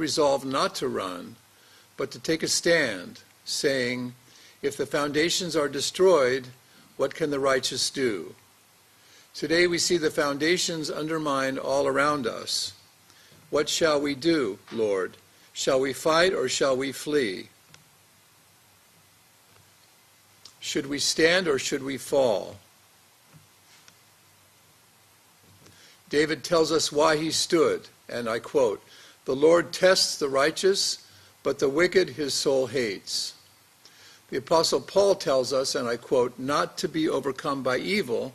resolve not to run, but to take a stand, saying, if the foundations are destroyed, what can the righteous do? Today we see the foundations undermined all around us. What shall we do, Lord? Shall we fight or shall we flee? Should we stand or should we fall? David tells us why he stood, and I quote, "The Lord tests the righteous, but the wicked his soul hates." The Apostle Paul tells us, and I quote, "not to be overcome by evil,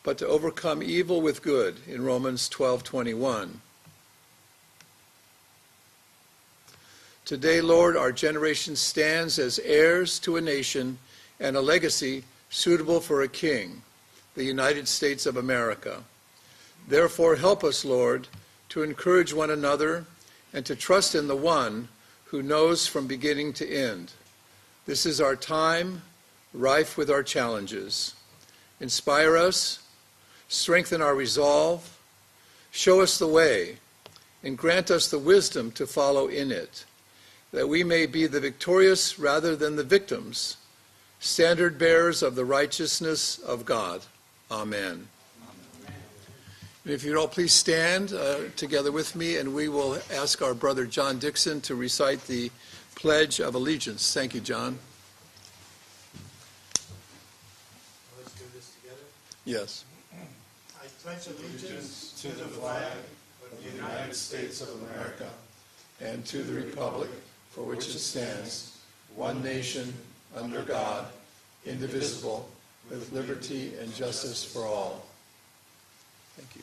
but to overcome evil with good," in Romans 12:21. Today, Lord, our generation stands as heirs to a nation and a legacy suitable for a king, the United States of America. Therefore, help us, Lord, to encourage one another and to trust in the one who knows from beginning to end. This is our time, rife with our challenges. Inspire us, strengthen our resolve, show us the way, and grant us the wisdom to follow in it, that we may be the victorious rather than the victims, standard bearers of the righteousness of God. Amen. And if you'd all please stand together with me, and we will ask our brother John Dixon to recite the Pledge of Allegiance. Thank you, John. Let's do this together. Yes. I pledge allegiance to the flag of the United States of America And to the republic for which it stands, one nation, under God, indivisible, with liberty and justice for all. Thank you.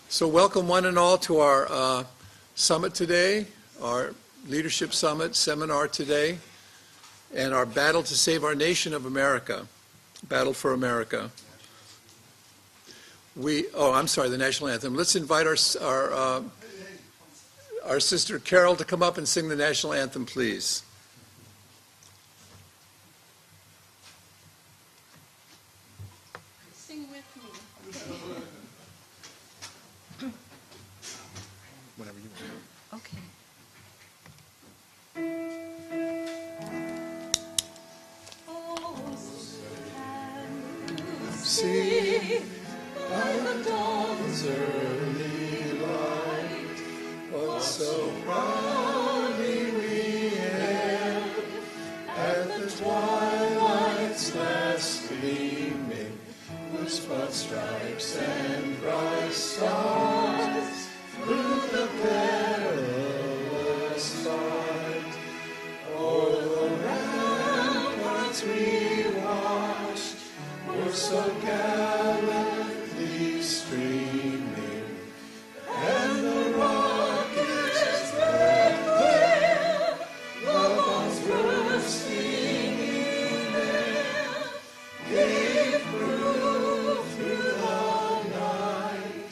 So welcome one and all to our summit today, our leadership summit seminar today, and our battle to save our nation of America, battle for America. The national anthem. Let's invite our sister Carol to come up and sing the national anthem, please. Sing with me. Whenever you want. Okay. See by the dawn's early light, what so proudly we hailed at the twilight's last gleaming, whose broad stripes and bright stars through the perilous fight o'er the ramparts we watched were so gallantly streaming, and the rockets that there, the bombs bursting in air, gave proof through the night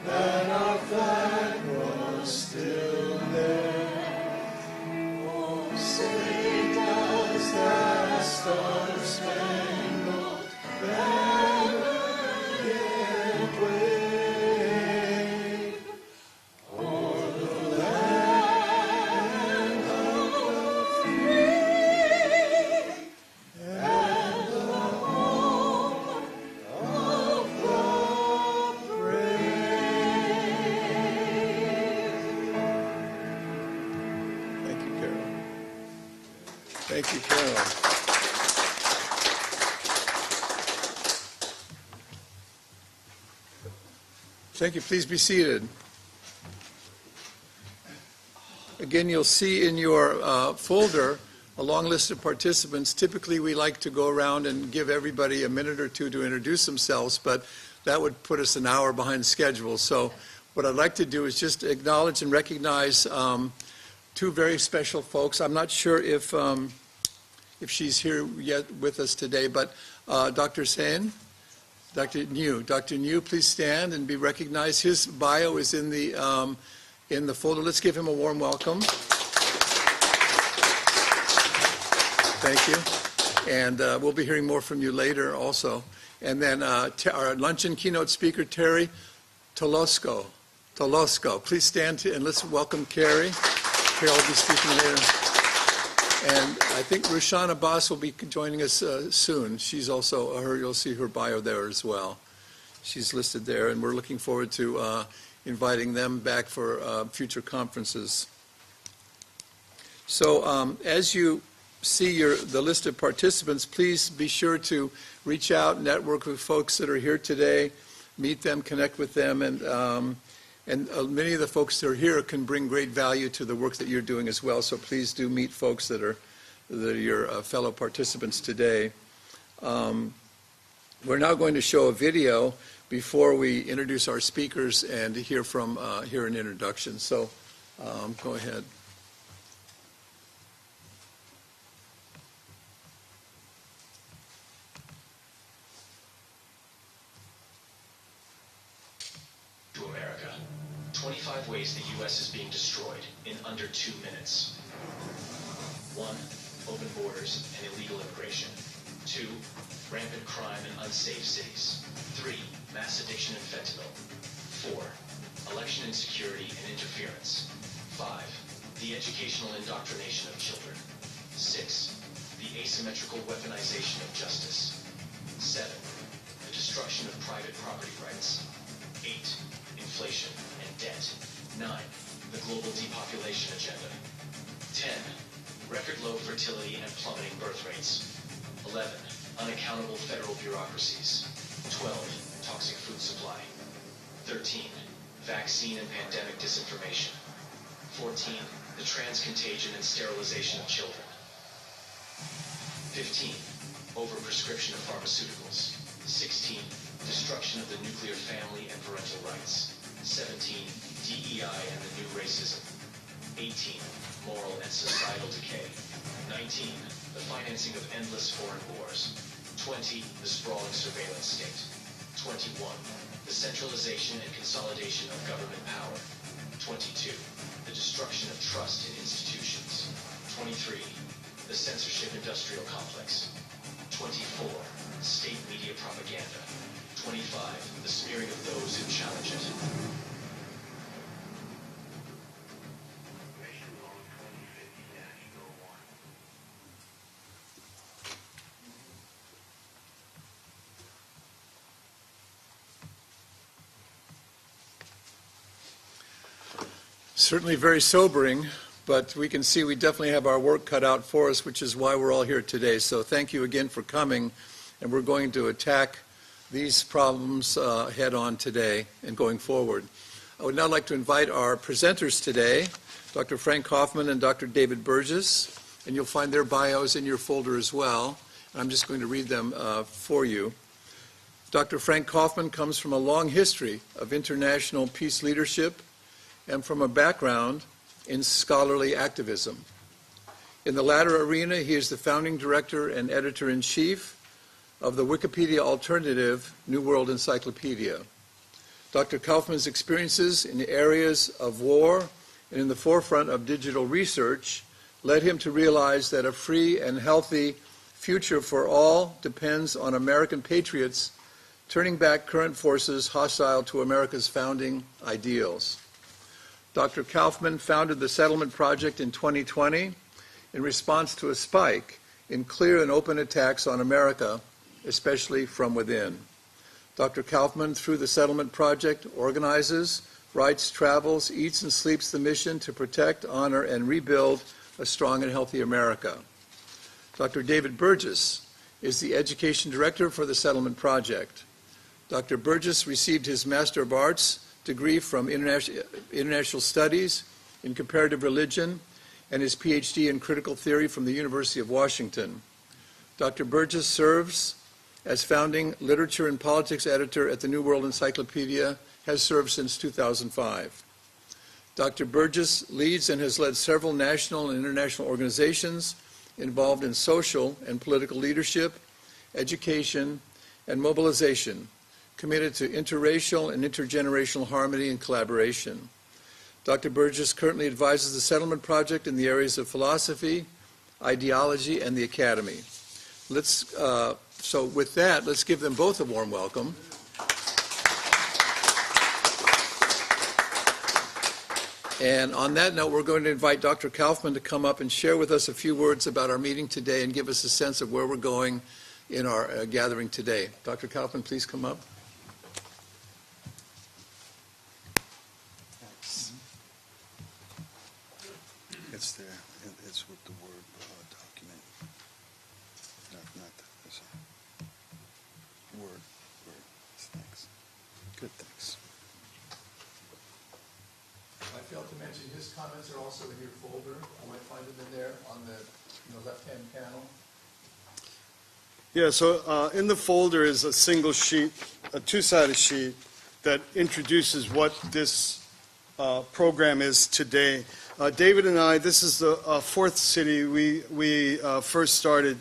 that our flag was still there. Oh, say does that star-spangled banner yet wave o'er the land of the free and the home of the brave? Thank you, Carol. Thank you, Carol. Thank you. Please be seated. Again, you'll see in your folder a long list of participants. Typically, we like to go around and give everybody a minute or two to introduce themselves, but that would put us an hour behind schedule. So what I'd like to do is just acknowledge and recognize two very special folks. I'm not sure if she's here yet with us today, but Dr. Sen. Dr. New, please stand and be recognized. His bio is in the folder. Let's give him a warm welcome. Thank you. And we'll be hearing more from you later also. And then our luncheon keynote speaker, Terry Tolosco. Please stand and let's welcome Carrie. Carrie will be speaking later. And I think Rushan Abbas will be joining us soon. She's also, you'll see her bio there as well. She's listed there, and we're looking forward to inviting them back for future conferences. So as you see the list of participants, please be sure to reach out, network with folks that are here today, meet them, connect with them, and many of the folks that are here can bring great value to the work that you're doing as well. So please do meet folks that are your fellow participants today. We're now going to show a video before we introduce our speakers and hear an introduction. So go ahead. To America. 25 ways the U.S. is being destroyed in under 2 minutes. 1. Open borders and illegal immigration. 2. Rampant crime in unsafe cities. 3. Mass addiction and fentanyl. 4. Election insecurity and interference. 5. The educational indoctrination of children. 6. The asymmetrical weaponization of justice. 7. The destruction of private property rights. 8. Inflation and debt. 9. The global depopulation agenda. 10. Record low fertility and plummeting birth rates. 11. Unaccountable federal bureaucracies. 12. Toxic food supply. 13. Vaccine and pandemic disinformation. 14. The transcontagion and sterilization of children. 15. Overprescription of pharmaceuticals. 16. Destruction of the nuclear family and parental rights. 17. DEI and the new racism. 18. Moral and societal decay. 19. The financing of endless foreign wars. 20. The sprawling surveillance state. 21. The centralization and consolidation of government power. 22. The destruction of trust in institutions. 23. The censorship industrial complex. 24. State media propaganda. 25. The smearing of those who challenge it. Certainly very sobering, but we can see we definitely have our work cut out for us, which is why we're all here today. So thank you again for coming, and we're going to attack these problems head on today and going forward. I would now like to invite our presenters today, Dr. Frank Kaufmann and Dr. David Burgess, and you'll find their bios in your folder as well. And I'm just going to read them for you. Dr. Frank Kaufmann comes from a long history of international peace leadership and from a background in scholarly activism. In the latter arena, he is the founding director and editor-in-chief of the Wikipedia alternative New World Encyclopedia. Dr. Kaufmann's experiences in the areas of war and in the forefront of digital research led him to realize that a free and healthy future for all depends on American patriots turning back current forces hostile to America's founding ideals. Dr. Kaufmann founded the Settlement Project in 2020 in response to a spike in clear and open attacks on America, especially from within. Dr. Kaufmann, through the Settlement Project, organizes, writes, travels, eats, and sleeps the mission to protect, honor, and rebuild a strong and healthy America. Dr. David Burgess is the Education Director for the Settlement Project. Dr. Burgess received his Master of Arts degree from International Studies in Comparative Religion and his PhD in Critical Theory from the University of Washington. Dr. Burgess serves as founding Literature and Politics Editor at the New World Encyclopedia, has served since 2005. Dr. Burgess leads and has led several national and international organizations involved in social and political leadership, education, and mobilization, committed to interracial and intergenerational harmony and collaboration. Dr. Burgess currently advises the Settlement Project in the areas of philosophy, ideology, and the academy. Let's So with that, let's give them both a warm welcome. And on that note, we're going to invite Dr. Kaufmann to come up and share with us a few words about our meeting today and give us a sense of where we're going in our gathering today. Dr. Kaufmann, please come up. Thanks. It's there. It's with the Word document. Not this Word. Thanks. Good, thanks. I failed to mention his comments are also in your folder. You might find them in there on the left-hand panel. Yeah, so in the folder is a single sheet, a two-sided sheet that introduces what this program is today. David and I, this is the fourth city. We first started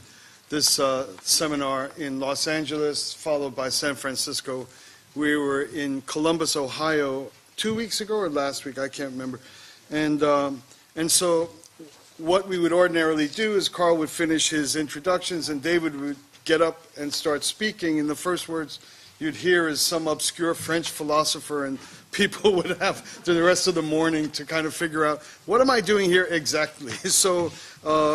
this seminar in Los Angeles, followed by San Francisco. We were in Columbus, Ohio, 2 weeks ago or last week, I can't remember. And so what we would ordinarily do is Carl would finish his introductions and David would get up and start speaking, and the first words you'd hear is some obscure French philosopher, and people would have the rest of the morning to kind of figure out, what am I doing here exactly? So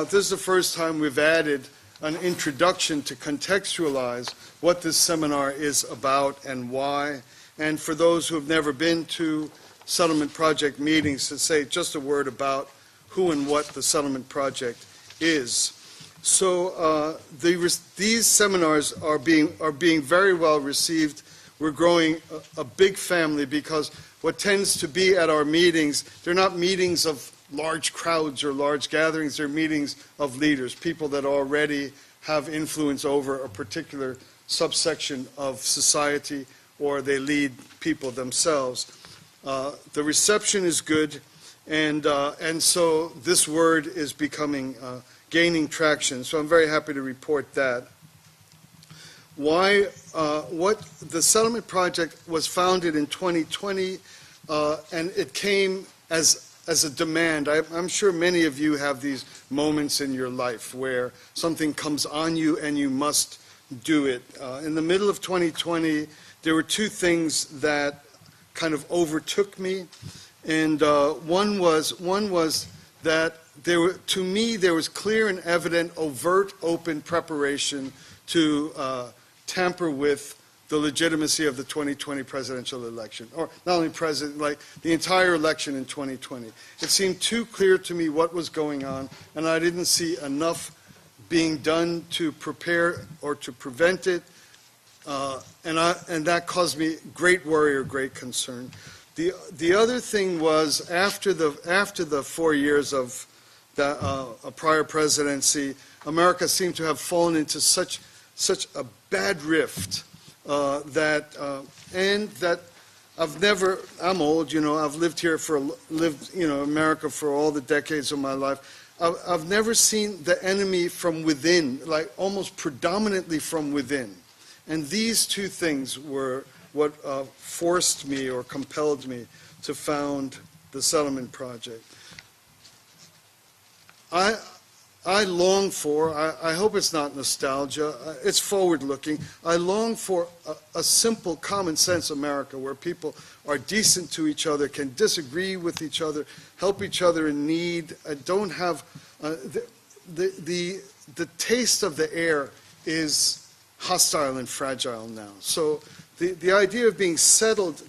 this is the first time we've added an introduction to contextualize what this seminar is about and why. And for those who have never been to Settlement Project meetings, to say just a word about who and what the Settlement Project is. So these seminars are being very well received. We're growing a big family because what tends to be at our meetings, they're not meetings of large crowds or large gatherings, they're meetings of leaders, people that already have influence over a particular subsection of society, or they lead people themselves. The reception is good, and so this word is gaining traction. So I'm very happy to report that. What the Settlement Project was founded in 2020, and it came as a demand. I'm sure many of you have these moments in your life where something comes on you and you must do it. In the middle of 2020, there were two things that kind of overtook me, and one was that to me there was clear and evident, overt, open preparation to tamper with the legitimacy of the 2020 presidential election, or not only like the entire election in 2020. It seemed too clear to me what was going on, and I didn't see enough being done to prepare or to prevent it. And that caused me great worry or great concern. The other thing was after the 4 years of a prior presidency, America seemed to have fallen into such a bad rift that I'm old, I've lived here America for all the decades of my life. I've never seen the enemy from within, like almost predominantly from within. And these two things were what forced me or compelled me to found the Settlement Project. I long for, I hope it's not nostalgia, it's forward-looking. I long for a simple, common-sense America where people are decent to each other, can disagree with each other, help each other in need, don't have, the taste of the air is hostile and fragile now. So the idea of being settled,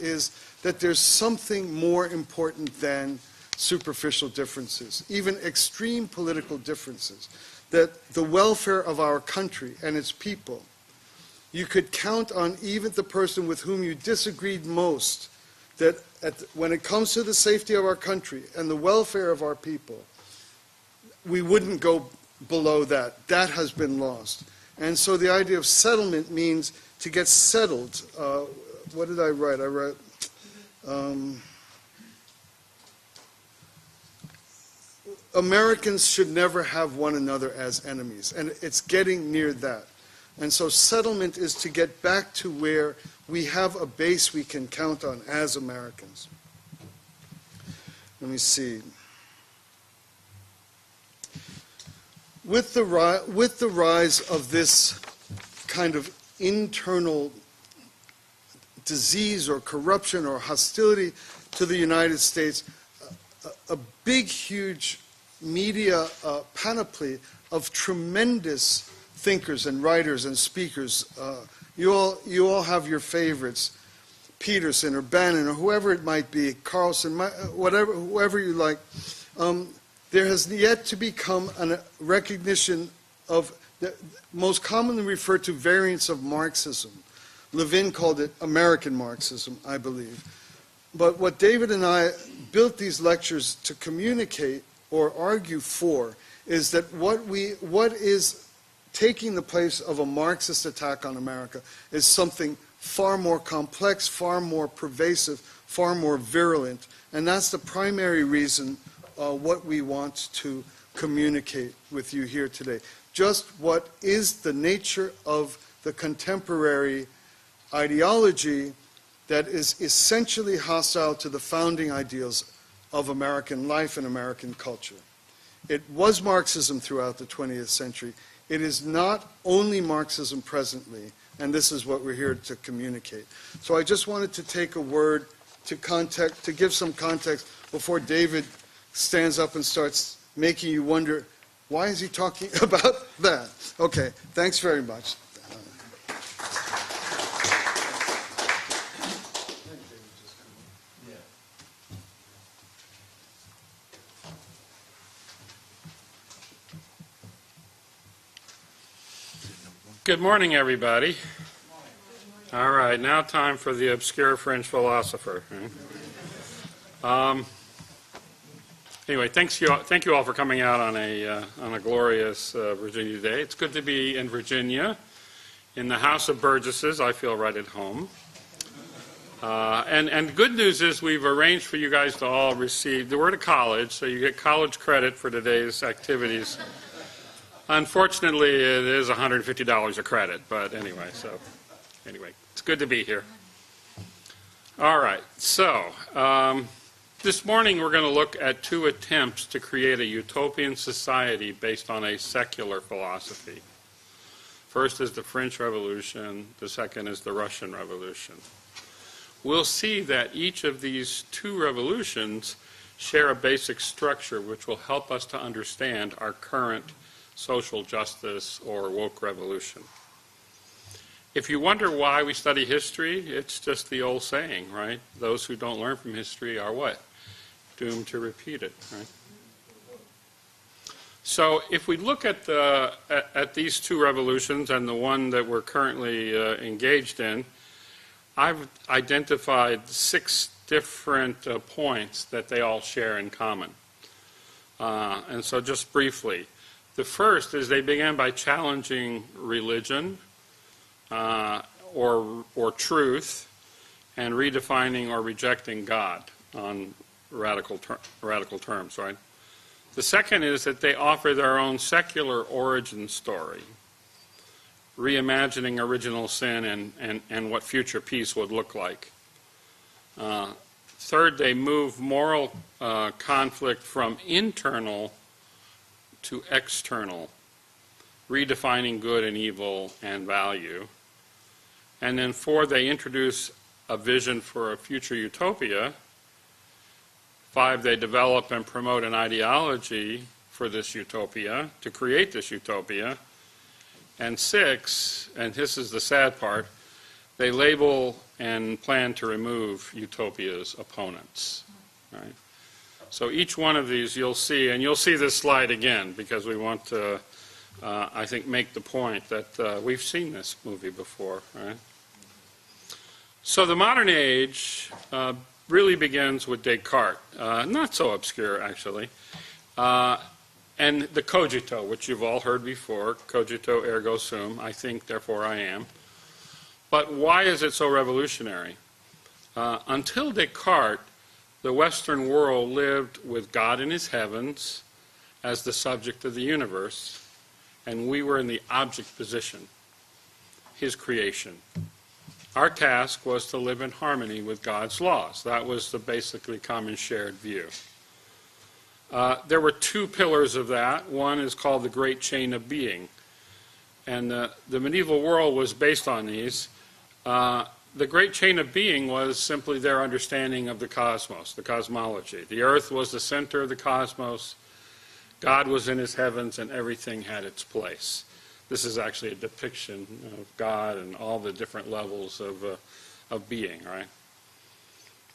is that there's something more important than superficial differences, even extreme political differences, that the welfare of our country and its people, you could count on even the person with whom you disagreed most, that when it comes to the safety of our country and the welfare of our people, we wouldn't go below that. That has been lost. And so the idea of settlement means to get settled. What did I write? I wrote, Americans should never have one another as enemies, and it's getting near that. And so settlement is to get back to where we have a base we can count on as Americans. Let me see. with the rise of this kind of internal disease or corruption or hostility to the United States, a big, huge media panoply of tremendous thinkers and writers and speakers. You all have your favorites, Peterson or Bannon or whoever it might be, Carlson, whoever you like. There has yet to become a recognition of the most commonly referred to variants of Marxism. Levin called it American Marxism, I believe. But what David and I built these lectures to communicate or argue for is that what is taking the place of a Marxist attack on America is something far more complex, far more pervasive, far more virulent. And that's the primary reason what we want to communicate with you here today. Just what is the nature of the contemporary ideology that is essentially hostile to the founding ideals of American life and American culture. It was Marxism throughout the 20th century. It is not only Marxism presently, and this is what we're here to communicate. So I just wanted to take a word to give some context before David stands up and starts making you wonder, why is he talking about that? Okay, thanks very much. Good morning, everybody. All right, now time for the obscure French philosopher. Anyway, thank you all for coming out on a glorious Virginia day. It's good to be in Virginia, in the house of Burgesses. I feel right at home. And good news is we've arranged for you guys to all receive. We're at a college, so you get college credit for today's activities. Unfortunately, it is $150 a credit, but anyway, it's good to be here. All right, so this morning we're going to look at two attempts to create a utopian society based on a secular philosophy. First is the French Revolution, the second is the Russian Revolution. We'll see that each of these two revolutions share a basic structure which will help us to understand our current social justice or woke revolution. If you wonder why we study history, it's just the old saying, right? Those who don't learn from history are what? Doomed to repeat it, right? So if we look at these two revolutions and the one that we're currently engaged in, I've identified 6 different points that they all share in common. And so just briefly, the first is they began by challenging religion or truth and redefining or rejecting God on radical terms, right? The second is that they offer their own secular origin story, reimagining original sin and what future peace would look like. Third, they move moral conflict from internal to external, redefining good and evil and value. And then 4, they introduce a vision for a future utopia. 5, they develop and promote an ideology for this utopia, to create this utopia. And 6, and this is the sad part, they label and plan to remove utopia's opponents. Right? So each one of these you'll see, and you'll see this slide again because we want to, I think, make the point that we've seen this movie before. Right? So the modern age really begins with Descartes, not so obscure actually, and the cogito, which you've all heard before, cogito ergo sum, I think, therefore I am. But why is it so revolutionary? Until Descartes, the Western world lived with God in his heavens as the subject of the universe, and we were in the object position, his creation. Our task was to live in harmony with God's laws. That was the basically common shared view. There were two pillars of that. One is called the Great Chain of Being. And the medieval world was based on these. The Great Chain of Being was simply their understanding of the cosmos, the cosmology. The earth was the center of the cosmos. God was in his heavens, and everything had its place. This is actually a depiction of God and all the different levels of being, right?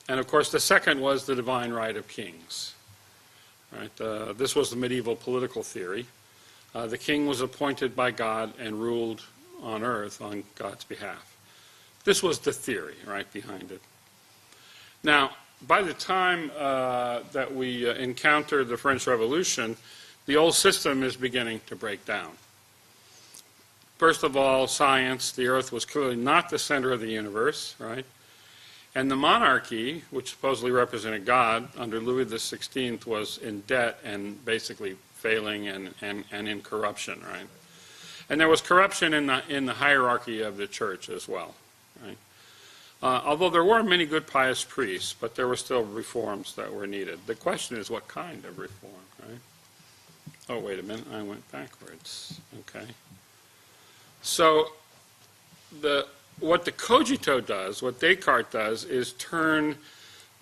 And of course, the second was the divine right of kings. Right? This was the medieval political theory. The king was appointed by God and ruled on earth on God's behalf. This was the theory, right, behind it. Now, by the time that we encounter the French Revolution, the old system is beginning to break down. First of all, science. The earth was clearly not the center of the universe, right? And the monarchy, which supposedly represented God, under Louis XVI, was in debt and basically failing and in corruption, right? And there was corruption in the hierarchy of the church as well, right? Although there were many good pious priests, but there were still reforms that were needed. The question is, what kind of reform, right? Oh, wait a minute, I went backwards. Okay. So what the cogito does, what Descartes does, is turn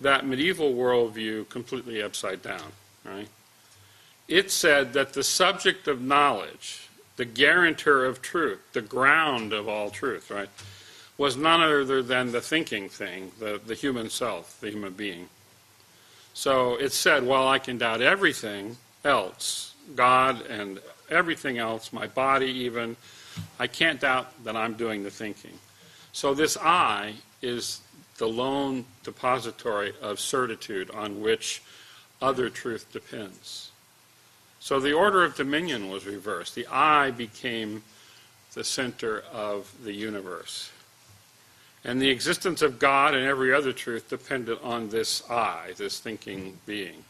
that medieval worldview completely upside down, right? It said that the subject of knowledge, the guarantor of truth, the ground of all truth, right, was none other than the thinking thing, the human self, the human being. So it said, well, I can doubt everything else, God and everything else, my body even, I can't doubt that I'm doing the thinking. So this I is the lone depository of certitude on which other truth depends. So the order of dominion was reversed. The I became the center of the universe. And the existence of God and every other truth depended on this I, this thinking being,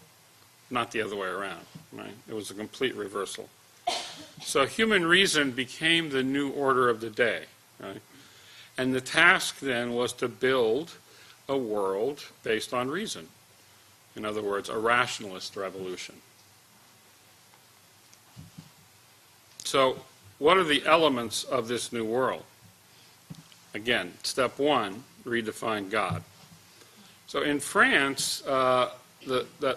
not the other way around, right? It was a complete reversal. So human reason became the new order of the day, right? And the task then was to build a world based on reason. In other words, a rationalist revolution. So what are the elements of this new world? Again, step one, redefine God. So in France, the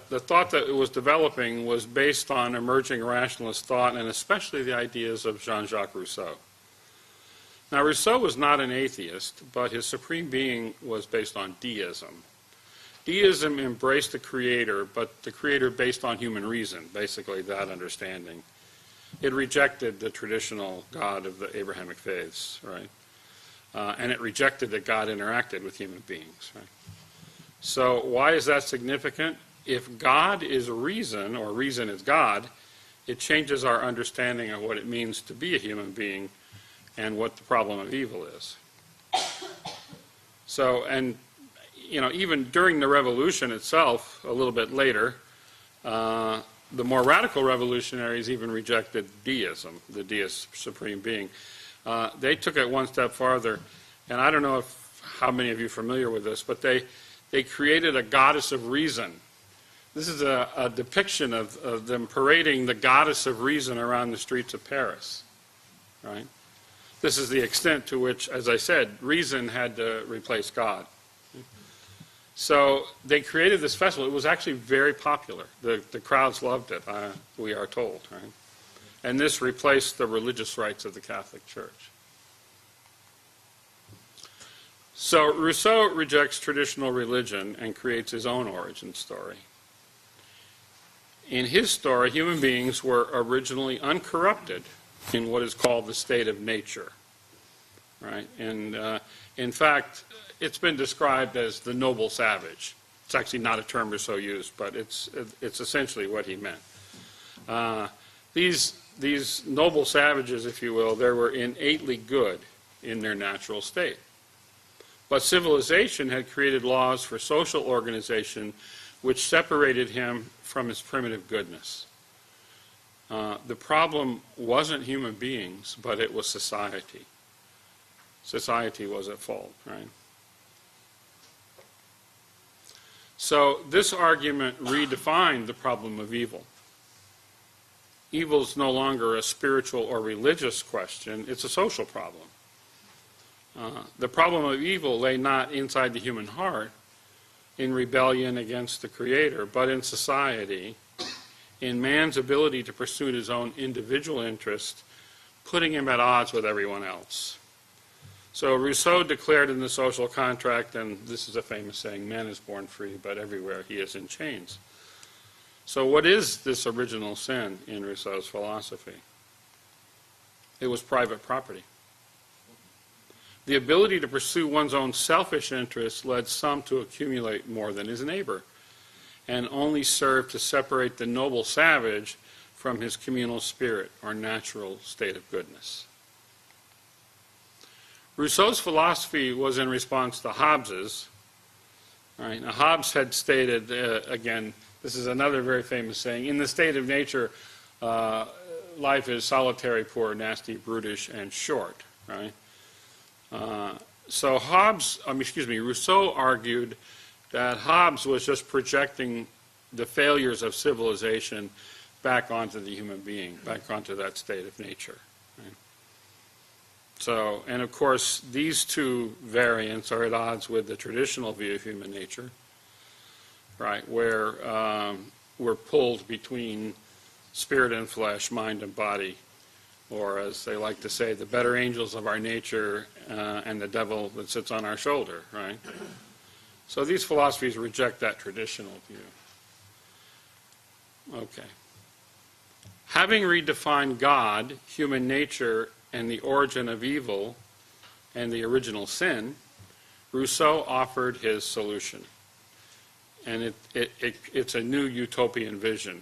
thought that it was developing was based on emerging rationalist thought, and especially the ideas of Jean-Jacques Rousseau. Now, Rousseau was not an atheist, but his supreme being was based on deism. Deism embraced the creator, but the creator based on human reason, basically that understanding. It rejected the traditional God of the Abrahamic faiths, right? And it rejected that God interacted with human beings, right? So why is that significant? If God is reason, or reason is God, it changes our understanding of what it means to be a human being and what the problem of evil is. So, and, you know, even during the revolution itself, a little bit later, the more radical revolutionaries even rejected deism, the deist supreme being. They took it one step farther, and I don't know how many of you are familiar with this, but they created a goddess of reason. This is a depiction of them parading the goddess of reason around the streets of Paris, right? This is the extent to which, as I said, reason had to replace God. So they created this festival. It was actually very popular. The crowds loved it, we are told, right? And this replaced the religious rites of the Catholic Church. So Rousseau rejects traditional religion and creates his own origin story. In his story, human beings were originally uncorrupted in what is called the state of nature, right? And in fact, it's been described as the noble savage. It's actually not a term Rousseau used, but it's essentially what he meant. These noble savages, if you will, they were innately good in their natural state. But civilization had created laws for social organization which separated him from his primitive goodness. The problem wasn't human beings, but it was society. Society was at fault, right? So this argument redefined the problem of evil. Evil is no longer a spiritual or religious question, it's a social problem. The problem of evil lay not inside the human heart, in rebellion against the Creator, but in society, in man's ability to pursue his own individual interest, putting him at odds with everyone else. So Rousseau declared in the social contract, and this is a famous saying, man is born free, but everywhere he is in chains. So what is this original sin in Rousseau's philosophy? It was private property. The ability to pursue one's own selfish interests led some to accumulate more than his neighbor, and only served to separate the noble savage from his communal spirit or natural state of goodness. Rousseau's philosophy was in response to Hobbes's. Right? Now, Hobbes had stated, again, this is another very famous saying, in the state of nature, life is solitary, poor, nasty, brutish, and short. Right? So Rousseau argued that Hobbes was just projecting the failures of civilization back onto the human being, back onto that state of nature. Right? So, and of course, these two variants are at odds with the traditional view of human nature, right, where we're pulled between spirit and flesh, mind and body, or as they like to say, the better angels of our nature and the devil that sits on our shoulder, right? So these philosophies reject that traditional view. Okay. Having redefined God, human nature, and the origin of evil and the original sin, Rousseau offered his solution. And it's a new utopian vision.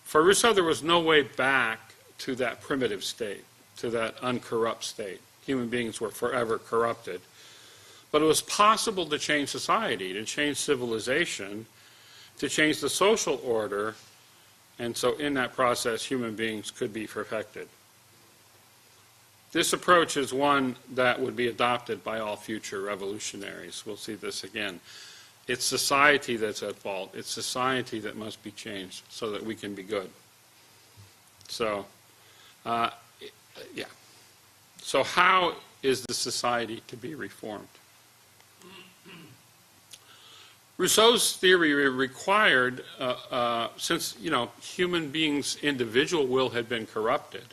For Rousseau, there was no way back to that primitive state, to that uncorrupt state. Human beings were forever corrupted. But it was possible to change society, to change civilization, to change the social order, and so in that process, human beings could be perfected. This approach is one that would be adopted by all future revolutionaries. We'll see this again. It's society that's at fault. It's society that must be changed so that we can be good. So, yeah. So how is the society to be reformed? Rousseau's theory required, since, human beings' individual will had been corrupted,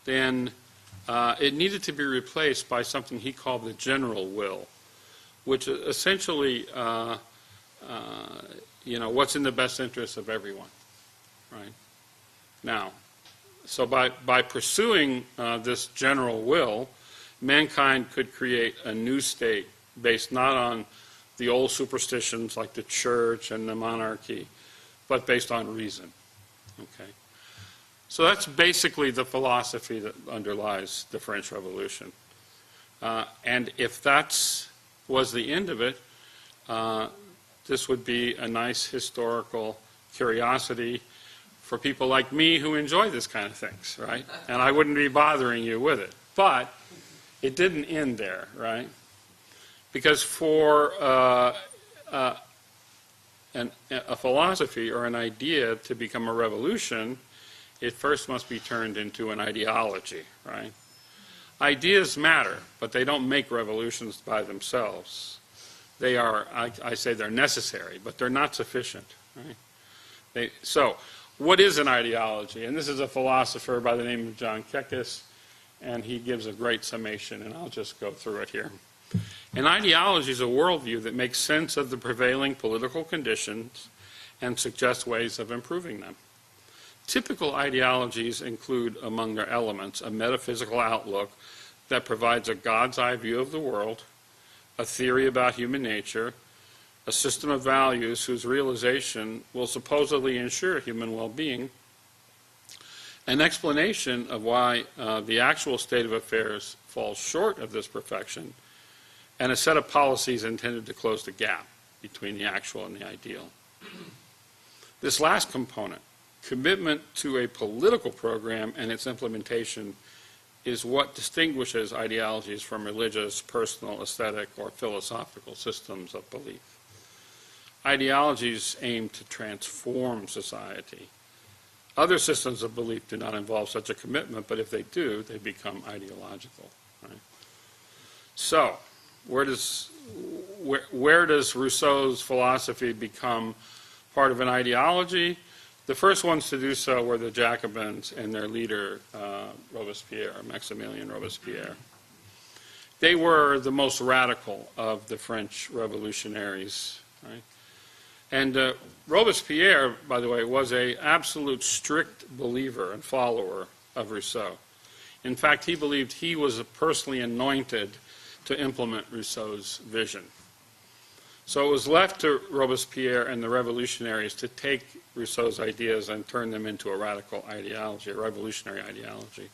then it needed to be replaced by something he called the general will, which essentially, what's in the best interest of everyone, right? Now, so by pursuing this general will, mankind could create a new state based not on the old superstitions like the church and the monarchy, but based on reason, okay? So that's basically the philosophy that underlies the French Revolution. And if that was the end of it, this would be a nice historical curiosity for people like me who enjoy this kind of things, right? And I wouldn't be bothering you with it. But it didn't end there, right? Because for a philosophy or an idea to become a revolution, it first must be turned into an ideology, right? Ideas matter, but they don't make revolutions by themselves. They are, I say they're necessary, but they're not sufficient, right? So, what is an ideology? And this is a philosopher by the name of John Kekes, and he gives a great summation, and I'll just go through it here. An ideology is a worldview that makes sense of the prevailing political conditions and suggests ways of improving them. Typical ideologies include, among their elements, a metaphysical outlook that provides a God's eye view of the world, a theory about human nature, a system of values whose realization will supposedly ensure human well-being, an explanation of why the actual state of affairs falls short of this perfection, and a set of policies intended to close the gap between the actual and the ideal. This last component, commitment to a political program and its implementation, is what distinguishes ideologies from religious, personal, aesthetic, or philosophical systems of belief. ideologies aim to transform society. Other systems of belief do not involve such a commitment, but if they do, they become ideological. Right? So, where does Rousseau's philosophy become part of an ideology? The first ones to do so were the Jacobins and their leader, Robespierre, Maximilien Robespierre. They were the most radical of the French revolutionaries. Right? And Robespierre, by the way, was an absolute strict believer and follower of Rousseau. In fact, he believed he was personally anointed to implement Rousseau's vision. So it was left to Robespierre and the revolutionaries to take Rousseau's ideas and turn them into a radical ideology, a revolutionary ideology.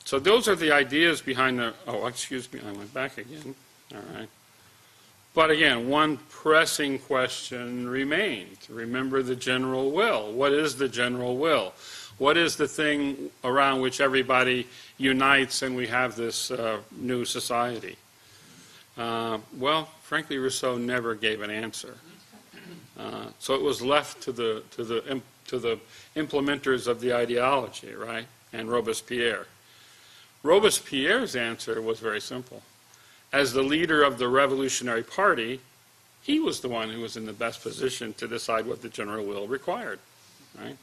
So those are the ideas behind the, oh, excuse me, I went back again. All right. But again, one pressing question remained. Remember the general will. What is the general will? What is the thing around which everybody unites and we have this new society? Well, frankly, Rousseau never gave an answer. So it was left to the implementers of the ideology, right? And Robespierre. Robespierre's answer was very simple. As the leader of the Revolutionary Party, he was the one who was in the best position to decide what the general will required, right?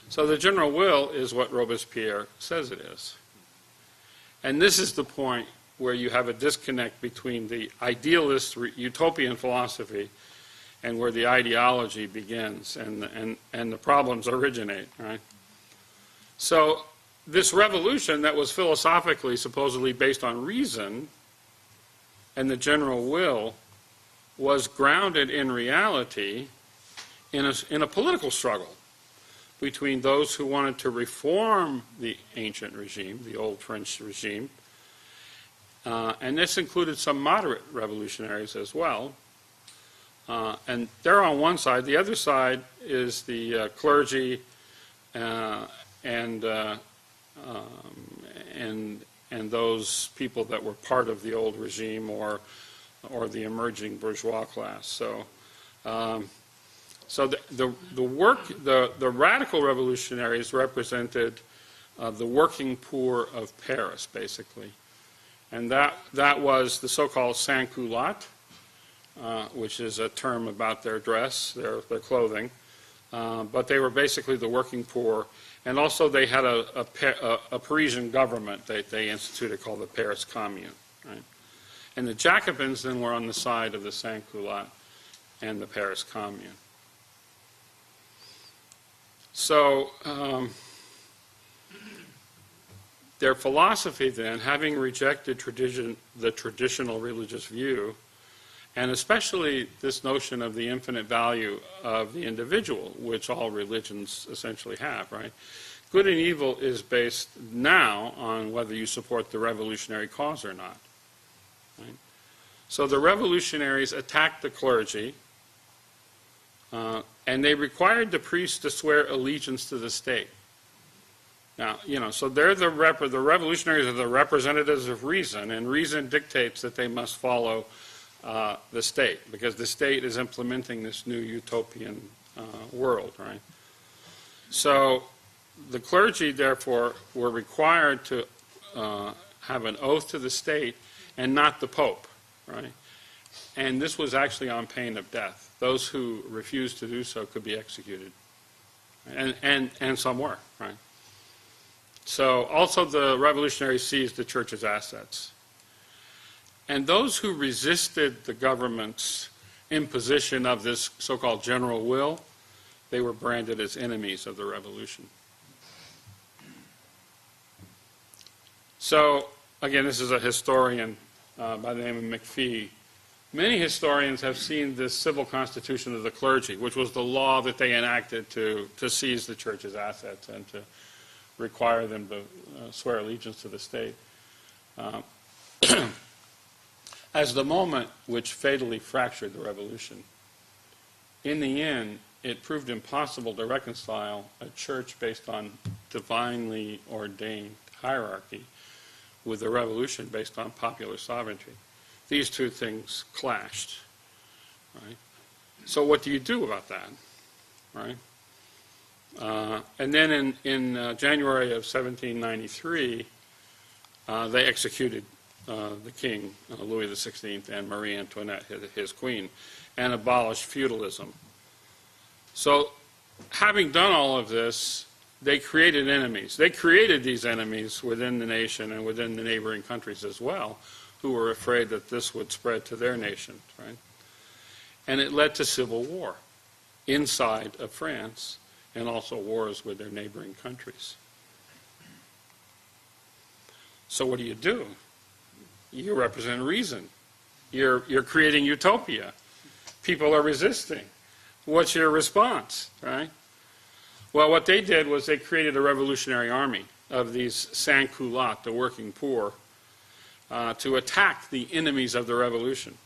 So the general will is what Robespierre says it is. And this is the point where you have a disconnect between the idealist utopian philosophy and where the ideology begins and the problems originate, right? So this revolution that was philosophically supposedly based on reason and the general will was grounded in reality in a political struggle between those who wanted to reform the ancient regime, the old French regime, and this included some moderate revolutionaries as well. And they're on one side. The other side is the clergy and those people that were part of the old regime or the emerging bourgeois class. So, the radical revolutionaries represented the working poor of Paris, basically, and that was the so-called sans-culottes, which is a term about their dress, their clothing, but they were basically the working poor. And also they had a Parisian government they instituted called the Paris Commune. Right? And the Jacobins then were on the side of the sans-culottes and the Paris Commune. So their philosophy then, having rejected the traditional religious view, and especially this notion of the infinite value of the individual, which all religions essentially have, right? Good and evil is based now on whether you support the revolutionary cause or not. Right? So the revolutionaries attacked the clergy, and they required the priests to swear allegiance to the state. Now, so they're the revolutionaries are the representatives of reason, and reason dictates that they must follow the state, because the state is implementing this new utopian world, right? So the clergy, therefore, were required to have an oath to the state and not the Pope, right? And this was actually on pain of death. Those who refused to do so could be executed, and some were, right? So also the revolutionaries seized the church's assets. And those who resisted the government's imposition of this so-called general will, they were branded as enemies of the revolution. So, again, this is a historian by the name of McPhee. Many historians have seen this civil constitution of the clergy, which was the law that they enacted to seize the church's assets and to require them to swear allegiance to the state, as the moment which fatally fractured the revolution. In the end, it proved impossible to reconcile a church based on divinely ordained hierarchy with a revolution based on popular sovereignty. these two things clashed, right? So what do you do about that, right? And then in January of 1793, they executed the king, Louis XVI, and Marie Antoinette, his queen, and abolished feudalism. So having done all of this, they created enemies. They created these enemies within the nation and within the neighboring countries as well, who were afraid that this would spread to their nations, right? And it led to civil war inside of France, and also wars with their neighboring countries. So what do? You represent reason. You're creating utopia. People are resisting. What's your response, right? Well, what they did was they created a revolutionary army of these sans-culottes, the working poor, to attack the enemies of the revolution.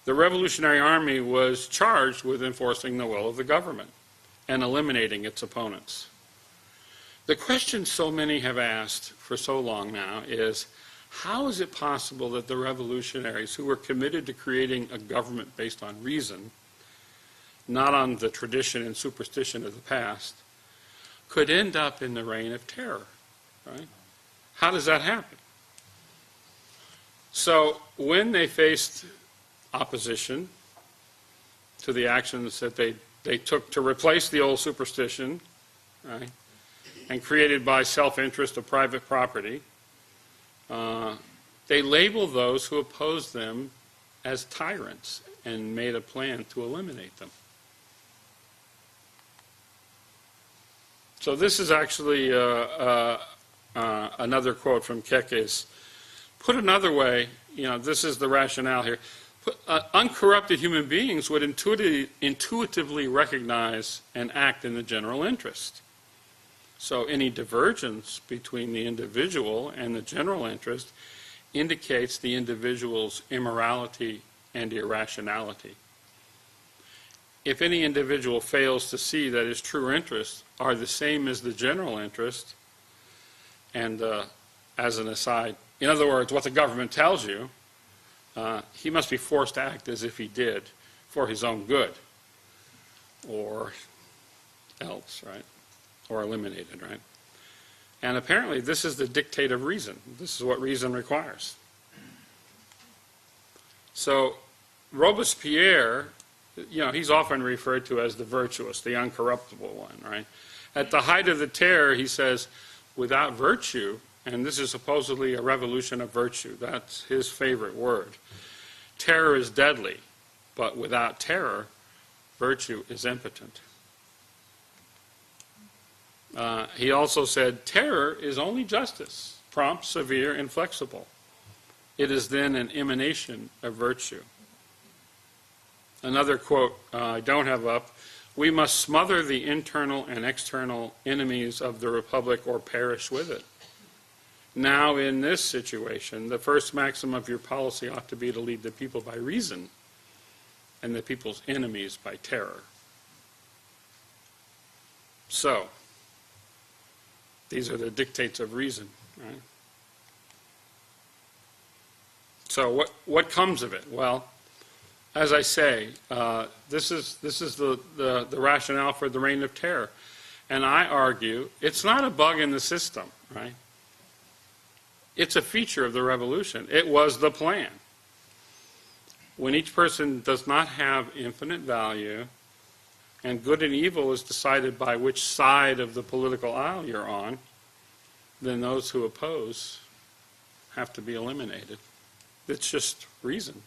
The Revolutionary Army was charged with enforcing the will of the government and eliminating its opponents. The question so many have asked for so long now is, how is it possible that the revolutionaries, who were committed to creating a government based on reason, not on the tradition and superstition of the past, could end up in the reign of terror, right? How does that happen? So when they faced opposition to the actions that they took to replace the old superstition, right, and created by self-interest of private property, they labeled those who opposed them as tyrants and made a plan to eliminate them. So this is actually another quote from Keke's. Put another way, this is the rationale here. Uncorrupted human beings would intuitively recognize and act in the general interest. So any divergence between the individual and the general interest indicates the individual's immorality and irrationality. If any individual fails to see that his true interests are the same as the general interest, and as an aside, in other words, what the government tells you, he must be forced to act as if he did for his own good, or else, right? Or eliminated, right? And apparently this is the dictate of reason. This is what reason requires. So Robespierre, he's often referred to as the virtuous, the uncorruptible one, right? At the height of the terror, he says, without virtue, and this is supposedly a revolution of virtue, that's his favorite word. Terror is deadly, but without terror, virtue is impotent. He also said, terror is only justice, prompt, severe, and flexible. It is then an emanation of virtue. Another quote I don't have up, we must smother the internal and external enemies of the Republic or perish with it. Now, in this situation, the first maxim of your policy ought to be to lead the people by reason and the people's enemies by terror. So, these are the dictates of reason, right? So what comes of it? Well, as I say, this is the rationale for the reign of terror. And I argue it's not a bug in the system, right? It's a feature of the revolution. It was the plan. When each person does not have infinite value, and good and evil is decided by which side of the political aisle you're on, then those who oppose have to be eliminated. It's just reason.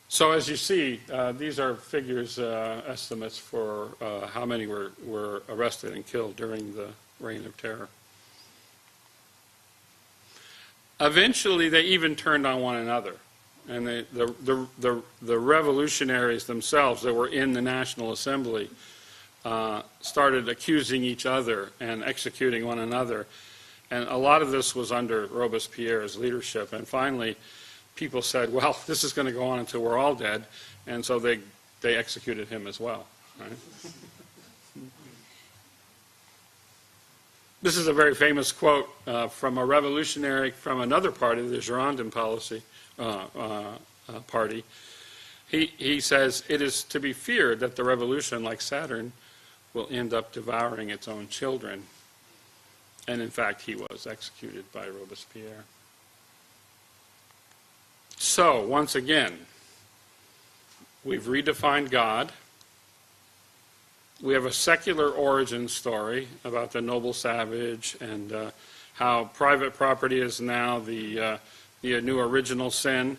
So as you see, these are figures, estimates for how many were arrested and killed during the reign of terror. Eventually, they even turned on one another. And the revolutionaries themselves that were in the National Assembly started accusing each other and executing one another. And a lot of this was under Robespierre's leadership. And finally, people said, well, this is going to go on until we're all dead. And so they executed him as well. Right? This is a very famous quote from a revolutionary from another party, the Girondin party. He says, "It is to be feared that the revolution, like Saturn, will end up devouring its own children." And in fact, he was executed by Robespierre. So, once again, we've redefined God. We have a secular origin story about the noble savage and how private property is now the new original sin.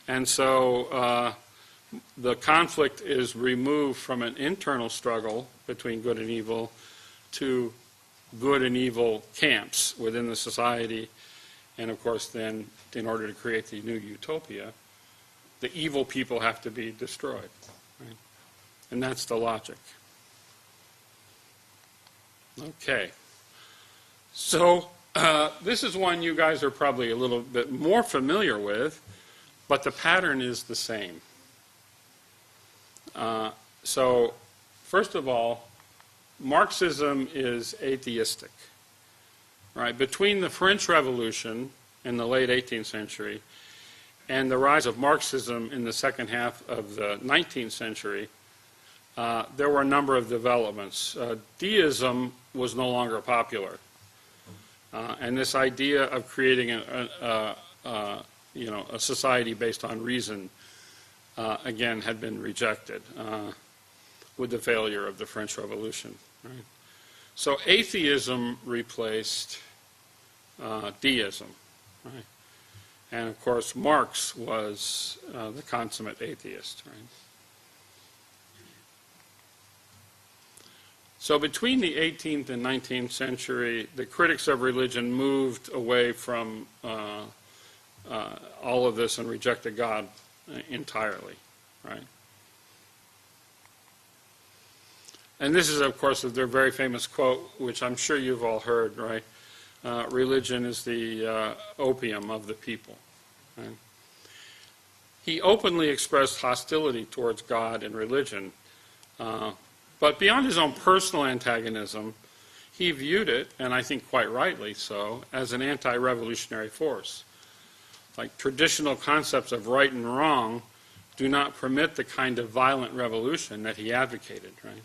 And so the conflict is removed from an internal struggle between good and evil to good and evil camps within the society. And of course then, in order to create the new utopia, the evil people have to be destroyed. Right? And that's the logic. Okay. So this is one you guys are probably a little bit more familiar with, but the pattern is the same. So first of all, Marxism is atheistic. Right? Between the French Revolution in the late 18th century and the rise of Marxism in the second half of the 19th century, there were a number of developments. Deism was no longer popular. And this idea of creating a society based on reason, again, had been rejected with the failure of the French Revolution. Right? So atheism replaced deism. Right? And of course, Marx was the consummate atheist. Right? So between the 18th and 19th century, the critics of religion moved away from all of this and rejected God entirely, right? And this is, of course, their very famous quote, which I'm sure you've all heard, right? Religion is the opium of the people. Right? He openly expressed hostility towards God and religion, but beyond his own personal antagonism, he viewed it, and I think quite rightly so, as an anti-revolutionary force. Like traditional concepts of right and wrong do not permit the kind of violent revolution that he advocated, right?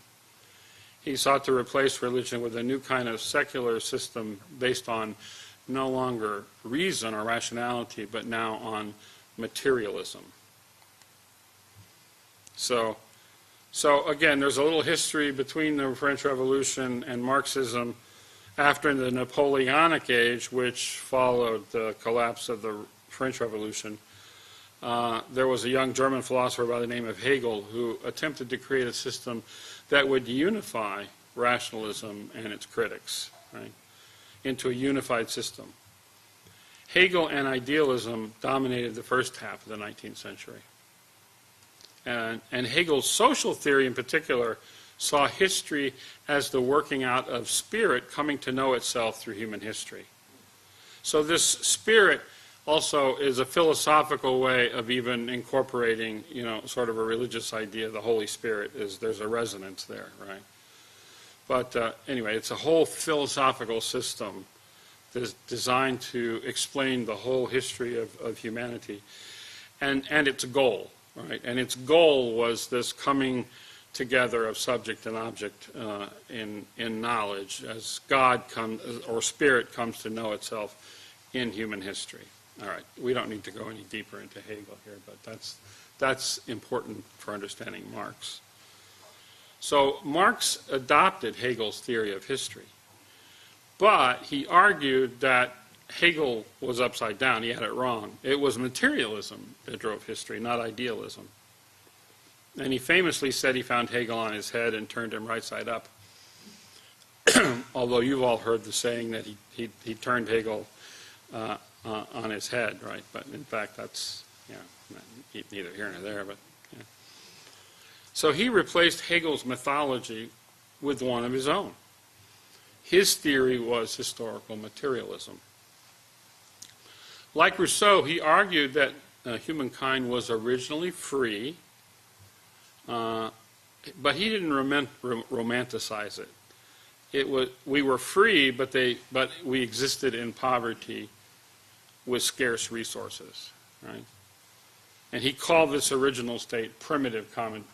He sought to replace religion with a new kind of secular system based on no longer reason or rationality, but now on materialism. So again, there's a little history between the French Revolution and Marxism after the Napoleonic Age, which followed the collapse of the French Revolution. There was a young German philosopher by the name of Hegel who attempted to create a system that would unify rationalism and its critics, right, into a unified system. Hegel and idealism dominated the first half of the 19th century. And Hegel's social theory in particular saw history as the working out of spirit coming to know itself through human history. So this spirit also is a philosophical way of even incorporating, sort of a religious idea. The Holy Spirit there's a resonance there, right? But anyway, it's a whole philosophical system that's designed to explain the whole history of humanity and its goal, right? And its goal was this coming together of subject and object in knowledge as God comes, or spirit comes to know itself in human history. All right, we don't need to go any deeper into Hegel here, but that's important for understanding Marx. So Marx adopted Hegel's theory of history, but he argued that Hegel was upside down. He had it wrong. It was materialism that drove history, not idealism. And he famously said he found Hegel on his head and turned him right side up. Although you've all heard the saying that he turned Hegel on his head, right? But in fact, that's neither here nor there. But so he replaced Hegel's mythology with one of his own. His theory was historical materialism. Like Rousseau, he argued that humankind was originally free, but he didn't romanticize it. we were free, but we existed in poverty with scarce resources, right? And he called this original state primitive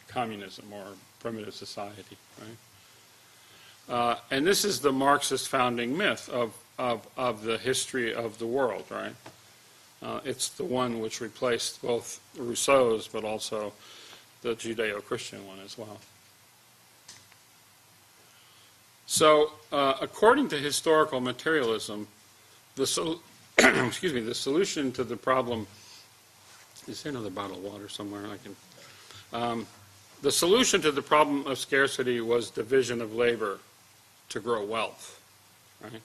communism or primitive society, right? And this is the Marxist founding myth of the history of the world, right? It's the one which replaced both Rousseau's but also the Judeo-Christian one as well. So, according to historical materialism, the solution to the problem. Is there another bottle of water somewhere? The solution to the problem of scarcity was division of labor to grow wealth. Right?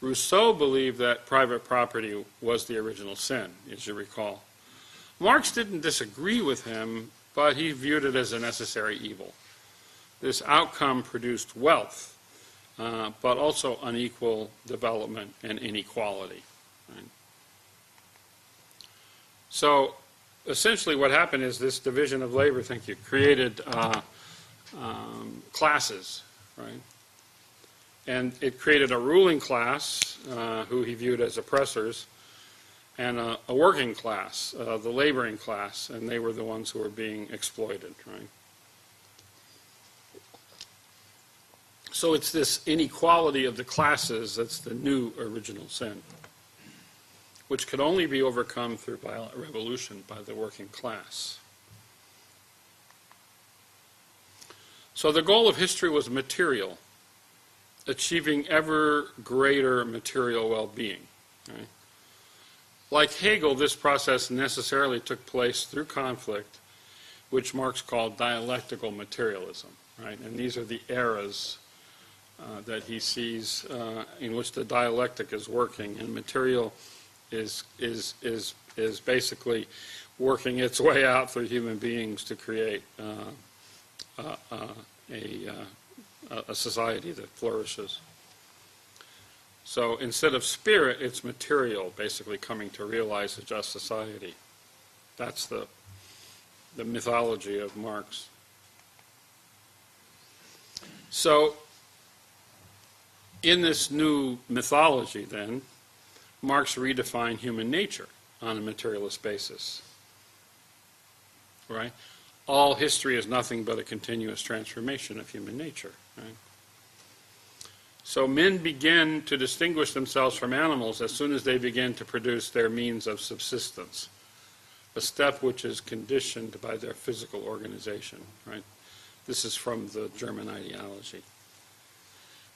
Rousseau believed that private property was the original sin, as you recall. Marx didn't disagree with him, but he viewed it as a necessary evil. This outcome produced wealth, but also unequal development and inequality. Right? So essentially what happened is this division of labor, created classes, right? And it created a ruling class, who he viewed as oppressors, and a working class, the laboring class, and they were the ones who were being exploited, right? So it's this inequality of the classes that's the new original sin, which could only be overcome through violent revolution by the working class. So the goal of history was material, achieving ever greater material well-being. Right? Like Hegel, this process necessarily took place through conflict, which Marx called dialectical materialism. Right? And these are the eras that he sees in which the dialectic is working, and material is basically working its way out through human beings to create a society that flourishes. So instead of spirit, it's material basically coming to realize a just society. That's the mythology of Marx. So in this new mythology then, Marx redefined human nature on a materialist basis. Right? All history is nothing but a continuous transformation of human nature. Right? So men begin to distinguish themselves from animals as soon as they begin to produce their means of subsistence, a step which is conditioned by their physical organization. Right? This is from the German ideology.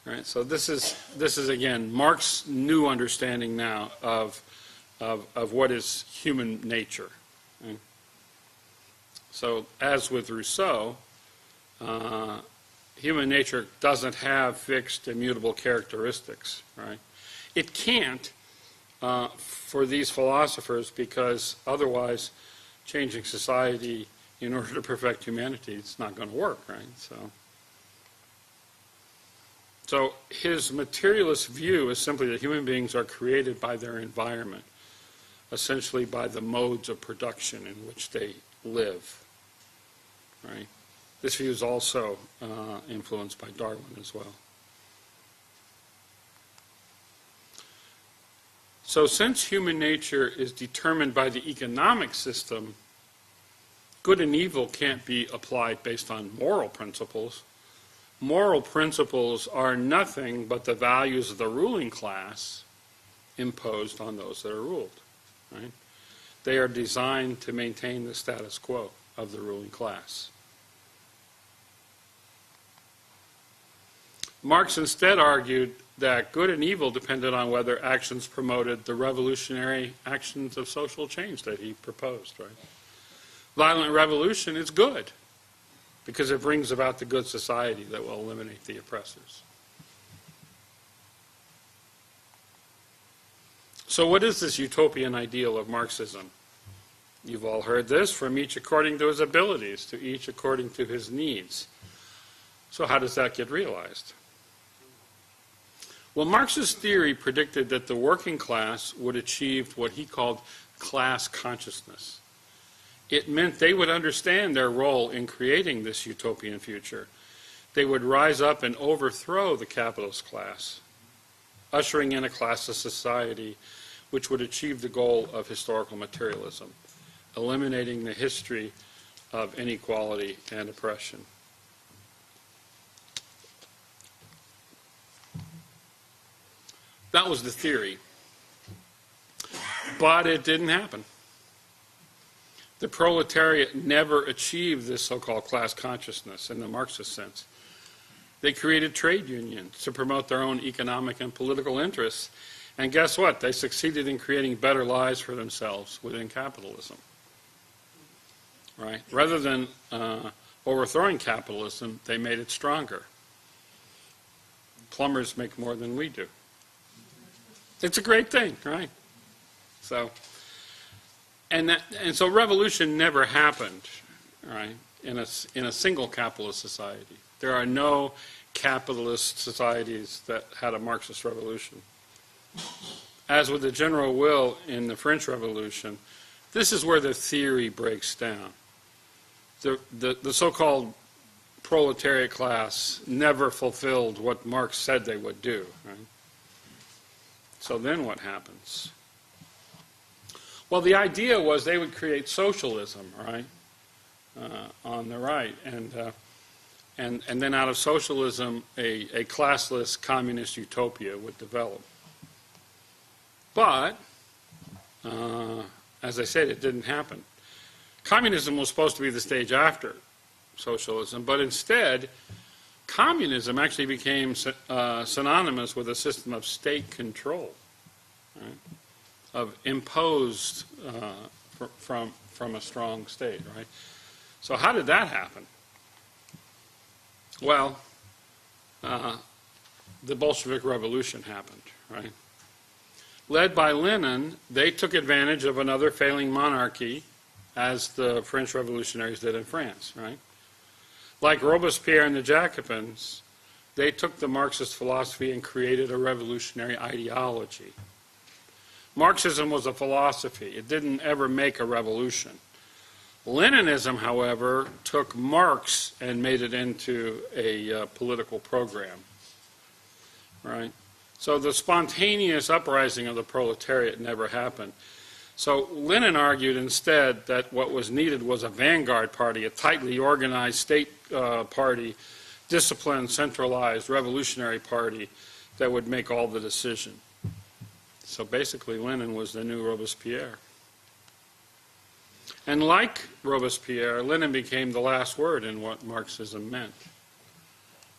Right? So this is again Marx's new understanding now of what is human nature. Right? So as with Rousseau, human nature doesn't have fixed immutable characteristics. Right? It can't for these philosophers, because otherwise changing society in order to perfect humanity, it's not going to work. Right? So his materialist view is simply that human beings are created by their environment, essentially by the modes of production in which they live. Right? This view is also influenced by Darwin as well. So since human nature is determined by the economic system, good and evil can't be applied based on moral principles. Moral principles are nothing but the values of the ruling class imposed on those that are ruled. Right? They are designed to maintain the status quo of the ruling class. Marx instead argued that good and evil depended on whether actions promoted the revolutionary actions of social change that he proposed. Right? Violent revolution is good, because it brings about the good society that will eliminate the oppressors. So what is this utopian ideal of Marxism? You've all heard this: from each according to his abilities, to each according to his needs. So how does that get realized? Well, Marx's theory predicted that the working class would achieve what he called class consciousness. It meant they would understand their role in creating this utopian future. they would rise up and overthrow the capitalist class, ushering in a classless society which would achieve the goal of historical materialism, eliminating the history of inequality and oppression. That was the theory. But it didn't happen. The proletariat never achieved this so-called class consciousness in the Marxist sense. They created trade unions to promote their own economic and political interests. And guess what? They succeeded in creating better lives for themselves within capitalism. Right? Rather than overthrowing capitalism, they made it stronger. Plumbers make more than we do. It's a great thing, right? So, and so revolution never happened, right? In a single capitalist society. There are no capitalist societies that had a Marxist revolution. As with the general will in the French Revolution, this is where the theory breaks down. The so-called proletariat class never fulfilled what Marx said they would do, right? So then what happens? Well, the idea was they would create socialism, right, on the right, and then out of socialism, a classless communist utopia would develop. But, as I said, it didn't happen. Communism was supposed to be the stage after socialism, but instead, communism actually became synonymous with a system of state control, right? Of imposed from a strong state, right? So how did that happen? Well, the Bolshevik Revolution happened, right? Led by Lenin, they took advantage of another failing monarchy, as the French revolutionaries did in France, right? Like Robespierre and the Jacobins, they took the Marxist philosophy and created a revolutionary ideology. Marxism was a philosophy. It didn't ever make a revolution. Leninism, however, took Marx and made it into a political program, right? So the spontaneous uprising of the proletariat never happened. So Lenin argued instead that what was needed was a vanguard party, a tightly organized state party, disciplined, centralized, revolutionary party that would make all the decision. So basically Lenin was the new Robespierre. And like Robespierre, Lenin became the last word in what Marxism meant.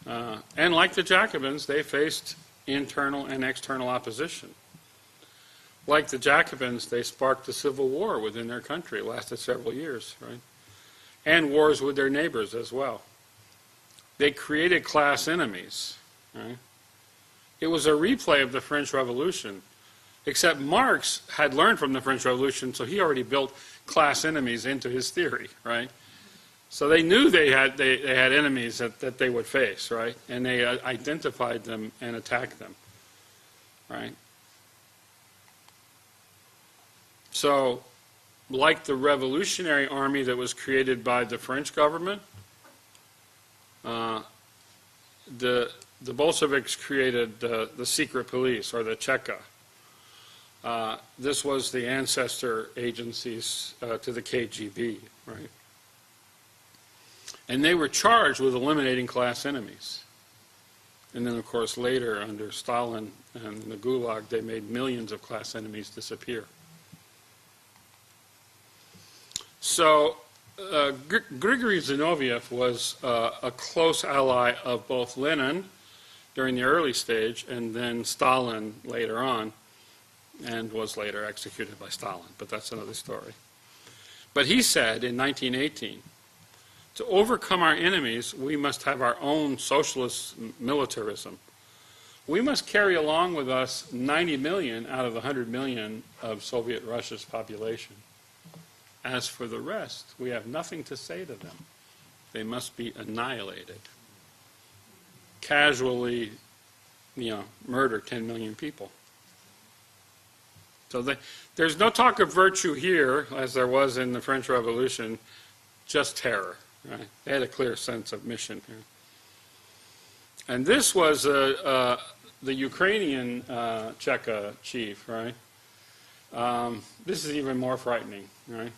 And like the Jacobins, they faced internal and external opposition. Like the Jacobins, they sparked a civil war within their country. It lasted several years, right? And wars with their neighbors as well. They created class enemies, right? It was a replay of the French Revolution, except Marx had learned from the French Revolution, so he already built class enemies into his theory, right? So they knew they had enemies that they would face, right? And they identified them and attacked them, right? So, like the revolutionary army that was created by the French government, the Bolsheviks created the secret police, or the Cheka. This was the ancestor agencies to the KGB, right? And they were charged with eliminating class enemies. And then, of course, later, under Stalin and the Gulag, they made millions of class enemies disappear. So Grigory Zinoviev was a close ally of both Lenin during the early stage and then Stalin later on, and was later executed by Stalin, but that's another story. But he said in 1918, to overcome our enemies, we must have our own socialist militarism. We must carry along with us 90 million out of the 100 million of Soviet Russia's population. As for the rest, we have nothing to say to them. They must be annihilated. Casually, murder 10 million people. So there's no talk of virtue here, as there was in the French Revolution, just terror. Right? They had a clear sense of mission here. And this was the Ukrainian Cheka chief, right? This is even more frightening, right?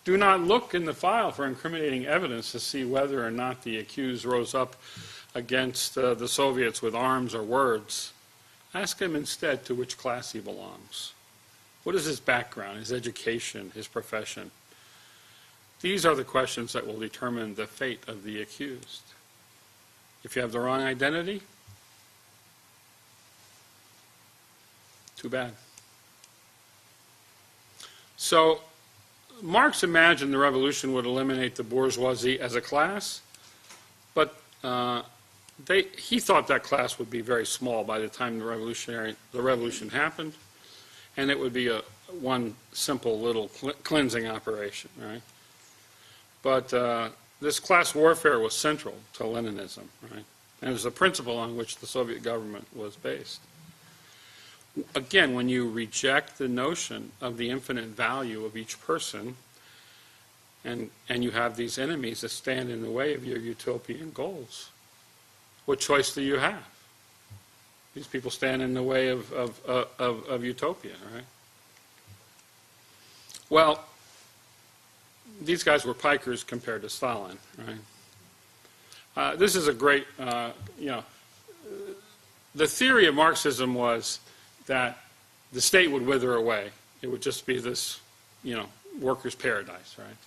Do not look in the file for incriminating evidence to see whether or not the accused rose up against the Soviets with arms or words. Ask him instead to which class he belongs. What is his background, his education, his profession? These are the questions that will determine the fate of the accused. If you have the wrong identity, too bad. So Marx imagined the revolution would eliminate the bourgeoisie as a class, but he thought that class would be very small by the time the revolution happened, and it would be one simple little cleansing operation, right? But this class warfare was central to Leninism, right? And it was the principle on which the Soviet government was based. Again, when you reject the notion of the infinite value of each person, and you have these enemies that stand in the way of your utopian goals, what choice do you have? These people stand in the way of utopia, right? Well, these guys were pikers compared to Stalin, right? This is a great, the theory of Marxism was that the state would wither away. It would just be this, workers' paradise, right?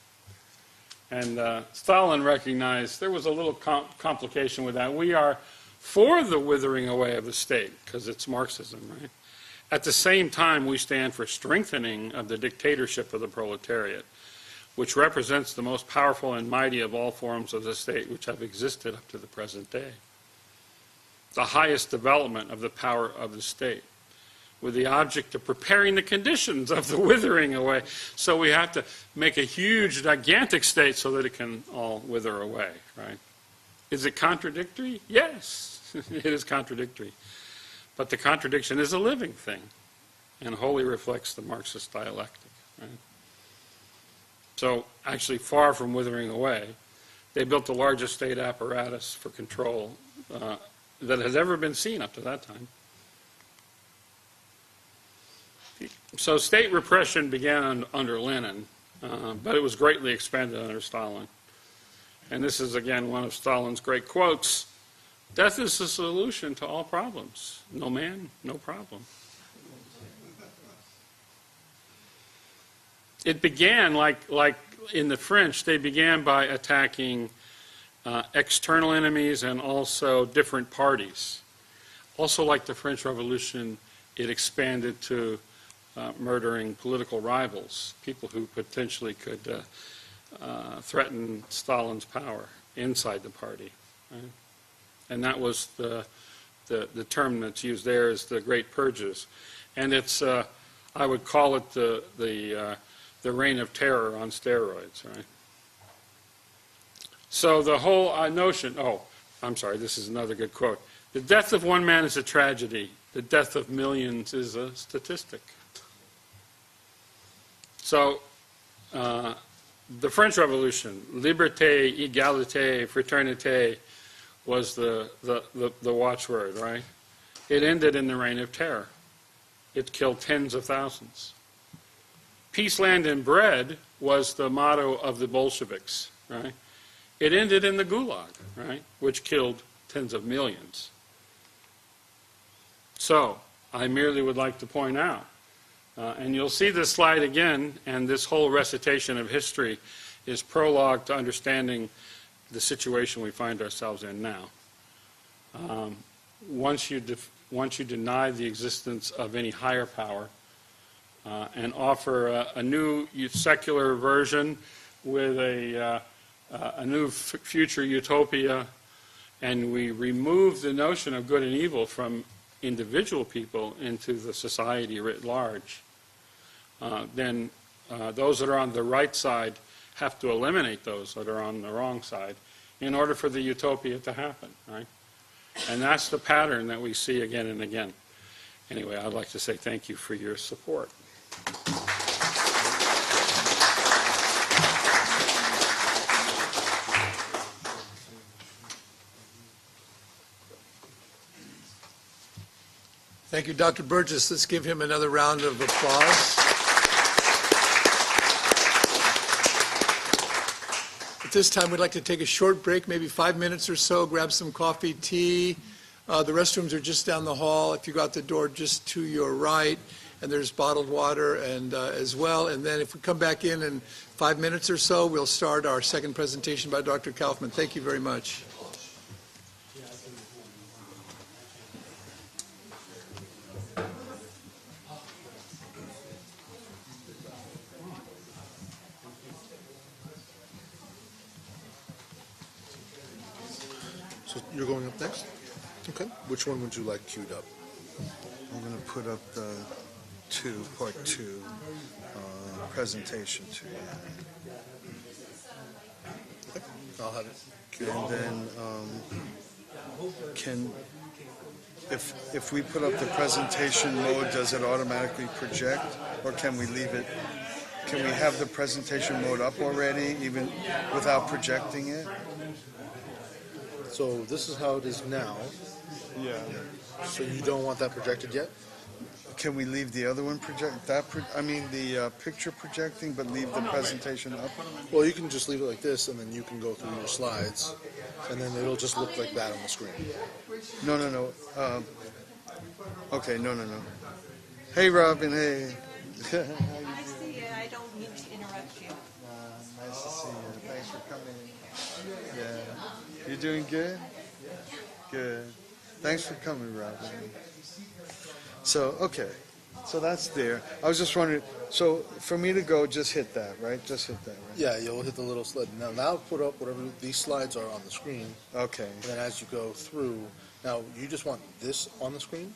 And Stalin recognized there was a little complication with that. We are for the withering away of the state, because it's Marxism, right? At the same time, we stand for strengthening of the dictatorship of the proletariat, which represents the most powerful and mighty of all forms of the state which have existed up to the present day. The highest development of the power of the state, with the object of preparing the conditions of the withering away. So we have to make a huge, gigantic state so that it can all wither away, right? Is it contradictory? Yes, it is contradictory. But the contradiction is a living thing and wholly reflects the Marxist dialectic, right? So actually, far from withering away, they built the largest state apparatus for control that has ever been seen up to that time. So state repression began under Lenin, but it was greatly expanded under Stalin. And this is, again, one of Stalin's great quotes: "Death is the solution to all problems. No man, no problem." It began like in the French, they began by attacking external enemies and also different parties. Also, like the French Revolution, it expanded to murdering political rivals, people who potentially could threaten Stalin's power inside the party. Right? And that was the term that's used there is the Great Purges. And it's, I would call it the reign of terror on steroids, right? So the whole notion, I'm sorry, this is another good quote. The death of one man is a tragedy. The death of millions is a statistic. So the French Revolution, liberté, égalité, fraternité, was the watchword, right? It ended in the reign of terror. It killed tens of thousands. Peace, land, and bread was the motto of the Bolsheviks, right? It ended in the Gulag, right, which killed tens of millions. So I merely would like to point out, and you'll see this slide again, and this whole recitation of history is prologue to understanding the situation we find ourselves in now. Once you deny the existence of any higher power and offer a new secular version with a new future utopia, and we remove the notion of good and evil from individual people into the society writ large, then those that are on the right side have to eliminate those that are on the wrong side in order for the utopia to happen, right? And that's the pattern that we see again and again. Anyway, I'd like to say thank you for your support. Thank you, Dr. Burgess. Let's give him another round of applause. At this time, we'd like to take a short break, maybe 5 minutes or so, grab some coffee, tea. The restrooms are just down the hall. If you go out the door, just to your right, and there's bottled water and as well. And then if we come back in 5 minutes or so, we'll start our second presentation by Dr. Kaufmann. Thank you very much. So you're going up next? Okay. Which one would you like queued up? I'm going to put up the part two, presentation 2. Okay. I'll have it queued And up. then, if we put up the presentation mode, does it automatically project, or can we leave it? Can we have the presentation mode up already, even without projecting it? So this is how it is now. Yeah. So you don't want that projected yet? Can we leave the other one the picture projecting, but leave the presentation up? Well, you can just leave it like this, and then you can go through your slides, and then it'll just look like that on the screen. No. Okay, no. Hey, Robin, hey. I see you. I don't mean to interrupt you. Nice to see you. Thanks for coming. Yeah. You doing good? Good. Thanks for coming, Robin. So, okay. So that's there. I was just wondering, so for me to go, just hit that, right? Just hit that, right? Yeah, you'll hit the little slide. Now put up whatever these slides are on the screen, Okay. and then as you go through, now you just want this on the screen?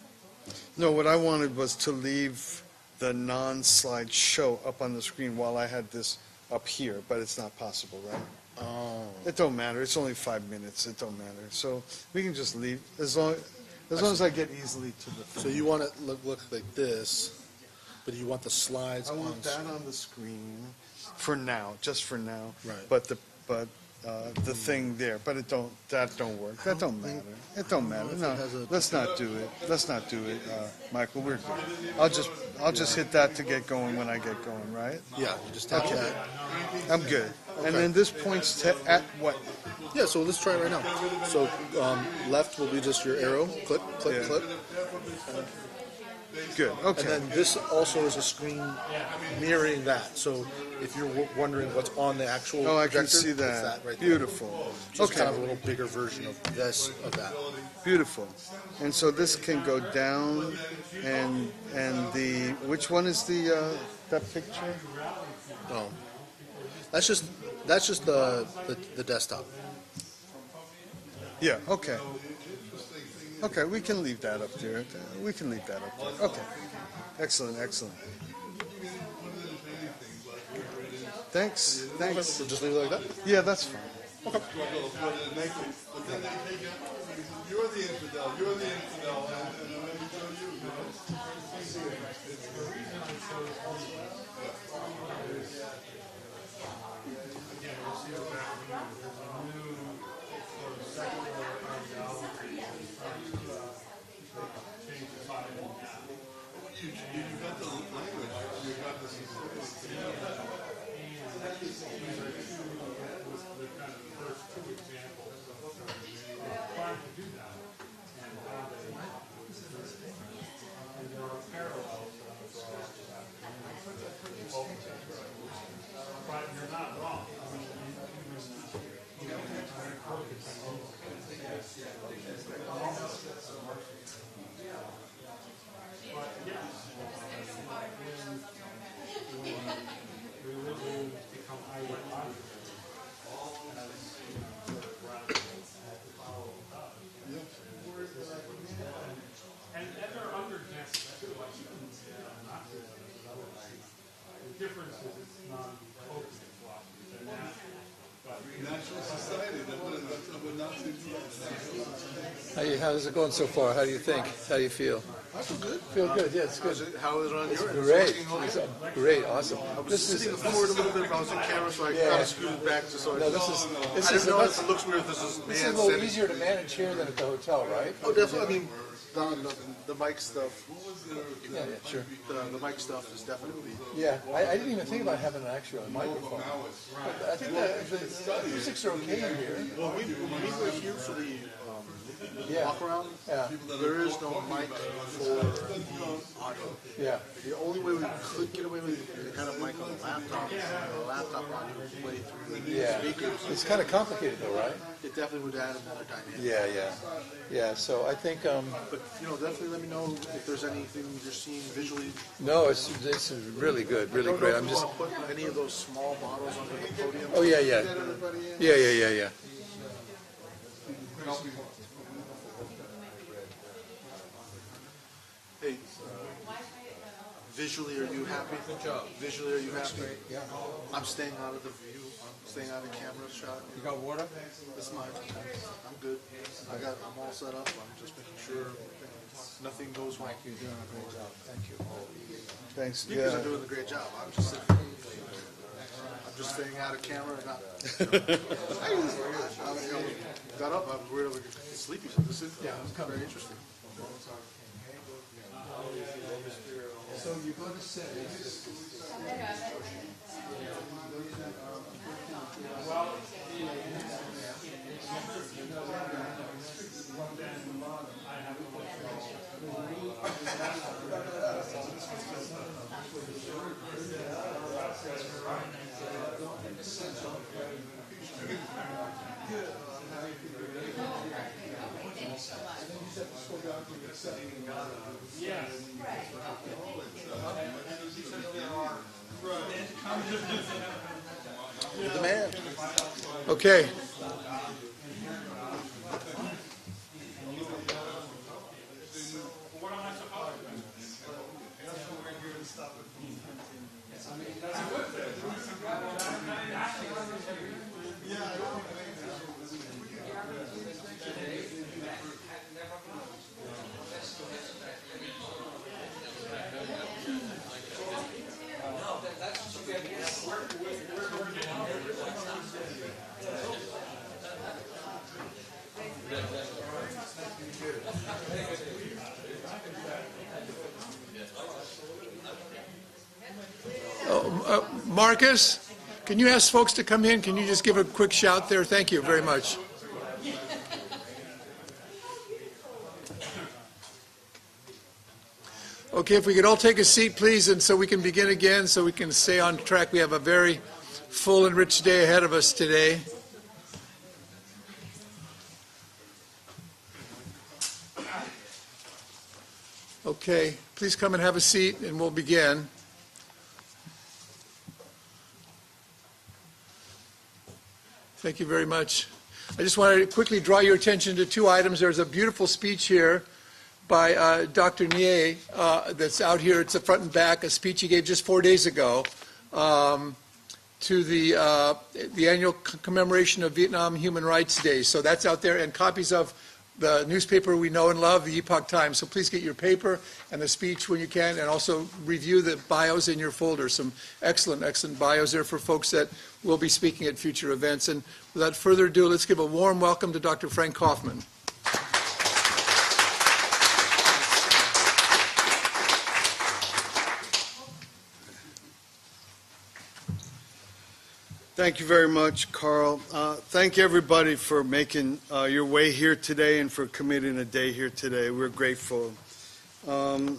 No, what I wanted was to leave the non-slide show up on the screen while I had this up here, but it's not possible, right? Oh. It don't matter. It's only 5 minutes. It don't matter. So we can just leave as long as I get easily to the thing. So you want it to look like this, but you want the slides I on want that on the screen for now, just for now. Right. But the thing there, but that don't work. That don't matter. It don't matter. No, let's not do it. Let's not do it, Michael. We're good. I'll just hit that to get going when I get going, right? Yeah, you just tap Okay. that. I'm good. And Okay. then this points at what? Yeah, so let's try it right now. So left will be just your arrow, click, click, Yeah. click. Good. Okay. And then this also is a screen mirroring that. So if you're wondering what's on the actual Oh, I projector, can see it's that. right there. Beautiful. Just Okay. kind of a little bigger version of this, of that. Beautiful. And so this can go down, and the which one is the that picture? Oh, that's just the desktop. Yeah. Okay. Okay, we can leave that up there. We can leave that up there. Okay. Excellent. Excellent. Thanks. Thanks. So just leave it like that. Yeah, that's fine. You're the infidel. You're the infidel. And let me show you. You've got the language. You've got this. Natural society. That would not seem to. How's it going so far? How do you think? How do you feel? I feel good. Feel good. Yeah, it's good. How is it on It's your end? great. Working okay? It's great. Awesome. I was sitting forward a little bit, but I was in camera, so I Yeah. kind of scooted back just so I No, could. this is I didn't know if it looks weird if this is this is man a little sitting. easier to manage here than at the hotel, right? Oh, definitely. I mean, The mic stuff, Yeah, sure. the mic stuff is definitely. Yeah, I didn't even think about having an actual microphone. But I think the acoustics are okay in here. Well, we were here for the Yeah, walk around. yeah, There is no mic for audio. yeah. The only way we could get away with the kind of mic on the laptop is the laptop audio would play through the Yeah, speakers. it's kind of complicated though, right? It definitely would add another dynamic. Yeah. So I think But definitely let me know if there's anything you're seeing visually. no, this is really good, really great. I'm just. I'll put any of those small bottles under the podium. Oh yeah. Yeah. Hey, visually, are you happy? Good job. Visually, are you happy? Yeah. I'm staying out of the view. I'm staying out of the camera shot. You got water? That's mine. I'm good. I'm all set up. I'm just making sure nothing goes wrong. You're doing a great job. Thank you. Thanks. Speakers are doing a great job. I'm just staying out of camera and not. I got up. I was worried I would get sleepy. So this is very interesting. So you go to settings. The man. Okay. Marcus, can you ask folks to come in? Can you just give a quick shout there? Thank you very much. Okay, if we could all take a seat, please, and so we can begin again, so we can stay on track. We have a very full and rich day ahead of us today. Okay, please come and have a seat, and we'll begin. Thank you very much. I just wanted to quickly draw your attention to two items. There's a beautiful speech here by Dr. Nie that's out here. It's the front and back, a speech he gave just 4 days ago to the annual commemoration of Vietnam Human Rights Day. So that's out there, and copies of the newspaper we know and love, the Epoch Times. So please get your paper and the speech when you can, and also review the bios in your folder. Some excellent, excellent bios there for folks that will be speaking at future events. And without further ado, let's give a warm welcome to Dr. Frank Kaufmann. Thank you very much, Carl. Thank everybody for making your way here today and for committing a day here today. We're grateful. I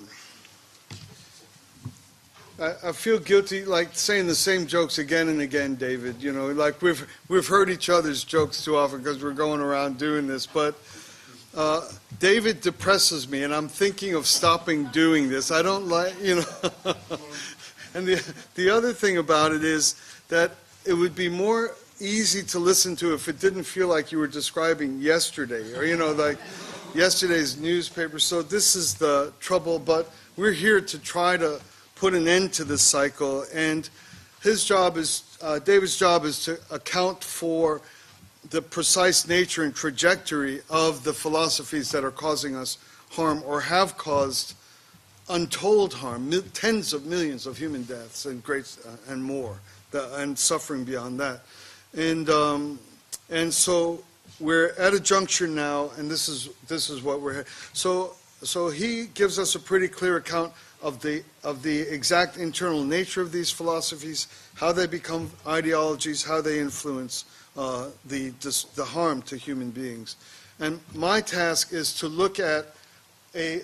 feel guilty, like saying the same jokes again and again, David. You know, like we've heard each other's jokes too often because we're going around doing this. But David depresses me, and I'm thinking of stopping doing this. I don't like, you know. And the other thing about it is that it would be more easy to listen to if it didn't feel like you were describing yesterday, or, you know, like yesterday's newspaper. So this is the trouble, but we're here to try to put an end to this cycle, and his job is, David's job is to account for the precise nature and trajectory of the philosophies that are causing us harm or have caused untold harm, tens of millions of human deaths and and more. And suffering beyond that. And so we're at a juncture now, and this is what we're here. So so he gives us a pretty clear account of the exact internal nature of these philosophies, how they become ideologies, how they influence the harm to human beings. And my task is to look at a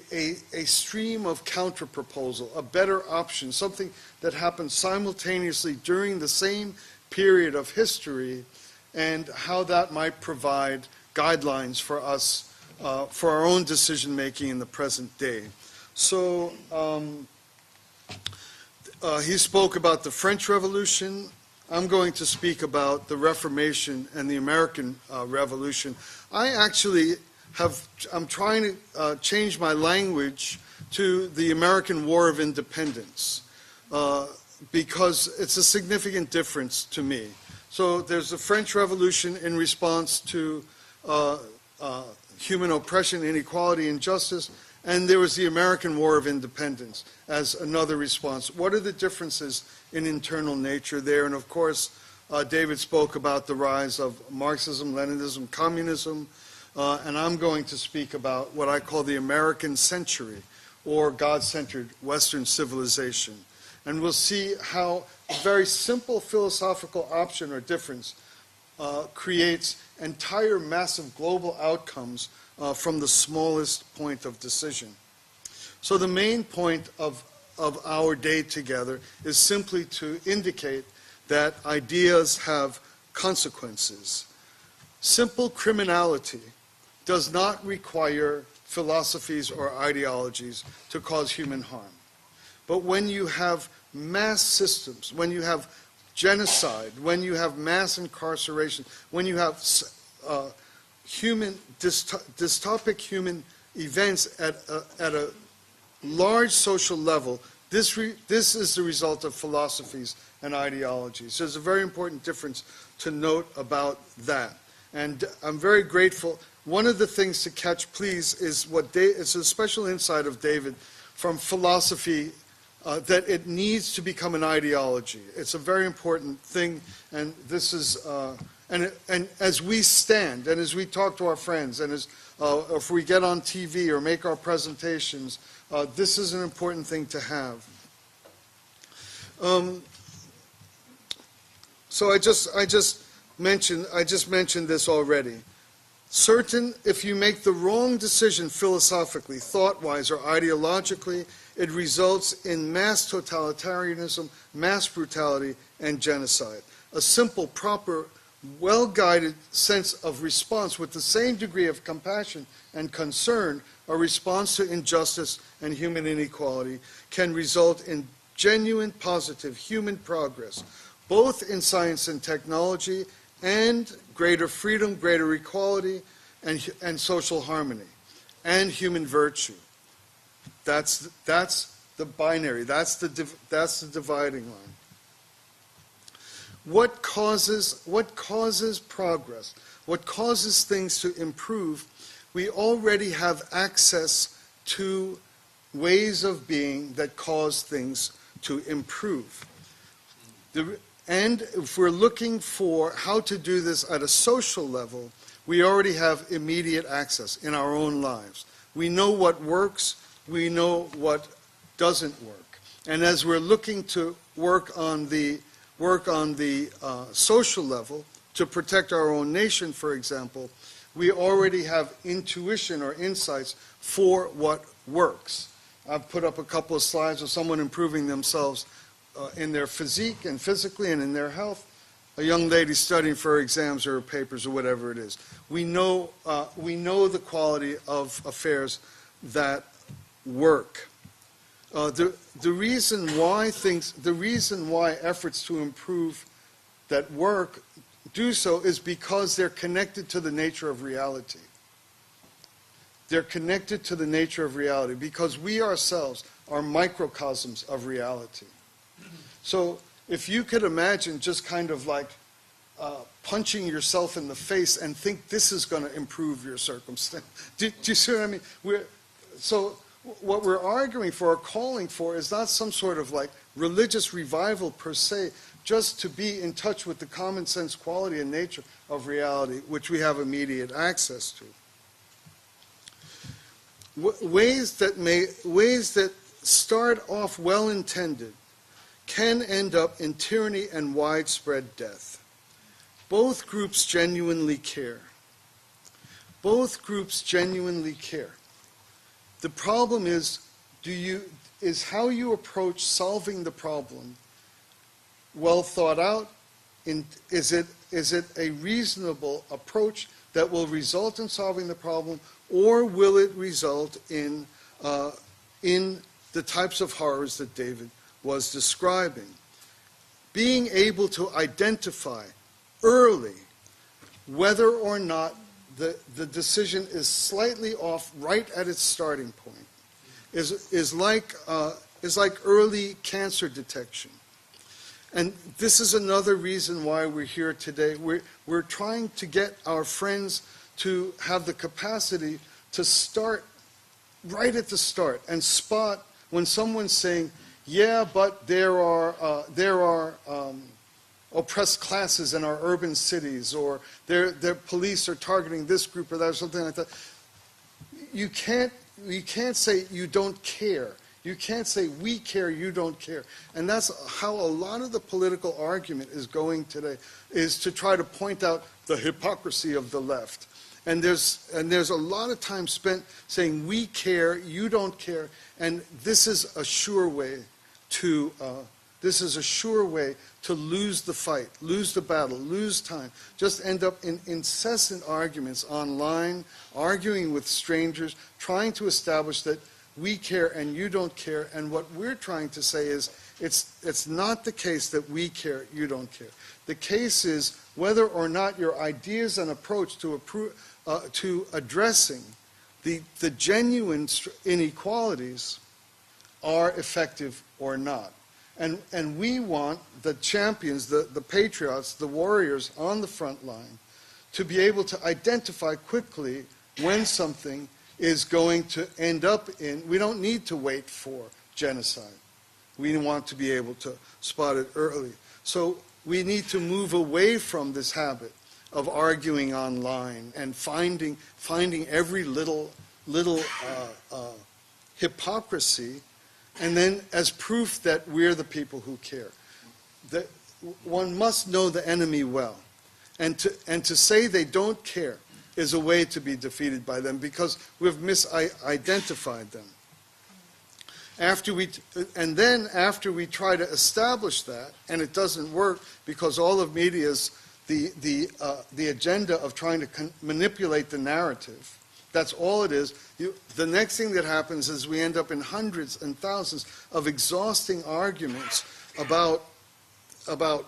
stream of counterproposal, a better option, something that happens simultaneously during the same period of history, and how that might provide guidelines for us for our own decision-making in the present day. So he spoke about the French Revolution. I'm going to speak about the Reformation and the American Revolution. I'm trying to change my language to the American War of Independence because it's a significant difference to me. So there's the French Revolution in response to human oppression, inequality, injustice, and there was the American War of Independence as another response. What are the differences in internal nature there? And of course, David spoke about the rise of Marxism, Leninism, Communism, and I'm going to speak about what I call the American century, or God-centered Western civilization. And we'll see how a very simple philosophical option or difference creates entire massive global outcomes from the smallest point of decision. So the main point of our day together is simply to indicate that ideas have consequences. Simple criminality does not require philosophies or ideologies to cause human harm. But when you have mass systems, when you have genocide, when you have mass incarceration, when you have dystopic human events at a large social level, this is the result of philosophies and ideologies. There's a very important difference to note about that. And I'm very grateful. One of the things to catch, please, is it's a special insight of David from philosophy that it needs to become an ideology. It's a very important thing, and this is, and as we stand, and as we talk to our friends, and as if we get on TV or make our presentations, this is an important thing to have. So I just mentioned this already. If you make the wrong decision philosophically, thought-wise, or ideologically, it results in mass totalitarianism, mass brutality, and genocide. A simple, proper, well-guided sense of response with the same degree of compassion and concern, a response to injustice and human inequality, can result in genuine, positive human progress, both in science and technology, and greater freedom, greater equality, and social harmony, and human virtue. That's the binary. That's the dividing line. What causes progress? What causes things to improve? We already have access to ways of being that cause things to improve. And if we're looking for how to do this at a social level, we already have immediate access in our own lives. We know what works, we know what doesn't work. And as we're looking to work on the social level, to protect our own nation, for example, we already have intuition or insights for what works. I've put up a couple of slides of someone improving themselves in their physique and physically and in their health. A young lady studying for her exams or her papers or whatever it is. We know the quality of affairs that work. The reason why efforts to improve that work do so is because they're connected to the nature of reality. They're connected to the nature of reality because we ourselves are microcosms of reality. So if you could imagine just kind of like punching yourself in the face and think this is going to improve your circumstance. Do you see what I mean? So what we're arguing for or calling for is not some sort of like religious revival per se, just to be in touch with the common sense quality and nature of reality, which we have immediate access to. ways that start off well-intended can end up in tyranny and widespread death. Both groups genuinely care. Both groups genuinely care. The problem is how you approach solving the problem well thought out? Is it a reasonable approach that will result in solving the problem, or will it result in the types of horrors that David was describing? Being able to identify early whether or not the decision is slightly off right at its starting point is like early cancer detection. And this is another reason why we're here today. We're trying to get our friends to have the capacity to start right at the start and spot when someone's saying, yeah, but there are oppressed classes in our urban cities, or their police are targeting this group or that, or something like that. You can't say you don't care. You can't say we care, you don't care. And that's how a lot of the political argument is going today, is to try to point out the hypocrisy of the left. And there's a lot of time spent saying we care, you don't care, and this is a sure way to lose the fight, lose the battle, lose time, just end up in incessant arguments online, arguing with strangers, trying to establish that we care and you don't care. And what we're trying to say is it's not the case that we care, you don't care. The case is whether or not your ideas and approach to addressing the genuine inequalities are effective or not. And we want the champions, the patriots, the warriors on the front line to be able to identify quickly when something is going to end up in, we don't need to wait for genocide. We want to be able to spot it early. So we need to move away from this habit of arguing online and finding every little hypocrisy, and then as proof that we're the people who care. That one must know the enemy well, and to say they don't care is a way to be defeated by them, because we've misidentified them. After we try to establish that, and it doesn't work because all of media's the agenda of trying to manipulate the narrative. That's all it is. The next thing that happens is we end up in hundreds and thousands of exhausting arguments about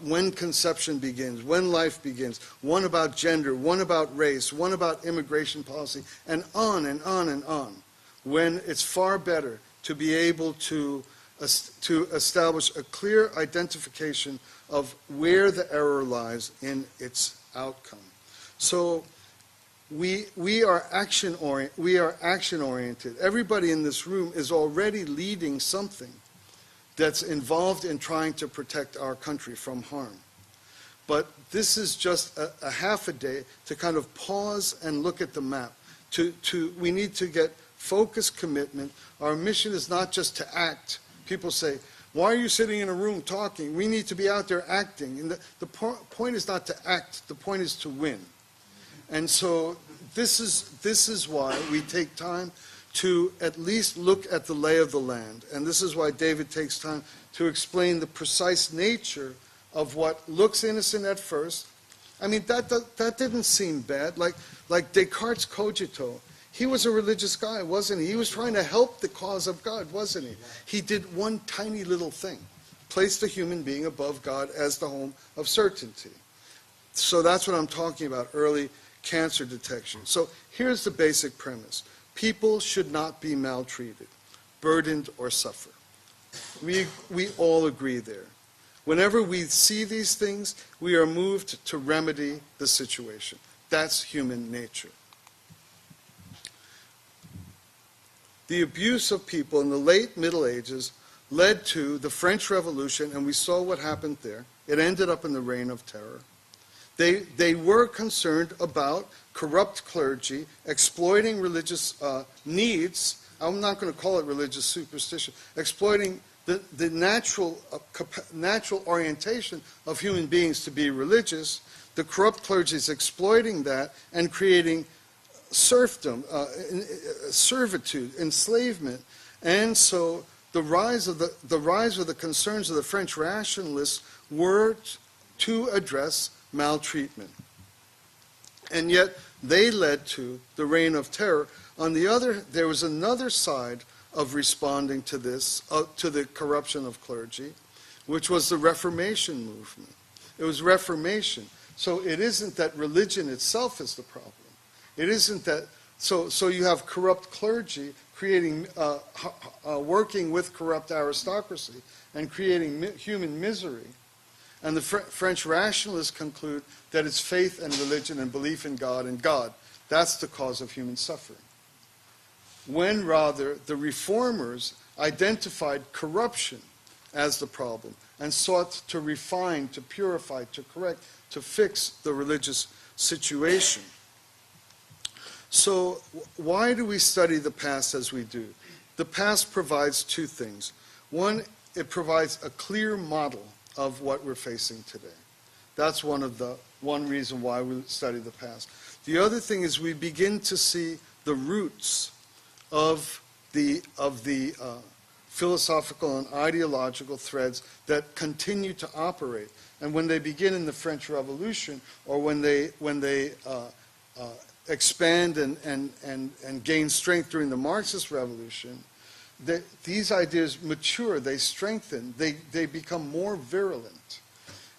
when conception begins, when life begins, one about gender, one about race, one about immigration policy, and on and on and on, when it's far better to be able to establish a clear identification of where the error lies in its outcome. So we are action oriented. Everybody in this room is already leading something that's involved in trying to protect our country from harm. But this is just a half a day to kind of pause and look at the map. We need to get focused commitment. Our mission is not just to act. People say, why are you sitting in a room talking? We need to be out there acting. And the point is not to act, the point is to win. And so this is why we take time to at least look at the lay of the land. And this is why David takes time to explain the precise nature of what looks innocent at first. I mean, that didn't seem bad. Like Descartes' cogito, he was a religious guy, wasn't he? He was trying to help the cause of God, wasn't he? He did one tiny little thing, placed the human being above God as the home of certainty. So that's what I'm talking about, early cancer detection. So here's the basic premise. People should not be maltreated, burdened, or suffer. We all agree there. Whenever we see these things, we are moved to remedy the situation. That's human nature. The abuse of people in the late Middle Ages led to the French Revolution, and we saw what happened there. It ended up in the Reign of Terror. They were concerned about corrupt clergy exploiting religious needs. I'm not going to call it religious superstition, exploiting the natural orientation of human beings to be religious. The corrupt clergy is exploiting that and creating serfdom, servitude, enslavement. And so the rise of the concerns of the French rationalists were to address maltreatment. And yet they led to the reign of terror. There was another side of responding to this, to the corruption of clergy, which was the Reformation movement. It was Reformation. So it isn't that religion itself is the problem. It isn't that, so you have corrupt clergy creating, working with corrupt aristocracy and creating human misery. And the French rationalists conclude that it's faith and religion and belief in God and God. That's the cause of human suffering. When rather the reformers identified corruption as the problem and sought to refine, to purify, to correct, to fix the religious situation. So why do we study the past as we do? The past provides two things. One, it provides a clear model of what we're facing today. That's one reason why we study the past. The other thing is we begin to see the roots of the philosophical and ideological threads that continue to operate. And when they begin in the French Revolution, or when they expand and gain strength during the Marxist Revolution, these ideas mature, they strengthen, they become more virulent.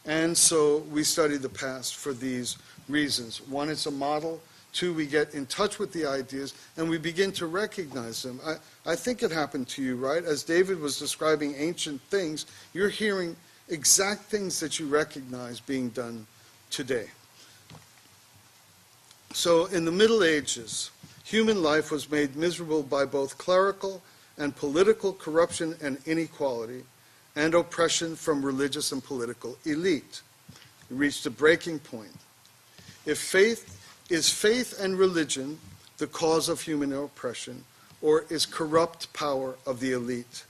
And so we study the past for these reasons. One, it's a model. Two, we get in touch with the ideas and we begin to recognize them. I think it happened to you, right? As David was describing ancient things, you're hearing exact things that you recognize being done today. So in the Middle Ages, human life was made miserable by both clerical and political corruption and inequality, and oppression from religious and political elite. It reached a breaking point. Is faith and religion the cause of human oppression, or is corrupt power of the elite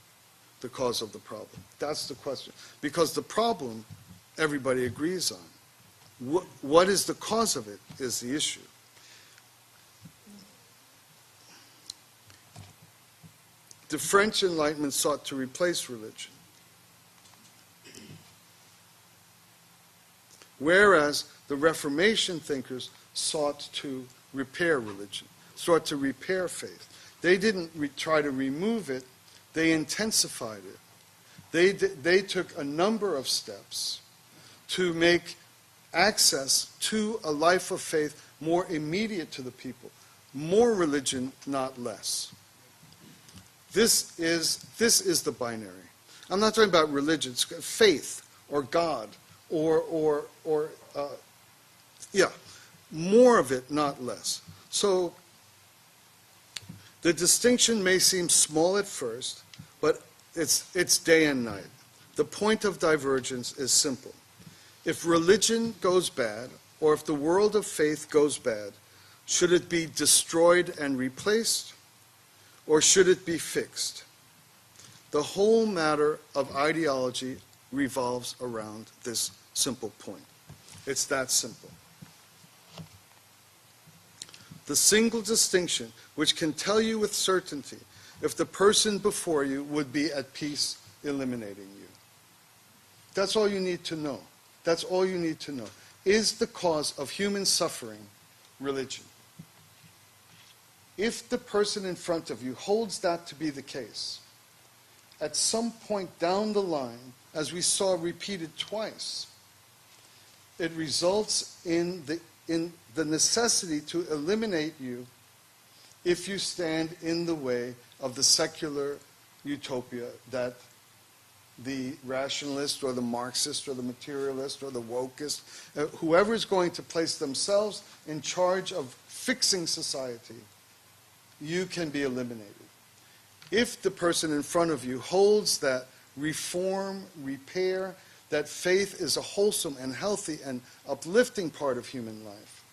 the cause of the problem? That's the question. Because the problem, everybody agrees on. What is the cause of it is the issue. The French Enlightenment sought to replace religion, whereas the Reformation thinkers sought to repair religion, sought to repair faith. They didn't try to remove it, they intensified it. They took a number of steps to make access to a life of faith more immediate to the people. More religion, not less. This is the binary. I'm not talking about religion, it's faith or God or more of it, not less. So the distinction may seem small at first, but it's day and night. The point of divergence is simple. If religion goes bad, or if the world of faith goes bad, should it be destroyed and replaced, or should it be fixed? The whole matter of ideology revolves around this simple point. It's that simple. The single distinction which can tell you with certainty if the person before you would be at peace eliminating you. That's all you need to know. That's all you need to know. Is the cause of human suffering religion? If the person in front of you holds that to be the case, at some point down the line, as we saw repeated twice, it results in the necessity to eliminate you if you stand in the way of the secular utopia that the rationalist or the Marxist or the materialist or the wokist, whoever is going to place themselves in charge of fixing society, you can be eliminated. If the person in front of you holds that reform, repair, that faith is a wholesome and healthy and uplifting part of human life,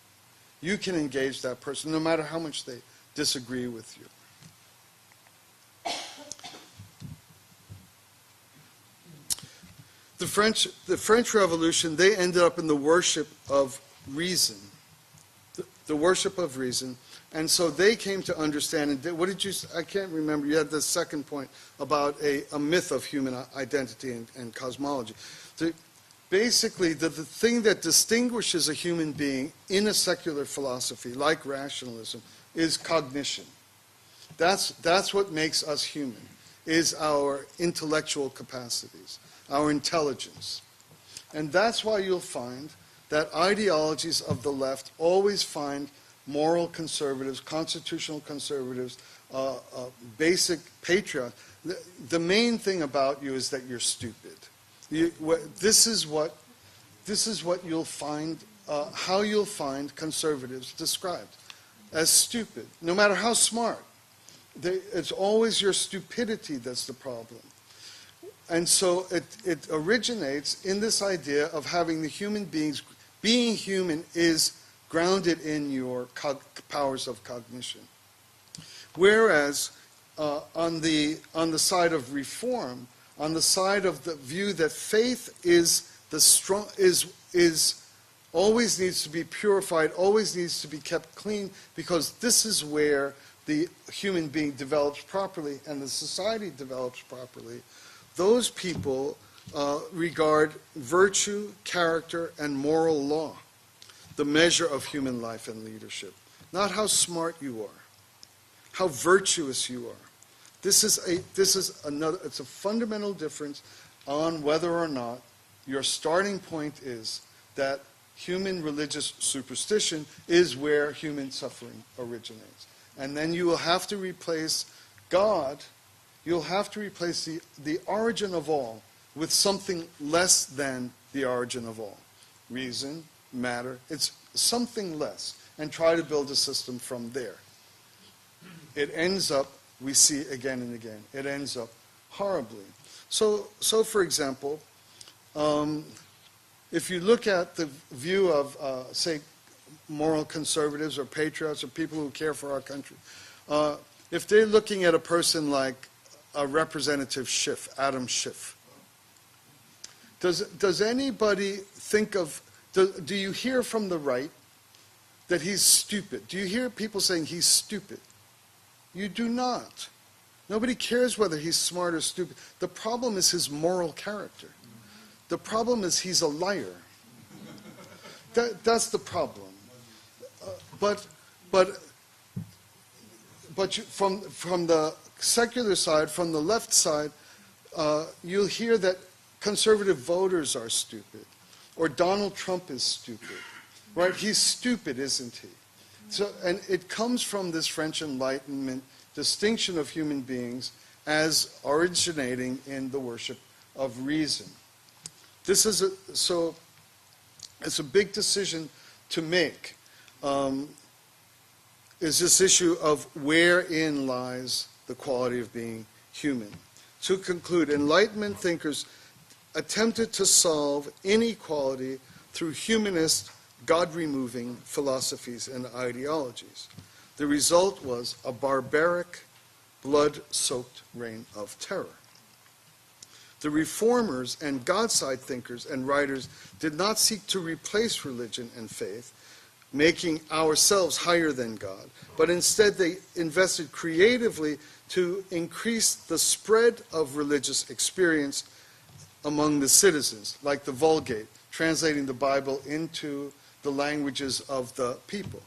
you can engage that person no matter how much they disagree with you. The French Revolution, they ended up in the worship of reason. The worship of reason. And so they came to understand, and what did you, I can't remember, you had the second point about a myth of human identity and cosmology. Basically, the thing that distinguishes a human being in a secular philosophy, like rationalism, is cognition. That's what makes us human, is our intellectual capacities, our intelligence. And that's why you'll find that ideologies of the left always find moral conservatives, constitutional conservatives, basic patriots. The main thing about you is that you're stupid. This is what you'll find, how you'll find conservatives described as stupid, no matter how smart. It's always your stupidity that's the problem. And so it originates in this idea of having the human beings, being human is grounded in your powers of cognition. Whereas on the side of reform, on the side of the view that faith is always needs to be purified, always needs to be kept clean, because this is where the human being develops properly and the society develops properly. Those people regard virtue, character, and moral law, the measure of human life and leadership. Not how smart you are, how virtuous you are. This is a fundamental difference on whether or not your starting point is that human religious superstition is where human suffering originates. And then you will have to replace God, you'll have to replace the origin of all with something less than the origin of all. Reason, matter, it's something less, and try to build a system from there. It ends up, we see again and again, it ends up horribly. So for example, if you look at the view of, say, moral conservatives or patriots or people who care for our country, if they're looking at a person like a Representative Schiff, Adam Schiff, does anybody think of, do you hear from the right that he's stupid? Do you hear people saying he's stupid? You do not. Nobody cares whether he's smart or stupid. The problem is his moral character. The problem is he's a liar. That's the problem. But from the secular side, from the left side, you'll hear that conservative voters are stupid, or Donald Trump is stupid, right? He's stupid, isn't he? So, and it comes from this French Enlightenment distinction of human beings as originating in the worship of reason. This is so it's a big decision to make. Is this issue of wherein lies the quality of being human. To conclude, Enlightenment thinkers attempted to solve inequality through humanist, God-removing philosophies and ideologies. The result was a barbaric, blood-soaked reign of terror. The reformers and God-side thinkers and writers did not seek to replace religion and faith, making ourselves higher than God, but instead they invested creatively to increase the spread of religious experience among the citizens, like the Vulgate, translating the Bible into the languages of the people,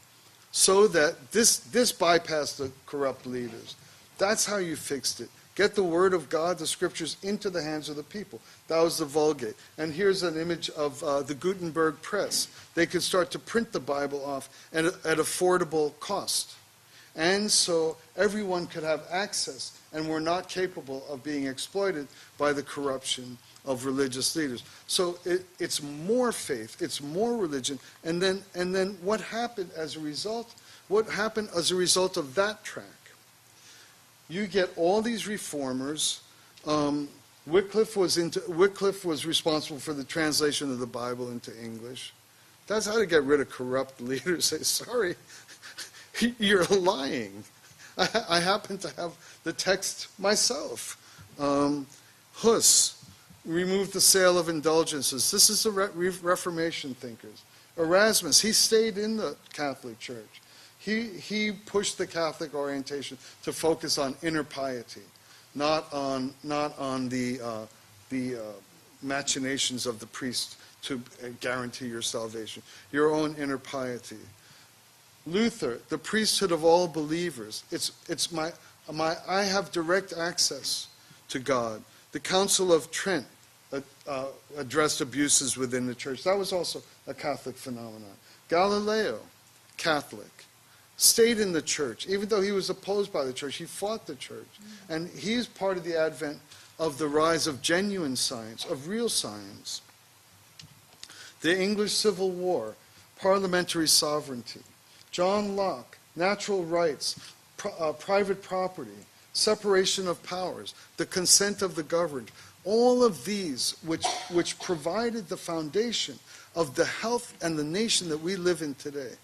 so that this bypassed the corrupt leaders. That's how you fixed it. Get the Word of God, the Scriptures, into the hands of the people. That was the Vulgate. And here's an image of the Gutenberg press. They could start to print the Bible off at affordable cost. And so everyone could have access and were not capable of being exploited by the corruption of religious leaders. So it's more faith, it's more religion. And then what happened as a result? What happened as a result of that track? You get all these reformers Wycliffe was responsible for the translation of the Bible into English. That's how to get rid of corrupt leaders. Say, sorry, you're lying. I happen to have the text myself. Hus removed the sale of indulgences. This is the Reformation thinkers. Erasmus, he stayed in the Catholic Church. He pushed the Catholic orientation to focus on inner piety, not on the machinations of the priest to guarantee your salvation. Your own inner piety. Luther, the priesthood of all believers. I have direct access to God. The Council of Trent addressed abuses within the church. That was also a Catholic phenomenon. Galileo, Catholic, stayed in the church. Even though he was opposed by the church, he fought the church. And he's part of the advent of the rise of genuine science, of real science. The English Civil War, parliamentary sovereignty. John Locke, natural rights, private property, separation of powers, the consent of the governed. All of these, which provided the foundation of the health and the nation that we live in today,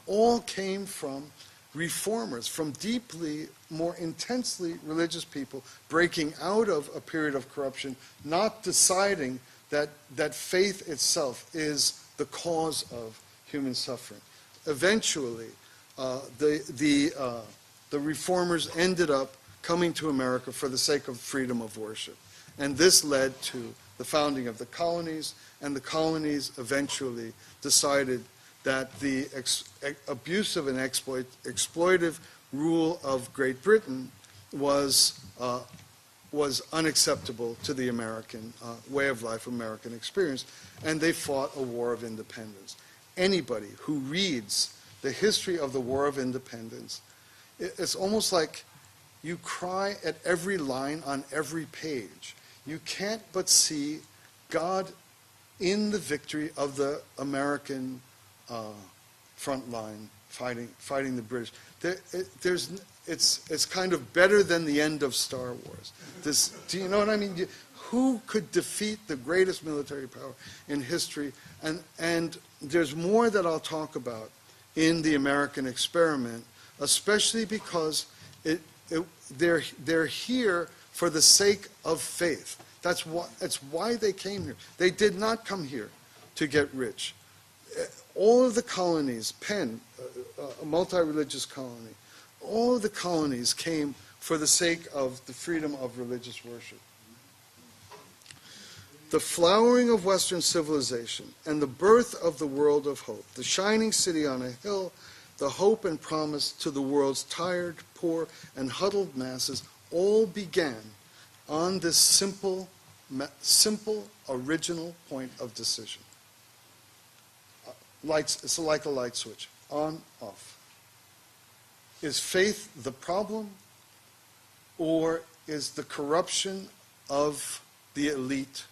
all came from reformers, from deeply, more intensely religious people breaking out of a period of corruption, not deciding that faith itself is the cause of human suffering. Eventually, the reformers ended up coming to America for the sake of freedom of worship. And this led to the founding of the colonies, and the colonies eventually decided that the abusive and exploitive rule of Great Britain was unacceptable to the American way of life, American experience, and they fought a war of independence. Anybody who reads the history of the War of Independence, it's almost like you cry at every line on every page. You can't but see God in the victory of the American front line fighting the British. It's kind of better than the end of Star Wars. Do you know what I mean? Who could defeat the greatest military power in history? And there's more that I'll talk about in the American experiment, especially because they're here for the sake of faith. That's why they came here. They did not come here to get rich. All of the colonies, Penn, a multi-religious colony, all of the colonies came for the sake of the freedom of religious worship. The flowering of Western civilization and the birth of the world of hope, the shining city on a hill, the hope and promise to the world's tired, poor, and huddled masses all began on this simple, original point of decision. It's like a light switch, on, off. Is faith the problem, or is the corruption of the elite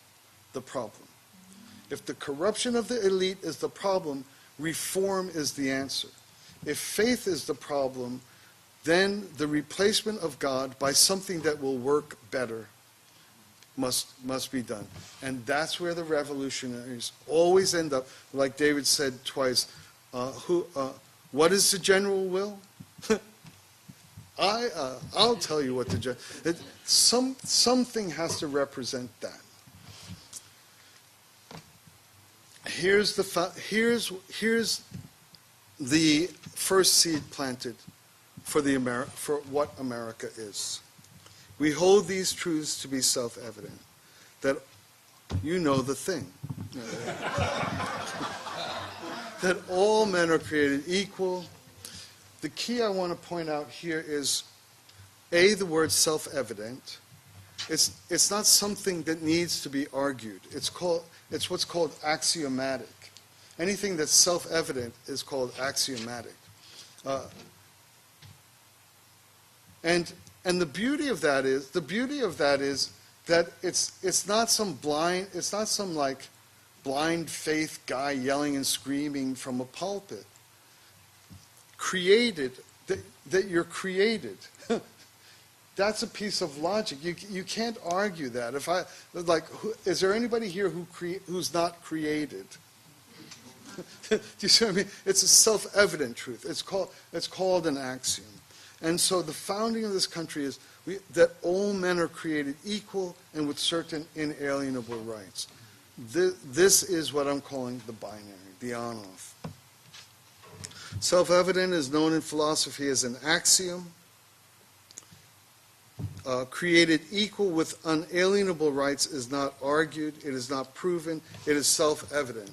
the problem? If the corruption of the elite is the problem, reform is the answer. If faith is the problem, then the replacement of God by something that will work better must be done. And that's where the revolutionaries always end up, like David said twice, what is the general will? I'll tell you what the general... Something has to represent that. Here's the first seed planted for what America is. We hold these truths to be self-evident, that you know the thing, that all men are created equal. The key I want to point out here is, A, the word self-evident. It's not something that needs to be argued. It's what's called axiomatic. Anything that's self-evident is called axiomatic. And the beauty of that is that it's not some like blind faith guy yelling and screaming from a pulpit. Created, that you're created. That's a piece of logic. You can't argue that. If I like, is there anybody here who's not created? Do you see what I mean? It's a self-evident truth. It's called an axiom. And so the founding of this country is that all men are created equal and with certain inalienable rights. This is what I'm calling the binary, the on-off. Self-evident is known in philosophy as an axiom. Created equal with unalienable rights is not argued, it is not proven, it is self-evident.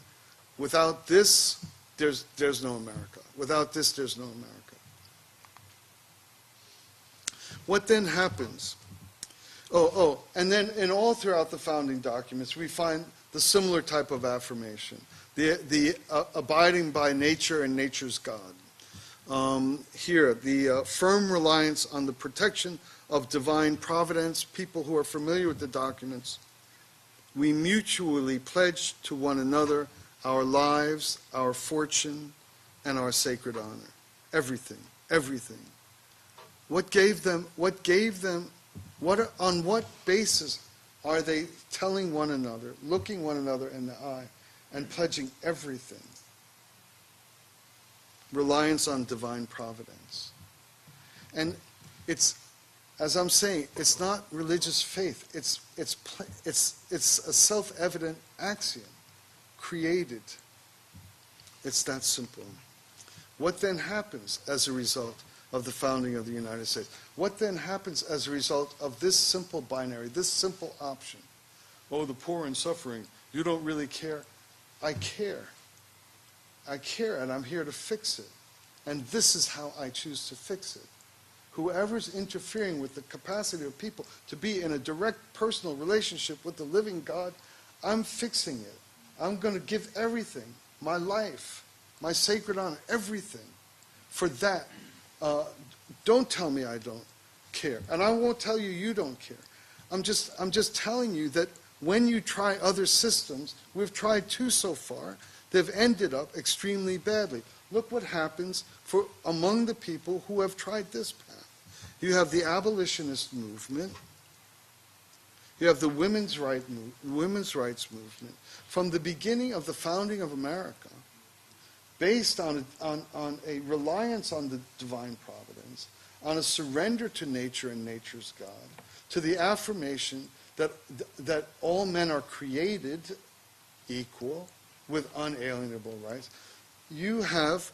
Without this, there's no America. Without this, there's no America. What then happens? And then in all throughout the founding documents, we find the similar type of affirmation, the abiding by nature and nature's God. Here, the firm reliance on the protection of divine providence. People who are familiar with the documents, we mutually pledge to one another our lives, our fortune, and our sacred honor. Everything, everything. On what basis are they telling one another, looking one another in the eye, and pledging everything? Reliance on divine providence. And it's, as I'm saying, it's not religious faith. It's a self-evident axiom, created. It's that simple. What then happens as a result of the founding of the United States? What then happens as a result of this simple binary, this simple option? Oh, the poor and suffering, you don't really care. I care. I care, and I'm here to fix it. And this is how I choose to fix it. Whoever's interfering with the capacity of people to be in a direct personal relationship with the living God, I'm fixing it. I'm going to give everything, my life, my sacred honor, everything for that. Don't tell me I don't care. And I won't tell you you don't care. I'm just telling you that when you try other systems, we've tried two so far, they've ended up extremely badly. Look what happens among the people who have tried this path. You have the abolitionist movement. You have the women's rights movement. From the beginning of the founding of America, based on a reliance on the divine providence, on a surrender to nature and nature's God, to the affirmation that all men are created equal with unalienable rights. You have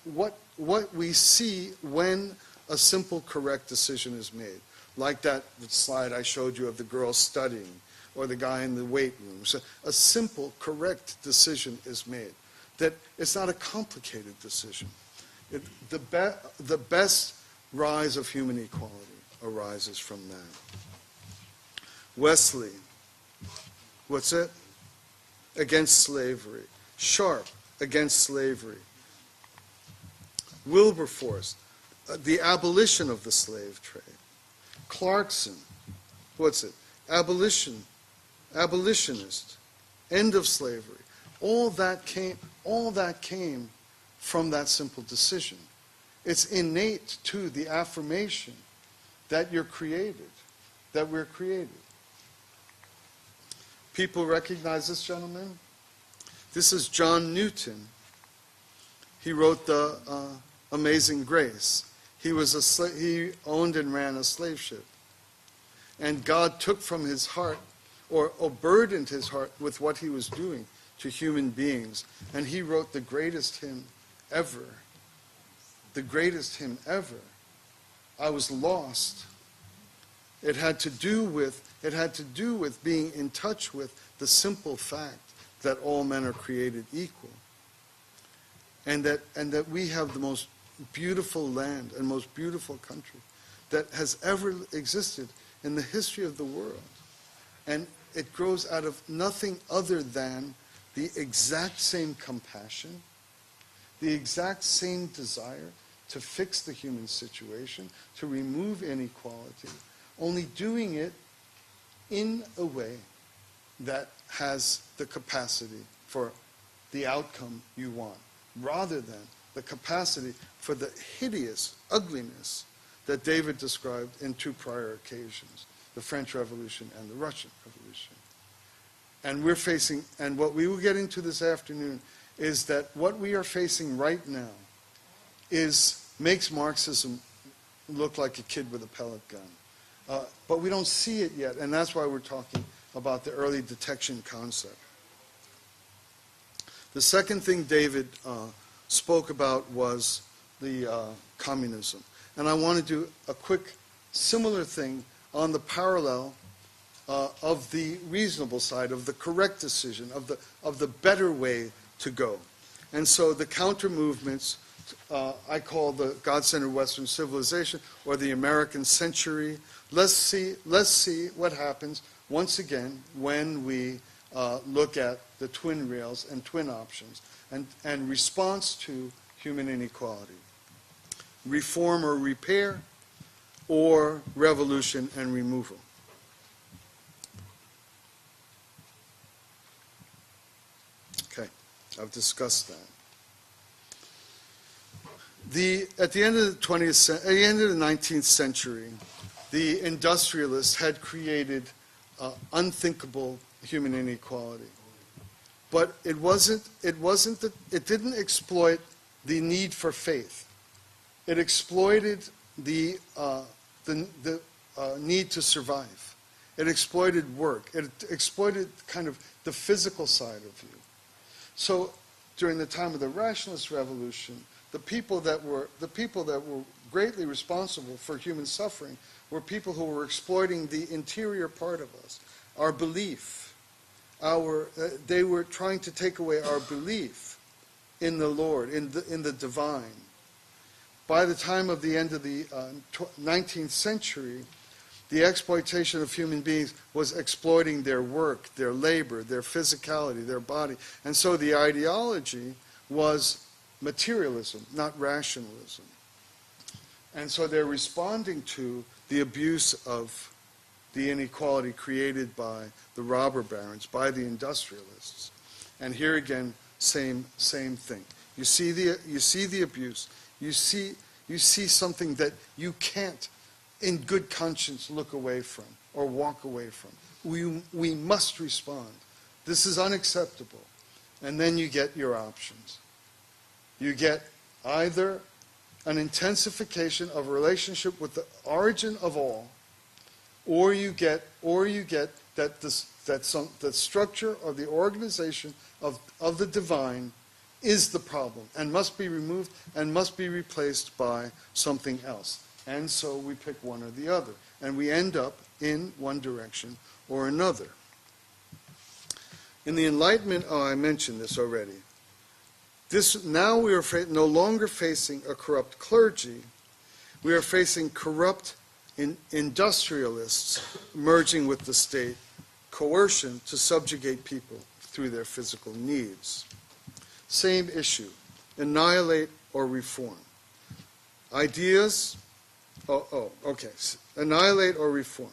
what we see when a simple, correct decision is made, like that slide I showed you of the girl studying or the guy in the weight room. So a simple, correct decision is made. That it's not a complicated decision. The best rise of human equality arises from that. Wesley, what's it? Against slavery. Sharp, against slavery. Wilberforce, the abolition of the slave trade. Clarkson, what's it? Abolitionist, end of slavery. All that came from that simple decision. It's innate to the affirmation that you're created, that we're created. People recognize this gentleman? This is John Newton. He wrote the Amazing Grace. He owned and ran a slave ship. And God took from his heart, or burdened his heart with what he was doing to human beings. And he wrote the greatest hymn ever. The greatest hymn ever. I was lost. It had to do with being in touch with the simple fact that all men are created equal. And that we have the most beautiful land and most beautiful country that has ever existed in the history of the world. And it grows out of nothing other than the exact same compassion, the exact same desire to fix the human situation, to remove inequality, only doing it in a way that has the capacity for the outcome you want, rather than the capacity for the hideous ugliness that David described in two prior occasions, the French Revolution and the Russian Revolution. And we're facing, and what we will get into this afternoon is that what we are facing right now makes Marxism look like a kid with a pellet gun. But we don't see it yet, and that's why we're talking about the early detection concept. The second thing David spoke about was the communism. And I want to do a quick similar thing on the parallel of the reasonable side, of the correct decision, of the better way to go. And so the counter movements I call the God-centered Western civilization, or the American century. Let's see what happens once again when we look at the twin rails and twin options and response to human inequality. Reform or repair, or revolution and removal. Okay, I've discussed that. At the end of the 19th century, the industrialists had created unthinkable human inequality, but it didn't exploit the need for faith. It exploited the need to survive. It exploited work. It exploited kind of the physical side of you. So during the time of the rationalist revolution, the people that were greatly responsible for human suffering were people who were exploiting the interior part of us, our belief. They were trying to take away our belief in the Lord, in the divine. By the time of the end of the 19th century, the exploitation of human beings was exploiting their work, their labor, their physicality, their body. And so the ideology was materialism, not rationalism. And so they're responding to the abuse of the inequality created by the robber barons, by the industrialists. And here again, same thing. You see the abuse. You see something that you can't, in good conscience, look away from or walk away from. We must respond. This is unacceptable. And then you get your options. You get either an intensification of relationship with the origin of all, or you get that the structure or the organization of the divine is the problem and must be removed and must be replaced by something else. And so we pick one or the other, and we end up in one direction or another. In the Enlightenment, I mentioned this already. Now we are no longer facing a corrupt clergy. We are facing corrupt industrialists merging with the state, coercion to subjugate people through their physical needs. Same issue, annihilate or reform. Ideas, annihilate or reform.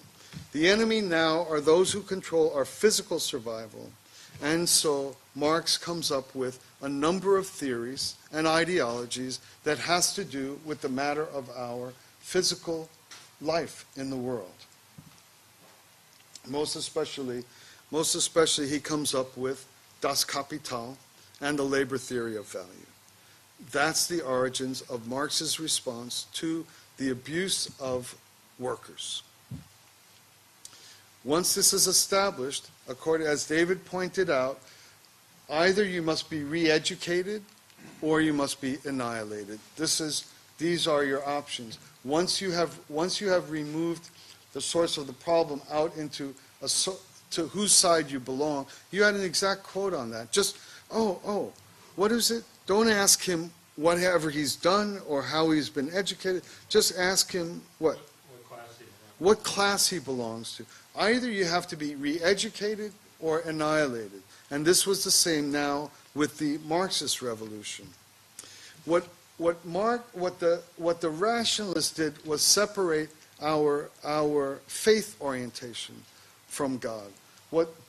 The enemy now are those who control our physical survival, and so Marx comes up with a number of theories and ideologies that has to do with the matter of our physical life in the world. Most especially he comes up with Das Kapital and the labor theory of value. That's the origins of Marx's response to the abuse of workers. Once this is established, according as David pointed out, either you must be re-educated or you must be annihilated. These are your options. Once you have removed the source of the problem out into to whose side you belong, you had an exact quote on that. Just what is it? Don't ask him whatever he's done or how he's been educated. Just ask him what class he belongs to. Either you have to be re-educated or annihilated. And this was the same now with the Marxist revolution. What the rationalists did was separate our faith orientation from God.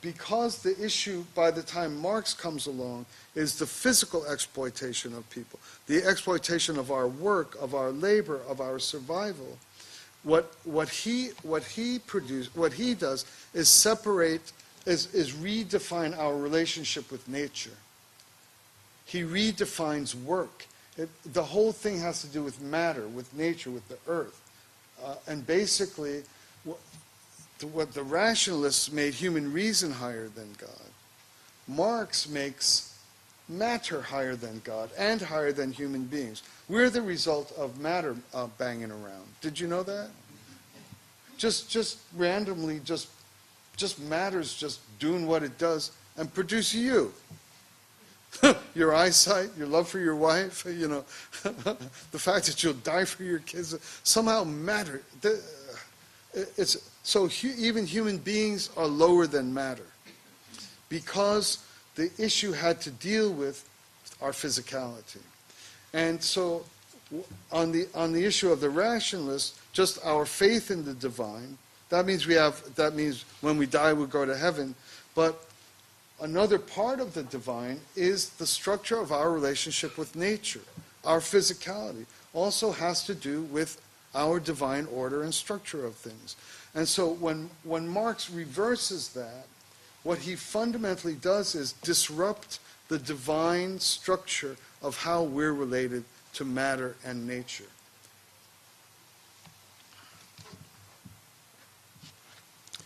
Because the issue by the time Marx comes along is the physical exploitation of people, the exploitation of our work, of our labor, of our survival. what he does is redefine our relationship with nature. He redefines work. The whole thing has to do with matter, with nature, with the earth. And basically, what the rationalists made human reason higher than God, Marx makes matter higher than God and higher than human beings. We're the result of matter banging around. Did you know that? Just randomly, just matter's just doing what it does and produce you. Your eyesight, your love for your wife, the fact that you'll die for your kids, somehow matter. Even human beings are lower than matter because the issue had to deal with our physicality. And so on the issue of the rationalists, just our faith in the divine, that means when we die we'll go to heaven, but another part of the divine is the structure of our relationship with nature. Our physicality also has to do with our divine order and structure of things. And so when Marx reverses that, what he fundamentally does is disrupt the divine structure of how we're related to matter and nature.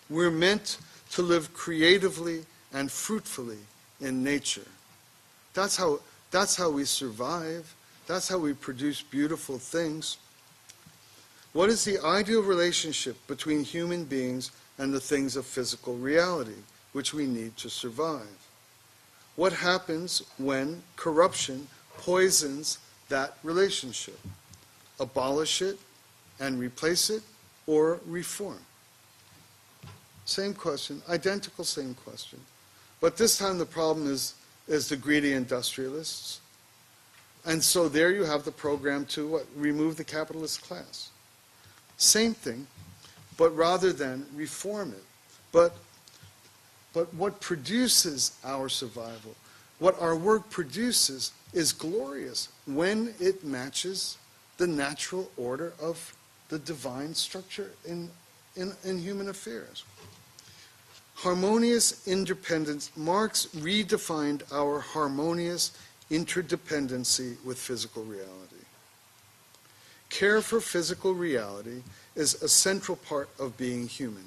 We're meant to live creatively and fruitfully in nature. That's how we survive. That's how we produce beautiful things. What is the ideal relationship between human beings and the things of physical reality, which we need to survive? What happens when corruption poisons that relationship? Abolish it and replace it, or reform? Same question, identical same question. But this time the problem is the greedy industrialists. And so there you have the program to what? Remove the capitalist class. Same thing, but rather than reform it. But what produces our survival, what our work produces, is glorious when it matches the natural order of the divine structure in human affairs. Harmonious independence. Marx redefined our harmonious interdependency with physical reality. Care for physical reality is a central part of being human.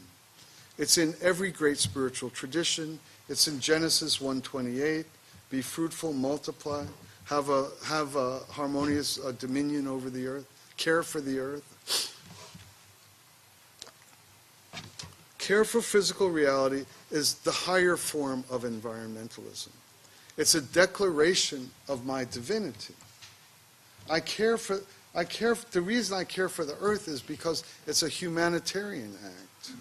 It's in every great spiritual tradition. It's in Genesis 1:28. Be fruitful, multiply, have a harmonious dominion over the earth, care for the earth. Care for physical reality is the higher form of environmentalism. It's a declaration of my divinity. The reason I care for the earth is because it's a humanitarian act.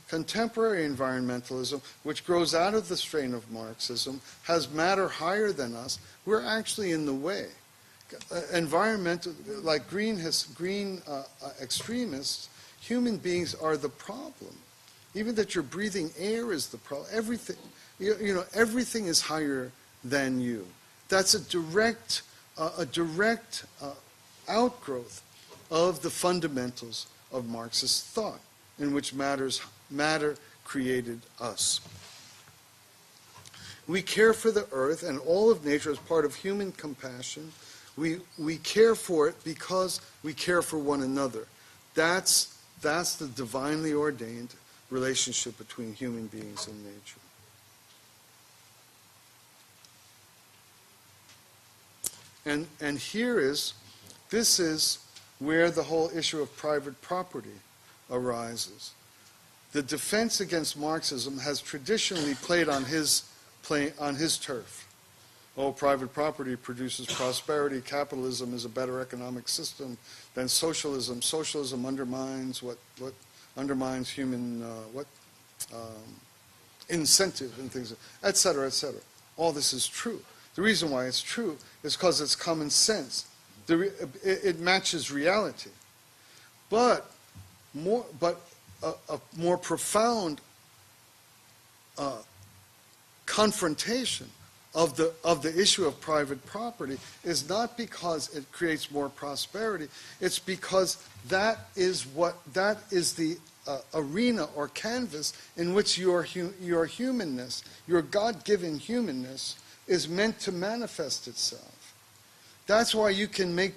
Contemporary environmentalism, which grows out of the strain of Marxism, has matter higher than us. We're actually in the way. Like green extremists, human beings are the problem. Even that you're breathing air is the problem. Everything is higher than you. That's a direct outgrowth of the fundamentals of Marxist thought, in which matter created us. We care for the earth and all of nature as part of human compassion. We care for it because we care for one another. That's the divinely ordained relationship between human beings and nature. And this is where the whole issue of private property arises. The defense against Marxism has traditionally played on his turf. Oh, private property produces prosperity. Capitalism is a better economic system than socialism. Socialism undermines undermines human incentive and things, et cetera, et cetera. All this is true. The reason why it's true is because it's common sense. It matches reality. But a more profound confrontation of the issue of private property is not because it creates more prosperity. It's because that is the arena or canvas in which your humanness, your God-given humanness, is meant to manifest itself. That's why you can make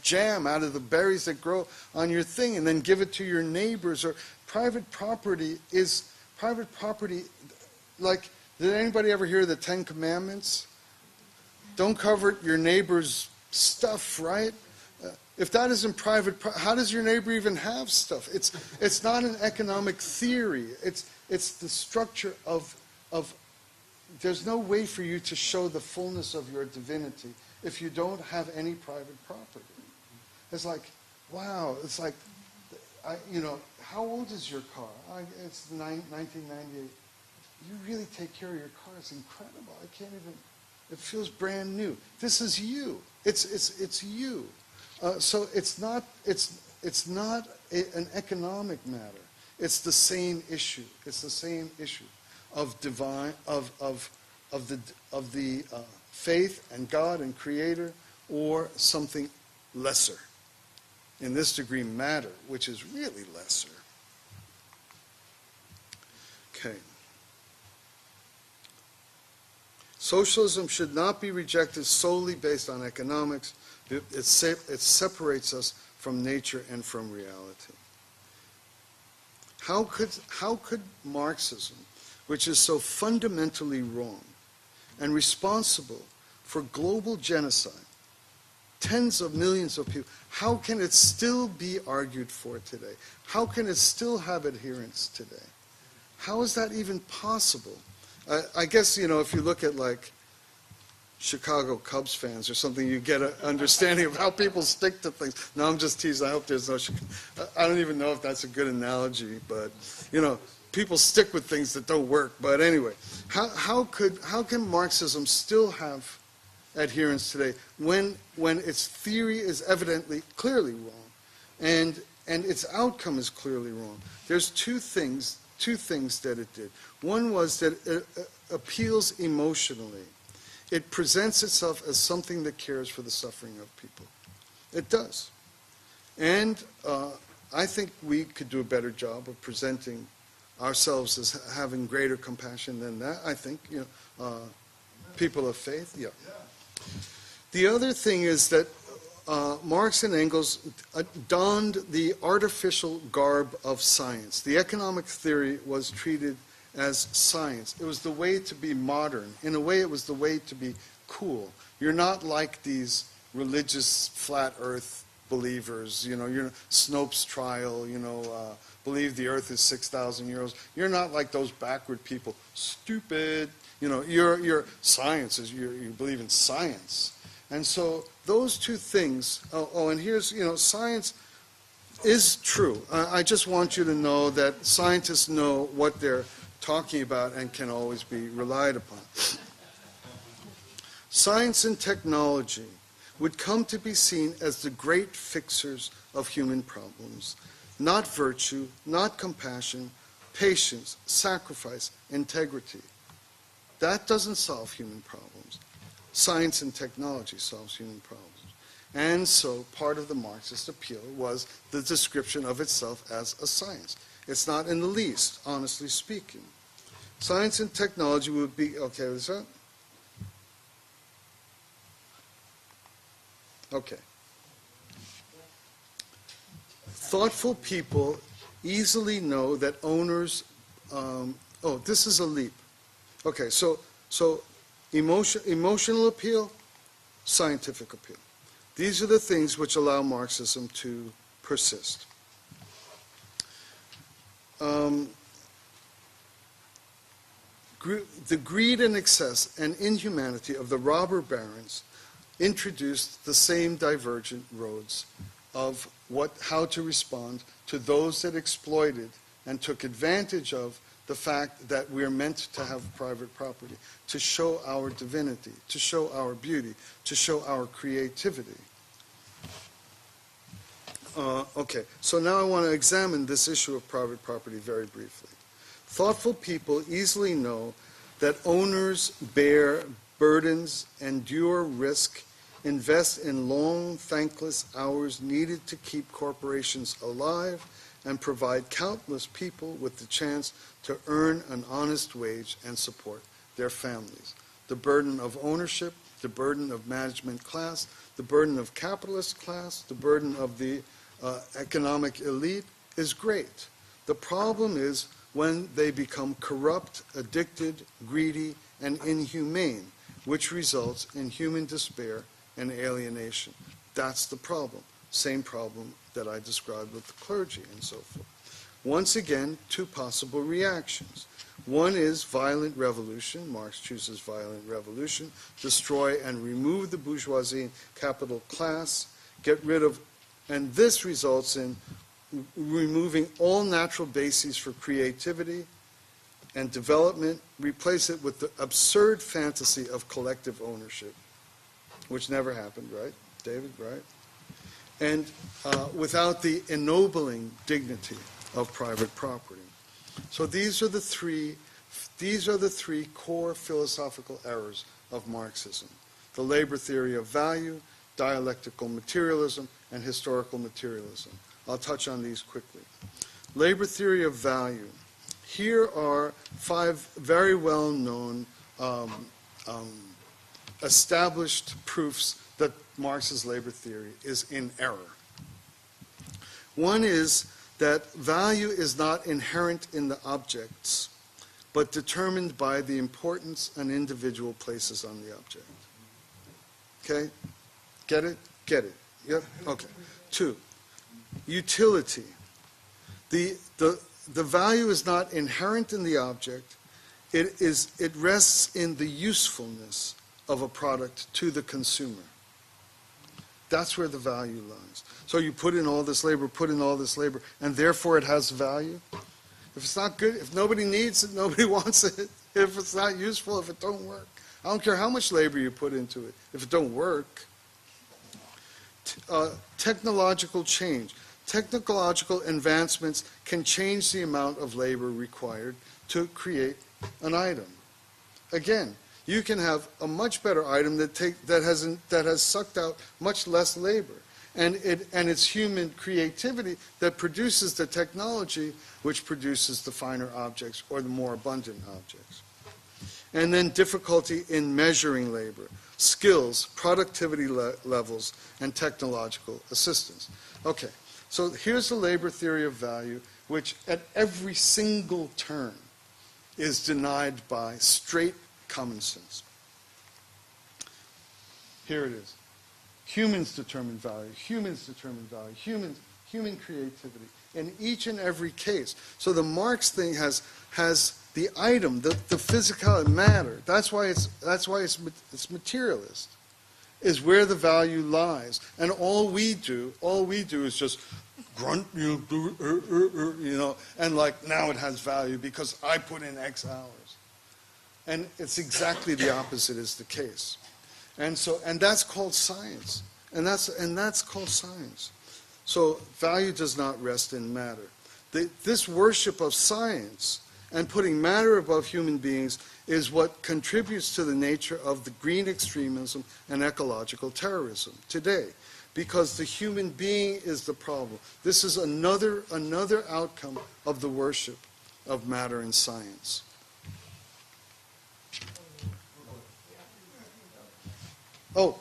jam out of the berries that grow on your thing and then give it to your neighbors. Or private property, like, did anybody ever hear the 10 Commandments? Don't covet your neighbor's stuff, right? If that isn't private, how does your neighbor even have stuff? It's not an economic theory. It's the structure of. There's no way for you to show the fullness of your divinity if you don't have any private property. It's like, wow. It's like, how old is your car? It's 1998. You really take care of your car. It's incredible. I can't even. It feels brand new. This is you. It's you. So it's not an economic matter. It's the same issue. It's the same issue of divine of the faith and God and Creator, or something lesser. In this degree, matter, which is really lesser. Okay. Socialism should not be rejected solely based on economics. It separates us from nature and from reality. How could Marxism, which is so fundamentally wrong and responsible for global genocide, tens of millions of people, how can it still be argued for today? How can it still have adherents today? How is that even possible? I guess, if you look at like Chicago Cubs fans or something, you get an understanding of how people stick to things. No, I'm just teasing. I hope there's no I don't even know if that's a good analogy, but, people stick with things that don't work. But anyway, how can Marxism still have adherents today when its theory is evidently clearly wrong and its outcome is clearly wrong? There's two things that it did. One was that it appeals emotionally. It presents itself as something that cares for the suffering of people. It does. And I think we could do a better job of presenting ourselves as having greater compassion than that. I think, people of faith, yeah. The other thing is that Marx and Engels donned the artificial garb of science. The economic theory was treated as science. It was the way to be modern. In a way, it was the way to be cool. You're not like these religious flat earth believers, you're Snopes trial, believe the earth is 6,000 years. You're not like those backward people. Stupid. You're science, you believe in science. And so those two things, and here's, science is true. I just want you to know that scientists know what they're talking about and can always be relied upon. Science and technology would come to be seen as the great fixers of human problems, not virtue, not compassion, patience, sacrifice, integrity. That doesn't solve human problems. Science and technology solves human problems. And so part of the Marxist appeal was the description of itself as a science. It's not in the least, honestly speaking. Science and technology would be, okay with that? Okay. Thoughtful people easily know that owners, this is a leap. Okay, so emotional appeal, scientific appeal. These are the things which allow Marxism to persist. The greed and excess and inhumanity of the robber barons introduced the same divergent roads of how to respond to those that exploited and took advantage of the fact that we are meant to have private property, to show our divinity, to show our beauty, to show our creativity. Okay, so now I want to examine this issue of private property very briefly. Thoughtful people easily know that owners bear burdens, endure risk, invest in long, thankless hours needed to keep corporations alive, and provide countless people with the chance to earn an honest wage and support their families. The burden of ownership, the burden of management class, the burden of capitalist class, the burden of the economic elite is great. The problem is when they become corrupt, addicted, greedy, and inhumane, which results in human despair and alienation. That's the problem. Same problem that I described with the clergy and so forth. Once again, two possible reactions. One is violent revolution. Marx chooses violent revolution. Destroy and remove the bourgeoisie and capital class. Get rid of, and this results in removing all natural bases for creativity and development. Replace it with the absurd fantasy of collective ownership, which never happened, right, David, right? And without the ennobling dignity of private property. So these are the three core philosophical errors of Marxism: the labor theory of value, dialectical materialism, and historical materialism. I'll touch on these quickly. Labor theory of value. Here are 5 very well-known established proofs that Marx's labor theory is in error. One is that value is not inherent in the objects, but determined by the importance an individual places on the object. Okay? Get it? Get it. Yep? Okay. 2, utility. The value is not inherent in the object. It rests in the usefulness of a product to the consumer. That's where the value lies. So you put in all this labor, and therefore it has value. If it's not good, if nobody needs it, nobody wants it. If it's not useful, if it don't work. I don't care how much labor you put into it. If it don't work. Technological change. Technological advancements can change the amount of labor required to create an item. Again, you can have a much better item that has sucked out much less labor. And it's human creativity that produces the technology which produces the finer objects or the more abundant objects. And then difficulty in measuring labor, skills, productivity levels, and technological assistance. Okay, so here's the labor theory of value, which at every single turn is denied by straight common sense. Here it is. Humans determine value. Humans determine value. Human creativity in each and every case. So the Marx thing has the item, the physical matter. That's why it's materialist. Is where the value lies, and all we do is just grunt, and like now it has value because I put in X hours. And it's exactly the opposite is the case. And that's called science. And that's called science. So value does not rest in matter. This worship of science and putting matter above human beings is what contributes to the nature of the green extremism and ecological terrorism today. Because the human being is the problem. This is another outcome of the worship of matter and science. Oh,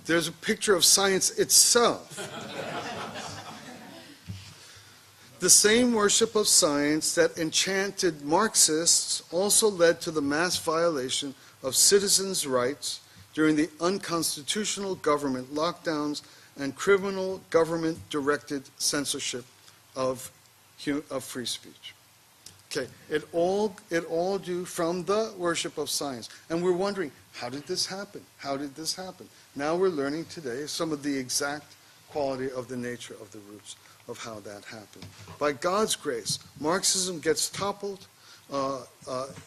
there's a picture of science itself. The same worship of science that enchanted Marxists also led to the mass violation of citizens' rights during the unconstitutional government lockdowns and criminal government-directed censorship of free speech. Okay, it all due from the worship of science. And we're wondering, how did this happen? How did this happen? Now we're learning today some of the exact quality of the nature of the roots of how that happened. By God's grace, Marxism gets toppled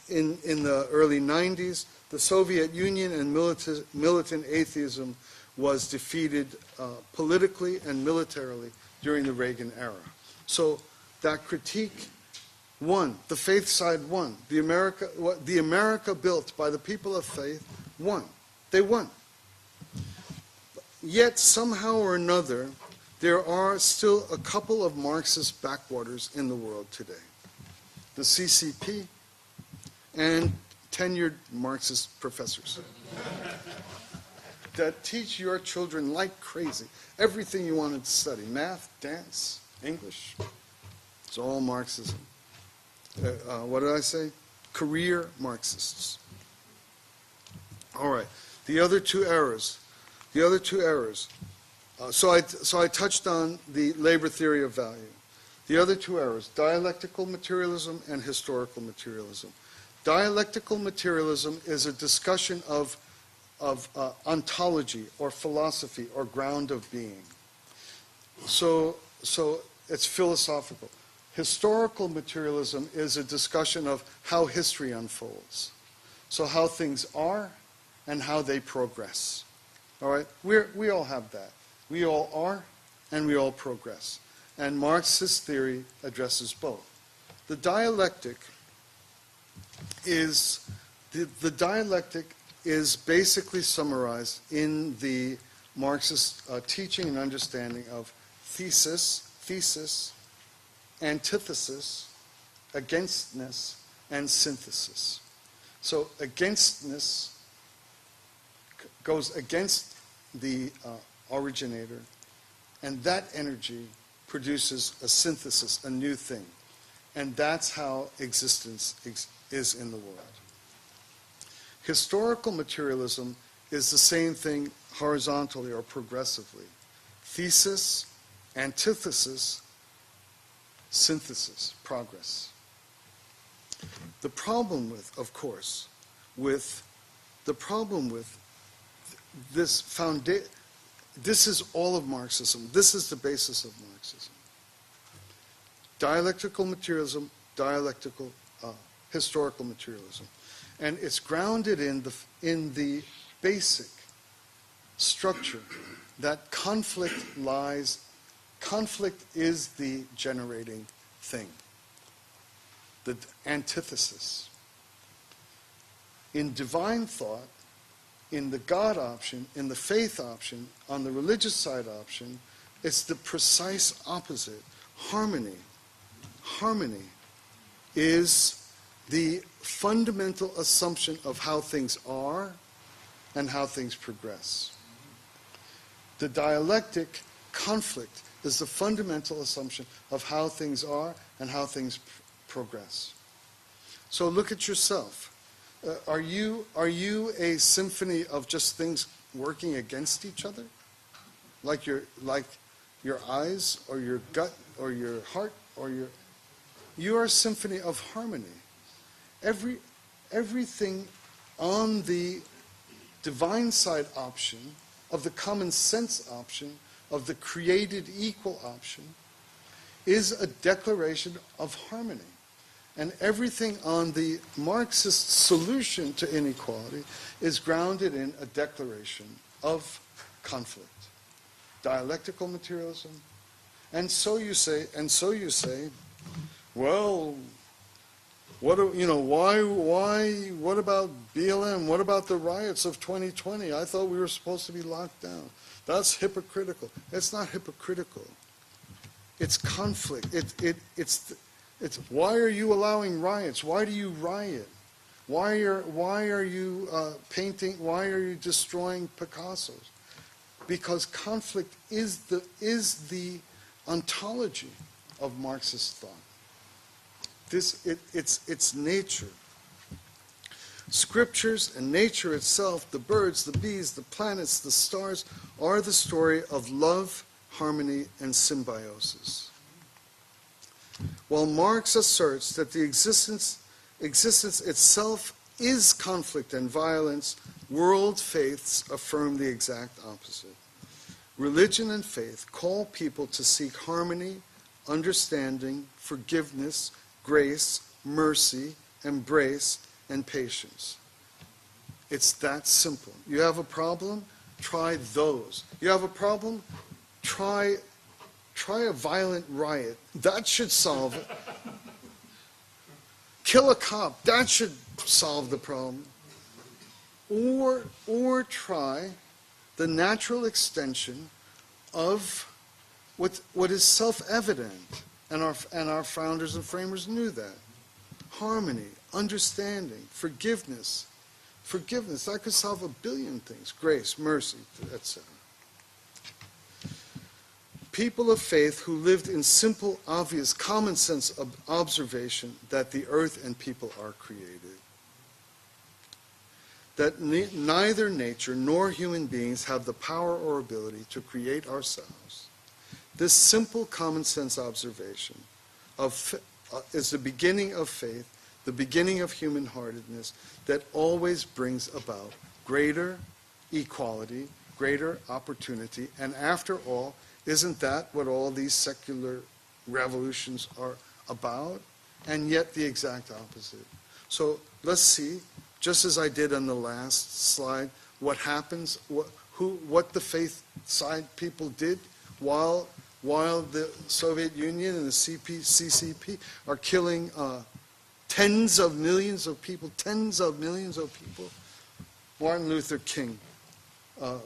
in the early 90s. The Soviet Union and militant atheism was defeated politically and militarily during the Reagan era. So that critique won. The faith side won. The America built by the people of faith won. They won. Yet somehow or another, there are still a couple of Marxist backwaters in the world today. The CCP and tenured Marxist professors that teach your children like crazy everything you wanted to study: math, dance, English. It's all Marxism. What did I say? Career Marxists. All right. The other two errors. So I touched on the labor theory of value. The other two errors: dialectical materialism and historical materialism. Dialectical materialism is a discussion of ontology or philosophy or ground of being. So it's philosophical. Historical materialism is a discussion of how history unfolds. So how things are and how they progress. All right? We all have that. We all are and we all progress. And Marxist theory addresses both. The dialectic is basically summarized in the Marxist teaching and understanding of thesis, antithesis, againstness, and synthesis. So againstness goes against the originator, and that energy produces a synthesis, a new thing. And that's how existence is in the world. Historical materialism is the same thing horizontally or progressively. Thesis, antithesis, synthesis, progress. The problem with this foundation, this is all of Marxism. This is the basis of Marxism. Dialectical materialism, historical materialism. And it's grounded in the basic structure that conflict is the generating thing, the antithesis. In divine thought, in the God option, in the faith option, on the religious side option, it's the precise opposite. Harmony. Harmony is the fundamental assumption of how things are and how things progress. The dialectic conflict is the fundamental assumption of how things are and how things progress. So look at yourself. Are you a symphony of just things working against each other? Like your eyes or your gut or your heart or you are a symphony of harmony. Everything on the divine side option, of the common sense option, of the created equal option, is a declaration of harmony. And everything on the Marxist solution to inequality is grounded in a declaration of conflict. Dialectical materialism. And so you say, well, what about BLM? What about the riots of 2020? I thought we were supposed to be locked down. That's hypocritical. It's not hypocritical. It's conflict. It's why are you allowing riots? Why do you riot? Why are you painting? Why are you destroying Picassos? Because conflict is the ontology of Marxist thought. It's nature. Scriptures and nature itself, the birds, the bees, the planets, the stars, are the story of love, harmony, and symbiosis. While Marx asserts that the existence itself is conflict and violence, world faiths affirm the exact opposite. Religion and faith call people to seek harmony, understanding, forgiveness, grace, mercy, embrace, and patience. It's that simple. You have a problem? Try those. You have a problem? Try a violent riot. That should solve it. kill a cop. That should solve the problem. Or try the natural extension of what is self-evident, and our founders and framers knew that. Harmony, understanding, forgiveness. Forgiveness, that could solve a billion things. Grace, mercy, etc. People of faith who lived in simple, obvious, common sense observation that the earth and people are created. That neither nature nor human beings have the power or ability to create ourselves. This simple common sense observation is the beginning of faith, the beginning of human-heartedness that always brings about greater equality, greater opportunity, and after all, isn't that what all these secular revolutions are about? And yet the exact opposite. So let's see, just as I did on the last slide, what happens, what the faith side people did while the Soviet Union and the CCP are killing tens of millions of people. Martin Luther King,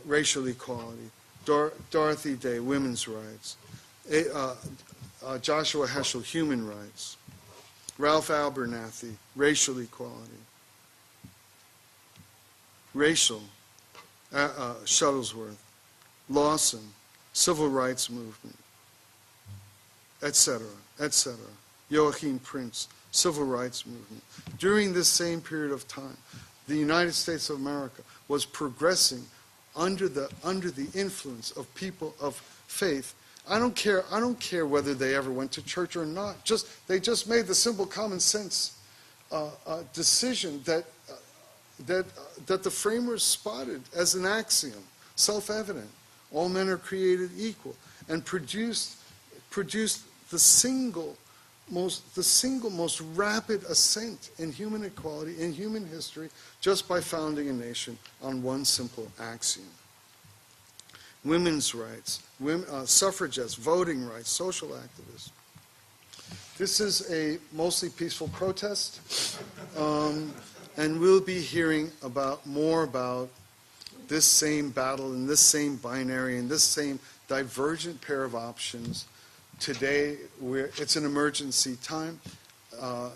racial equality. Dorothy Day, women's rights. Joshua Heschel, human rights. Ralph Abernathy, racial equality. Shuttlesworth, Lawson, civil rights movement, etc., etc. Joachim Prince, civil rights movement. During this same period of time, the United States of America was progressing under the influence of people of faith. I don't care whether they ever went to church or not. They just made the simple common sense decision that the framers spotted as an axiom, self-evident. All men are created equal, and produced the single most rapid ascent in human equality, in human history, just by founding a nation on one simple axiom. Women's rights, suffragettes, voting rights, social activists. This is a mostly peaceful protest, and we'll be hearing more about this same battle and this same binary and this same divergent pair of options. Today, it's an emergency time,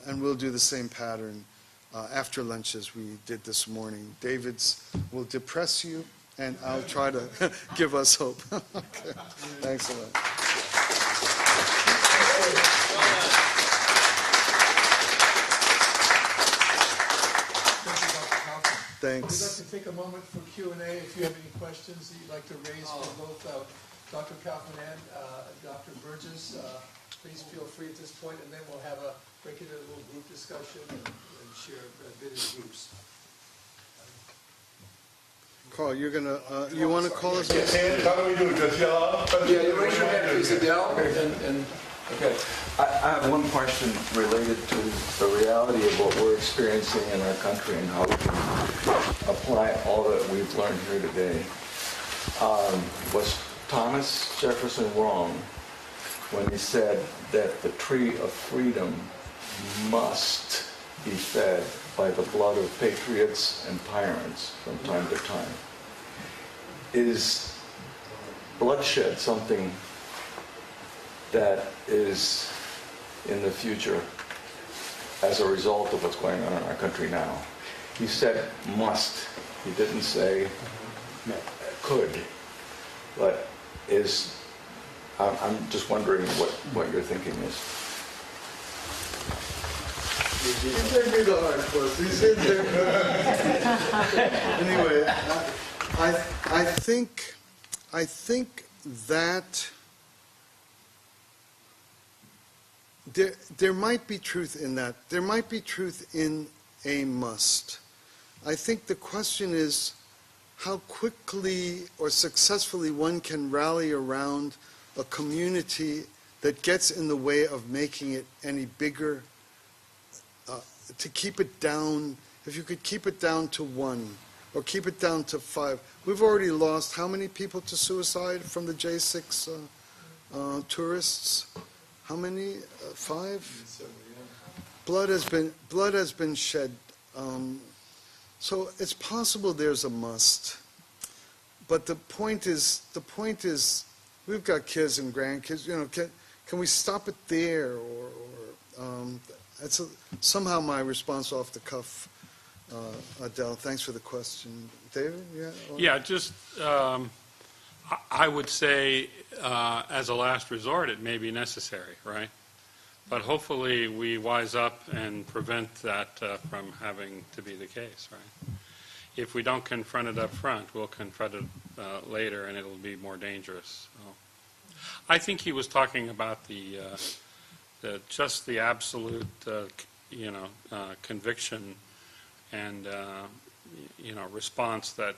and we'll do the same pattern after lunch as we did this morning. David's will depress you, and I'll try to give us hope. Okay. Thanks a lot. Thanks. We'd like to take a moment for Q&A. If you have any questions that you'd like to raise for both Dr. Kaufmann and Dr. Burgess, please feel free at this point, and then we'll have break into a little group discussion and share a bit in groups. Carl, you want to call us? Yes. How do we do? Just yell out? Yeah, you raise your hand, please, Adele, and Okay. I have one question related to the reality of what we're experiencing in our country and how we can apply all that we've learned here today. Was Thomas Jefferson wrong when he said that the tree of freedom must be fed by the blood of patriots and tyrants from time to time? Is bloodshed something that is in the future as a result of what's going on in our country now? He said must. He didn't say could. But I'm just wondering what your thinking is. He gave me the hard part. He's in there. Anyway, I think that there might be truth in that. There might be truth in a must. I think the question is how quickly or successfully one can rally around a community that gets in the way of making it any bigger, to keep it down. If you could keep it down to 1 or keep it down to 5. We've already lost how many people to suicide from the J6 tourists? How many? 5? blood has been shed. So it's possible there's a must. But the point is, we've got kids and grandkids. Can we stop it there? That's somehow my response off the cuff. Adele, thanks for the question. David, yeah? Yeah, just I would say as a last resort, it may be necessary, right? But hopefully we wise up and prevent that from having to be the case, right? If we don't confront it up front, we'll confront it later, and it'll be more dangerous. So, I think he was talking about just the absolute, conviction and response that,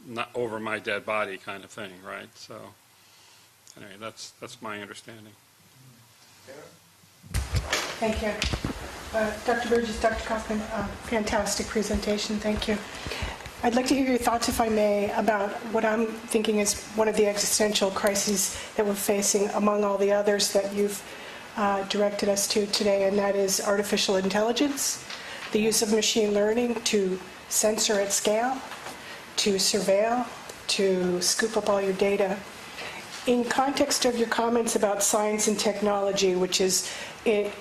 not over my dead body kind of thing, right? So, anyway, that's my understanding. Thank you. Dr. Burgess, Dr. Kaufmann, fantastic presentation. Thank you. I'd like to hear your thoughts, if I may, about what I'm thinking is one of the existential crises that we're facing among all the others that you've directed us to today, and that is artificial intelligence, the use of machine learning to censor at scale, to surveil, to scoop up all your data. In context of your comments about science and technology, which is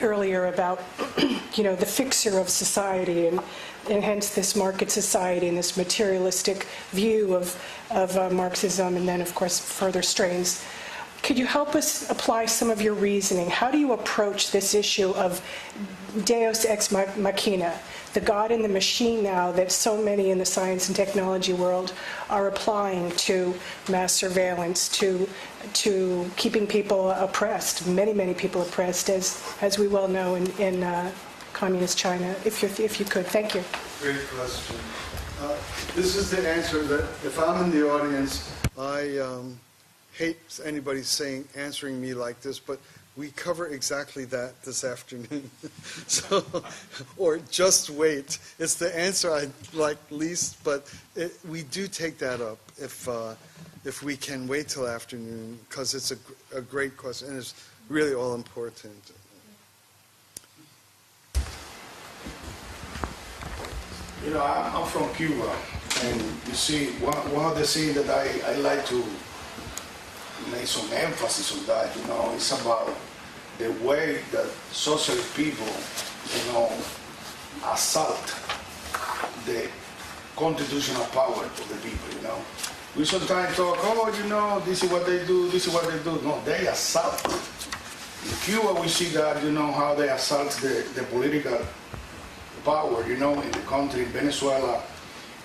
earlier about, the fixer of society, and hence this market society and this materialistic view of Marxism, and then, of course, further strains. Could you help us apply some of your reasoning? How do you approach this issue of Deus ex machina, the God in the machine now that so many in the science and technology world are applying to mass surveillance, to keeping people oppressed, many people oppressed, as we well know in communist China? If you could, thank you. Great question. This is the answer that if I'm in the audience, I hate anybody answering me like this, but we cover exactly that this afternoon. So, or just wait. It's the answer I like least, but we do take that up if we can wait till afternoon, because it's a great question and it's really all important. I'm from Cuba, and you see, one of the things that I like to make some emphasis on that, it's about the way that socialist people, assault the constitutional power of the people, We sometimes talk, this is what they do, this is what they do. No, they assault. In Cuba, we see that, how they assault the political power, in the country, Venezuela,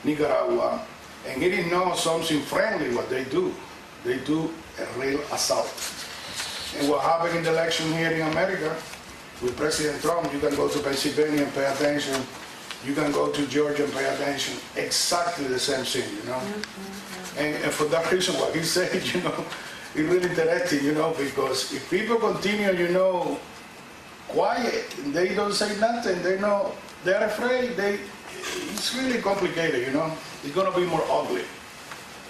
Nicaragua, and it is not something friendly what they do. They do a real assault. And what happened in the election here in America with President Trump, you can go to Pennsylvania and pay attention. You can go to Georgia and pay attention. Exactly the same thing, And for that reason, what he said, it's really interesting, because if people continue, quiet, they don't say nothing, they're afraid, it's really complicated, It's going to be more ugly.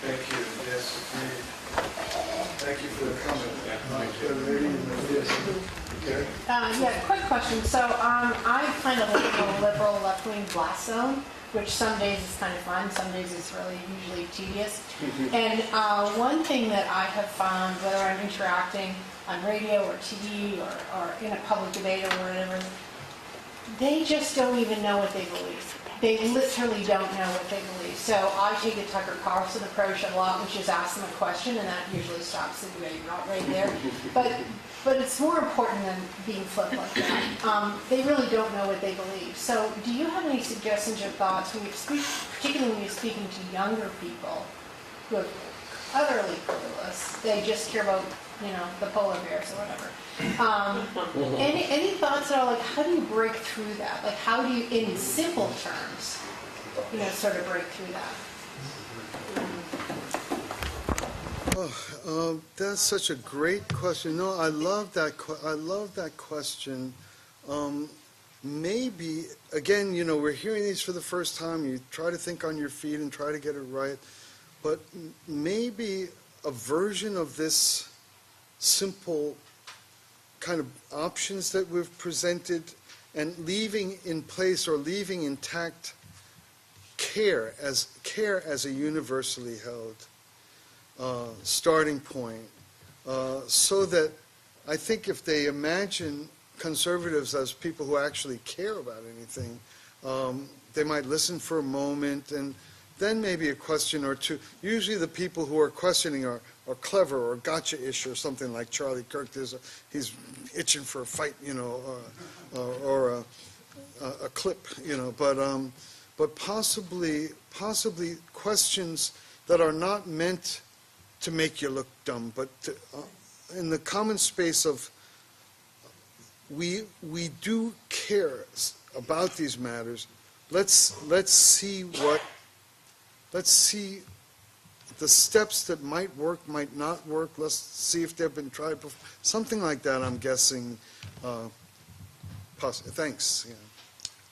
Thank you. Yes. Thank you for the comment. Quick question. So I kind of live in a liberal left-wing blast zone, which some days is kind of fun, some days it's really usually tedious. And one thing that I have found, whether I'm interacting on radio or TV or in a public debate or whatever, they just don't even know what they believe. They literally don't know what they believe. So I take a Tucker Carlson approach a lot, which is ask them a question, and that usually stops the debate right there. But it's more important than being flipped like that. They really don't know what they believe. So do you have any suggestions or thoughts, particularly when you're speaking to younger people who are utterly clueless? They just care about, the polar bears or whatever. Any thoughts at all, like how do you break through that? Like how do you, in simple terms, sort of break through that? That's such a great question. No, I love that. I love that question. Maybe again, we're hearing these for the first time. You try to think on your feet and try to get it right, but maybe a version of this simple kind of options that we've presented and leaving in place or leaving intact care as a universally held starting point, so that I think if they imagine conservatives as people who actually care about anything, they might listen for a moment and then maybe a question or two. Usually the people who are questioning are clever or gotcha-ish or something like Charlie Kirk. He's itching for a fight, or a clip, but possibly questions that are not meant to make you look dumb, but in the common space of we do care about these matters. Let's see the steps that might work, might not work. Let's see if they've been tried before. Something like that, I'm guessing. Thanks.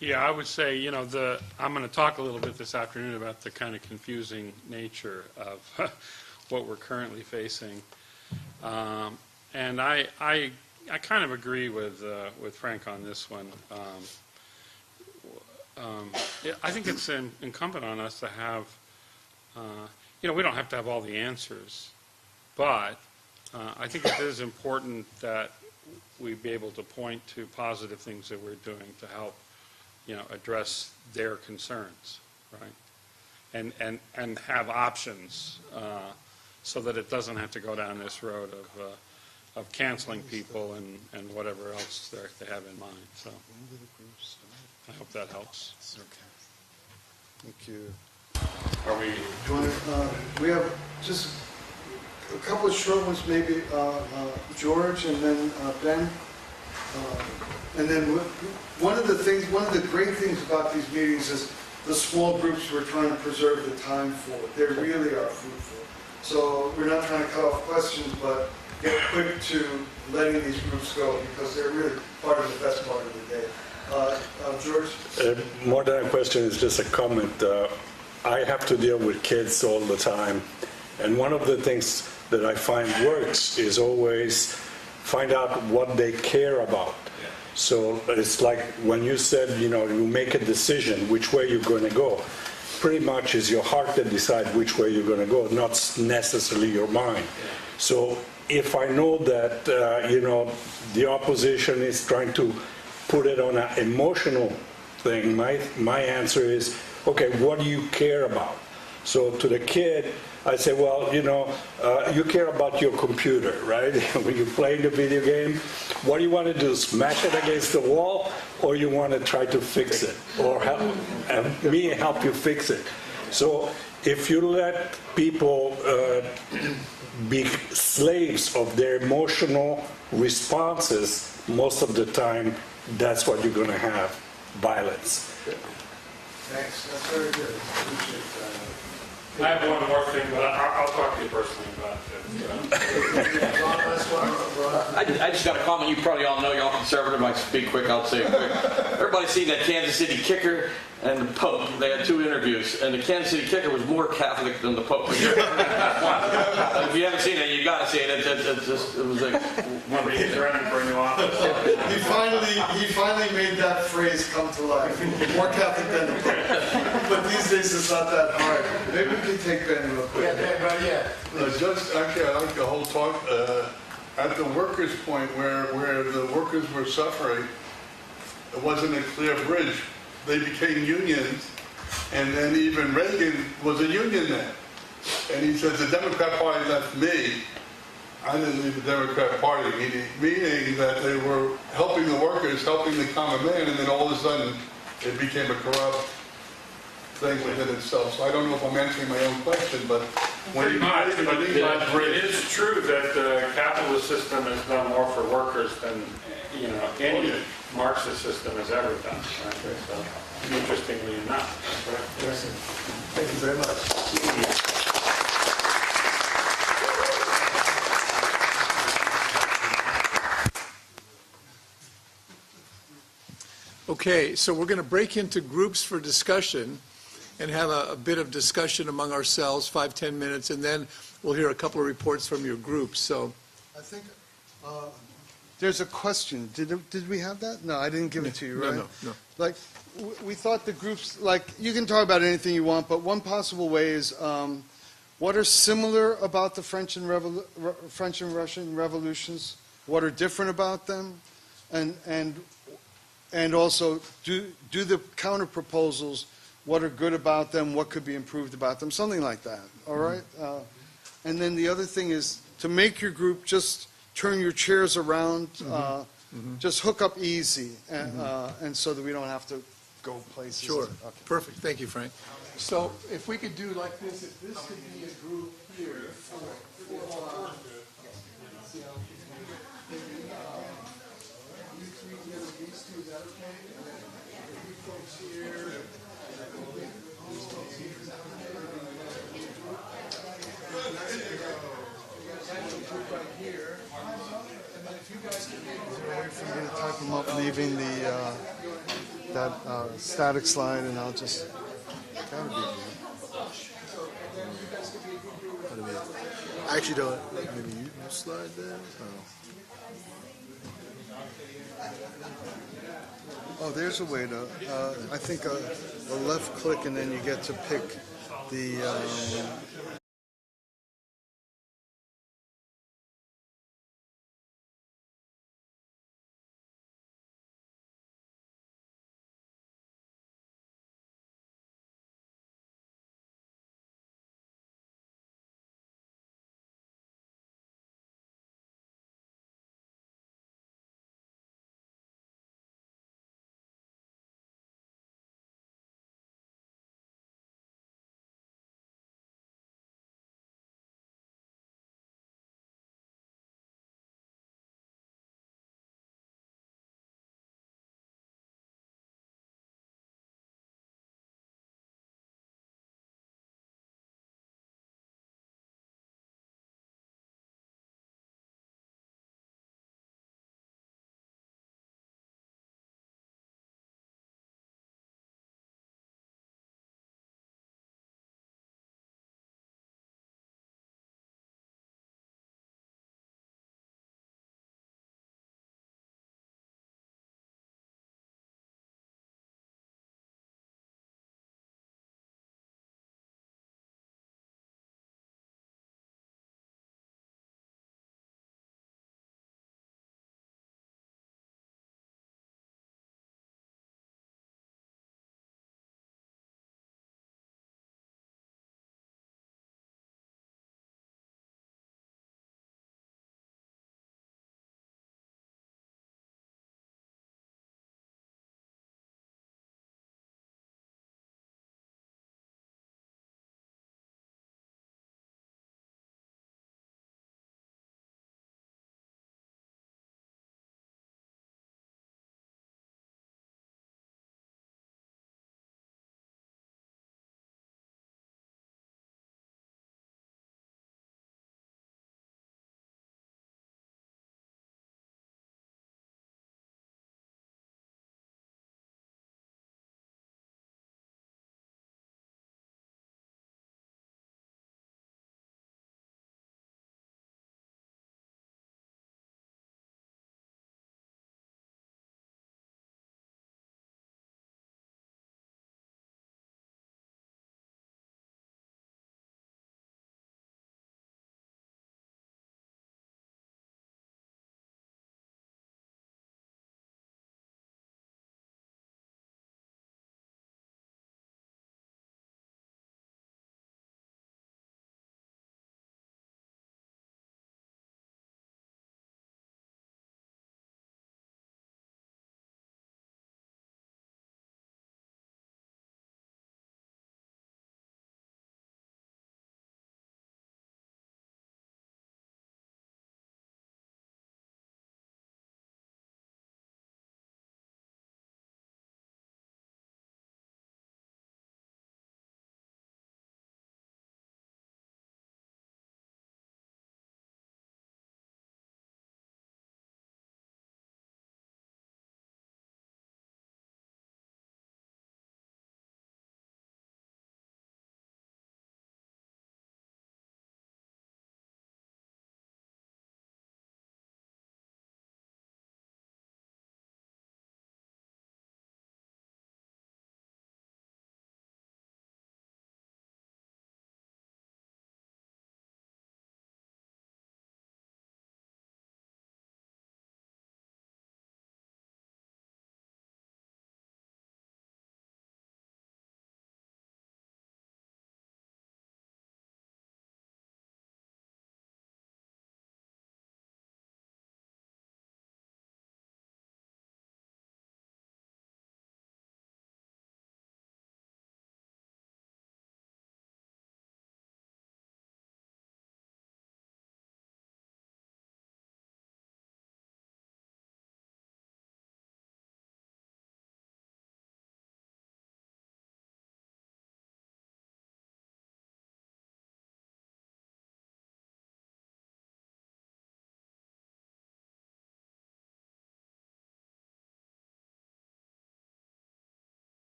Yeah, I would say, I'm going to talk a little bit this afternoon about the kind of confusing nature of what we're currently facing. And I kind of agree with Frank on this one. I think it's incumbent on us to have, we don't have to have all the answers, but I think it is important that we be able to point to positive things that we're doing to help, address their concerns, right? And have options so that it doesn't have to go down this road of canceling people and whatever else they have in mind. So I hope that helps. Okay. Thank you. Are we? We have just a couple of short ones, maybe George and then Ben. And then one of the great things about these meetings is the small groups we're trying to preserve the time for. They really are fruitful. So we're not trying to cut off questions, but get quick to letting these groups go because they're really part of the best part of the day. George? More than a question, it's just a comment. I have to deal with kids all the time. And one of the things that I find works is always find out what they care about. So it's like when you said, you make a decision which way you're going to go. Pretty much is your heart that decides which way you're going to go, not necessarily your mind. So if I know that, the opposition is trying to put it on an emotional thing, my answer is, okay, what do you care about? So to the kid, I say, well, you care about your computer, right? When you're playing the video game, what do you want to do? Smash it against the wall, or you want to try to fix it, or help you fix it? So if you let people be slaves of their emotional responses, most of the time, that's what you're going to have, violence. Thanks. That's very good. Appreciate that. I have one more thing, but I'll talk to you personally about it. I just got a comment. You probably all know, y'all conservative. I speak quick, I'll say it quick. Everybody's seen that Kansas City kicker and the Pope. They had 2 interviews, and the Kansas City kicker was more Catholic than the Pope. If you haven't seen it, you got to see it. It was like one of these running for a new office. He finally made that phrase come to life. More Catholic than the Pope. But these days it's not that hard. Maybe we can take Ben real quick. Actually, I like the whole talk at the workers' point where the workers were suffering. It wasn't a clear bridge. They became unions, and then even Reagan was a union man. And he says, the Democrat Party left me. I didn't leave the Democrat Party, meaning that they were helping the workers, helping the common man, and then all of a sudden it became a corrupt thing within itself. So I don't know if I'm answering my own question, but Pretty much, but it is true that the capitalist system has done more for workers than any Marxist system has ever done. Right? So, interestingly enough. Right? Thank you very much. Okay, so we're going to break into groups for discussion and have a bit of discussion among ourselves, 5-10 minutes, and then we'll hear a couple of reports from your groups. So I think there's a question. Did we have that? No, I didn't give it to you, right? No. Like, we thought the groups, like, you can talk about anything you want, but one possible way is, what are similar about the French and Russian revolutions? What are different about them? And also, do the counter proposals, what are good about them, what could be improved about them, something like that, all right? And then the other thing is, to make your group, just turn your chairs around, just hook up easy, and so that we don't have to go places. Sure. Okay. Perfect. Thank you, Frank. So if we could do like this, if this could be a group here. You three together, these two, is that okay? You folks here. These folks here, is that okay? Group right here. And then if you guys can make Is there a way for me to type them up, leaving that static slide, and I'll just, gotta be here. I actually don't. Maybe you slide there. Oh, there's a way to, I think a left click, and then you get to pick the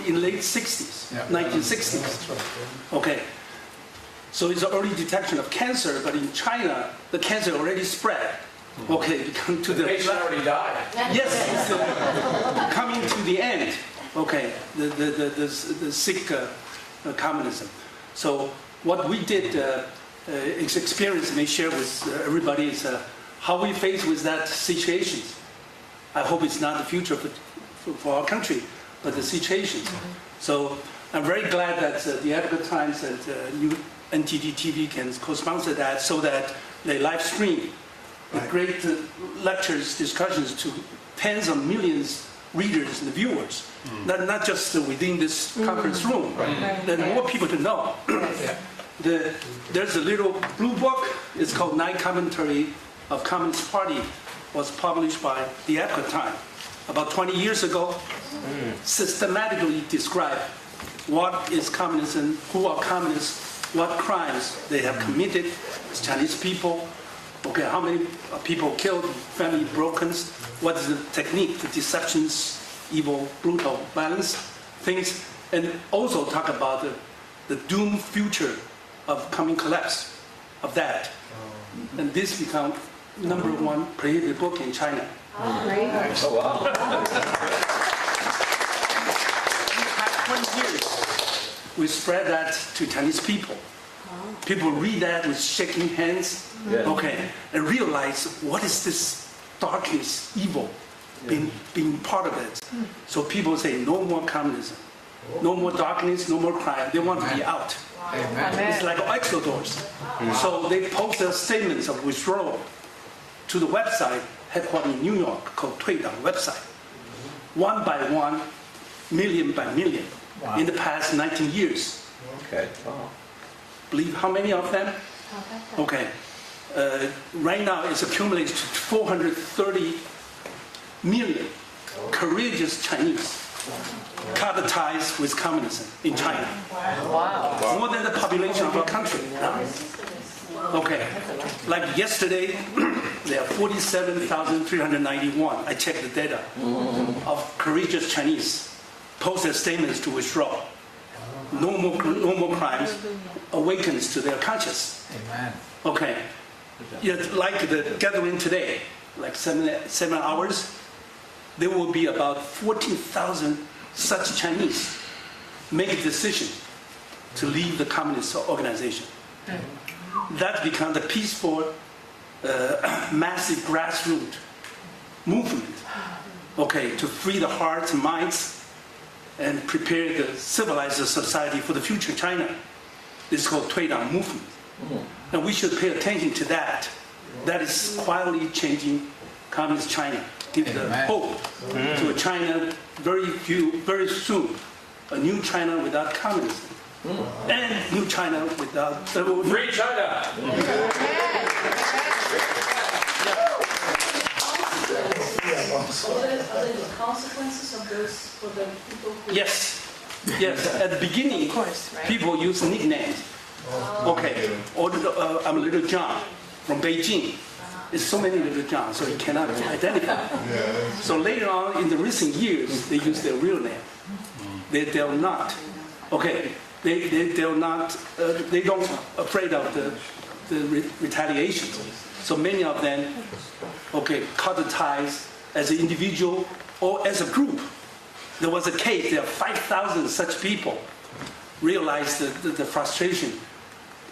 in late 60s, 1960s. Okay. So it's an early detection of cancer, but in China, the cancer already spread. Okay, to the patient already died. Yes, so coming to the end. Okay, the sick communism. So what we did, experience may share with everybody is how we face with that situation. I hope it's not the future for our country, but the situations. So I'm very glad that the Africa Times and new NTD TV can co-sponsor that, so that they live stream the great lectures, discussions to tens of millions readers and viewers, not just within this conference room. Then more people to know. There's a little blue book. It's called 9 Commentary of Communist Party. Was published by the Africa Times about 20 years ago. Systematically describe what is communism, who are communists, what crimes they have committed as Chinese people. Okay, how many people killed, family broken, what is the technique, the deceptions, evil, brutal violence, things, and also talk about the doomed future of coming collapse of that. And this become #1 prohibited book in China. Oh, wow. In the past 20 years, we spread that to Chinese people. People read that with shaking hands, okay, and realize what is this darkness, evil, being part of it. So people say no more communism, no more darkness, no more crime. They want to be out. It's like exodus. So they post their statements of withdrawal to the website headquartered in New York called 退党 website. One by one, million by million, in the past 19 years. Okay. Believe how many of them? Okay. Right now it's accumulated to 430 million courageous Chinese cut ties with communism in China. Wow. More than the population of our country. Okay. Like yesterday, there are 47,391. I checked the data of courageous Chinese posted statements to withdraw. No more crimes, awakens to their conscience. Amen. Okay. Like the gathering today, like 7 hours, there will be about 14,000 such Chinese make a decision to leave the communist organization. That becomes a peaceful, massive grassroots movement, okay, to free the hearts and minds and prepare the civilized society for the future China. This is called 退党 movement. And we should pay attention to that. That is quietly changing communist China. Give the hope to a China very soon. A new China without communism. And new China without... Free China! Are there the consequences of those for the people who... Yes. At the beginning, people use nicknames. Okay, or I'm Little John from Beijing. There's so many Little John, so you cannot identify. So later on, in the recent years, they use their real name. They're not. Okay, they're not. They don't afraid of the retaliation. So many of them, okay, cut the ties as an individual or as a group. There was a case. There are 5,000 such people realized the frustration.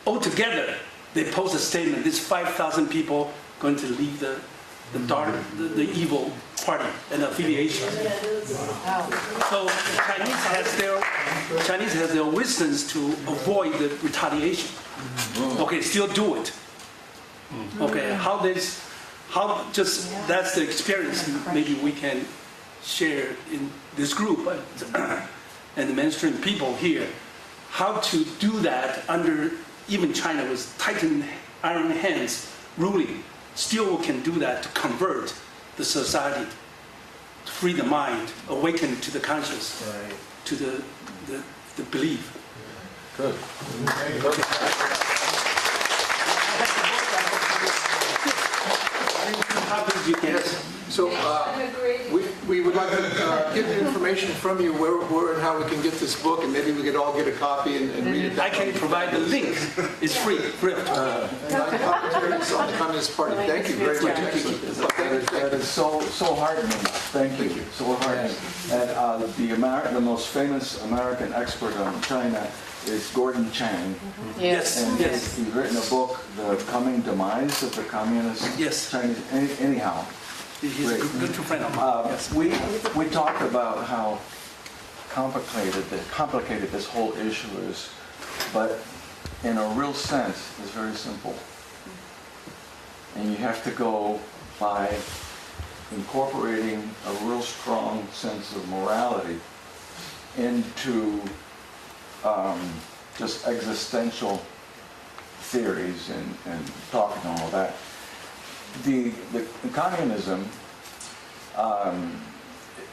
Altogether, they post a statement. This 5,000 people going to leave the dark, the evil party and affiliation. So Chinese has their wisdoms to avoid the retaliation. Okay, still do it. Okay, that's the experience maybe we can share in this group and the mainstream people here. How to do that under even China with tightened iron hands ruling. Still can do that to convert the society, to free the mind, awaken to the conscience, to the belief. Good. copies you can. So we would like to get the information from you where and how we can get this book, and maybe we could all get a copy and read it. I can provide the link. It's free of charge. Commentaries on the Communist Party. Thank you very much. Excellent. That is so heartening. Thank you. So heartening. And the most famous American expert on China is Gordon Chang. Yes. And yes. he's written a book, The Coming Demise of the Communist Chinese. Anyhow. He's a good friend of mine. Yes. We talked about how complicated this whole issue is, but in a real sense, it's very simple. And you have to go by incorporating a real strong sense of morality into just existential theories and talking and all that. The communism,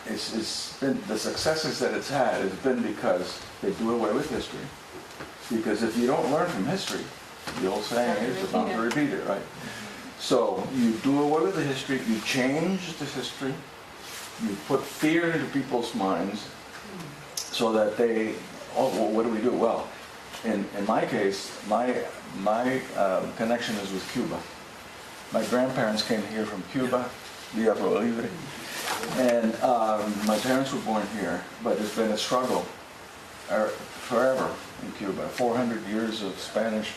it's been, the successes that it's had has been because they do away with history. Because if you don't learn from history, the old saying is you're bound to repeat it, right? So you do away with the history, you change the history, you put fear into people's minds so that they, oh, well, what do we do? Well, in my case, my connection is with Cuba. My grandparents came here from Cuba, Villa Pro Libre, and my parents were born here, but it's been a struggle forever in Cuba. 400 years of Spanish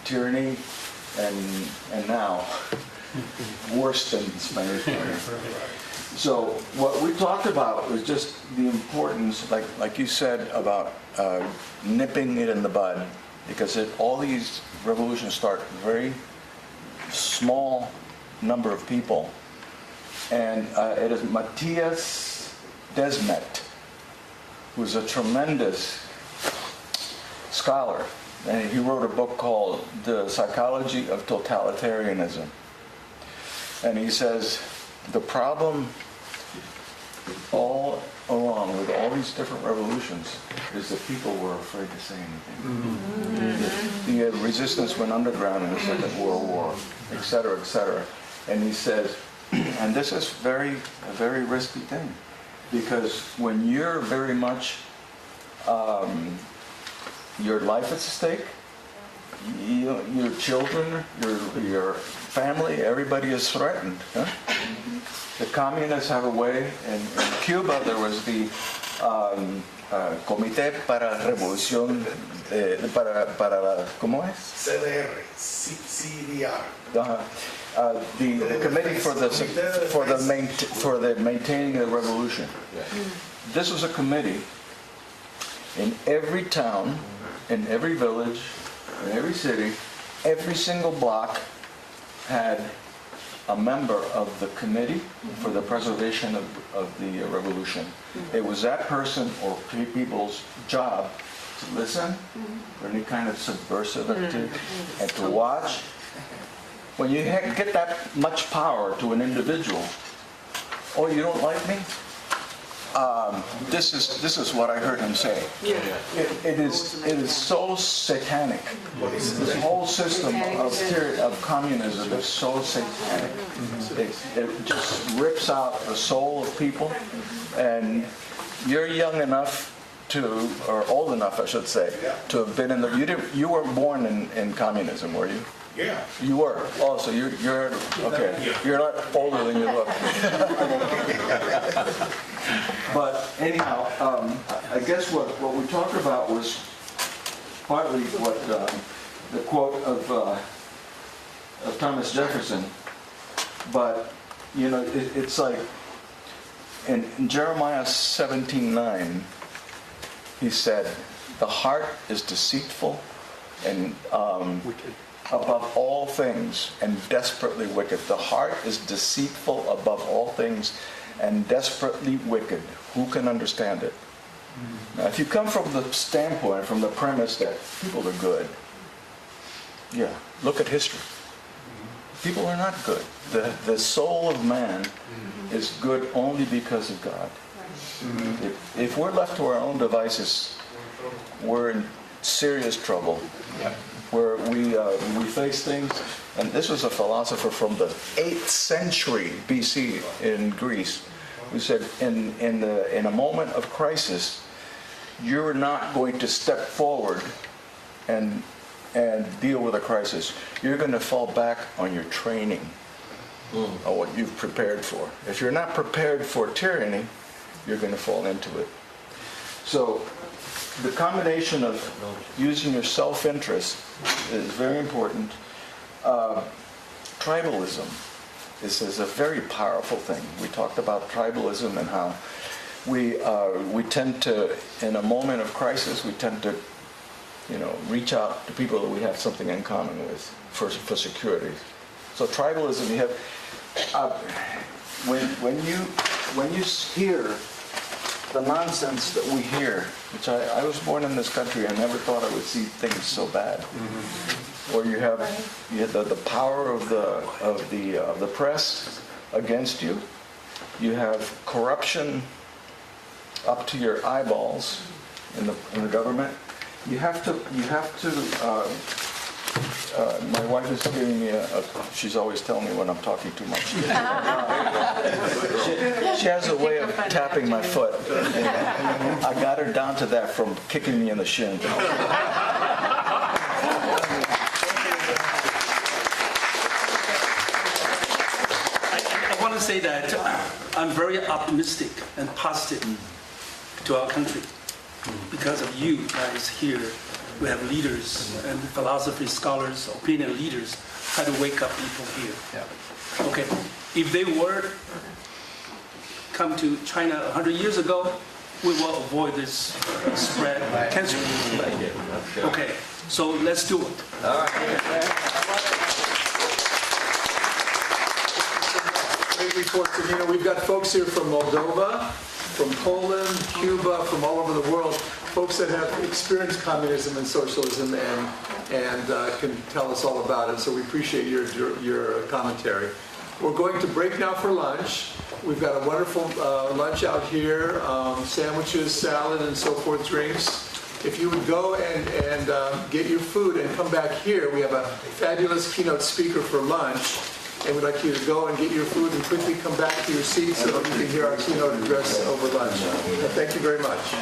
tyranny, and now worse than Spanish tyranny. So what we talked about was just the importance, like you said, about nipping it in the bud, because all these revolutions start very small number of people, and it is Matthias Desmet, who's a tremendous scholar, and he wrote a book called The Psychology of Totalitarianism. And he says the problem all along with all these different revolutions is that people were afraid to say anything. Mm-hmm. The resistance went underground in the Second World War, et cetera, et cetera. And he says, and this is a very risky thing, because when you're very much, your life is at stake, your children, your family, everybody is threatened. Huh? The communists have a way. In Cuba, there was the Comité para la Revolución, para ¿cómo es? CDR. The committee for the maintaining the revolution. This was a committee in every town, in every village, in every city. Every single block had a member of the committee for the preservation of the revolution. It was that person or people's job to listen for any kind of subversive activity and to watch. When you get that much power to an individual, oh, you don't like me? This is what I heard him say. It is so satanic. This whole system of communism is so satanic. It just rips out the soul of people. And you're young enough or old enough, I should say, to have been in the. You were born in communism, were you? Yeah. You were. Oh, so you're okay. Yeah. You're not older than you look. But anyhow, I guess what we talked about was partly what the quote of Thomas Jefferson. But you know, it's like in Jeremiah 17:9, he said, "The heart is deceitful and above all things and desperately wicked." The heart is deceitful above all things and desperately wicked. Who can understand it? Now, if you come from the standpoint, from the premise that people are good, yeah, look at history. People are not good. The soul of man is good only because of God. If we're left to our own devices, we're in serious trouble, where we face things. And this was a philosopher from the 8th century BC in Greece, who said, in a moment of crisis, you're not going to step forward and deal with a crisis. You're going to fall back on your training, on what you've prepared for. If you're not prepared for tyranny, you're going to fall into it. So the combination of using your self-interest is very important. Tribalism is a very powerful thing. We talked about tribalism and how we tend to, in a moment of crisis, we tend to, reach out to people that we have something in common with for security. So tribalism, you have when you hear the nonsense that we hear, which I was born in this country, I never thought I would see things so bad. Or you have the power of the press against you. You have corruption up to your eyeballs in the government. You have to. My wife is giving me she's always telling me when I'm talking too much. She has a way of tapping my foot. I got her down to that from kicking me in the shin. I want to say that I'm very optimistic and positive to our country because of you guys here. We have leaders and philosophy scholars, opinion leaders, try to wake up people here. Yeah. Okay, if they were come to China 100 years ago, we will avoid this spread of cancer. Okay, so let's do it. All right. Great reports. And, we've got folks here from Moldova, from Poland, Cuba, from all over the world, folks that have experienced communism and socialism and can tell us all about it. So we appreciate your commentary. We're going to break now for lunch. We've got a wonderful lunch out here, sandwiches, salad, and so forth, drinks. If you would go and get your food and come back here, we have a fabulous keynote speaker for lunch. And we'd like you to go and get your food and quickly come back to your seats so that you can hear our keynote address over lunch. Thank you very much.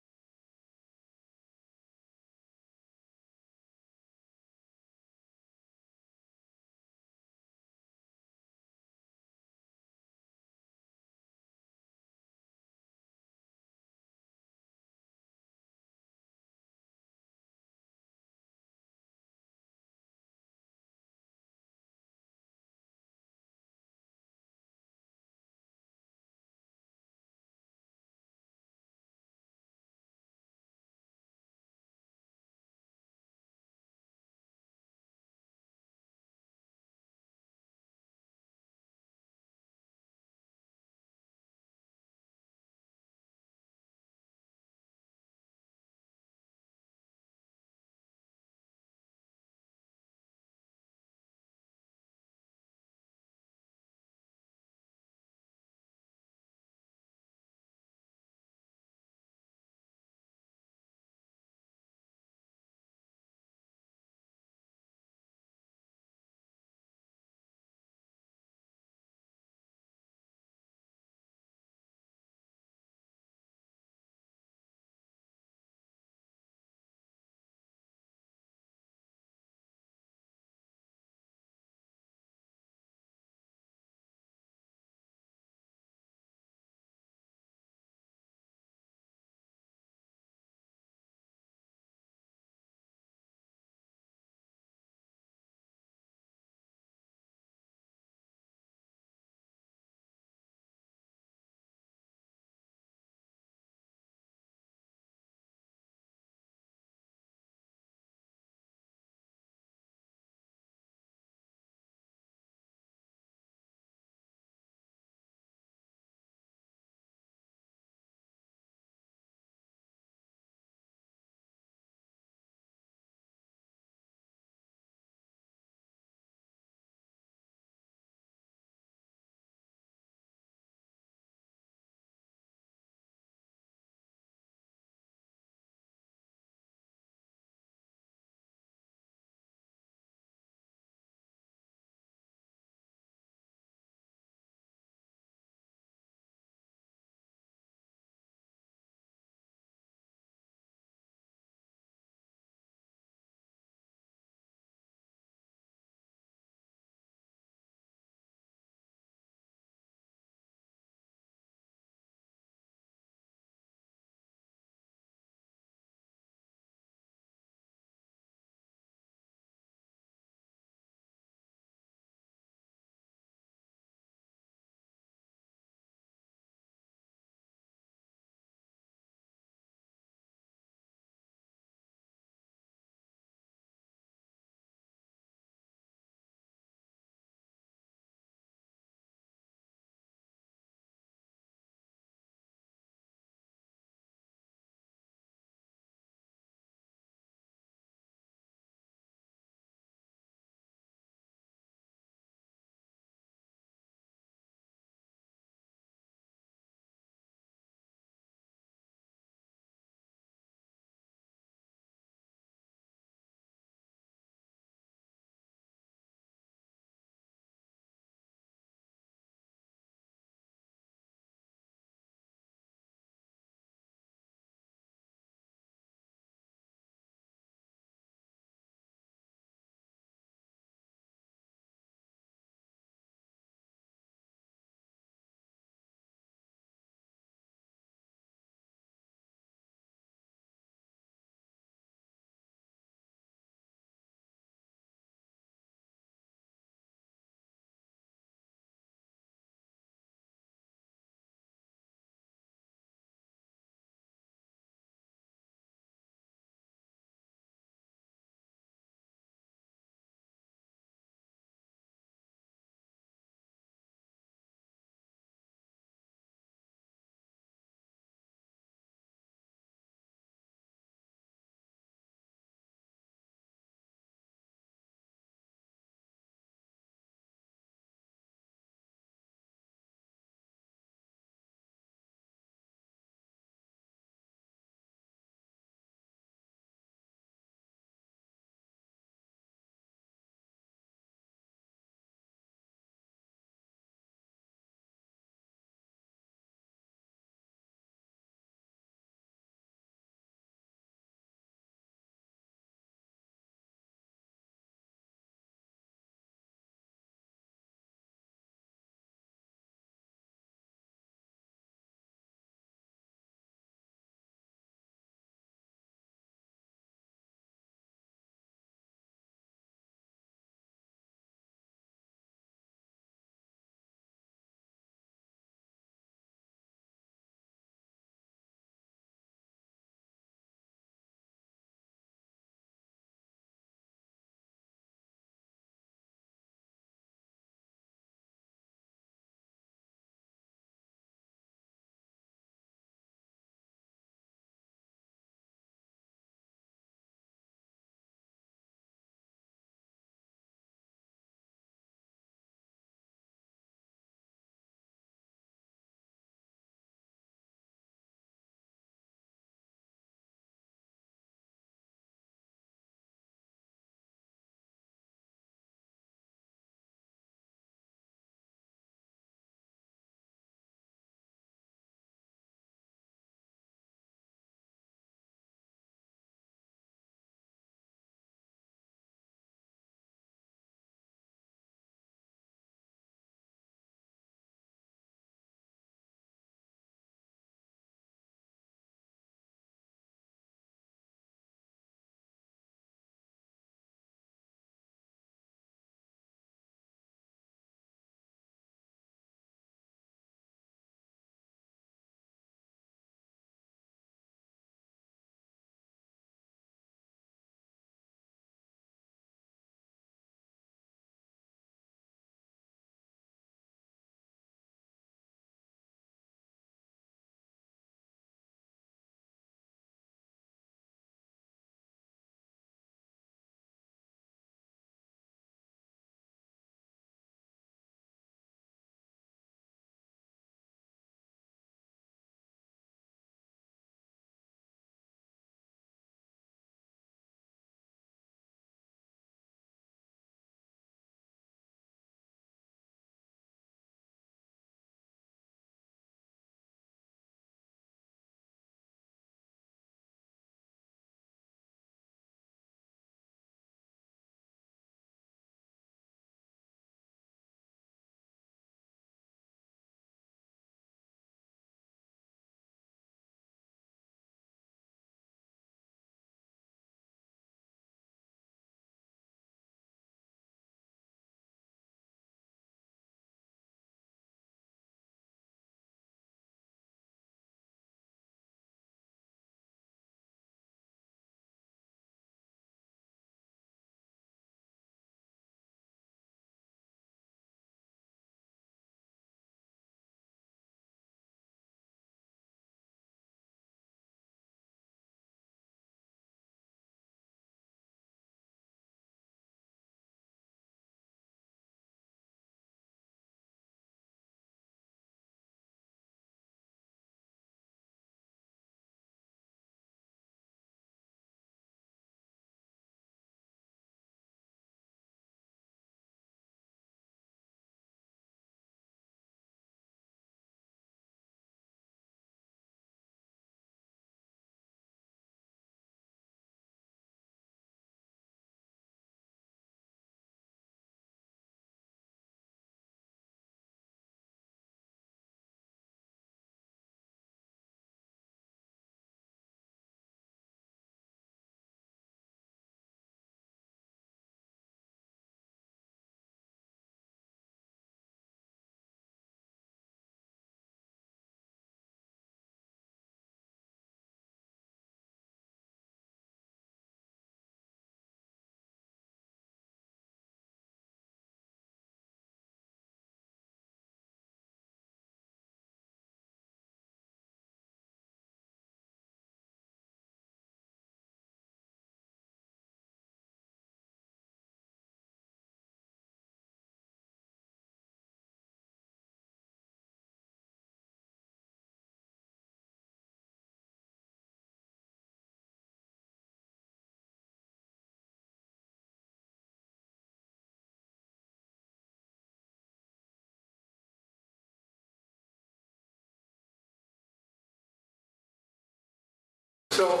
So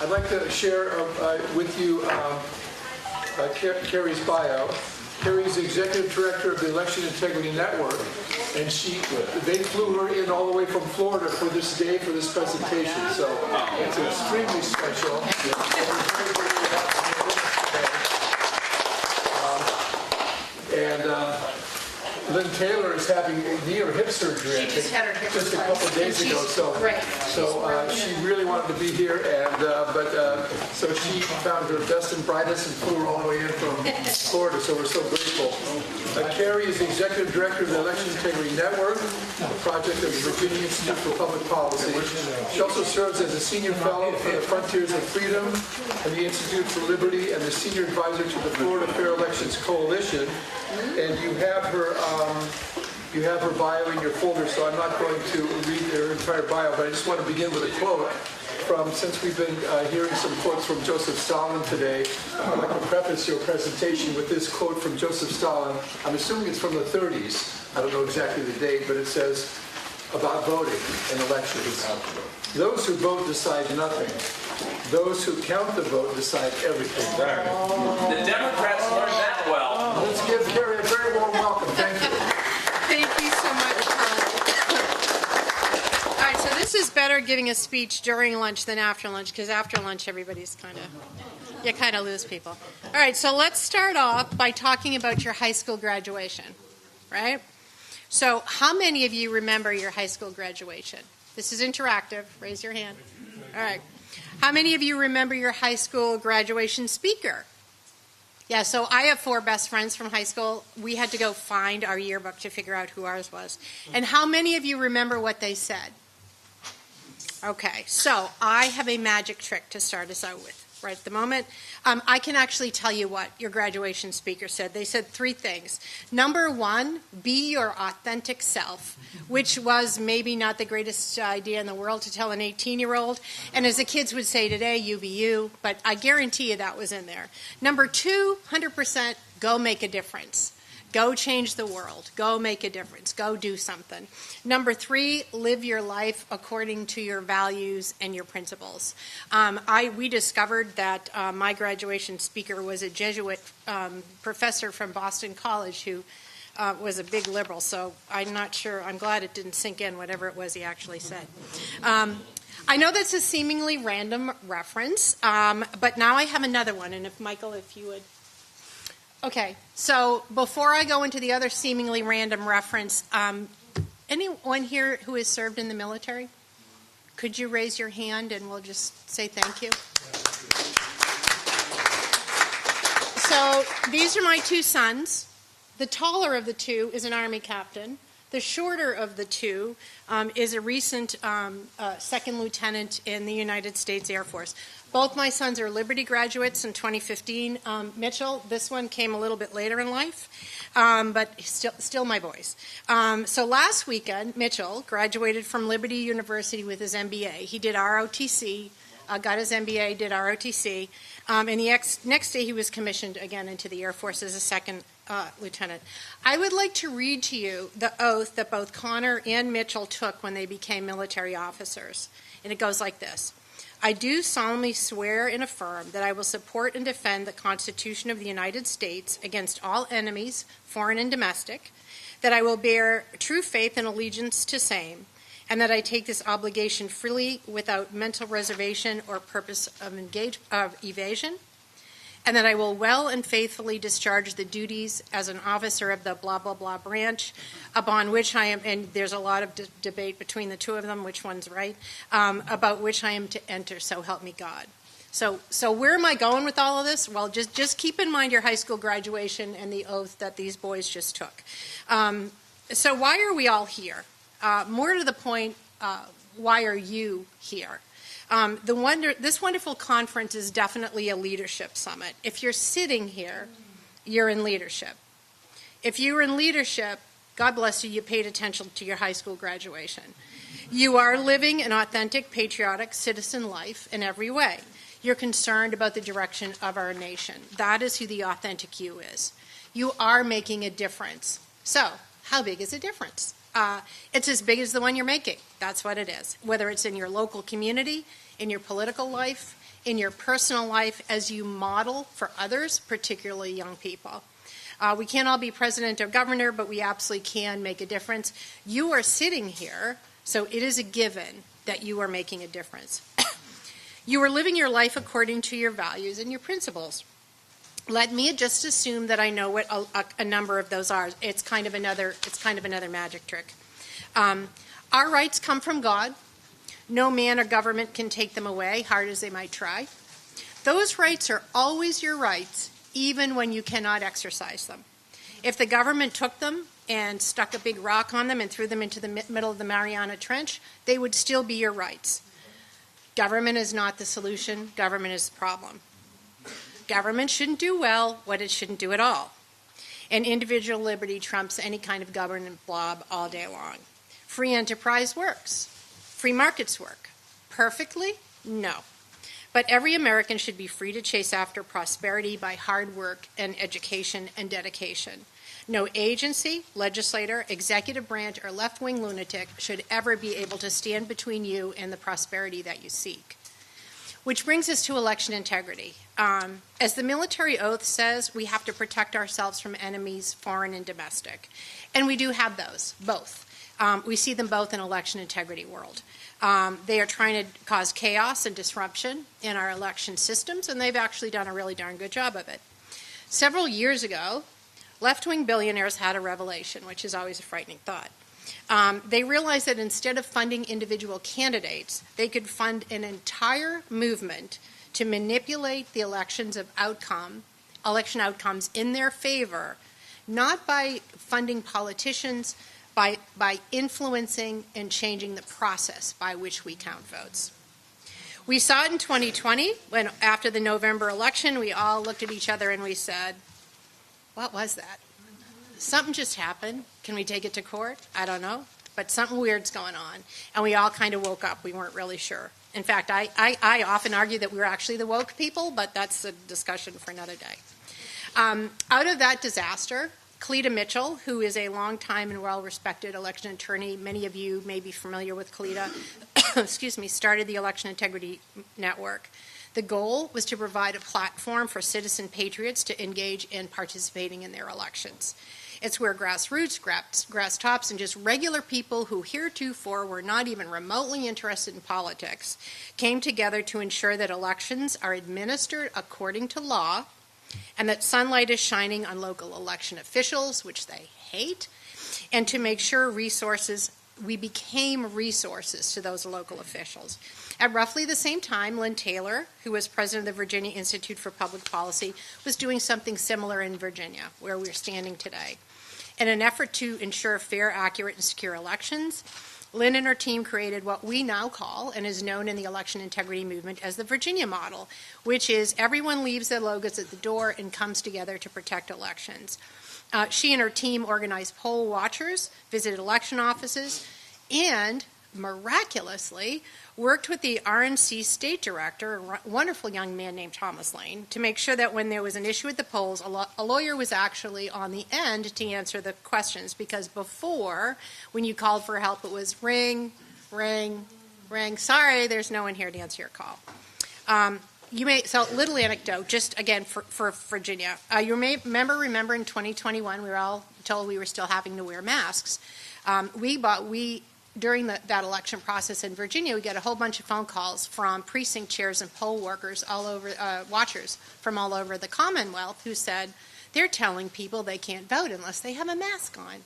I'd like to share with you Carrie's bio. Carrie's the executive director of the Election Integrity Network, and they flew her in all the way from Florida for this day, for this presentation. So it's extremely special. Lynn Taylor is having knee or hip surgery. She just had her hip just a couple of days ago. So she really wanted to be here, and so she found her best and brightest and flew her all the way in from Florida. So we're so grateful. Carrie is the executive director of the Election Integrity Network, a project of the Virginia Institute for Public Policy. She also serves as a senior fellow for the Frontiers of Freedom and the Institute for Liberty, and the senior advisor to the Florida Fair Elections Coalition. And you have her bio in your folder, so I'm not going to read her entire bio, but I just want to begin with a quote since we've been hearing some quotes from Joseph Stalin today. I'd like to preface your presentation with this quote from Joseph Stalin. I'm assuming it's from the 30s. I don't know exactly the date, but it says about voting in elections. Those who vote decide nothing. Those who count the vote decide everything. The Democrats learned that well. Let's give Carrie a very warm welcome. Thank you. Thank you so much, Carl. All right, so this is better giving a speech during lunch than after lunch, because after lunch everybody's you kind of lose people. All right, so let's start off by talking about your high school graduation, right? So how many of you remember your high school graduation? This is interactive. Raise your hand. All right. How many of you remember your high school graduation speaker? Yeah, so I have 4 best friends from high school. We had to go find our yearbook to figure out who ours was. And how many of you remember what they said? Okay, so I have a magic trick to start us out with right at the moment. I can actually tell you what your graduation speaker said. They said 3 things. Number 1, be your authentic self, which was maybe not the greatest idea in the world to tell an 18-year-old. And as the kids would say today, you be you, but I guarantee you that was in there. Number 2, 100%, go make a difference. Go change the world. Go make a difference. Go do something. Number 3, live your life according to your values and your principles. We discovered that my graduation speaker was a Jesuit professor from Boston College who was a big liberal, so I'm not sure. I'm glad it didn't sink in, whatever it was he actually said. I know that's a seemingly random reference, but now I have another one, and if you would. Okay, so before I go into the other seemingly random reference, anyone here who has served in the military? Could you raise your hand and we'll just say thank you? So these are my 2 sons. The taller of the 2 is an Army captain. The shorter of the 2 is a recent second lieutenant in the United States Air Force. Both my sons are Liberty graduates in 2015. Mitchell, this one came a little bit later in life, but still my boys. So last weekend, Mitchell graduated from Liberty University with his MBA. He did ROTC, got his MBA, did ROTC, and the next day he was commissioned again into the Air Force as a second lieutenant. I would like to read to you the oath that both Connor and Mitchell took when they became military officers, and it goes like this. I do solemnly swear and affirm that I will support and defend the Constitution of the United States against all enemies, foreign and domestic, that I will bear true faith and allegiance to same, and that I take this obligation freely without mental reservation or purpose of evasion, and that I will well and faithfully discharge the duties as an officer of the blah, blah, blah branch, upon which I am, and there's a lot of debate between the 2 of them, which one's right, about which I am to enter, so help me God. So where am I going with all of this? Well, just keep in mind your high school graduation and the oath that these boys just took. So why are we all here? More to the point, why are you here? This wonderful conference is definitely a leadership summit. If you're sitting here, you're in leadership. If you're in leadership, God bless you, you paid attention to your high school graduation. You are living an authentic, patriotic citizen life in every way. You're concerned about the direction of our nation. That is who the authentic you is. You are making a difference. So, how big is a difference? It's as big as the one you're making. That's what it is. Whether it's in your local community, in your political life, in your personal life, as you model for others, particularly young people. We can't all be president or governor, but we absolutely can make a difference. You are sitting here, so it is a given that you are making a difference. You are living your life according to your values and your principles. Let me just assume that I know what a number of those are. It's kind of another magic trick. Our rights come from God. No man or government can take them away, hard as they might try. Those rights are always your rights, even when you cannot exercise them. If the government took them and stuck a big rock on them and threw them into the middle of the Mariana Trench, they would still be your rights. Government is not the solution. Government is the problem. Government shouldn't do well what it shouldn't do at all. And individual liberty trumps any kind of government blob all day long. Free enterprise works. Free markets work. Perfectly? No. But every American should be free to chase after prosperity by hard work and education and dedication. No agency, legislator, executive branch, or left-wing lunatic should ever be able to stand between you and the prosperity that you seek. Which brings us to election integrity. As the military oath says, we have to protect ourselves from enemies, foreign and domestic. And we do have those, both. We see them both in election integrity world. They are trying to cause chaos and disruption in our election systems, and they've actually done a really darn good job of it. Several years ago, left-wing billionaires had a revelation, which is always a frightening thought. They realized that instead of funding individual candidates, they could fund an entire movement to manipulate the election outcomes in their favor, not by funding politicians, by influencing and changing the process by which we count votes. We saw it in 2020 when, after the November election, we all looked at each other and we said, what was that? Something just happened. Can we take it to court? I don't know. But something weird's going on. And we all kind of woke up. We weren't really sure. In fact, I often argue that we were actually the woke people, but that's a discussion for another day. Out of that disaster, Cleta Mitchell, who is a long-time and well-respected election attorney, many of you may be familiar with Cleta, started the Election Integrity Network. The goal was to provide a platform for citizen patriots to engage in participating in their elections. It's where grassroots, grass tops, and just regular people who heretofore were not even remotely interested in politics came together to ensure that elections are administered according to law and that sunlight is shining on local election officials, which they hate, and to make sure we became resources to those local officials. At roughly the same time, Lynn Taylor, who was president of the Virginia Institute for Public Policy, was doing something similar in Virginia, where we're standing today. In an effort to ensure fair, accurate, and secure elections, Lynn and her team created what we now call, and is known in the election integrity movement as the Virginia model, which is everyone leaves their logos at the door and comes together to protect elections. She and her team organized poll watchers, visited election offices, and miraculously worked with the RNC state director, a wonderful young man named Thomas Lane, to make sure that when there was an issue at the polls, a lawyer was actually on the end to answer the questions, because before, when you called for help, it was ring, ring, ring, sorry, there's no one here to answer your call. So little anecdote, just again for Virginia. You may remember in 2021, we were all told we were still having to wear masks. During that election process in Virginia, we got a whole bunch of phone calls from precinct chairs and poll workers all over, watchers from all over the Commonwealth who said they're telling people they can't vote unless they have a mask on.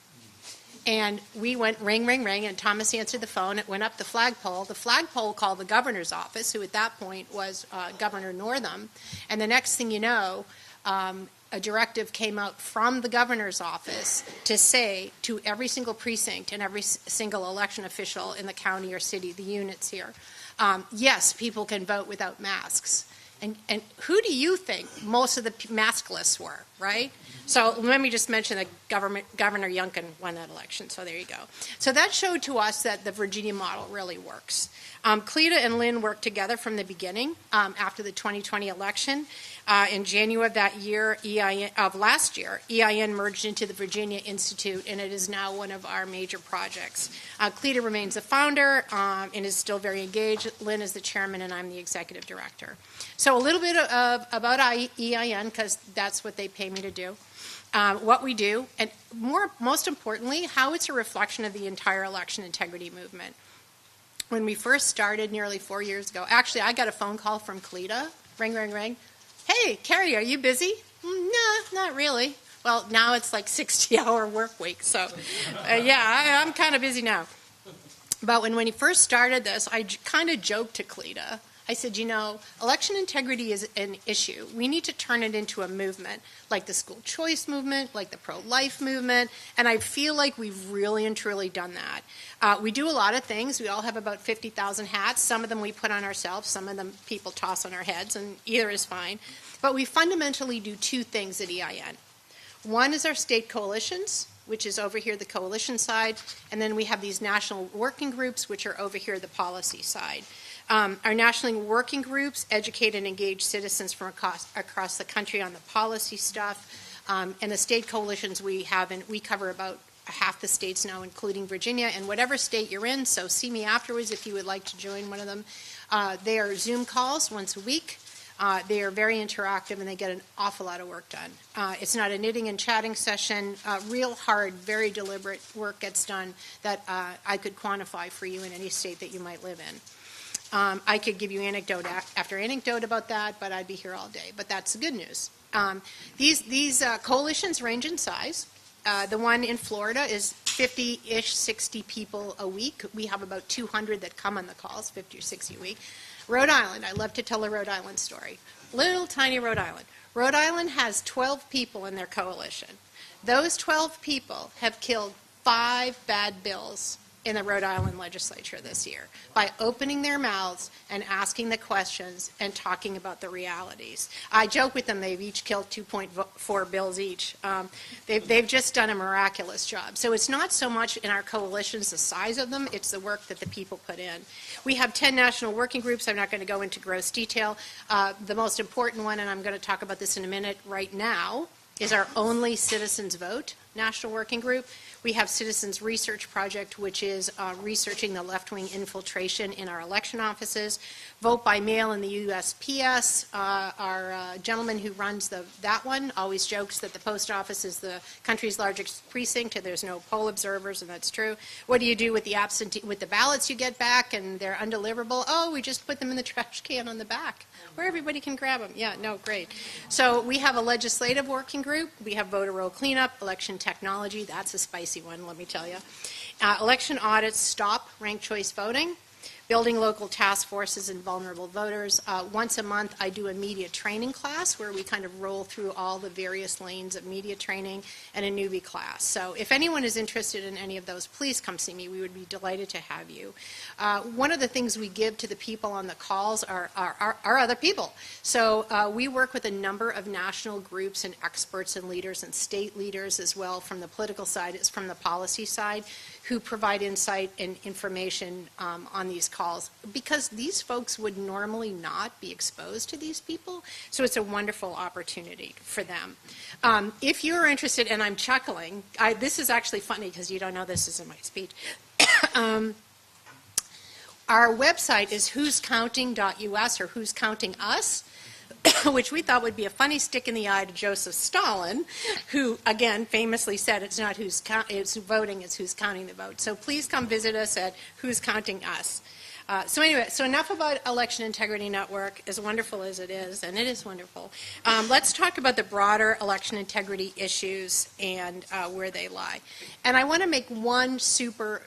And we went ring, ring, ring, and Thomas answered the phone. It went up the flagpole. The flagpole called the governor's office, who at that point was Governor Northam. And the next thing you know, a directive came out from the governor's office to say to every single precinct and every single election official in the county or city, the units here, yes, people can vote without masks. And who do you think most of the maskless were, right? So let me just mention that Governor Youngkin won that election, so there you go. So that showed to us that the Virginia model really works. Cleta and Lynn worked together from the beginning after the 2020 election. In January of that year, last year, EIN merged into the Virginia Institute, and it is now one of our major projects. CLETA remains the founder and is still very engaged. Lynn is the chairman, and I'm the executive director. So a little bit about EIN, because that's what they pay me to do. What we do, and most importantly, how it's a reflection of the entire election integrity movement. When we first started nearly 4 years ago, actually, I got a phone call from CLETA. Ring, ring, ring. Hey, Carrie, are you busy? No, not really. Well, now it's like 60-hour work week, so yeah, I'm kind of busy now. But when we first started this, I kind of joked to CLETA. I said, you know, election integrity is an issue. We need to turn it into a movement, like the school choice movement, like the pro-life movement, and I feel like we've really and truly done that. We do a lot of things. We all have about 50,000 hats. Some of them we put on ourselves. Some of them people toss on our heads, and either is fine. But we fundamentally do two things at EIN. One is our state coalitions, which is over here the coalition side, and then we have these national working groups, which are over here the policy side. Our national working groups educate and engage citizens from across the country on the policy stuff, and the state coalitions we have, and we cover about half the states now, including Virginia, and whatever state you're in, so see me afterwards if you would like to join one of them. They are Zoom calls once a week. They are very interactive, and they get an awful lot of work done. It's not a knitting and chatting session. Real hard, very deliberate work gets done that I could quantify for you in any state that you might live in. I could give you anecdote after anecdote about that, but I'd be here all day. But that's the good news. These coalitions range in size. The one in Florida is 50-ish, 60 people a week. We have about 200 that come on the calls, 50 or 60 a week. Rhode Island, I love to tell a Rhode Island story. Little tiny Rhode Island. Rhode Island has 12 people in their coalition. Those 12 people have killed 5 bad bills in the Rhode Island legislature this year by opening their mouths and asking the questions and talking about the realities. I joke with them, they've each killed 2.4 bills each. They've just done a miraculous job. So it's not so much in our coalitions the size of them, it's the work that the people put in. We have 10 national working groups. I'm not going to go into gross detail. The most important one, and I'm going to talk about this in a minute right now, is our Only Citizens Vote national working group. We have Citizens Research Project, which is researching the left-wing infiltration in our election offices. Vote by mail in the USPS. Our gentleman who runs that one always jokes that the post office is the country's largest precinct and there's no poll observers, and that's true. What do you do with the ballots you get back and they're undeliverable? Oh, we just put them in the trash can on the back where everybody can grab them. Yeah, no, great. So we have a legislative working group. We have voter roll cleanup, election technology. That's a spicy one, let me tell you. Election audits, stop ranked choice voting. Building local task forces and vulnerable voters. Once a month, I do a media training class where we kind of roll through all the various lanes of media training, and a newbie class. So if anyone is interested in any of those, please come see me. We would be delighted to have you. One of the things we give to the people on the calls are other people. So we work with a number of national groups and experts and leaders and state leaders as well from the political side as from the policy side, who provide insight and information on these calls, because these folks would normally not be exposed to these people, so it's a wonderful opportunity for them. If you're interested, and I'm chuckling, this is actually funny because you don't know this is in my speech. Our website is who'scounting.us, or Who's Counting Us, which we thought would be a funny stick in the eye to Joseph Stalin, who, again, famously said it's not it's voting, it's who's counting the vote. So please come visit us at Who's Counting Us. So anyway, so enough about Election Integrity Network, as wonderful as it is, and it is wonderful. Let's talk about the broader election integrity issues and where they lie. And I want to make one super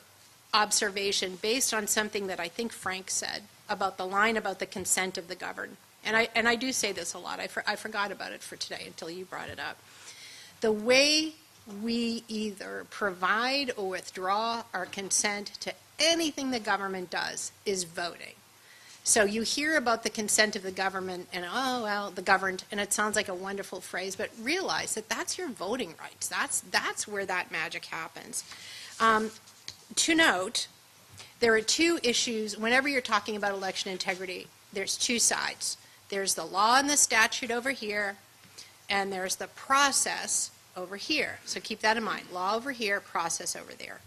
observation based on something that I think Frank said about the line about the consent of the governed. And I do say this a lot. I forgot about it for today until you brought it up. The way we either provide or withdraw our consent to anything the government does is voting. So you hear about the consent of the government and, oh, well, the governed, and it sounds like a wonderful phrase, but realize that that's your voting rights. That's where that magic happens. To note, there are two issues. Whenever you're talking about election integrity, there's two sides. There's the law and the statute over here, and there's the process over here. So keep that in mind. Law over here, process over there.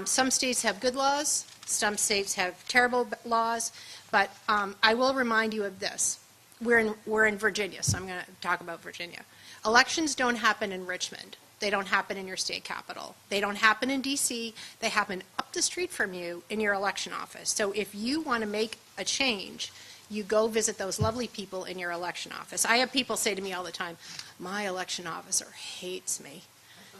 Some states have good laws. Some states have terrible laws. But I will remind you of this. We're in Virginia, so I'm going to talk about Virginia. Elections don't happen in Richmond. They don't happen in your state capital. They don't happen in D.C. They happen up the street from you in your election office. So if you want to make a change, you go visit those lovely people in your election office. I have people say to me all the time, my election officer hates me.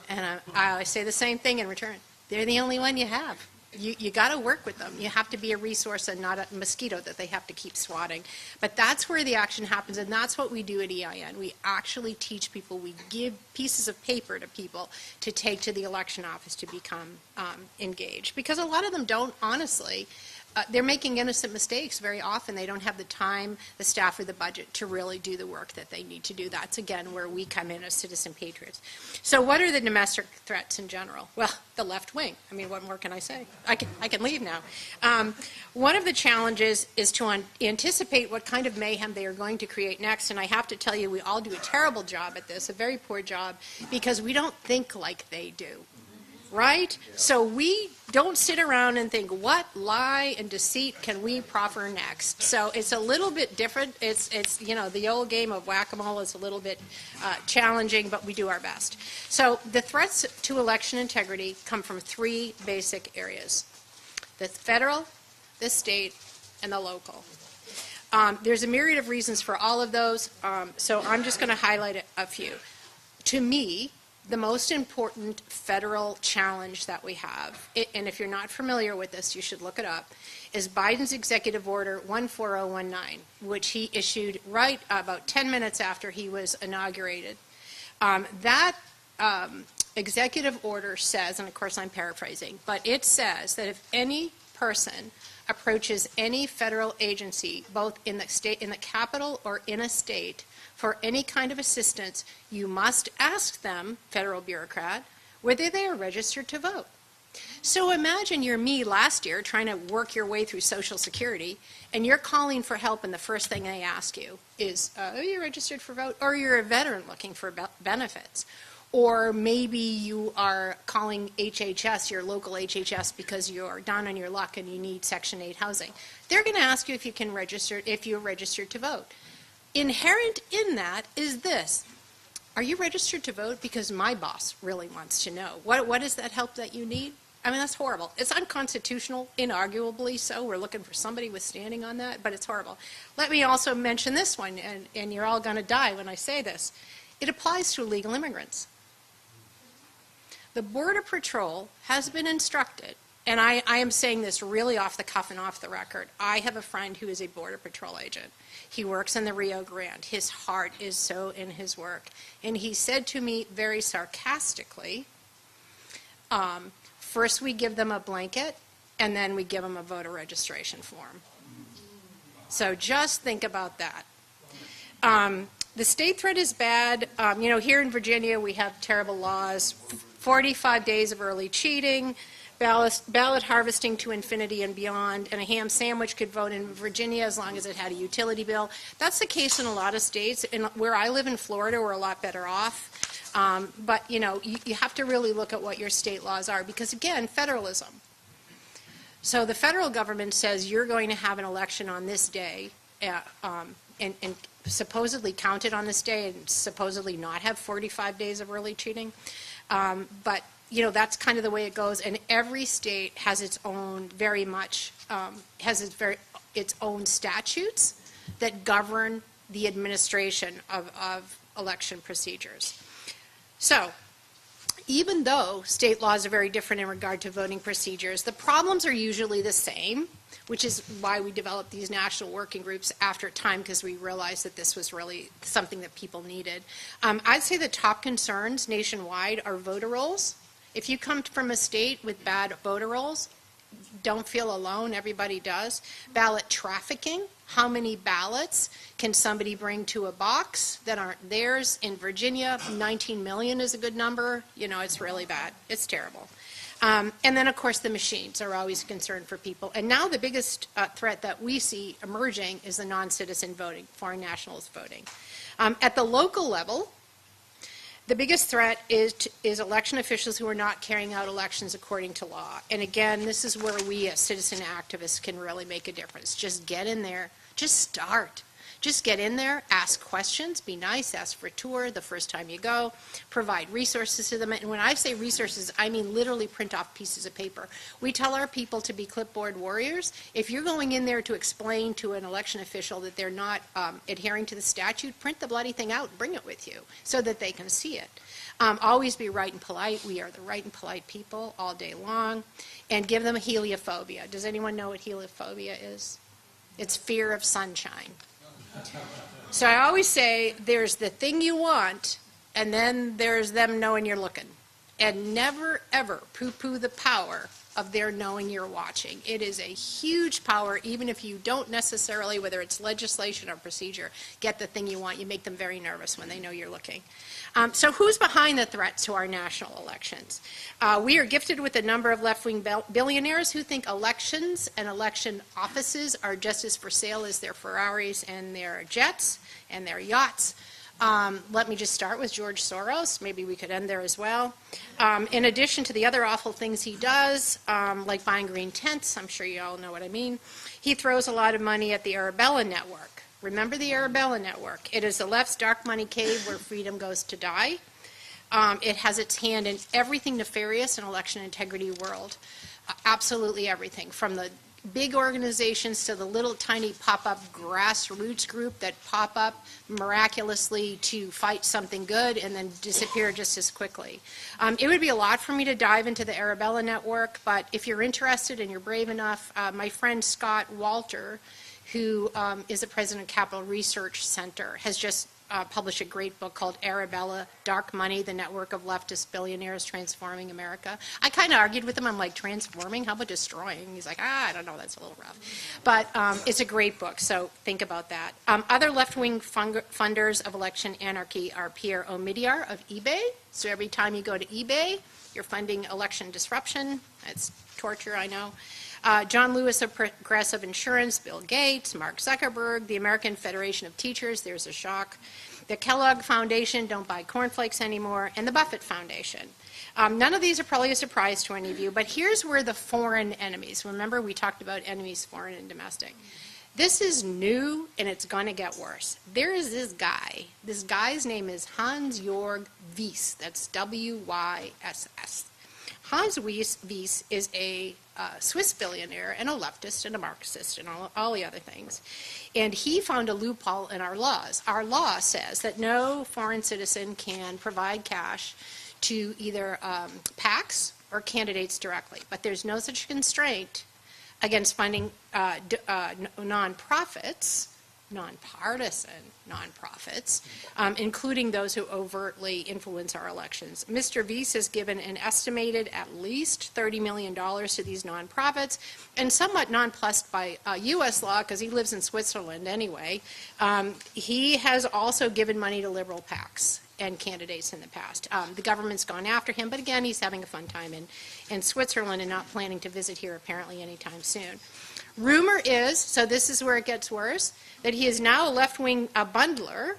And I say the same thing in return. They're the only one you have. You got to work with them. You have to be a resource and not a mosquito that they have to keep swatting. But that's where the action happens, and that's what we do at EIN. We actually teach people. We give pieces of paper to people to take to the election office to become engaged. Because a lot of them don't, honestly. They're making innocent mistakes very often. They don't have the time, the staff, or the budget to really do the work that they need to do. That's, again, where we come in as citizen patriots. So what are the domestic threats in general? Well, the left wing. I mean, what more can I say? I can leave now. One of the challenges is to anticipate what kind of mayhem they are going to create next. And I have to tell you, we all do a terrible job at this, a very poor job, because we don't think like they do. Right? So we don't sit around and think, what lie and deceit can we proffer next? So it's a little bit different. It's you know, the old game of whack-a-mole is a little bit challenging, but we do our best. So the threats to election integrity come from three basic areas: the federal, the state, and the local. There's a myriad of reasons for all of those, so I'm just going to highlight a few. To me, the most important federal challenge that we have, and if you're not familiar with this, you should look it up, is Biden's Executive Order 14019, which he issued right about 10 minutes after he was inaugurated. That executive order says, and of course I'm paraphrasing, but it says that if any person approaches any federal agency, both in the state, in the capital or in a state, for any kind of assistance, you must ask them, federal bureaucrat, whether they are registered to vote. So imagine you're me last year trying to work your way through Social Security, and you're calling for help, and the first thing they ask you is, are you registered for vote? Or you're a veteran looking for benefits. Or maybe you are calling HHS, your local HHS, because you're down on your luck and you need Section 8 housing. They're going to ask you if you can register, if you're registered to vote. Inherent in that is this: are you registered to vote? Because my boss really wants to know. What is that help that you need? I mean, that's horrible. It's unconstitutional, inarguably so. We're looking for somebody with standing on that, but it's horrible. Let me also mention this one, and you're all going to die when I say this. It applies to illegal immigrants. The Border Patrol has been instructed, and I am saying this really off the cuff and off the record. I have a friend who is a Border Patrol agent. He works in the Rio Grande. His heart is so in his work. And he said to me very sarcastically, first we give them a blanket, and then we give them a voter registration form. So just think about that. The state threat is bad. You know, here in Virginia we have terrible laws, 45 days of early cheating, ballot harvesting to infinity and beyond, and a ham sandwich could vote in Virginia as long as it had a utility bill. That's the case in a lot of states. And where I live in Florida, we're a lot better off. But, you know, you have to really look at what your state laws are because, again, federalism. So the federal government says you're going to have an election on this day and supposedly count it on this day and supposedly not have 45 days of early cheating. But you know, that's kind of the way it goes, and every state has its own its own statutes that govern the administration of election procedures. So even though state laws are very different in regard to voting procedures, the problems are usually the same, which is why we developed these national working groups after a time, because we realized that this was really something that people needed. I'd say the top concerns nationwide are voter rolls. If you come from a state with bad voter rolls, don't feel alone, everybody does. Ballot trafficking, how many ballots can somebody bring to a box that aren't theirs? In Virginia, 19 million is a good number. You know, it's really bad. It's terrible. And then, of course, the machines are always a concern for people. And now the biggest threat that we see emerging is the non-citizen voting, foreign nationals voting. At the local level, the biggest threat is election officials who are not carrying out elections according to law. And again, this is where we as citizen activists can really make a difference. Just get in there. Just start. Just get in there, ask questions, be nice, ask for a tour the first time you go, provide resources to them. And when I say resources, I mean literally print off pieces of paper. We tell our people to be clipboard warriors. If you're going in there to explain to an election official that they're not adhering to the statute, print the bloody thing out and bring it with you so that they can see it. Always be right and polite. We are the right and polite people all day long. And give them heliophobia. Does anyone know what heliophobia is? It's fear of sunshine. So I always say there's the thing you want, and then there's them knowing you're looking. And never, ever poo-poo the power of their knowing you're watching. It is a huge power, even if you don't necessarily, whether it's legislation or procedure, get the thing you want. You make them very nervous when they know you're looking. So who's behind the threats to our national elections? We are gifted with a number of left-wing billionaires who think elections and election offices are just as for sale as their Ferraris and their jets and their yachts. Let me just start with George Soros. Maybe we could end there as well. In addition to the other awful things he does, like buying green tents, I'm sure you all know what I mean, he throws a lot of money at the Arabella Network. Remember the Arabella Network? It is the left's dark money cave where freedom goes to die. It has its hand in everything nefarious in election integrity world. Absolutely everything, from the big organizations to the little tiny pop-up grassroots group that pop up miraculously to fight something good and then disappear just as quickly. It would be a lot for me to dive into the Arabella Network, but if you're interested and you're brave enough, my friend Scott Walter, who is the president of Capital Research Center, has just published a great book called Arabella, Dark Money, the Network of Leftist Billionaires Transforming America. I kind of argued with him. I'm like, transforming? How about destroying? He's like, I don't know, that's a little rough. But it's a great book, so think about that. Other left-wing funders of election anarchy are Pierre Omidyar of eBay. So every time you go to eBay, you're funding election disruption. That's torture, I know. John Lewis of Progressive Insurance, Bill Gates, Mark Zuckerberg, the American Federation of Teachers, there's a shock, the Kellogg Foundation, don't buy cornflakes anymore, and the Buffett Foundation. None of these are probably a surprise to any of you, but here's where the foreign enemies, remember we talked about enemies, foreign and domestic. This is new, and it's going to get worse. There is this guy. This guy's name is Hans-Jörg Wyss. That's W-Y-S-S. Hans Wyss is a Swiss billionaire and a leftist and a Marxist and all the other things. And he found a loophole in our laws. Our law says that no foreign citizen can provide cash to either PACs or candidates directly. But there's no such constraint against funding nonprofits, nonpartisan nonprofits, including those who overtly influence our elections. Mr. Wyss has given an estimated at least $30 million to these nonprofits, and somewhat nonplussed by U.S. law, because he lives in Switzerland anyway, he has also given money to liberal PACs and candidates in the past. The government's gone after him, but again, he's having a fun time in Switzerland and not planning to visit here apparently anytime soon. Rumor is, so this is where it gets worse, that he is now a left-wing bundler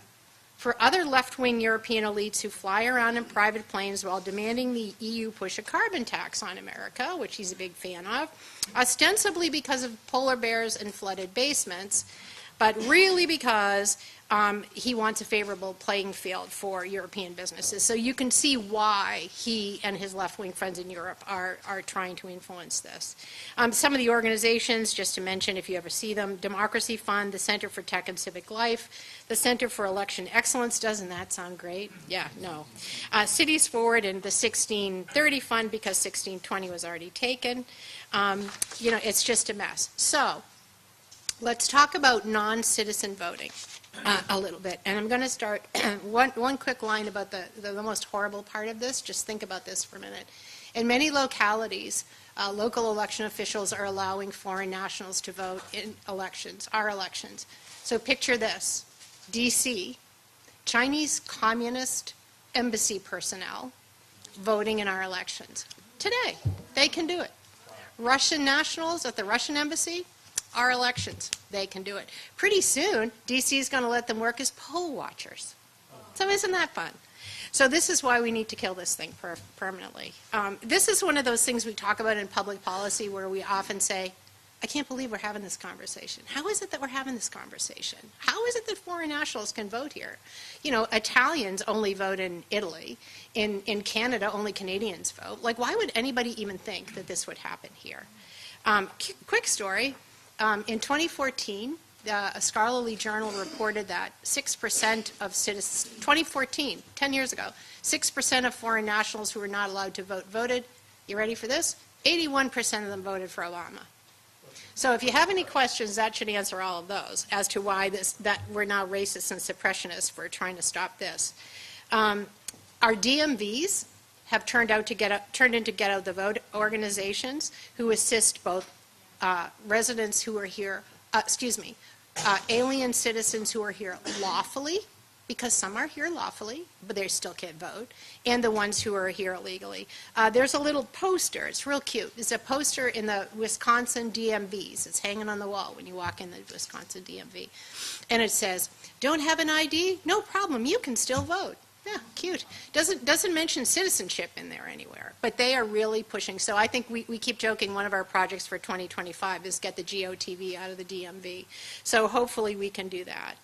for other left-wing European elites who fly around in private planes while demanding the EU push a carbon tax on America, which he's a big fan of, ostensibly because of polar bears and flooded basements, but really because he wants a favorable playing field for European businesses. So you can see why he and his left-wing friends in Europe are trying to influence this. Some of the organizations, just to mention if you ever see them, Democracy Fund, the Center for Tech and Civic Life, the Center for Election Excellence. Doesn't that sound great? Yeah, no. Cities Forward and the 1630 Fund, because 1620 was already taken. You know, it's just a mess. So let's talk about non-citizen voting a little bit. And I'm going to start one quick line about the most horrible part of this. Just think about this for a minute. In many localities, local election officials are allowing foreign nationals to vote in elections, our elections. So picture this. D.C., Chinese Communist embassy personnel voting in our elections. Today, they can do it. Russian nationals at the Russian embassy, our elections, they can do it. Pretty soon, D.C. is going to let them work as poll watchers. So isn't that fun? So this is why we need to kill this thing permanently. This is one of those things we talk about in public policy where we often say, I can't believe we're having this conversation. How is it that we're having this conversation? How is it that foreign nationals can vote here? You know, Italians only vote in Italy. In Canada, only Canadians vote. Like, why would anybody even think that this would happen here? Quick story. In 2014, a scholarly journal reported that 6% of citizens, 2014, 10 years ago, 6% of foreign nationals who were not allowed to vote voted. You ready for this? 81% of them voted for Obama. So if you have any questions, that should answer all of those as to why that we're now racist and suppressionists for trying to stop this. Our DMVs have turned into get out the vote organizations who assist both residents who are here, alien citizens who are here lawfully, because some are here lawfully, but they still can't vote, and the ones who are here illegally. There's a little poster. It's real cute. It's a poster in the Wisconsin DMVs. It's hanging on the wall when you walk in the Wisconsin DMV. And it says, don't have an ID? No problem. You can still vote. Yeah, cute. Doesn't mention citizenship in there anywhere, but they are really pushing. So I think we keep joking one of our projects for 2025 is get the GOTV out of the DMV. So hopefully we can do that.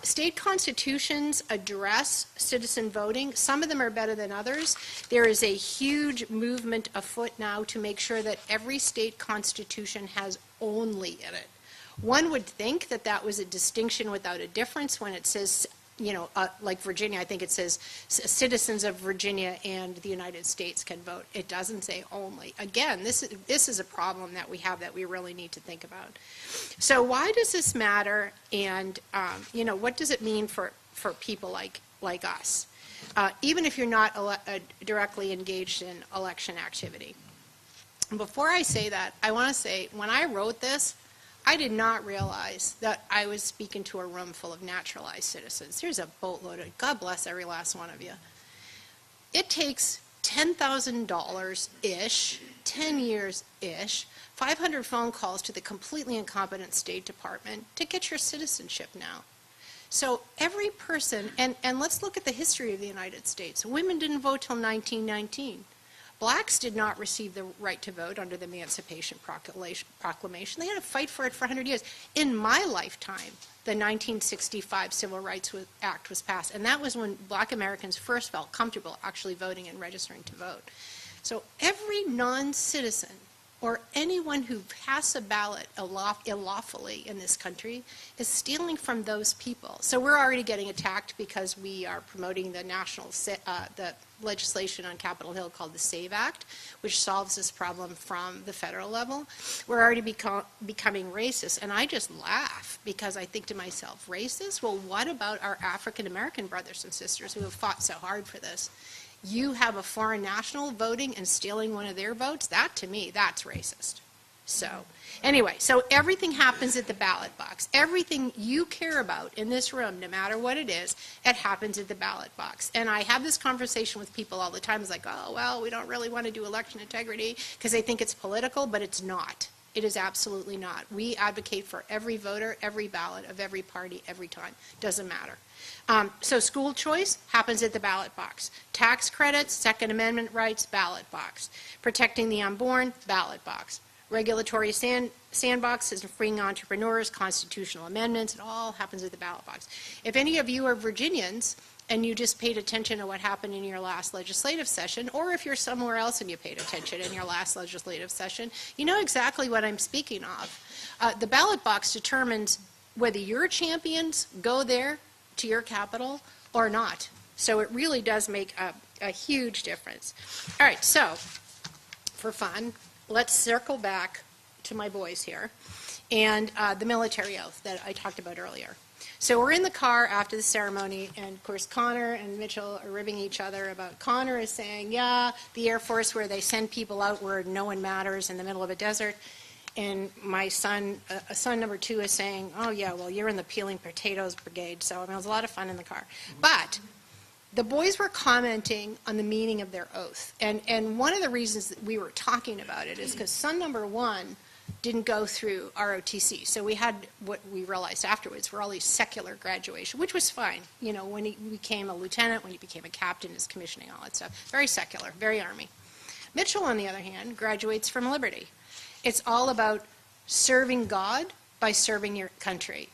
State constitutions address citizen voting. Some of them are better than others. There is a huge movement afoot now to make sure that every state constitution has only in it. One would think that that was a distinction without a difference when it says, you know, like Virginia, I think it says citizens of Virginia and the United States can vote. It doesn't say only. Again, this is a problem that we have that we really need to think about. So why does this matter? And you know, what does it mean for people like us, even if you're not directly engaged in election activity? Before I say that, I want to say when I wrote this, I did not realize that I was speaking to a room full of naturalized citizens. There's a boatload of, God bless every last one of you. It takes $10,000-ish, 10 years-ish, 500 phone calls to the completely incompetent State Department to get your citizenship now. So every person, and let's look at the history of the United States. Women didn't vote till 1919. Blacks did not receive the right to vote under the Emancipation Proclamation. They had to fight for it for 100 years. In my lifetime, the 1965 Civil Rights Act was passed, and that was when Black Americans first felt comfortable actually voting and registering to vote. So every non-citizen or anyone who passes a ballot unlawfully in this country is stealing from those people. So we're already getting attacked because we are promoting the the legislation on Capitol Hill called the SAVE Act, which solves this problem from the federal level. We're already becoming racist, and I just laugh because I think to myself, racist? Well, what about our African American brothers and sisters who have fought so hard for this? You have a foreign national voting and stealing one of their votes? That, to me, that's racist. So, anyway, so everything happens at the ballot box. Everything you care about in this room, no matter what it is, it happens at the ballot box. And I have this conversation with people all the time. It's like, oh, well, we don't really want to do election integrity because they think it's political, but it's not. It is absolutely not. We advocate for every voter, every ballot of every party, every time. Doesn't matter. So school choice happens at the ballot box. Tax credits, Second Amendment rights, ballot box. Protecting the unborn, ballot box. Regulatory sandboxes, freeing entrepreneurs, constitutional amendments, it all happens at the ballot box. If any of you are Virginians and you just paid attention to what happened in your last legislative session, or if you're somewhere else and you paid attention in your last legislative session, you know exactly what I'm speaking of. The ballot box determines whether your champions go there to your capital or not. So it really does make a huge difference. All right, so for fun, let's circle back to my boys here and the military oath that I talked about earlier. So we're in the car after the ceremony, and of course Connor and Mitchell are ribbing each other about, Connor is saying, yeah, the Air Force where they send people out where no one matters in the middle of a desert. And my son, son number 2 is saying, oh yeah, well you're in the peeling potatoes brigade. So I mean, it was a lot of fun in the car. But the boys were commenting on the meaning of their oath. And one of the reasons that we were talking about it is because son number one didn't go through ROTC. So we had what we realized afterwards were all these secular graduation, which was fine. You know, when he became a lieutenant, when he became a captain, his commissioning, all that stuff. Very secular, very Army. Mitchell, on the other hand, graduates from Liberty. It's all about serving God by serving your country.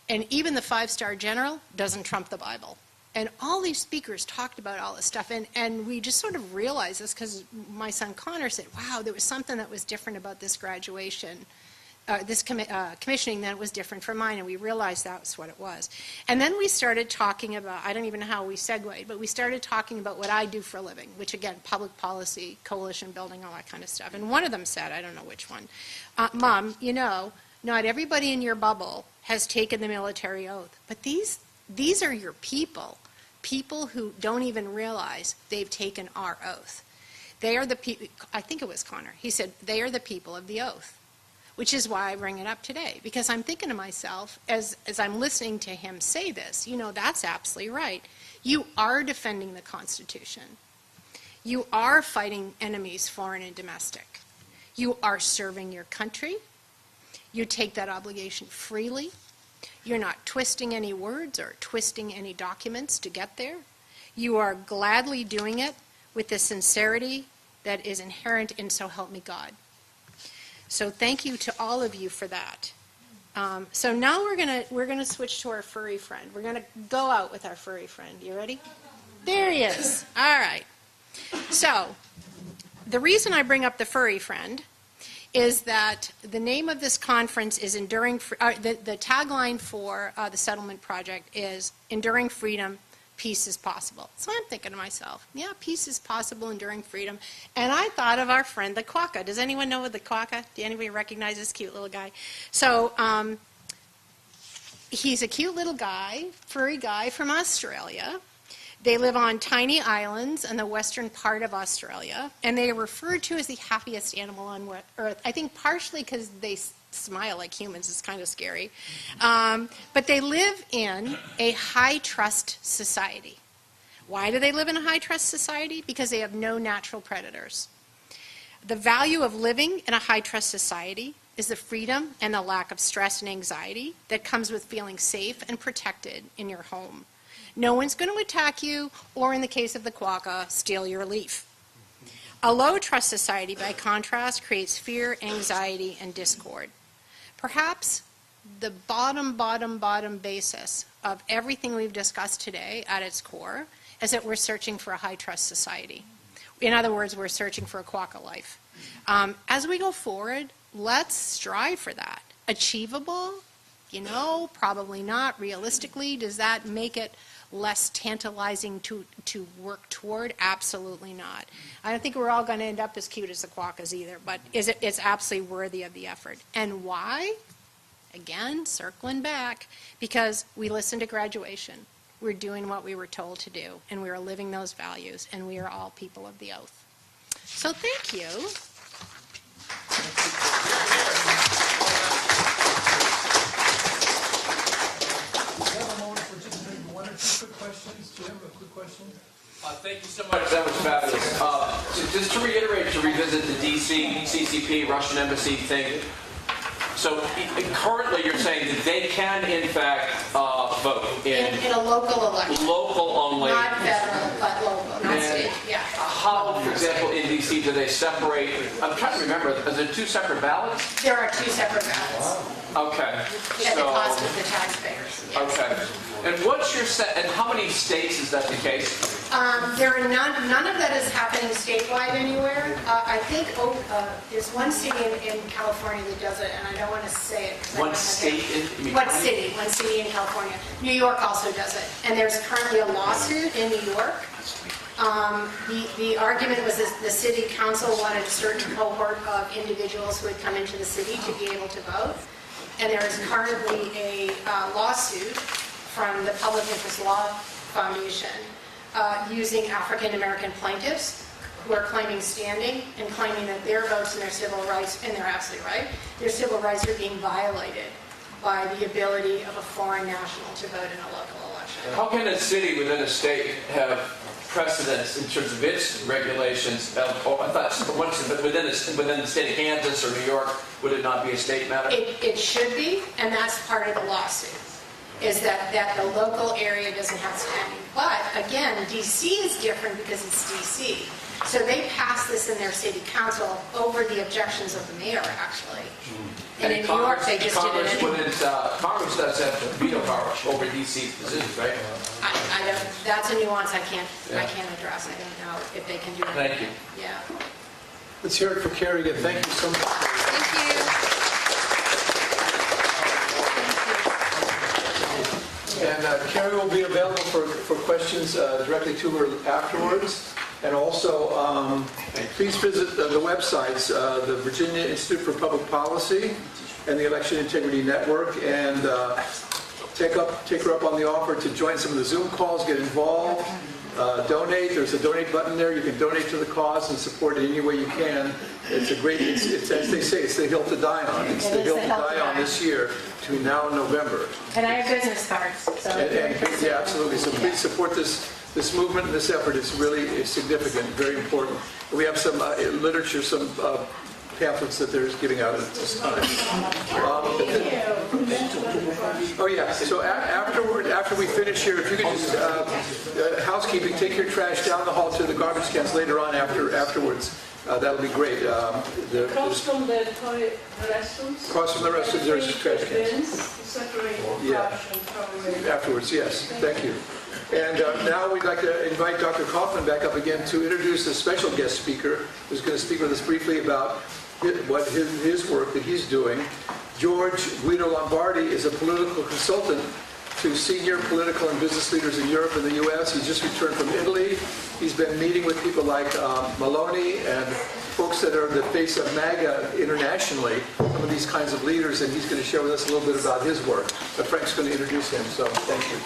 And even the 5-star general doesn't trump the Bible. And all these speakers talked about all this stuff. And we just sort of realized this because my son Connor said, wow, there was something that was different about this graduation, this commissioning that was different from mine. And we realized that was what it was. And then we started talking about, I don't even know how we segued, but we started talking about what I do for a living, which again, public policy, coalition building, all that kind of stuff. And one of them said, I don't know which one, Mom, you know, not everybody in your bubble has taken the military oath, but these are your people who don't even realize they've taken our oath. They are the people, I think it was Connor, he said, they are the people of the oath, which is why I bring it up today, because I'm thinking to myself, as I'm listening to him say this, you know, that's absolutely right. You are defending the Constitution. You are fighting enemies, foreign and domestic. You are serving your country. You take that obligation freely. You're not twisting any words or twisting any documents to get there. You are gladly doing it with the sincerity that is inherent in So Help Me God. So thank you to all of you for that. So now we're gonna switch to our furry friend. We're gonna go out with our furry friend. You ready? There he is. All right. So the reason I bring up the furry friend is that the name of this conference is Enduring, the tagline for the settlement project is Enduring Freedom, Peace is Possible. So I'm thinking to myself, yeah, peace is possible, enduring freedom. And I thought of our friend, the quokka. Does anyone know the quokka? Do anybody recognize this cute little guy? So he's a cute little guy, furry guy from Australia. They live on tiny islands in the western part of Australia, and they are referred to as the happiest animal on Earth. I think partially because they smile like humans. It's kind of scary. But they live in a high-trust society. Why do they live in a high-trust society? Because they have no natural predators. The value of living in a high-trust society is the freedom and the lack of stress and anxiety that comes with feeling safe and protected in your home. No one's going to attack you, or in the case of the quokka, steal your leaf. A low-trust society, by contrast, creates fear, anxiety, and discord. Perhaps the bottom basis of everything we've discussed today at its core is that we're searching for a high-trust society. In other words, we're searching for a quokka life. As we go forward, let's strive for that. Achievable? You know, probably not. Realistically, does that make it less tantalizing to work toward? Absolutely not. I don't think we're all going to end up as cute as the quokkas either, but it's absolutely worthy of the effort. And why? Again, circling back, because we listened to graduation. We're doing what we were told to do, and we are living those values, and we are all people of the oath. So thank you. Quick questions. Do you have a quick question? Thank you so much. That was fabulous. Just to reiterate, to revisit the DC, CCP, Russian embassy thing. So currently you're saying that they can, in fact, vote in a local election. Local only. Not federal, but local, not state. Yeah. How, for example, in DC do they separate? I'm trying to remember. Is there 2 separate ballots? There are 2 separate ballots. Okay. At the cost of the taxpayers. Yes. Okay. And what's your and how many states is that the case? There are none of that is happening statewide anywhere. I think there's one city in California that does it, and I don't want to say it. One state in? One city in California. New York also does it. And there's currently a lawsuit in New York. The argument was that the city council wanted a certain cohort of individuals who had come into the city to be able to vote. And there is currently a lawsuit from the Public Interest Law Foundation using African American plaintiffs who are claiming standing and claiming that their votes and their civil rights, and they're absolutely right, their civil rights are being violated by the ability of a foreign national to vote in a local election. How can a city within a state have precedence in terms of its regulations? I thought once within the state of Kansas or New York, would it not be a state matter? It should be, and that's part of the lawsuit, is that the local area doesn't have standing. But again, DC is different because it's DC. So they passed this in their city council over the objections of the mayor, actually. And in New York, they just did it anyway. Congress does have veto power over DC's decisions, right? I don't, that's a nuance I can't address. I don't know if they can do it. Thank you. Yeah. Let's hear it for Carrie again. Thank you so much. Thank you. And Carrie will be available for questions directly to her afterwards. And also, please visit the websites, the Virginia Institute for Public Policy and the Election Integrity Network, and take her up on the offer to join some of the Zoom calls, get involved, donate. There's a donate button there. You can donate to the cause and support it any way you can. It's a great, it's as they say, it's the hill to die on. It's the hill to die on this year between now and November. And I have business cards. So yeah, absolutely. So please support this movement and this effort. It's significant, very important. We have some literature, some pamphlets that they're giving out at this time. Oh yeah, so after we finish here, if you could just, housekeeping, take your trash down the hall to the garbage cans later on afterwards. That'll be great. Across from the restrooms? Across from the restrooms, there's trash cans. Separate Yeah. trash and probably... Afterwards, yes. Thank you. And now we'd like to invite Dr. Kaufmann back up again to introduce a special guest speaker who's going to speak with us briefly about what his work that he's doing. George Guido Lombardi is a political consultant to senior political and business leaders in Europe and the U.S. He's just returned from Italy. He's been meeting with people like Maloney and folks that are the face of MAGA internationally, some of these kinds of leaders, and he's going to share with us a little bit about his work. But Frank's going to introduce him, so thank you.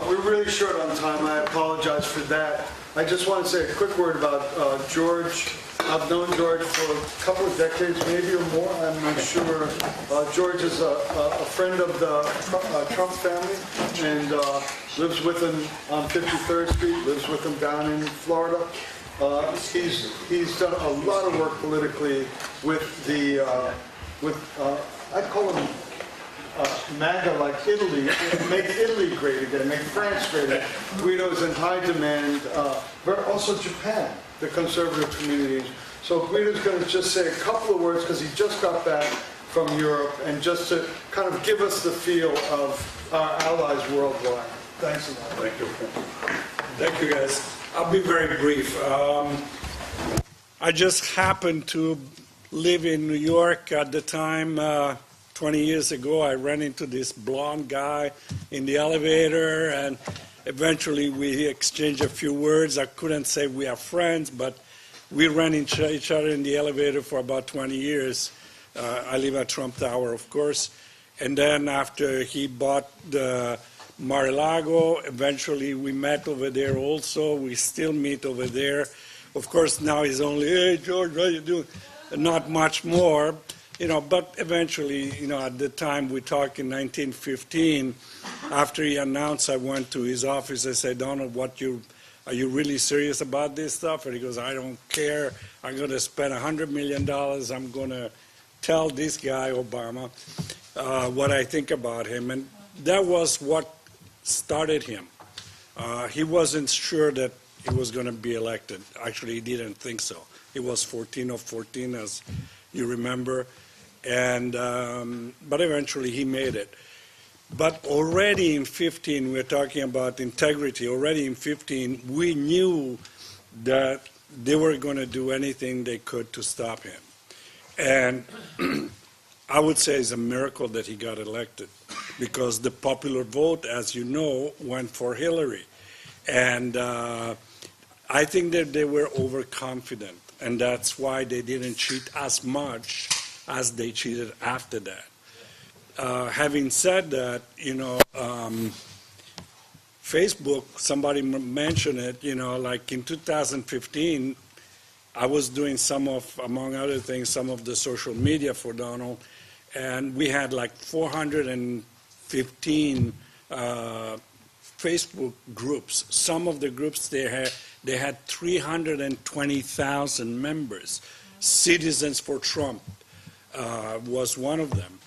We're really short on time. I apologize for that. I just want to say a quick word about George. I've known George for a couple of decades, maybe or more. I'm not sure. George is a friend of the Trump family and lives with him on 53rd Street, lives with him down in Florida. He's done a lot of work politically with the, I call him MAGA like Italy, make Italy great again, make France great again. Guido's in high demand, but also Japan, the conservative communities. So Guido's going to just say a couple of words because he just got back from Europe and just to kind of give us the feel of our allies worldwide. Thanks a lot. Thank you. Thank you, guys. I'll be very brief. I just happened to live in New York at the time. 20 years ago, I ran into this blonde guy in the elevator, and eventually we exchanged a few words. I couldn't say we are friends, but we ran into each other in the elevator for about 20 years. I live at Trump Tower, of course. And then after he bought the Mar-a-Lago, eventually we met over there also. We still meet over there. Of course, now he's only, hey, George, how you doing? Not much more. But eventually, at the time we talked in 1915, after he announced, I went to his office. I said, Donald, are you really serious about this stuff? And he goes, I don't care. I'm going to spend $100 million. I'm going to tell this guy, Obama, what I think about him. And that was what started him. He wasn't sure that he was going to be elected. Actually, he didn't think so. He was 14 of 14, as you remember. And but eventually he made it. But already in 15, we're talking about integrity. Already in 15, we knew that they were going to do anything they could to stop him. And I would say it's a miracle that he got elected, because the popular vote, as you know, went for Hillary. And I think that they were overconfident, and that's why they didn't cheat as much as they cheated after that. Having said that, Facebook, somebody mentioned it, like in 2015, I was doing among other things, some of the social media for Donald, and we had like 450 15 Facebook groups. Some of the groups they had 320,000 members. Citizens for Trump was one of them.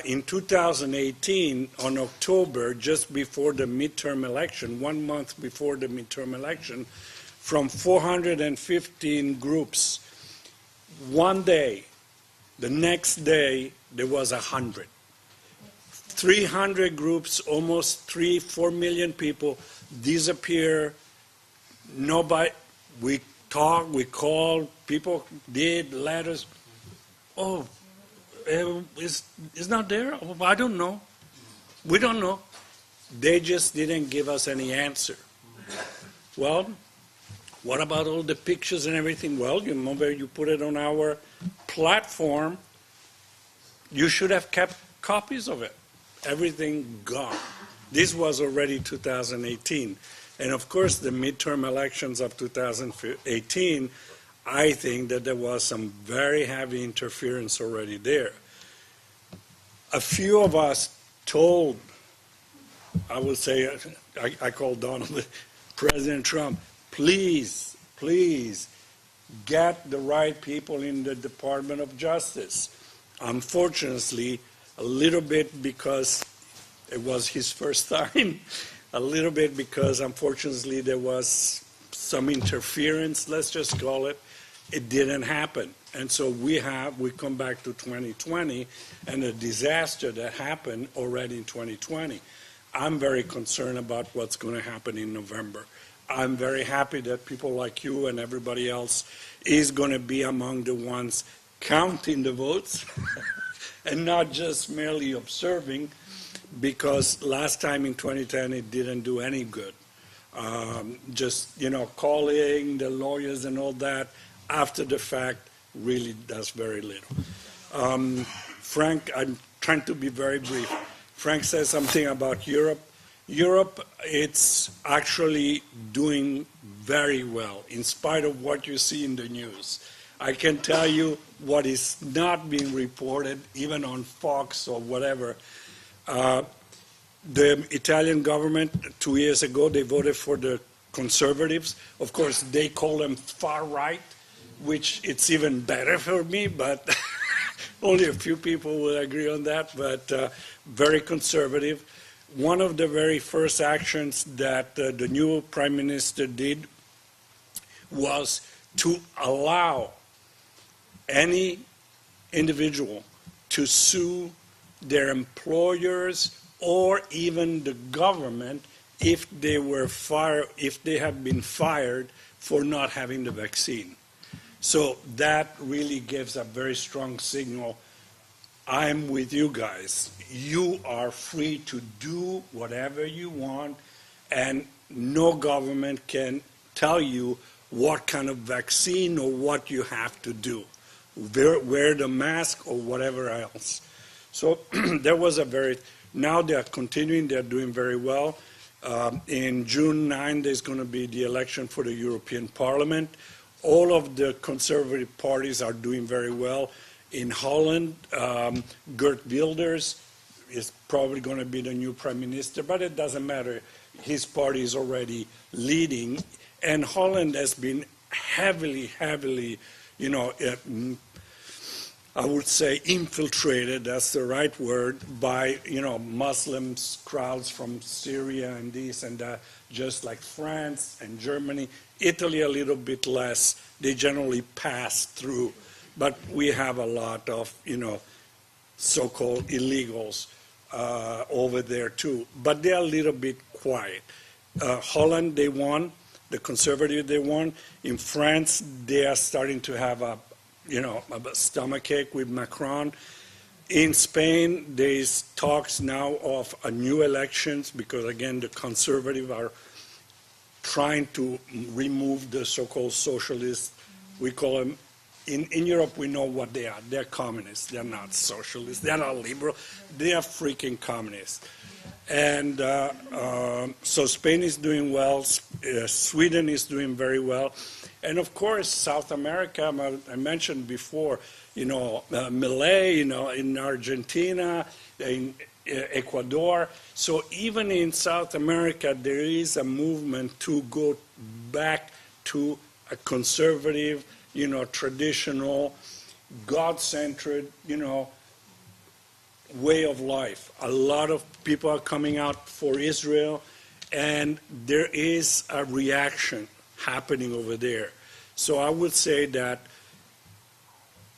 In 2018, on October, just before the midterm election, 1 month before the midterm election, from 415 groups, one day, the next day, there was 100. 300 groups, almost 4 million people disappear. Nobody, we talk, we call, people did letters. Oh, it's not there? Oh, I don't know. We don't know. They just didn't give us any answer. Well, what about all the pictures and everything? Well, you remember you put it on our platform. You should have kept copies of it. Everything gone. This was already 2018. And of course, the midterm elections of 2018, I think that there was some very heavy interference already there. A few of us told, I would say, I called Donald, President Trump, please, please get the right people in the Department of Justice. Unfortunately, a little bit because it was his first time, a little bit because unfortunately there was some interference, let's just call it. It didn't happen. And so we come back to 2020 and a disaster that happened already in 2020. I'm very concerned about what's going to happen in November. I'm very happy that people like you and everybody else is going to be among the ones counting the votes and not just merely observing, because last time in 2010 it didn't do any good. Just, calling the lawyers and all that after the fact really does very little. Frank, I'm trying to be very brief. Frank says something about Europe. Europe, it's actually doing very well, in spite of what you see in the news. I can tell you what is not being reported, even on Fox or whatever. The Italian government, 2 years ago, they voted for the conservatives. Of course, they call them far right, which it's even better for me, but only a few people will agree on that, but very conservative. One of the very first actions that the new prime minister did was to allow any individual to sue their employers or even the government if they were fired, if they had been fired for not having the vaccine. So that really gives a very strong signal. I'm with you guys. You are free to do whatever you want, and no government can tell you what kind of vaccine or what you have to do. Wear the mask or whatever else. So there was now they're continuing, they're doing very well. In June 9, there's going to be the election for the European Parliament. All of the conservative parties are doing very well. In Holland, Geert Wilders is probably going to be the new prime minister, but it doesn't matter. His party is already leading, and Holland has been heavily, I would say infiltrated, that's the right word, by, Muslims, crowds from Syria and this and that, just like France and Germany. Italy a little bit less. They generally pass through. But we have a lot of, so-called illegals over there too. But they're a little bit quiet. Holland, they won. The conservative, they won. In France, they are starting to have a stomachache with Macron. In Spain, there's talks now of a new elections because, again, the conservatives are trying to remove the so-called socialists. We call them, in Europe, we know what they are. They're communists. They're not socialists. They're not liberal. They are freaking communists. And so Spain is doing well. Sweden is doing very well. And of course, South America, I mentioned before, Milei, in Argentina, in Ecuador. So even in South America, there is a movement to go back to a conservative, traditional, God-centered, way of life. A lot of people are coming out for Israel, and there is a reaction happening over there. So I would say that,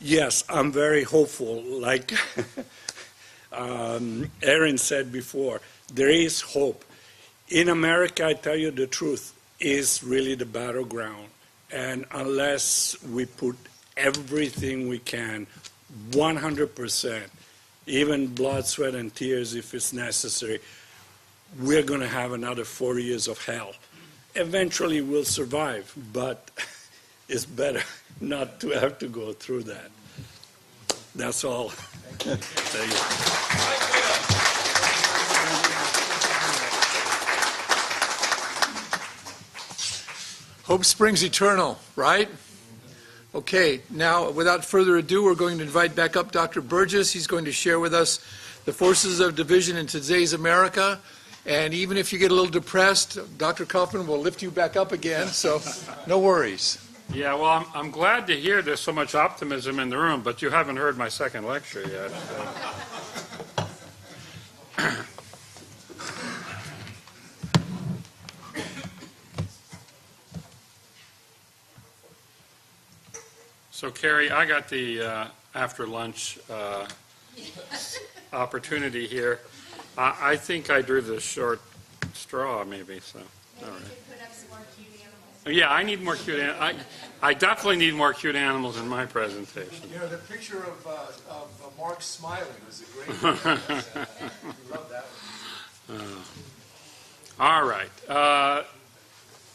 yes, I'm very hopeful. Like Aaron said before, there is hope. In America, I tell you the truth, is really the battleground. And unless we put everything we can, 100%, even blood, sweat, and tears if it's necessary, we're going to have another 4 years of hell. Eventually we'll survive, but it's better not to have to go through that. That's all. Thank you. Hope springs eternal, right? Okay, now without further ado, we're going to invite back up Dr. Burgess. He's going to share with us the forces of division in today's America. And even if you get a little depressed, Dr. Kaufmann will lift you back up again, so no worries. Yeah, well, I'm glad to hear there's so much optimism in the room, but you haven't heard my second lecture yet. So, Carrie, I got the after lunch opportunity here. I think I drew the short straw, maybe. So, all right. Yeah, I need more cute animals. I definitely need more cute animals in my presentation. The picture of Mark smiling was a great one. Love that one. All right.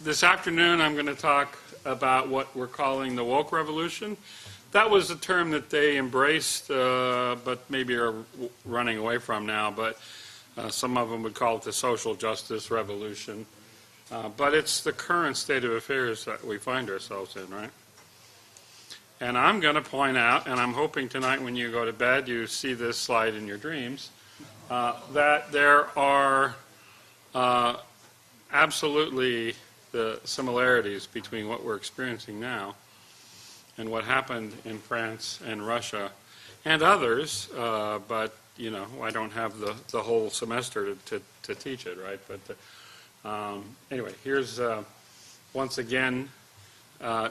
This afternoon, I'm going to talk about what we're calling the woke revolution. That was a term that they embraced, but maybe are running away from now. But some of them would call it the social justice revolution. But it's the current state of affairs that we find ourselves in, right? And I'm going to point out, and I'm hoping tonight when you go to bed you see this slide in your dreams, that there are absolutely the similarities between what we're experiencing now and what happened in France and Russia and others, but I don't have the whole semester to teach it, right? But anyway, here's once again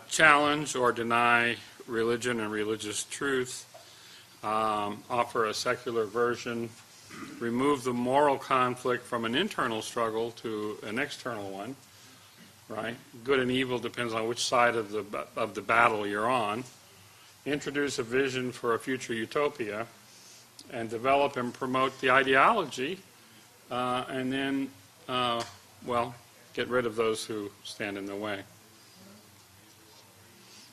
challenge or deny religion and religious truth, offer a secular version, remove the moral conflict from an internal struggle to an external one. Right? Good and evil depends on which side of the battle you're on. Introduce a vision for a future utopia, and develop and promote the ideology, and then, get rid of those who stand in the way.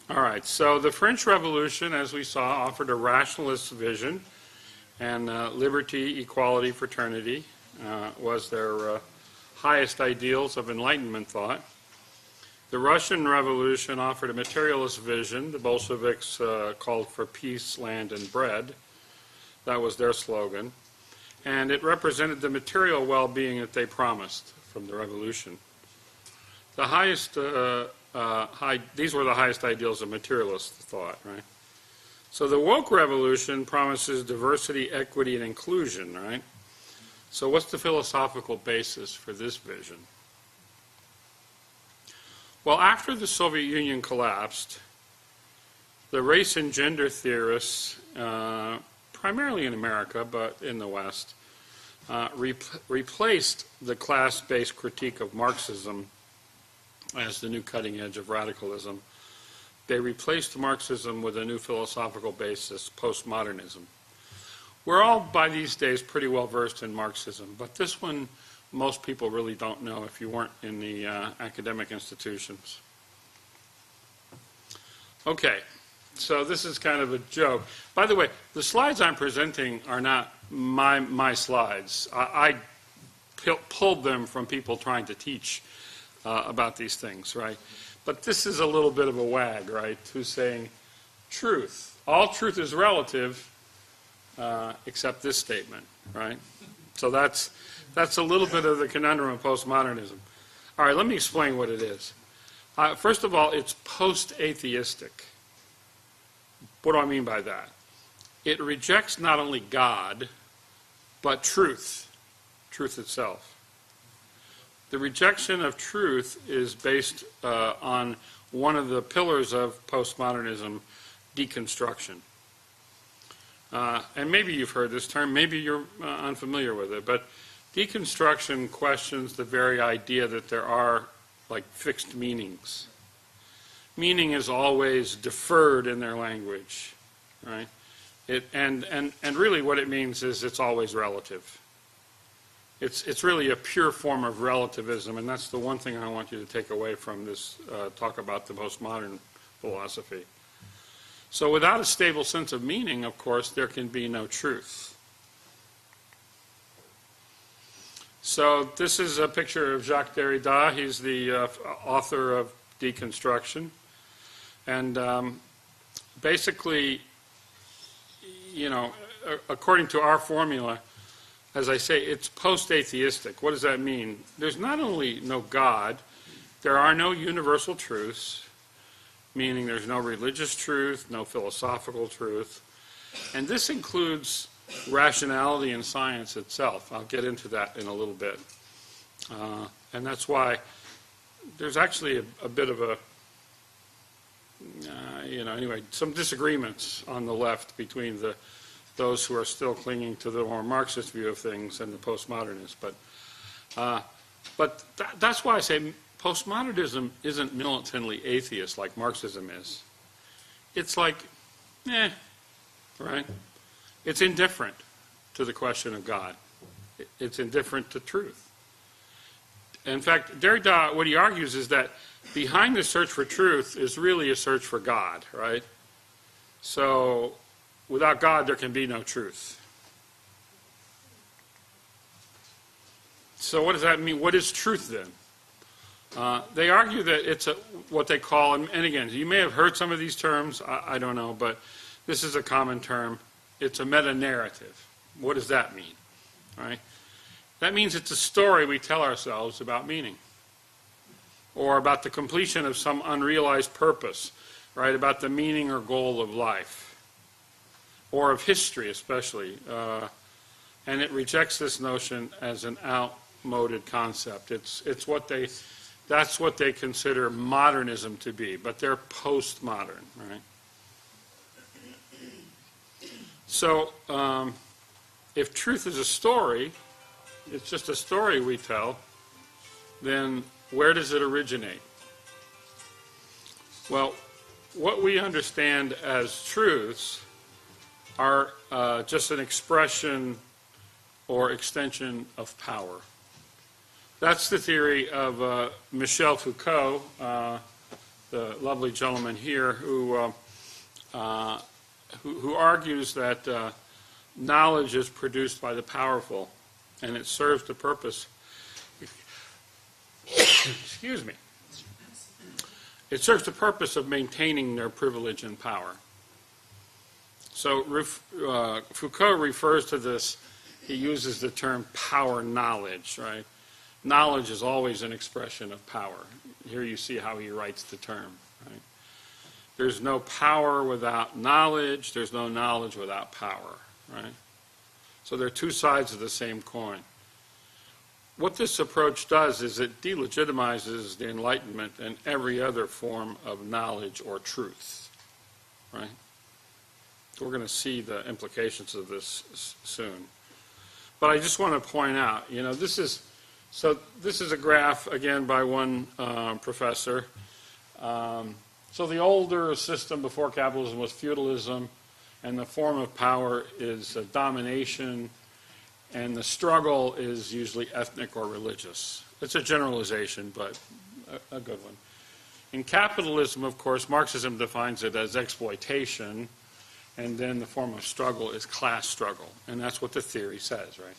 All right, so the French Revolution, as we saw, offered a rationalist vision, and liberty, equality, fraternity was their highest ideals of Enlightenment thought. The Russian Revolution offered a materialist vision. The Bolsheviks called for peace, land, and bread. That was their slogan. And it represented the material well-being that they promised from the revolution. The highest, these were the highest ideals of materialist thought, right? So the woke revolution promises diversity, equity, and inclusion, right? So what's the philosophical basis for this vision? Well, after the Soviet Union collapsed, the race and gender theorists, primarily in America, but in the West, replaced the class-based critique of Marxism as the new cutting edge of radicalism. They replaced Marxism with a new philosophical basis, postmodernism. We're all, by these days, pretty well versed in Marxism, but this one most people really don't know if you weren't in the academic institutions. Okay, so this is kind of a joke. By the way, the slides I'm presenting are not my slides. I pulled them from people trying to teach about these things, right? But this is a little bit of a wag, right, who's saying truth. All truth is relative except this statement, right? So that's a little bit of the conundrum of postmodernism. All right, let me explain what it is. First of all, it's post-atheistic. What do I mean by that? It rejects not only God, but truth itself. The rejection of truth is based on one of the pillars of postmodernism, deconstruction. And maybe you've heard this term, maybe you're unfamiliar with it, but deconstruction questions the very idea that there are like fixed meanings. Meaning is always deferred in their language, right? And really what it means is it's always relative. It's really a pure form of relativism, and that's the one thing I want you to take away from this talk about the postmodern philosophy. So without a stable sense of meaning, of course, there can be no truth. So this is a picture of Jacques Derrida. He's the author of Deconstruction. And basically, you know, according to our formula, as I say, it's post-atheistic. What does that mean? There's not only no God, there are no universal truths, meaning there's no religious truth, no philosophical truth. And this includes rationality in science itself. I'll get into that in a little bit. And that's why there's actually a bit of a, anyway, some disagreements on the left between those who are still clinging to the more Marxist view of things and the postmodernists. But that's why I say postmodernism isn't militantly atheist like Marxism is. It's like, right? It's indifferent to the question of God. It's indifferent to truth. In fact, Derrida, what he argues is that behind the search for truth is really a search for God, right? So without God, there can be no truth. So what does that mean? What is truth then? They argue that it's what they call, and again, you may have heard some of these terms, I don't know, but this is a common term. It's a meta-narrative. What does that mean? Right? That means it's a story we tell ourselves about meaning, or about the completion of some unrealized purpose, right? About the meaning or goal of life, or of history especially. And it rejects this notion as an outmoded concept. It's what that's what they consider modernism to be, but they're postmodern, right? So if truth is a story, it's just a story we tell, then where does it originate? Well, what we understand as truths are just an expression or extension of power. That's the theory of Michel Foucault, the lovely gentleman here, who argues that knowledge is produced by the powerful, and it serves the purpose. Excuse me. It serves the purpose of maintaining their privilege and power. So Foucault refers to this, he uses the term power knowledge, right? Knowledge is always an expression of power. Here you see how he writes the term, right? There's no power without knowledge, there's no knowledge without power, right? So they're two sides of the same coin. What this approach does is it delegitimizes the Enlightenment and every other form of knowledge or truth, right? We're going to see the implications of this soon. But I just want to point out, this is a graph, again, by one professor. So the older system before capitalism was feudalism, and the form of power is domination, and the struggle is usually ethnic or religious. It's a generalization, but a good one. In capitalism, of course, Marxism defines it as exploitation, and then the form of struggle is class struggle, and that's what the theory says, right?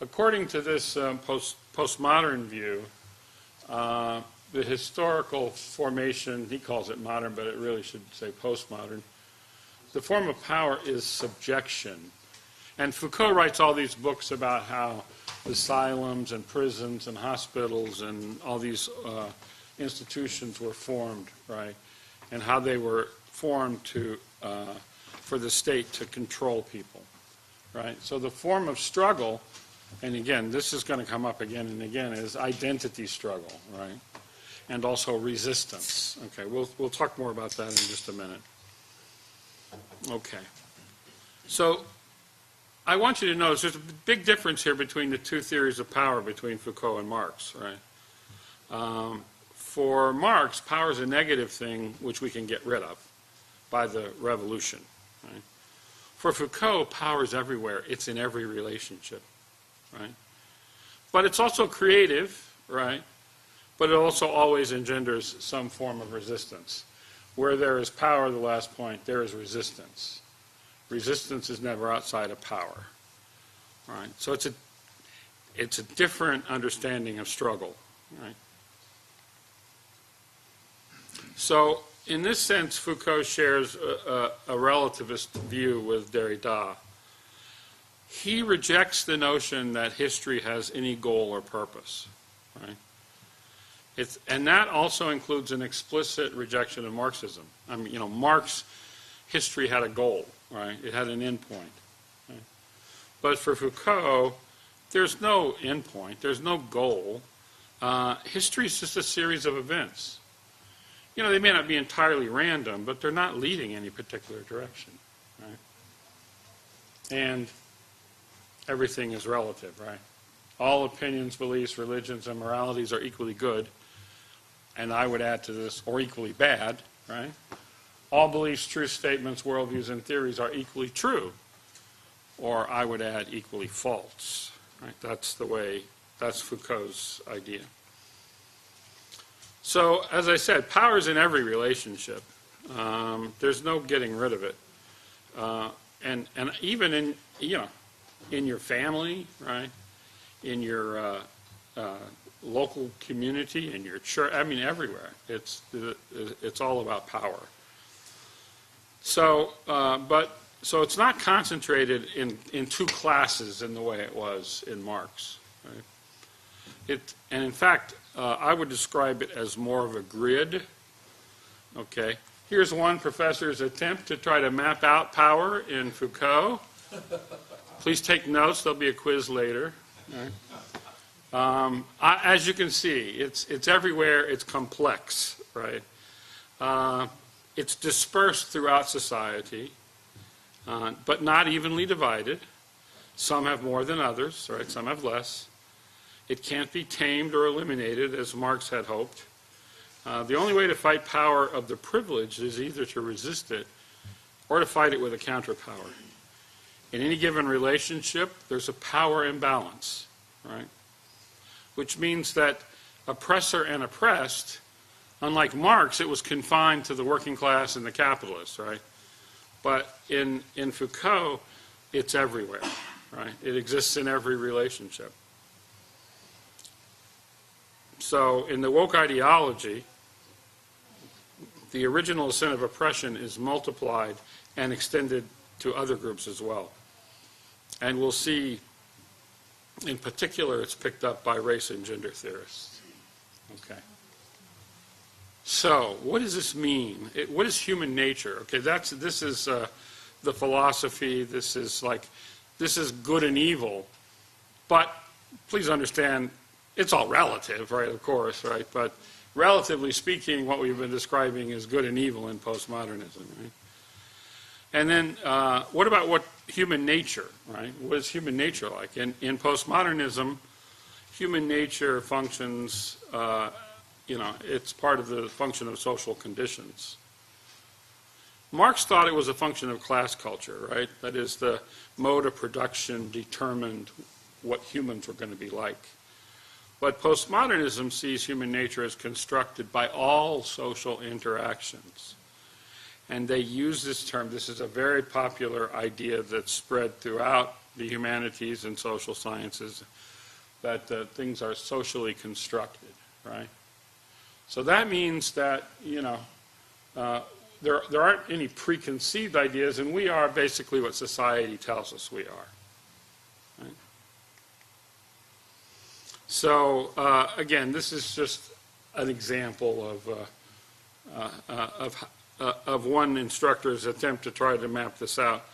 According to this postmodern view, the historical formation, he calls it modern, but it really should say postmodern, the form of power is subjection. And Foucault writes all these books about how asylums and prisons and hospitals and all these institutions were formed, right? And how they were formed to, for the state to control people, right? So the form of struggle, and again, this is going to come up again and again, is identity struggle, right? And also resistance. Okay, we'll talk more about that in just a minute. Okay. So I want you to notice there's a big difference here between the two theories of power between Foucault and Marx, right? For Marx, power is a negative thing which we can get rid of by the revolution, right? For Foucault, power is everywhere. It's in every relationship, right? But it's also creative, right? But it also always engenders some form of resistance. Where there is power, the last point, there is resistance. Resistance is never outside of power, right? So it's a different understanding of struggle, right? So in this sense, Foucault shares a relativist view with Derrida. He rejects the notion that history has any goal or purpose, right? And that also includes an explicit rejection of Marxism. I mean, Marx, history had a goal, right? It had an end point. Right? But for Foucault, there's no end point. There's no goal. History is just a series of events. They may not be entirely random, but they're not leading any particular direction, right? And everything is relative, right? All opinions, beliefs, religions, and moralities are equally good. And I would add to this, or equally bad, right? All beliefs, truth statements, worldviews, and theories are equally true, or I would add equally false, right? That's Foucault's idea. So, as I said, power is in every relationship. There's no getting rid of it. And even in your family, right? In your local community, in your church, I mean everywhere. It's all about power. So, so it's not concentrated in two classes in the way it was in Marx. Right? And in fact, I would describe it as more of a grid. Okay, here's one professor's attempt to try to map out power in Foucault. Please take notes. There'll be a quiz later. Right? As you can see, it's everywhere. It's complex, right? It's dispersed throughout society, but not evenly divided. Some have more than others, right? Some have less. It can't be tamed or eliminated, as Marx had hoped. The only way to fight power of the privileged is either to resist it or to fight it with a counterpower. In any given relationship, there's a power imbalance, right? Which means that oppressor and oppressed, unlike Marx, it was confined to the working class and the capitalists, right? But in Foucault, it's everywhere, right? It exists in every relationship. So in the woke ideology, the original sin of oppression is multiplied and extended to other groups as well. And we'll see, in particular, it's picked up by race and gender theorists. Okay. So, what does this mean? What is human nature? Okay, this is the philosophy. This is good and evil. But please understand, it's all relative, right? Of course, right? But relatively speaking, what we've been describing is good and evil in postmodernism, right? And then, what about human nature, right? What is human nature like? In postmodernism, human nature functions, it's part of the function of social conditions. Marx thought it was a function of class culture, right? That is, the mode of production determined what humans were going to be like. But postmodernism sees human nature as constructed by all social interactions. And they use this term. This is a very popular idea that's spread throughout the humanities and social sciences, that things are socially constructed, right? So that means that, there aren't any preconceived ideas, and we are basically what society tells us we are, So again, this is just an example of one instructor's attempt to try to map this out.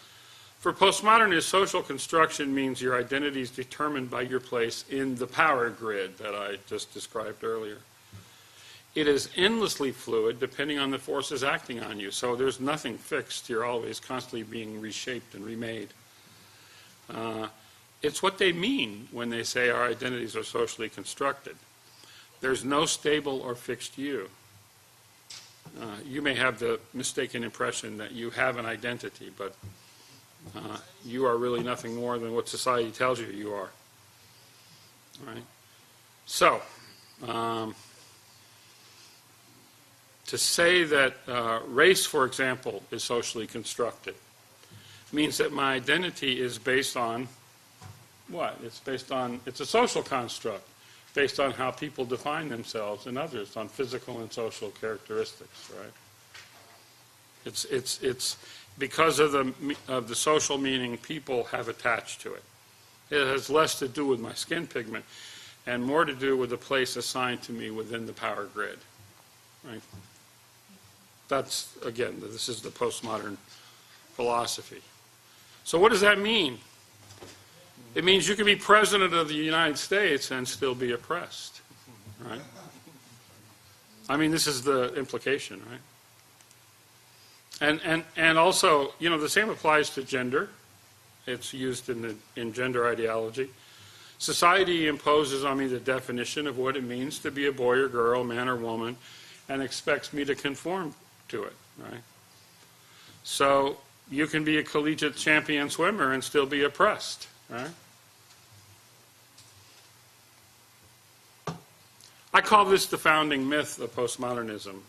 For postmodernists, social construction means your identity is determined by your place in the power grid that I just described earlier. It is endlessly fluid depending on the forces acting on you. So there's nothing fixed. You're always constantly being reshaped and remade. It's what they mean when they say our identities are socially constructed. There's no stable or fixed you. You may have the mistaken impression that you have an identity, but you are really nothing more than what society tells you you are. All right? So, to say that race, for example, is socially constructed means that my identity is based on what? It's a social construct based on how people define themselves and others, on physical and social characteristics, right? It's because of the social meaning people have attached to it. It has less to do with my skin pigment and more to do with the place assigned to me within the power grid, right? That's, again, this is the postmodern philosophy. So what does that mean? It means you can be president of the United States and still be oppressed, right? I mean, this is the implication, right? And also, you know, the same applies to gender. It's used in gender ideology. Society imposes on me the definition of what it means to be a boy or girl, man or woman, and expects me to conform to it, right? So you can be a collegiate champion swimmer and still be oppressed, right? I call this the founding myth of postmodernism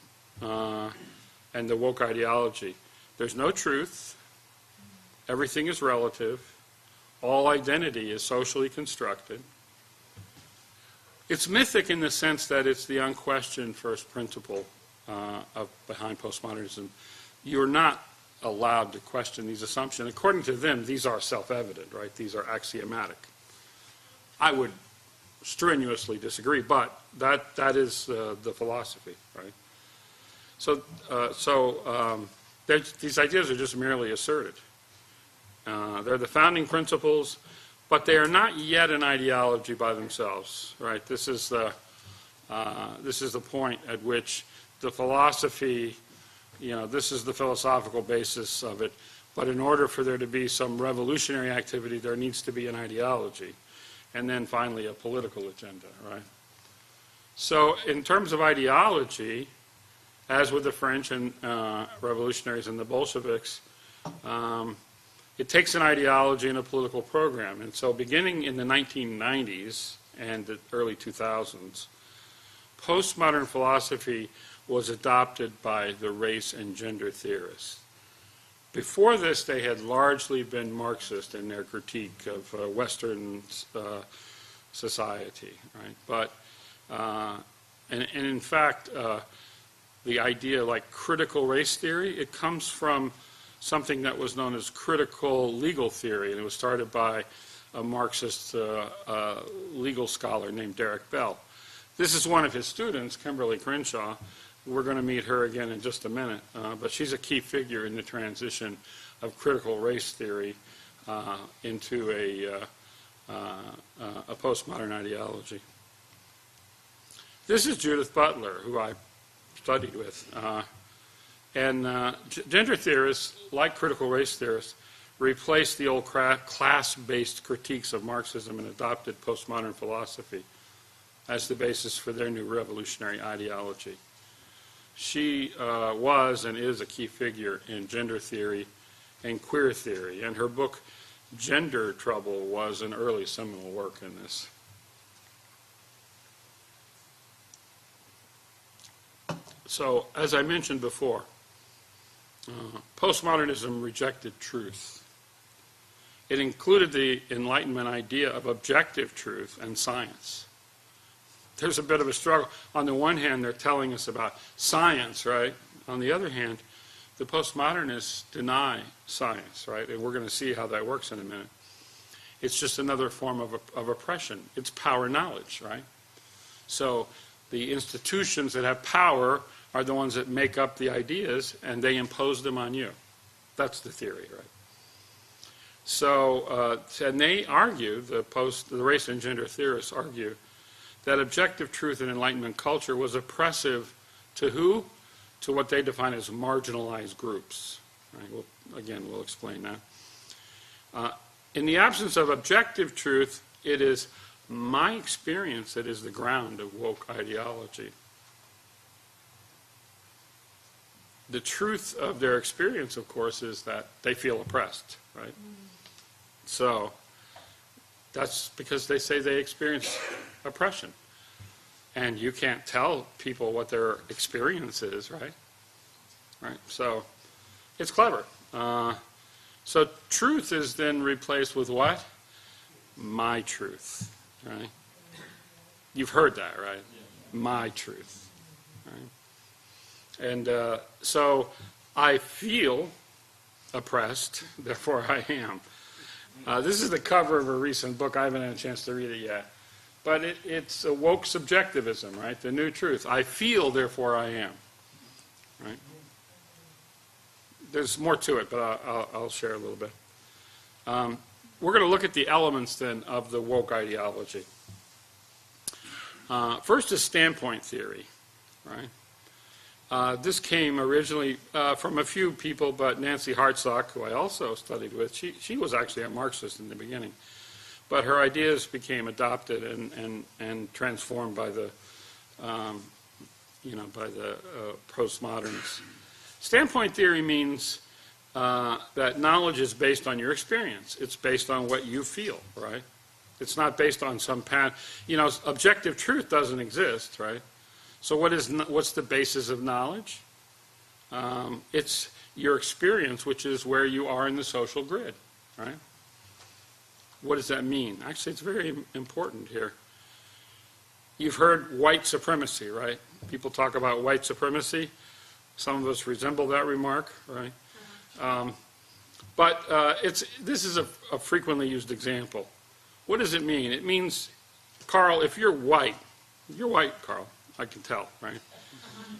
and the woke ideology. There's no truth. Everything is relative. All identity is socially constructed. It's mythic in the sense that it's the unquestioned first principle behind postmodernism. You're not allowed to question these assumptions. According to them, these are self-evident, right? These are axiomatic. I would strenuously disagree, but that is the philosophy, right? So these ideas are just merely asserted. They're the founding principles, but they are not yet an ideology by themselves, right? This is the point at which the philosophy, you know, this is the philosophical basis of it, but in order for there to be some revolutionary activity, there needs to be an ideology, and then finally a political agenda, right? So in terms of ideology, as with the French and revolutionaries and the Bolsheviks, it takes an ideology and a political program. And so beginning in the 1990s and the early 2000s, postmodern philosophy was adopted by the race and gender theorists. Before this, they had largely been Marxist in their critique of Western society, right? But, and in fact, the idea like critical race theory, it comes from something that was known as critical legal theory, and it was started by a Marxist legal scholar named Derek Bell. This is one of his students, Kimberly Crenshaw. We're going to meet her again in just a minute, but she's a key figure in the transition of critical race theory into a postmodern ideology. This is Judith Butler, who I studied with. Gender theorists, like critical race theorists, replaced the old class-based critiques of Marxism and adopted postmodern philosophy as the basis for their new revolutionary ideology. She was and is a key figure in gender theory and queer theory, and her book, Gender Trouble, was an early seminal work in this. So, as I mentioned before, postmodernism rejected truth. It included the Enlightenment idea of objective truth and science. There's a bit of a struggle. On the one hand, they're telling us about science, right? On the other hand, the postmodernists deny science, right? And we're going to see how that works in a minute. It's just another form of oppression. It's power knowledge, right? So the institutions that have power are the ones that make up the ideas, and they impose them on you. That's the theory, right? So, and they argue, the race and gender theorists argue, that objective truth and Enlightenment culture was oppressive to who? To what they define as marginalized groups. Right? We'll explain that. In the absence of objective truth, it is my experience that is the ground of woke ideology. The truth of their experience, of course, is that they feel oppressed, right? So that's because they say they experience oppression. And you can't tell people what their experience is, right? Right. So it's clever. So truth is then replaced with what? My truth, right? You've heard that, right? My truth, right? And so I feel oppressed, therefore I am. This is the cover of a recent book. I haven't had a chance to read it yet. But it's a woke subjectivism, right? The new truth. I feel, therefore I am, right? There's more to it, but I'll share a little bit. We're going to look at the elements, then, of the woke ideology. First is standpoint theory, right? This came originally from a few people, but Nancy Hartsock, who I also studied with, she was actually a Marxist in the beginning. But her ideas became adopted and transformed by the, postmodernists. Standpoint theory means that knowledge is based on your experience. It's based on what you feel, right? It's not based on some objective truth doesn't exist, right? So what's the basis of knowledge? It's your experience, which is where you are in the social grid, right? What does that mean? Actually, it's very important here. You've heard white supremacy, right? People talk about white supremacy. Some of us resemble that remark, right? But this is a frequently used example. What does it mean? It means, Carl, if you're white, Carl, I can tell, right?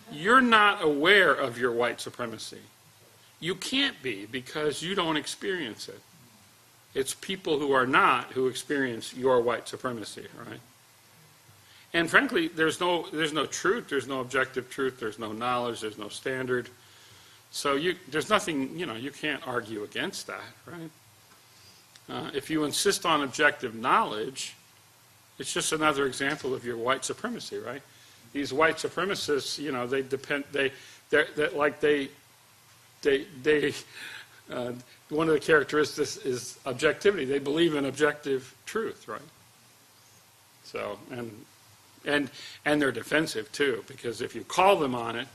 You're not aware of your white supremacy. You can't be because you don't experience it. It's people who are not who experience your white supremacy, right? And frankly, there's no truth, there's no objective truth, there's no knowledge, there's no standard. So there's nothing, you can't argue against that, right? If you insist on objective knowledge, it's just another example of your white supremacy, right? These white supremacists, one of the characteristics is objectivity. They believe in objective truth, right? So, and they're defensive too, because if you call them on it,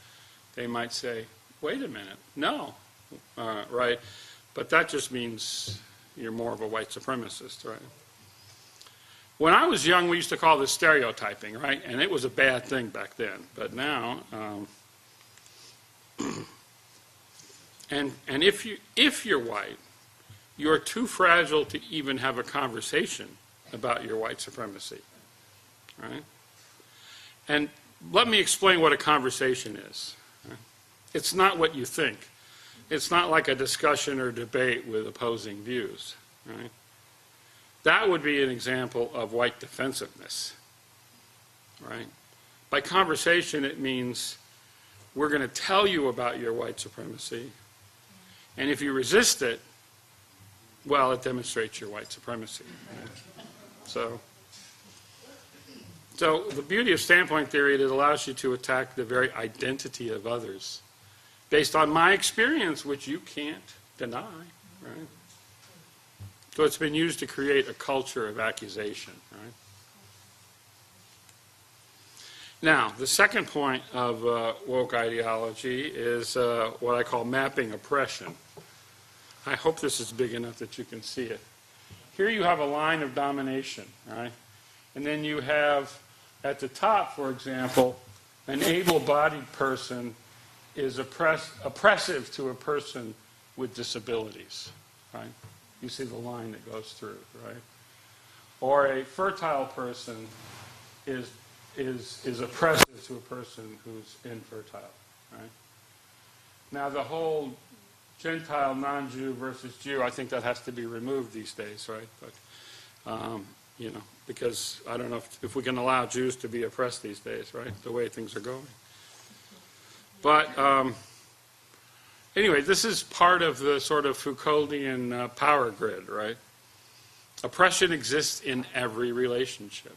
they might say, wait a minute, no, right? But that just means you're more of a white supremacist, right? When I was young, we used to call this stereotyping, right? And it was a bad thing back then. But now, and if you're white, you're too fragile to even have a conversation about your white supremacy, right? And let me explain what a conversation is. Right? It's not what you think. It's not like a discussion or debate with opposing views, right? That would be an example of white defensiveness, right? By conversation, it means we're going to tell you about your white supremacy, and if you resist it, well, it demonstrates your white supremacy. Right? So the beauty of standpoint theory is it allows you to attack the very identity of others based on my experience, which you can't deny, right? So it's been used to create a culture of accusation, right? Now, the second point of woke ideology is what I call mapping oppression. I hope this is big enough that you can see it. Here you have a line of domination, right? And then you have, at the top, for example, an able-bodied person is oppressive to a person with disabilities, right? You see the line that goes through, right? or a fertile person is oppressive to a person who's infertile, right? Now the whole Gentile, non-Jew versus Jew, I think that has to be removed these days, right? But, you know, because I don't know if we can allow Jews to be oppressed these days, right? The way things are going. But anyway, this is part of the sort of Foucauldian power grid, right? Oppression exists in every relationship.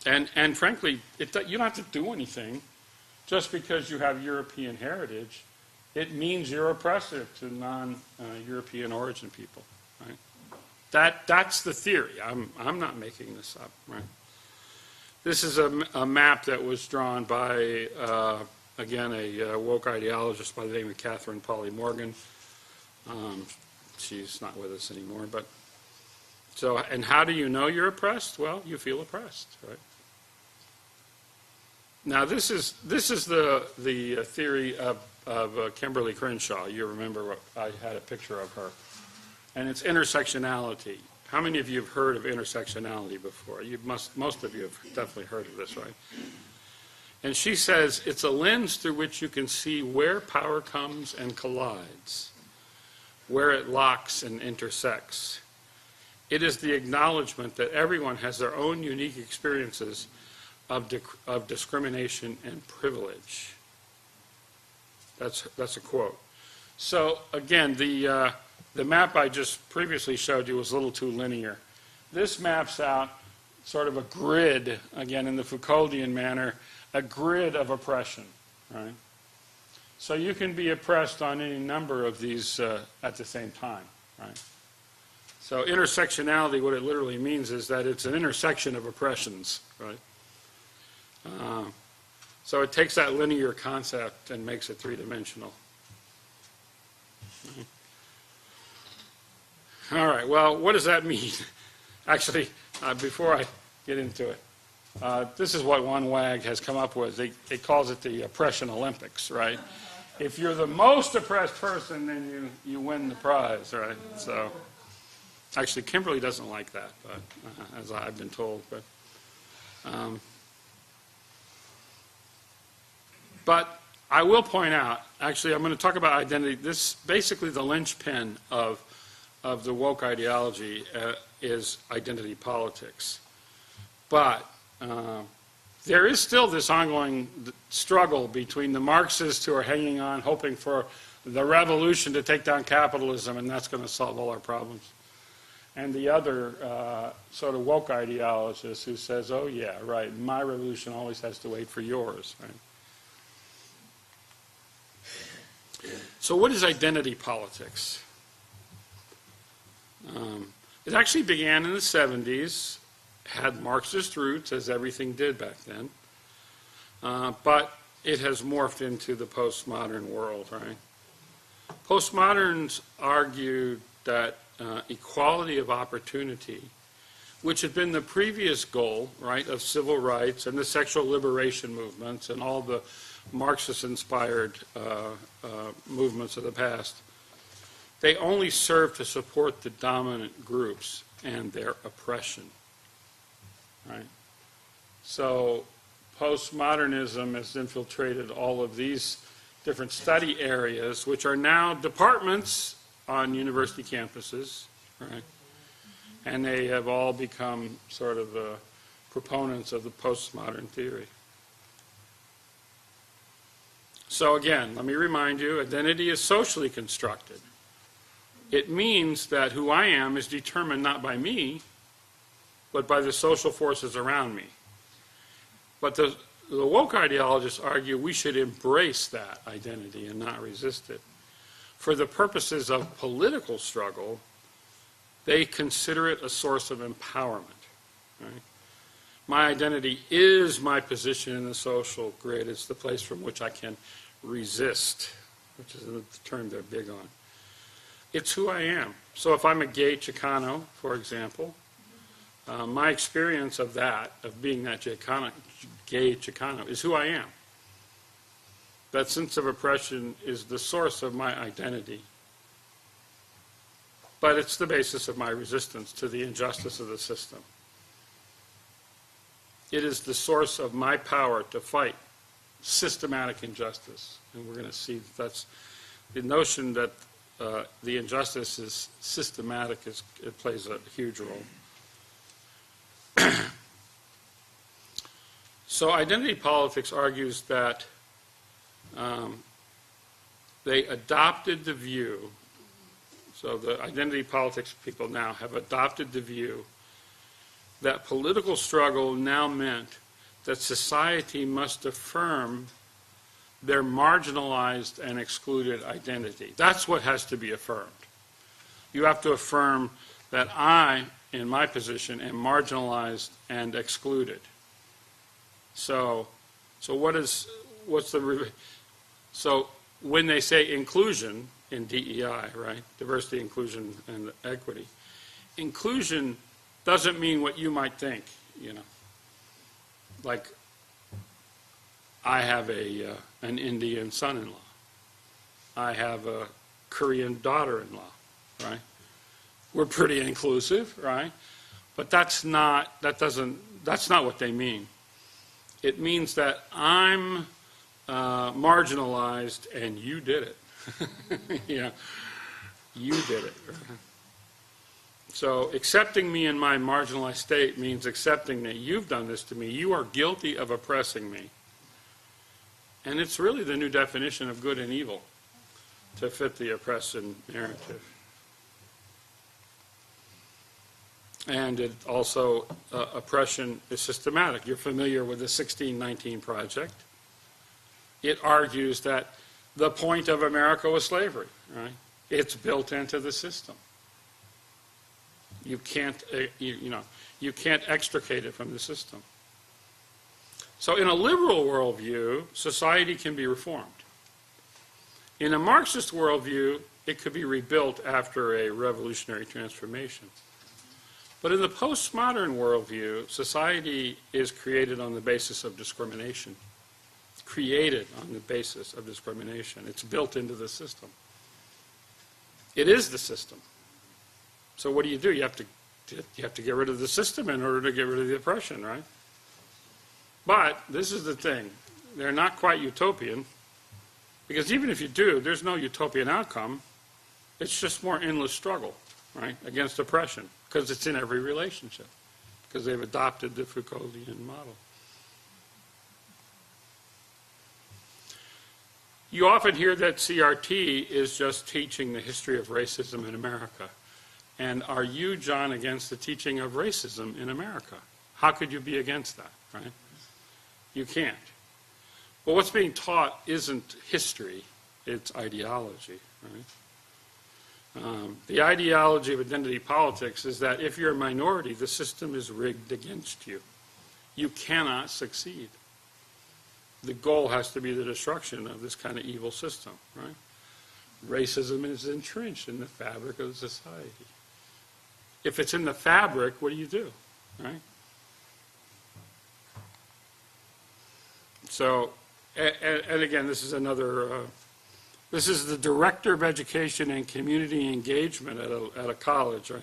And frankly, you don't have to do anything. Just because you have European heritage, it means you're oppressive to non-European origin people, right? That's the theory. I'm not making this up, right? This is a map that was drawn by, again, a woke ideologist by the name of Catherine Polly Morgan. She's not with us anymore, but so, and how do you know you're oppressed? Well, you feel oppressed, right? Now, this is the theory of Kimberly Crenshaw. You remember I had a picture of her, and it's intersectionality. How many of you have heard of intersectionality before? Most of you have definitely heard of this, right? And she says it's a lens through which you can see where power comes and collides, where it locks and intersects. It is the acknowledgement that everyone has their own unique experiences of discrimination and privilege. That's a quote. So again, the map I just previously showed you was a little too linear. This maps out sort of a grid, again in the Foucauldian manner, a grid of oppression, right? So you can be oppressed on any number of these at the same time, right? So intersectionality, what it literally means is that it's an intersection of oppressions, right? So it takes that linear concept and makes it three-dimensional. All right, well, what does that mean? Actually, before I get into it, this is what one WAG has come up with. It calls it the Oppression Olympics, right? If you're the most oppressed person, then you win the prize, right? So, actually, Kimberly doesn't like that, but as I've been told. But I will point out, actually, I'm going to talk about identity. This basically the linchpin of the woke ideology is identity politics. But there is still this ongoing struggle between the Marxists who are hanging on, hoping for the revolution to take down capitalism, and that's going to solve all our problems, and the other sort of woke ideologist who says, oh yeah, right, my revolution always has to wait for yours, right? So what is identity politics? It actually began in the 70s, had Marxist roots, as everything did back then, but it has morphed into the postmodern world, right? Postmoderns argued that equality of opportunity, which had been the previous goal, right, of civil rights and the sexual liberation movements and all the Marxist-inspired movements of the past, they only serve to support the dominant groups and their oppression, right? So postmodernism has infiltrated all of these different study areas, which are now departments on university campuses, right? And they have all become sort of proponents of the postmodern theory. So again, let me remind you, identity is socially constructed. It means that who I am is determined not by me, but by the social forces around me. But the woke ideologists argue we should embrace that identity and not resist it. For the purposes of political struggle, they consider it a source of empowerment. Right? My identity is my position in the social grid. It's the place from which I can resist, which is the term they're big on. It's who I am. So if I'm a gay Chicano, for example, my experience of that, of being that gay Chicano, is who I am. That sense of oppression is the source of my identity. but it's the basis of my resistance to the injustice of the system. It is the source of my power to fight systematic injustice. And we're going to see that's the notion that the injustice is systematic, it plays a huge role. So identity politics argues that they adopted the view, so the identity politics people now have adopted the view that political struggle now meant that society must affirm their marginalized and excluded identity. That's what has to be affirmed. You have to affirm that I, in my position, am marginalized and excluded. So when they say inclusion in DEI, right, diversity, inclusion, and equity, inclusion doesn't mean what you might think, you know. Like, I have an Indian son-in-law. I have a Korean daughter-in-law, right? We're pretty inclusive, right? But that's not what they mean. It means that I'm marginalized and you did it. Yeah, you did it. So accepting me in my marginalized state means accepting that you've done this to me. You are guilty of oppressing me. And it's really the new definition of good and evil to fit the oppression narrative. And it also, oppression is systematic. You're familiar with the 1619 Project. It argues that the point of America was slavery, right? It's built into the system. You can't, you can't extricate it from the system. So in a liberal worldview, society can be reformed. In a Marxist worldview, it could be rebuilt after a revolutionary transformation. But in the postmodern worldview, society is created on the basis of discrimination. Created on the basis of discrimination. It's built into the system. It is the system. So what do? You have to get rid of the system in order to get rid of the oppression, right? But this is the thing. They're not quite utopian, because even if you do, there's no utopian outcome. It's just more endless struggle, right, against oppression, because it's in every relationship, because they've adopted the Foucauldian model. You often hear that CRT is just teaching the history of racism in America. And are you, John, against the teaching of racism in America? How could you be against that, right? You can't. Well, what's being taught isn't history, it's ideology, right? The ideology of identity politics is that if you're a minority, the system is rigged against you. You cannot succeed. The goal has to be the destruction of this kind of evil system, right? Racism is entrenched in the fabric of society. If it's in the fabric, what do? Right? So, and again, this is another, this is the director of education and community engagement at a college, right?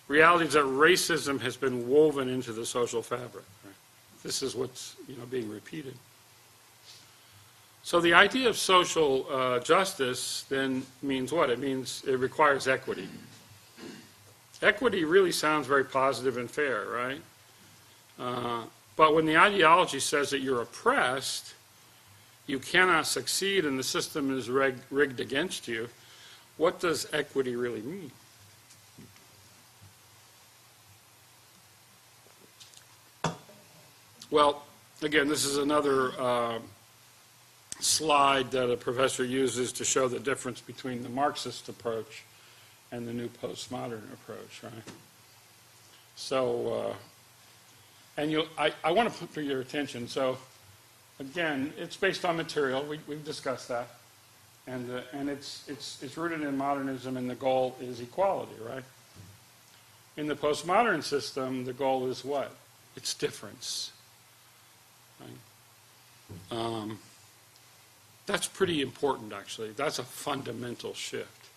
Reality is that racism has been woven into the social fabric, right? This is what's, being repeated. So the idea of social justice then means what? It means it requires equity. Equity really sounds very positive and fair, right? But when the ideology says that you're oppressed, you cannot succeed and the system is rigged against you, what does equity really mean? Well, again, this is another slide that a professor uses to show the difference between the Marxist approach and the new postmodern approach, right? So, I want to put for your attention, so again, it's based on material, we've discussed that, and it's rooted in modernism, and the goal is equality, right? In the postmodern system, the goal is what? It's difference, right? That's pretty important, actually. That's a fundamental shift.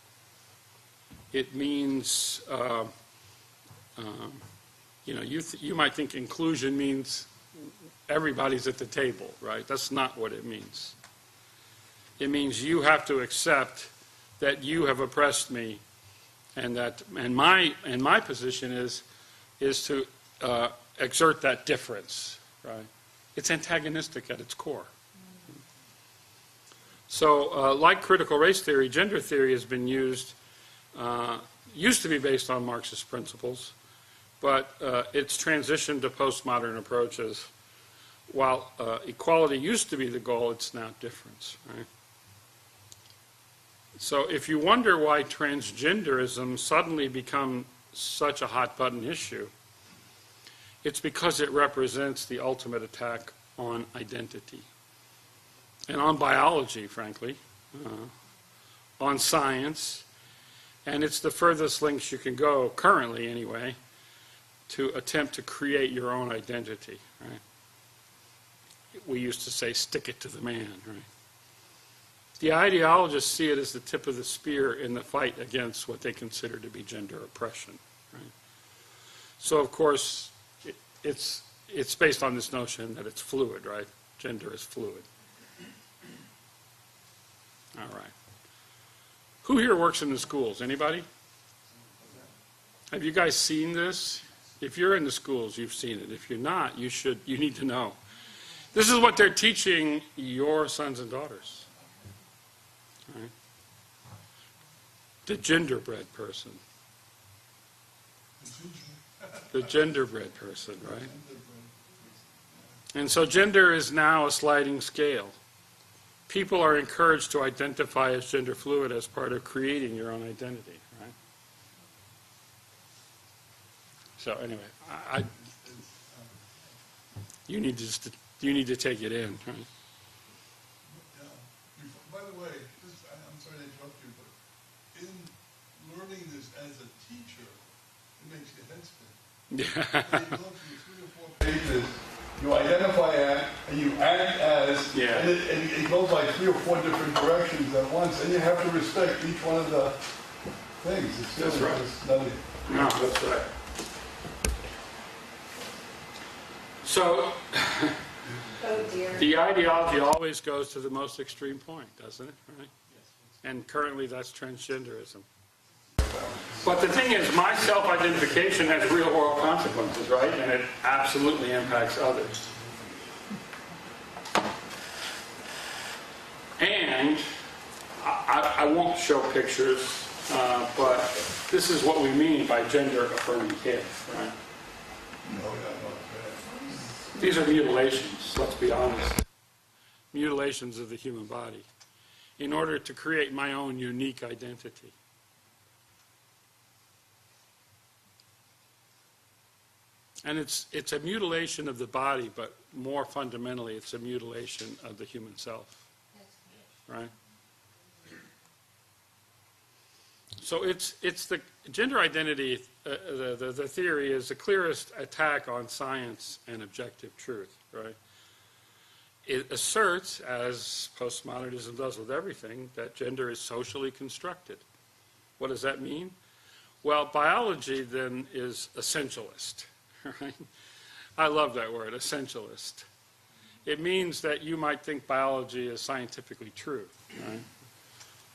It means, you might think inclusion means everybody's at the table, right? That's not what it means. It means you have to accept that you have oppressed me, and my position is to exert that difference, right? It's antagonistic at its core. So, like critical race theory, gender theory has been used to be based on Marxist principles, but it's transitioned to postmodern approaches. While equality used to be the goal, it's now difference, right? So if you wonder why transgenderism suddenly become such a hot-button issue, it's because it represents the ultimate attack on identity and on biology, frankly, on science, and it's the furthest links you can go, currently anyway, to attempt to create your own identity, right? We used to say, stick it to the man, right? The ideologists see it as the tip of the spear in the fight against what they consider to be gender oppression, right? So, of course, it's based on this notion that it's fluid, right? Gender is fluid. All right. Who here works in the schools? Anybody? Have you guys seen this? If you're in the schools, you've seen it. If you're not, you need to know. This is what they're teaching your sons and daughters. Right? The genderbread person. The genderbread person, right? And so gender is now a sliding scale. People are encouraged to identify as gender fluid as part of creating your own identity, right? So anyway, you need to take it in, right? By the way, I'm sorry to interrupt you, but in learning this as a teacher, it makes your head spin. Yeah. You go through 3 or 4 pages, you identify as, and you act as, and it goes like 3 or 4 different directions at once, and you have to respect each one of the things. That's right. No, that's right. So, the ideology always goes to the most extreme point, doesn't it? Right? And currently that's transgenderism. But the thing is, my self-identification has real world consequences, right? And it absolutely impacts others. And I won't show pictures, but this is what we mean by gender-affirming kids, right? These are mutilations, let's be honest. Mutilations of the human body in order to create my own unique identity. And it's a mutilation of the body, but more fundamentally, it's a mutilation of the human self, right? So it's the gender identity, the theory is the clearest attack on science and objective truth, right? It asserts, as postmodernism does with everything, that gender is socially constructed. What does that mean? Well, biology then is essentialist, right? I love that word, essentialist. It means that you might think biology is scientifically true, right?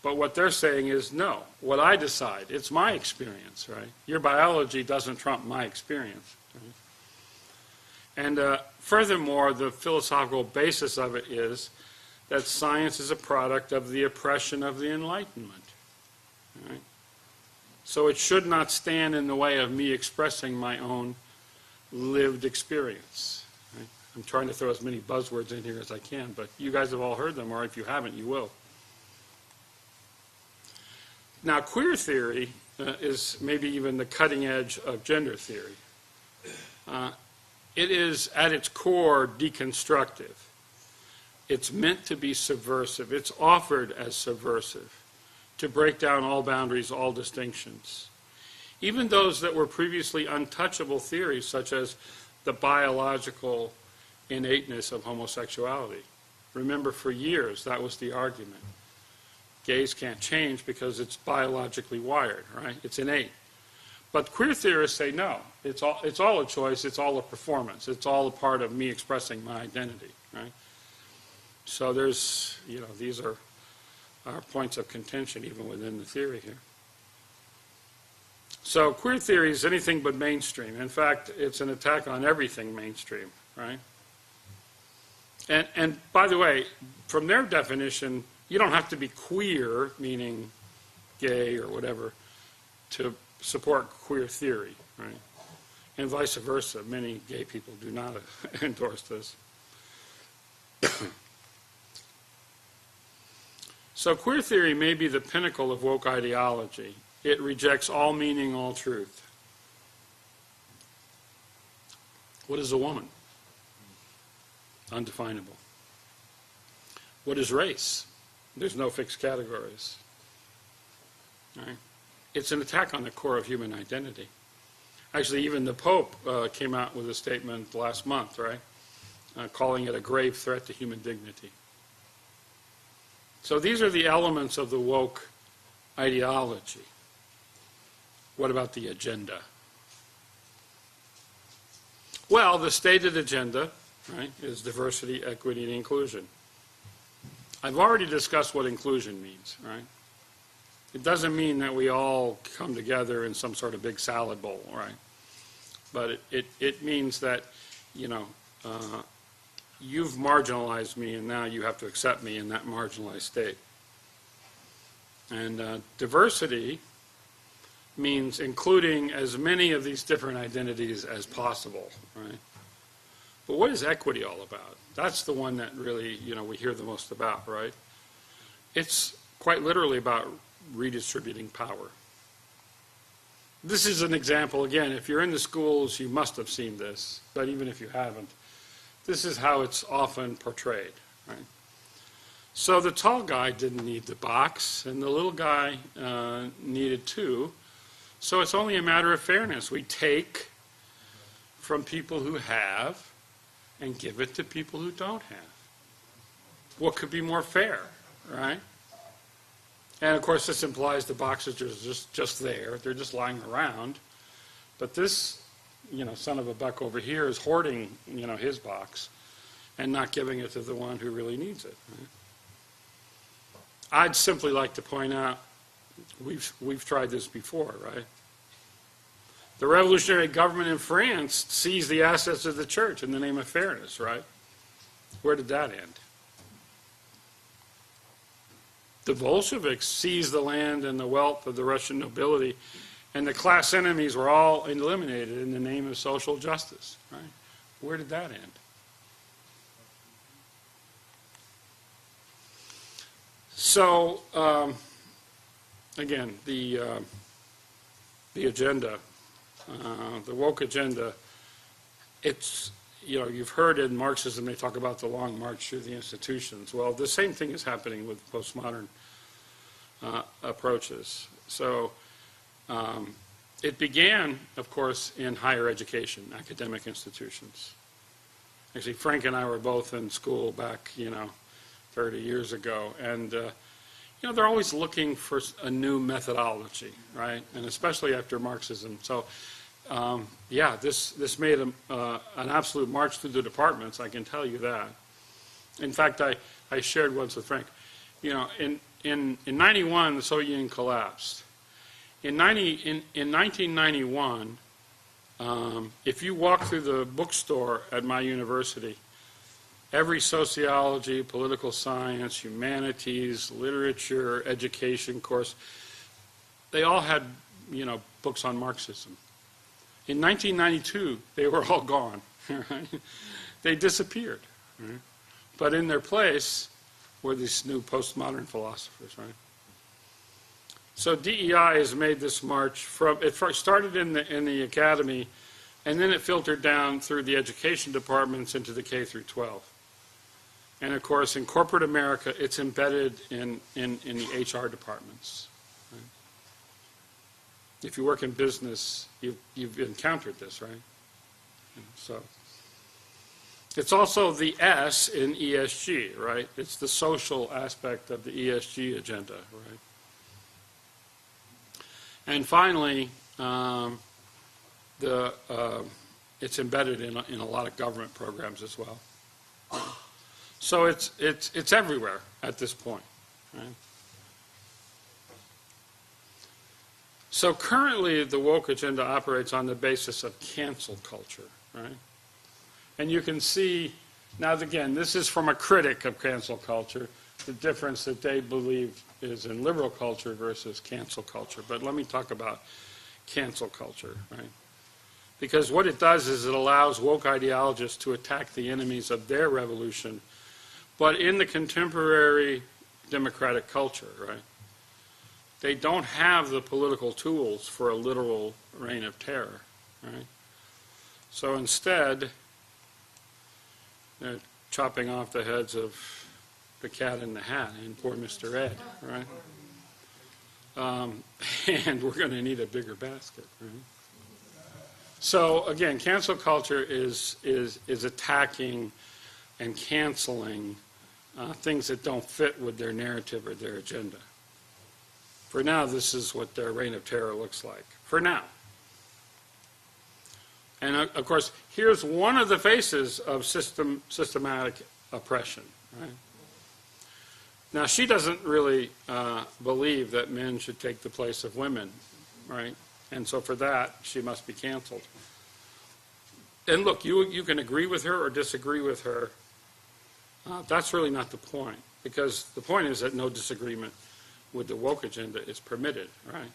But what they're saying is, no, what I decide, it's my experience, right? Your biology doesn't trump my experience. Right? And furthermore, the philosophical basis of it is that science is a product of the oppression of the Enlightenment. Right? So it should not stand in the way of me expressing my own lived experience. Right? I'm trying to throw as many buzzwords in here as I can, but you guys have all heard them, or if you haven't, you will. Now, queer theory is maybe even the cutting edge of gender theory. It is, at its core, deconstructive. It's meant to be subversive. It's offered as subversive, to break down all boundaries, all distinctions. Even those that were previously untouchable theories, such as the biological innateness of homosexuality. Remember, for years, that was the argument. gays can't change because it's biologically wired, right? It's innate. But queer theorists say no. It's all a choice. It's all a performance. It's all a part of me expressing my identity, right? So there's, these are points of contention even within the theory here. So queer theory is anything but mainstream. In fact, it's an attack on everything mainstream, right? And by the way, from their definition, you don't have to be queer, meaning gay or whatever, to support queer theory, right? And vice versa. Many gay people do not endorse this. So queer theory may be the pinnacle of woke ideology. It rejects all meaning, all truth. What is a woman? Undefinable. What is race? There's no fixed categories. Right? It's an attack on the core of human identity. Actually, even the Pope came out with a statement last month, right? Calling it a grave threat to human dignity. So these are the elements of the woke ideology. What about the agenda? Well, the stated agenda, right, is diversity, equity, and inclusion. I've already discussed what inclusion means, right? It doesn't mean that we all come together in some sort of big salad bowl, right? But it means that, you've marginalized me and now you have to accept me in that marginalized state. And diversity means including as many of these different identities as possible, right? But what is equity all about? That's the one that really, we hear the most about, right? It's quite literally about redistributing power. This is an example, again, if you're in the schools, you must have seen this, but even if you haven't, this is how it's often portrayed, right? So the tall guy didn't need the box, and the little guy needed two. So it's only a matter of fairness. We take from people who have and give it to people who don't have. What could be more fair, right? And of course, this implies the boxes are just there. They're just lying around. But this, son of a buck over here is hoarding, his box and not giving it to the one who really needs it. Right? I'd simply like to point out, we've tried this before, right? The revolutionary government in France seized the assets of the church in the name of fairness, right? Where did that end? The Bolsheviks seized the land and the wealth of the Russian nobility, and the class enemies were all eliminated in the name of social justice, right? Where did that end? So, again, the agenda, the woke agenda, it's, you've heard in Marxism they talk about the long march through the institutions. Well, the same thing is happening with postmodern approaches. So it began, of course, in higher education, academic institutions. Actually, Frank and I were both in school back, 30 years ago, and they're always looking for a new methodology, right? And especially after Marxism. So, this made an absolute march through the departments. I can tell you that. In fact, I shared once with Frank. In 91, the Soviet Union collapsed. In 1991, if you walk through the bookstore at my university, every sociology, political science, humanities, literature, education course, they all had, books on Marxism. In 1992, they were all gone. Right? They disappeared. Right? But in their place were these new postmodern philosophers. Right? So DEI has made this march from, it first started in the academy, and then it filtered down through the education departments into the K through 12. And of course, in corporate America, it's embedded in the HR departments. Right? If you work in business, you've encountered this, right? So It's also the S in ESG, right? It's the social aspect of the ESG agenda, right? And finally, it's embedded in a lot of government programs as well. So it's everywhere at this point, right? So currently, the woke agenda operates on the basis of cancel culture, right? And you can see, now again, this is from a critic of cancel culture, the difference that they believe is in liberal culture versus cancel culture. But let me talk about cancel culture, right? Because what it does is it allows woke ideologists to attack the enemies of their revolution, but in the contemporary democratic culture, right? They don't have the political tools for a literal reign of terror, right? So instead, they're chopping off the heads of the cat in the hat and poor Mr. Ed, right? And we're going to need a bigger basket, right? So again, cancel culture is attacking and canceling things that don't fit with their narrative or their agenda. For now, this is what their reign of terror looks like. For now. And of course, here's one of the faces of systematic oppression, right? Now, she doesn't really believe that men should take the place of women, right? And so for that, she must be canceled. And look, you can agree with her or disagree with her. That's really not the point, because the point is that no disagreement with the woke agenda is permitted, right?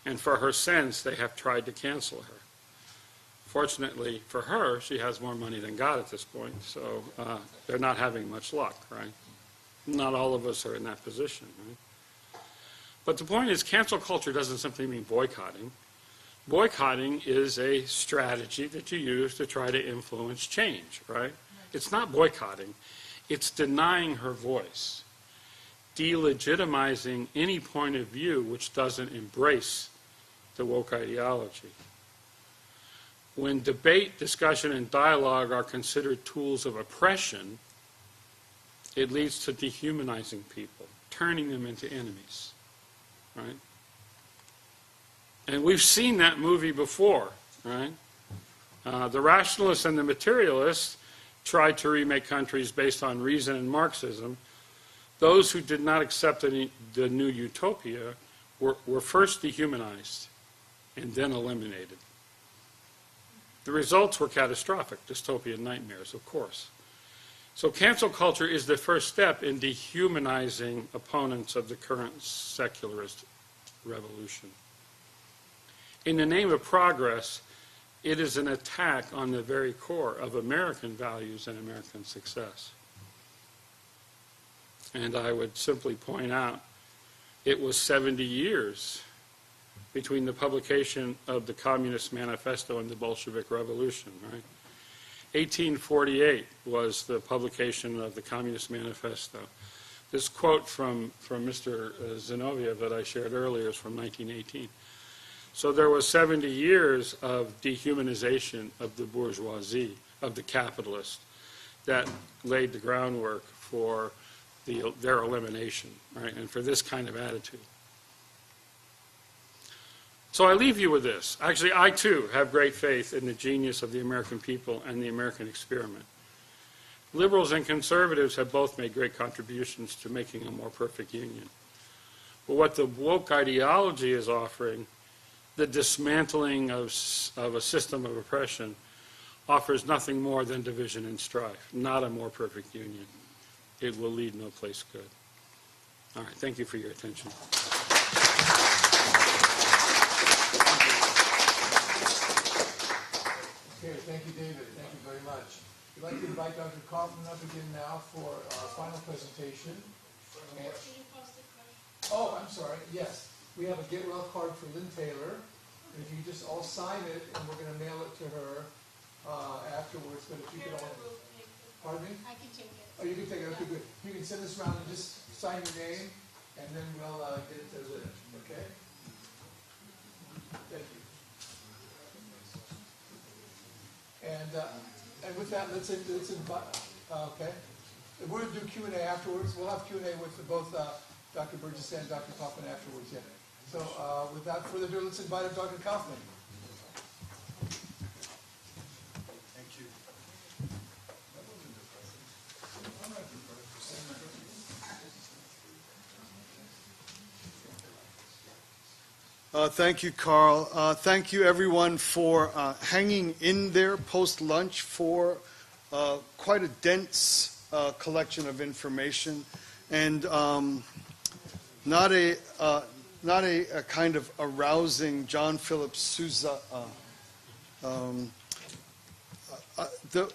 And for her sins, they have tried to cancel her. Fortunately for her, she has more money than God at this point, so they're not having much luck, right? Not all of us are in that position, right? But the point is, cancel culture doesn't simply mean boycotting. Boycotting is a strategy that you use to try to influence change, right? It's not boycotting. It's denying her voice, delegitimizing any point of view which doesn't embrace the woke ideology. When debate, discussion, and dialogue are considered tools of oppression, it leads to dehumanizing people, turning them into enemies, right? And we've seen that movie before, right? The rationalists and the materialists tried to remake countries based on reason and Marxism. Those who did not accept the new utopia were first dehumanized and then eliminated. The results were catastrophic, dystopian nightmares, of course. So cancel culture is the first step in dehumanizing opponents of the current secularist revolution. In the name of progress, it is an attack on the very core of American values and American success. And I would simply point out, it was 70 years between the publication of the Communist Manifesto and the Bolshevik Revolution, right? 1848 was the publication of the Communist Manifesto. This quote from Mr. Zinoviev that I shared earlier is from 1918. So there was 70 years of dehumanization of the bourgeoisie, of the capitalist, that laid the groundwork for their elimination, right, and for this kind of attitude. So I leave you with this. Actually, I too have great faith in the genius of the American people and the American experiment. Liberals and conservatives have both made great contributions to making a more perfect union. But what the woke ideology is offering, the dismantling of a system of oppression, offers nothing more than division and strife, not a more perfect union. It will lead no place good. All right, thank you for your attention. Okay, thank you, David. Thank you very much. We'd like to invite Dr. Kaufmann up again now for our final presentation. Oh, I'm sorry. Yes, we have a get well card for Lynn Taylor. And if you just all sign it, and we're going to mail it to her afterwards. But if you could all, pardon me? I can take it. Oh, you can take it. Okay, good. You can send this around and just sign your name, and then we'll get it to Lynn. Okay? Thank you. And And with that, let's invite, okay. We're going to do Q&A afterwards. We'll have Q&A with both Dr. Burgess and Dr. Kaufmann afterwards, yeah. So without further ado, let's invite up Dr. Kaufmann. Thank you. Thank you, Carl. Thank you, everyone, for hanging in there post-lunch for quite a dense collection of information, and not a kind of arousing John Philip Sousa.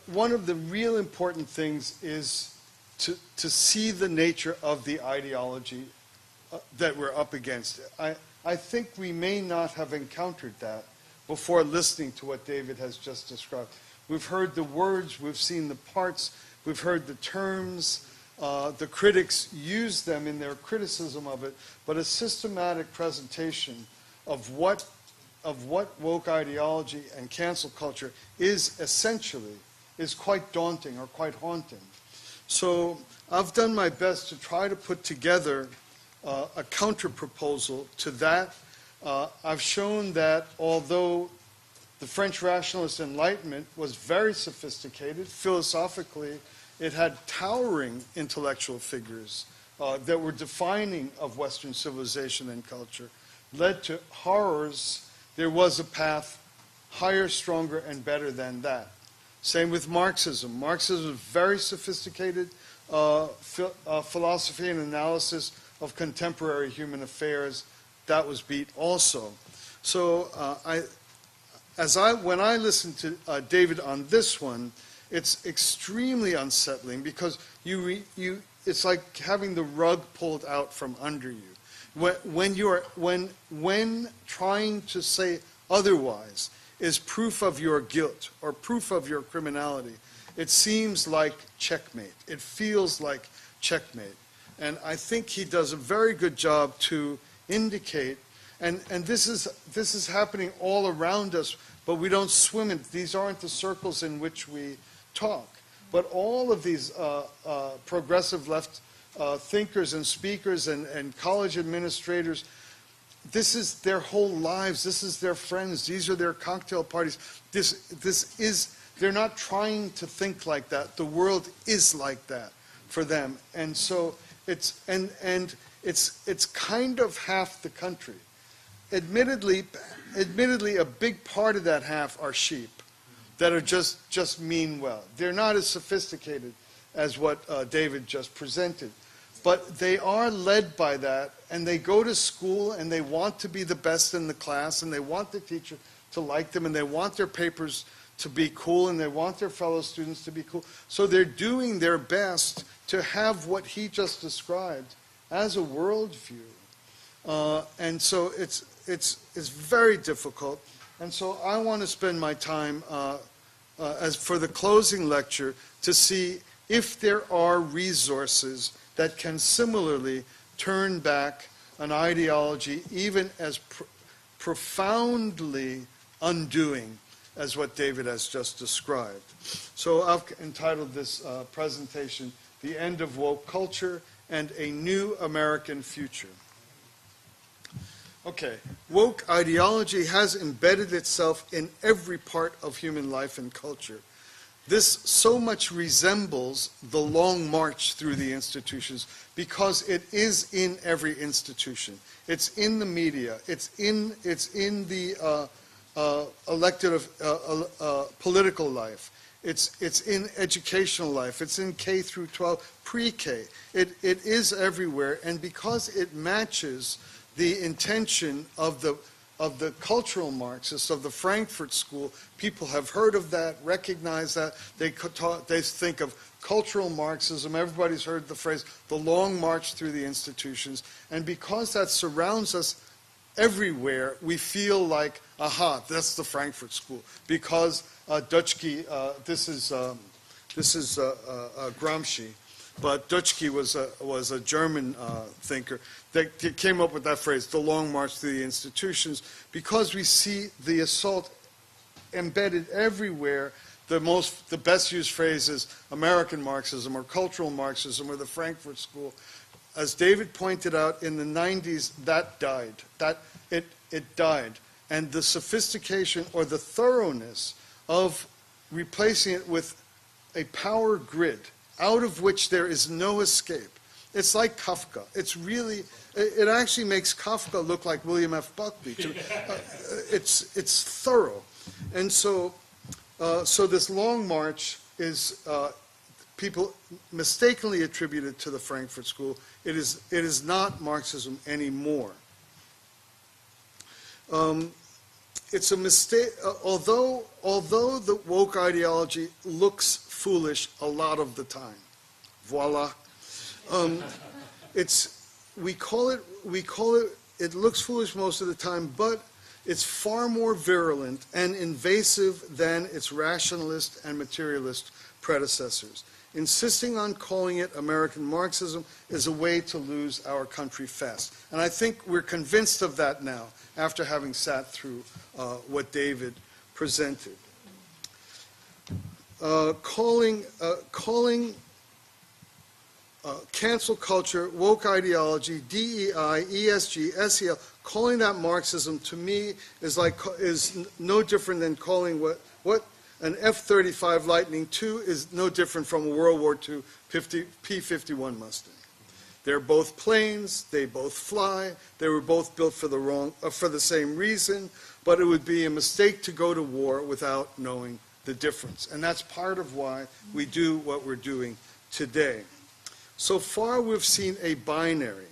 One of the real important things is to see the nature of the ideology that we're up against. I think we may not have encountered that before listening to what David has just described. We've heard the words, we've seen the parts, we've heard the terms, the critics use them in their criticism of it, but a systematic presentation of what woke ideology and cancel culture is essentially is quite daunting or quite haunting. So I've done my best to try to put together a counter-proposal to that. I've shown that although the French rationalist Enlightenment was very sophisticated, philosophically, it had towering intellectual figures that were defining of Western civilization and culture, led to horrors. There was a path higher, stronger, and better than that. Same with Marxism. Marxism was very sophisticated philosophy and analysis of contemporary human affairs. That was beat also. So when I listen to David on this one, it's extremely unsettling because it's like having the rug pulled out from under you. When trying to say otherwise is proof of your guilt or proof of your criminality, it seems like checkmate. It feels like checkmate. And I think he does a very good job to indicate, and this is happening all around us, but we don't swim in. These aren't the circles in which we talk. But all of these progressive left thinkers and speakers and college administrators, this is their whole lives. This is their friends. These are their cocktail parties. They're not trying to think like that. The world is like that for them. And so it's kind of half the country. Admittedly, a big part of that half are sheep that are just mean well. They're not as sophisticated as what David just presented. But they are led by that, and they go to school, and they want to be the best in the class, and they want the teacher to like them, and they want their papers to be cool, and they want their fellow students to be cool. So they're doing their best to have what he just described as a worldview. And so it's very difficult. And so I want to spend my time as for the closing lecture to see if there are resources that can similarly turn back an ideology even as profoundly undoing as what David has just described. So I've entitled this presentation, The End of Woke Culture and a New American Future. Okay, woke ideology has embedded itself in every part of human life and culture. This so much resembles the long march through the institutions because it is in every institution. It's in the media. It's in the elected political life. It's in educational life. It's in K through 12, pre-K. It is everywhere, and because it matches the intention of the cultural Marxists, of the Frankfurt School, people have heard of that, recognize that. They think of cultural Marxism. Everybody's heard the phrase, the long march through the institutions. And because that surrounds us everywhere, we feel like, aha, that's the Frankfurt School. Because Dutschke, this is Gramsci, but Dutschke was a German thinker that came up with that phrase, the long march through the institutions, because we see the assault embedded everywhere the best used phrase is American Marxism or cultural Marxism or the Frankfurt School. As David pointed out, in the 90s, that died. It died. And the sophistication or the thoroughness of replacing it with a power grid out of which there is no escape. It's like Kafka. It actually makes Kafka look like William F. Buckley. It's thorough. And so this long march is people mistakenly attributed to the Frankfurt School. It is not Marxism anymore. It's a mistake, although the woke ideology looks foolish a lot of the time. Voila. It looks foolish most of the time, but it's far more virulent and invasive than its rationalist and materialist predecessors. Insisting on calling it American Marxism is a way to lose our country fast. And I think we're convinced of that now, after having sat through what David presented. Calling cancel culture, woke ideology, DEI, ESG, SEL, calling that Marxism to me is no different than calling what an F-35 Lightning II is no different from a World War II P-51 Mustang. They're both planes, they both fly, they were both built for the same reason, but it would be a mistake to go to war without knowing the difference. And that's part of why we do what we're doing today. So far we've seen a binary,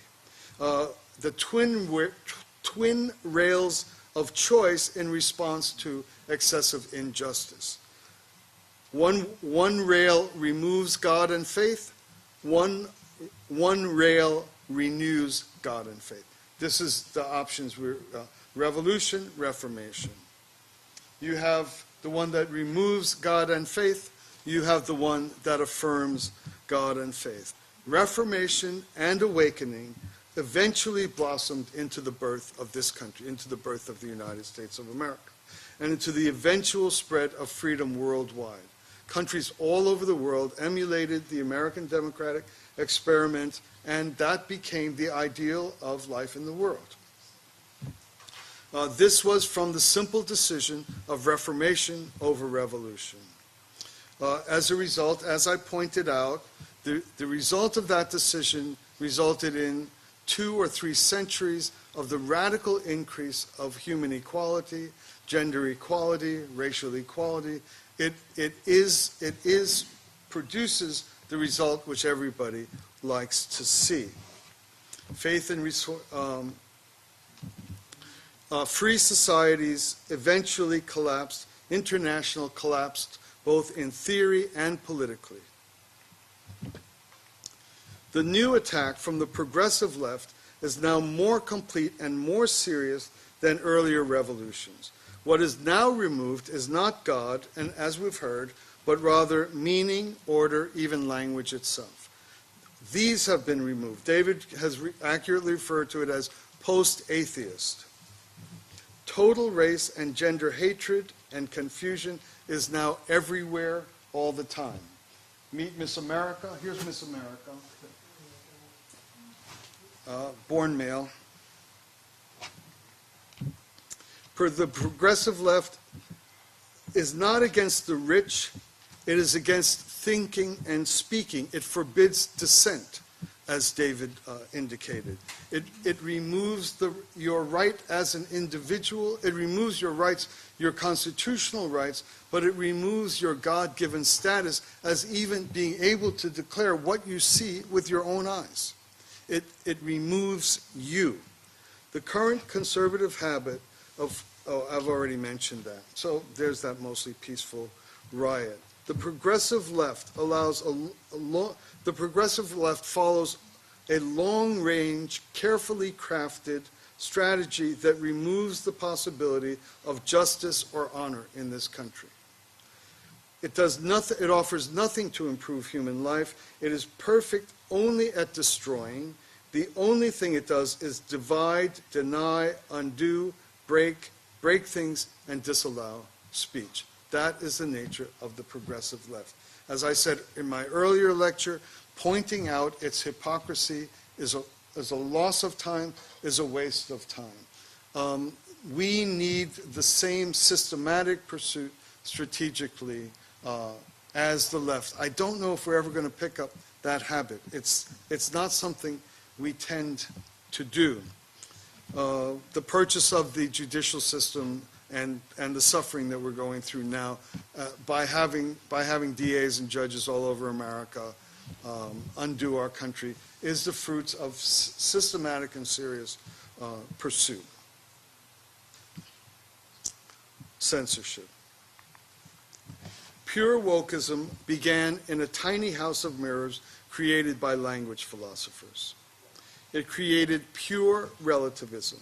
the twin rails of choice in response to excessive injustice. One rail removes God and faith, one rail renews God and faith. This is the options, revolution, reformation. You have the one that removes God and faith, you have the one that affirms God and faith. Reformation and awakening eventually blossomed into the birth of this country, into the birth of the United States of America, and into the eventual spread of freedom worldwide. Countries all over the world emulated the American democratic experiment, and that became the ideal of life in the world. This was from the simple decision of reformation over revolution. As a result, as I pointed out, the result of that decision resulted in 2 or 3 centuries of the radical increase of human equality, gender equality, racial equality. It produces the result which everybody likes to see. Faith in free societies eventually collapsed, international collapsed, both in theory and politically. The new attack from the progressive left is now more complete and more serious than earlier revolutions. What is now removed is not God, and as we've heard, but rather meaning, order, even language itself. These have been removed. David has accurately referred to it as post-atheist. Total race and gender hatred and confusion is now everywhere all the time. Meet Miss America. Here's Miss America. Born male. The progressive left is not against the rich, it is against thinking and speaking. It forbids dissent, as David indicated. It removes your right as an individual, it removes your rights, your constitutional rights, but it removes your God-given status as even being able to declare what you see with your own eyes. It removes you. The current conservative habit of, I've already mentioned that. So there's that mostly peaceful riot. The progressive left follows a long-range, carefully crafted strategy that removes the possibility of justice or honor in this country. It offers nothing to improve human life. It is perfect only at destroying. The only thing it does is divide, deny, undo, break things, and disallow speech. That is the nature of the progressive left. As I said in my earlier lecture, pointing out its hypocrisy is a loss of time, is a waste of time. We need the same systematic pursuit strategically as the left. I don't know if we're ever going to pick up that habit. It's not something we tend to do. The purchase of the judicial system and the suffering that we're going through now by having DAs and judges all over America undo our country is the fruits of systematic and serious pursuit. Censorship. Pure wokeism began in a tiny house of mirrors created by language philosophers. It created pure relativism,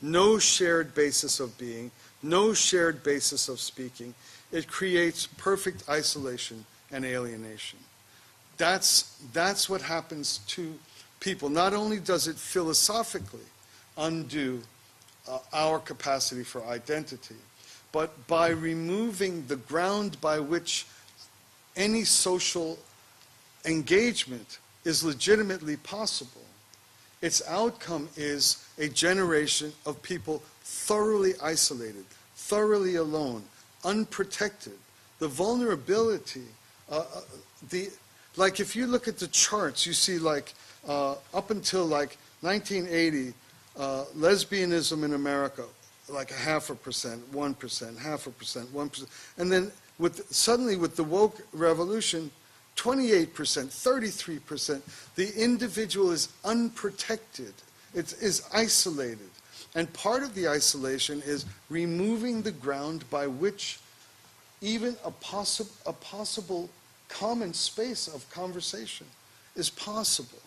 no shared basis of being, no shared basis of speaking. It creates perfect isolation and alienation. That's what happens to people. Not only does it philosophically undo our capacity for identity, but by removing the ground by which any social engagement is legitimately possible, its outcome is a generation of people thoroughly isolated, thoroughly alone, unprotected. The vulnerability, like if you look at the charts, you see like up until like 1980, lesbianism in America, like 0.5%, 1%, 0.5%, 1%. And then suddenly with the woke revolution, 28%, 33%, the individual is unprotected. It is isolated. And part of the isolation is removing the ground by which even a possible common space of conversation is possible.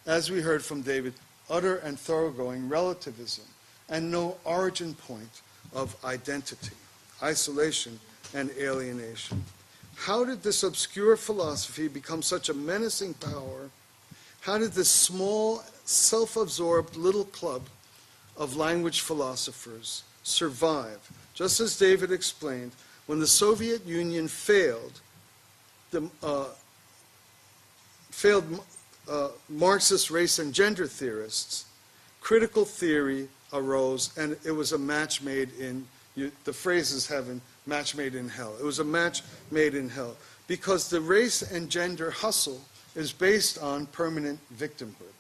As we heard from David, utter and thoroughgoing relativism and no origin point of identity, isolation and alienation. How did this obscure philosophy become such a menacing power? How did this small, self-absorbed little club of language philosophers survive? Just as David explained, when the Soviet Union failed, Marxist race and gender theorists, critical theory arose, and it was a match made in, the phrase is heaven, match made in hell. It was a match made in hell because the race and gender hustle is based on permanent victimhood.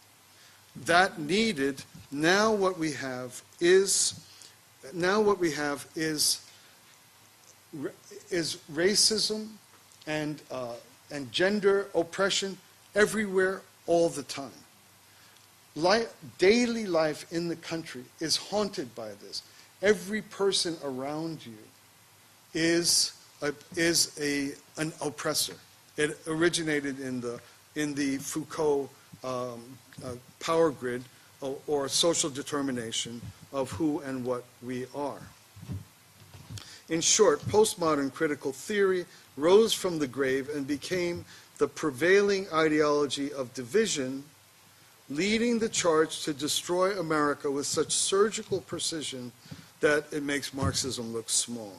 That needed, now what we have is racism and gender oppression everywhere all the time. Daily life in the country is haunted by this. Every person around you is an oppressor. It originated in the Foucault power grid or social determination of who and what we are. In short, postmodern critical theory rose from the grave and became the prevailing ideology of division, leading the charge to destroy America with such surgical precision that it makes Marxism look small.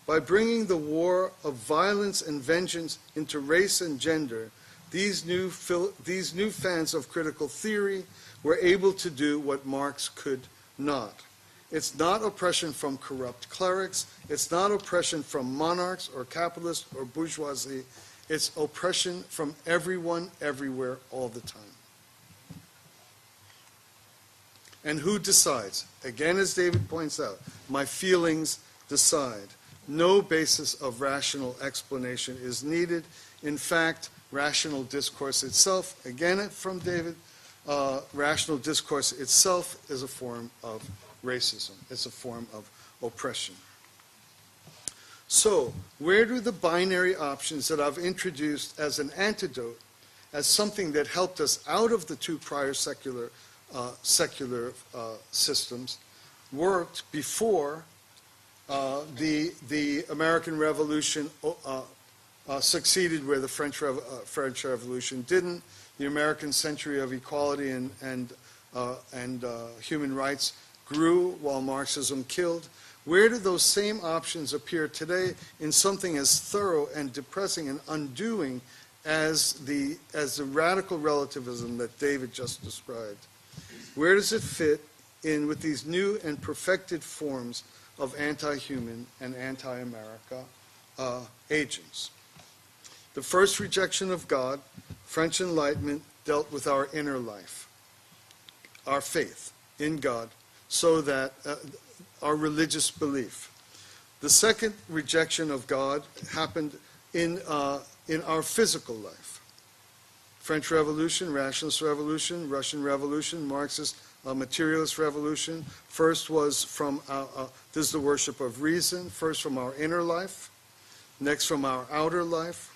By bringing the war of violence and vengeance into race and gender, these new fans of critical theory were able to do what Marx could not. It's not oppression from corrupt clerics. It's not oppression from monarchs or capitalists or bourgeoisie. It's oppression from everyone, everywhere, all the time. And who decides? Again, as David points out, my feelings decide. No basis of rational explanation is needed. In fact, rational discourse itself, again from David, rational discourse itself is a form of racism. It's a form of oppression. So, where do the binary options that I've introduced as an antidote, as something that helped us out of the two prior secular systems, worked before the American Revolution succeeded where the French Revolution didn't? The American century of equality and human rights grew while Marxism killed. Where do those same options appear today in something as thorough and depressing and undoing as the radical relativism that David just described? Where does it fit in with these new and perfected forms of anti-human and anti-America agents? The first rejection of God, French Enlightenment, dealt with our inner life, our faith in God, so that our religious belief. The second rejection of God happened in our physical life. French Revolution, Rationalist Revolution, Russian Revolution, Marxist materialist revolution. First was from this is the worship of reason. First from our inner life, next from our outer life.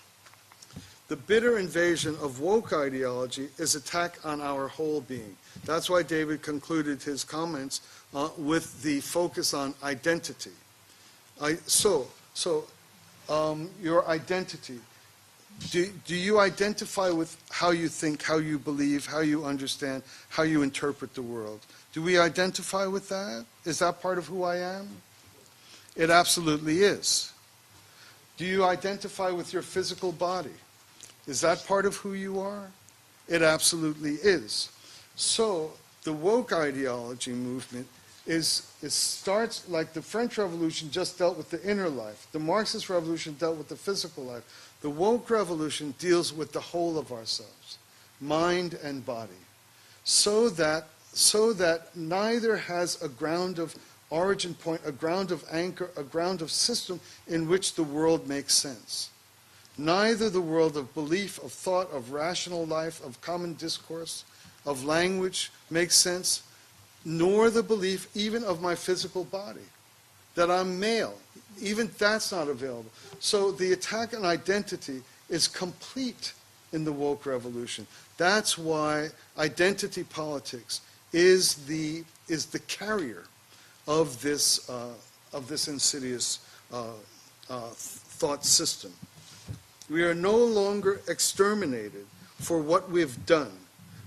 The bitter invasion of woke ideology is attack on our whole being. That's why David concluded his comments with the focus on identity. Your identity. Do you identify with how you think, how you believe, how you understand, how you interpret the world? Do we identify with that? Is that part of who I am? It absolutely is. Do you identify with your physical body? Is that part of who you are? It absolutely is. So the woke ideology movement starts like the French Revolution just dealt with the inner life. The Marxist Revolution dealt with the physical life. The woke revolution deals with the whole of ourselves, mind and body, so that neither has a ground of origin point, a ground of anchor, a ground of system in which the world makes sense. Neither the world of belief, of thought, of rational life, of common discourse, of language makes sense, nor the belief even of my physical body, that I'm male. Even that's not available. So the attack on identity is complete in the woke revolution. That's why identity politics is the carrier of this insidious thought system. We are no longer exterminated for what we've done.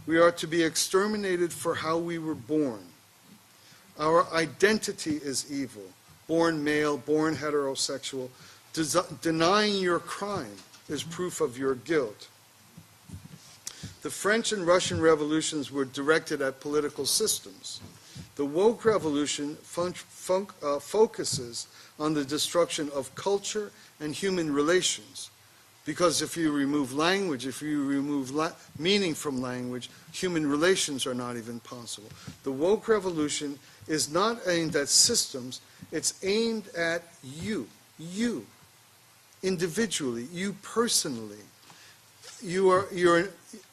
We are to be exterminated for how we were born. Our identity is evil. Born male, born heterosexual. Denying your crime is proof of your guilt. The French and Russian revolutions were directed at political systems. The woke revolution focuses on the destruction of culture and human relations. Because if you remove language, if you remove meaning from language, human relations are not even possible. The woke revolution is not aimed at systems, it's aimed at you individually, you personally.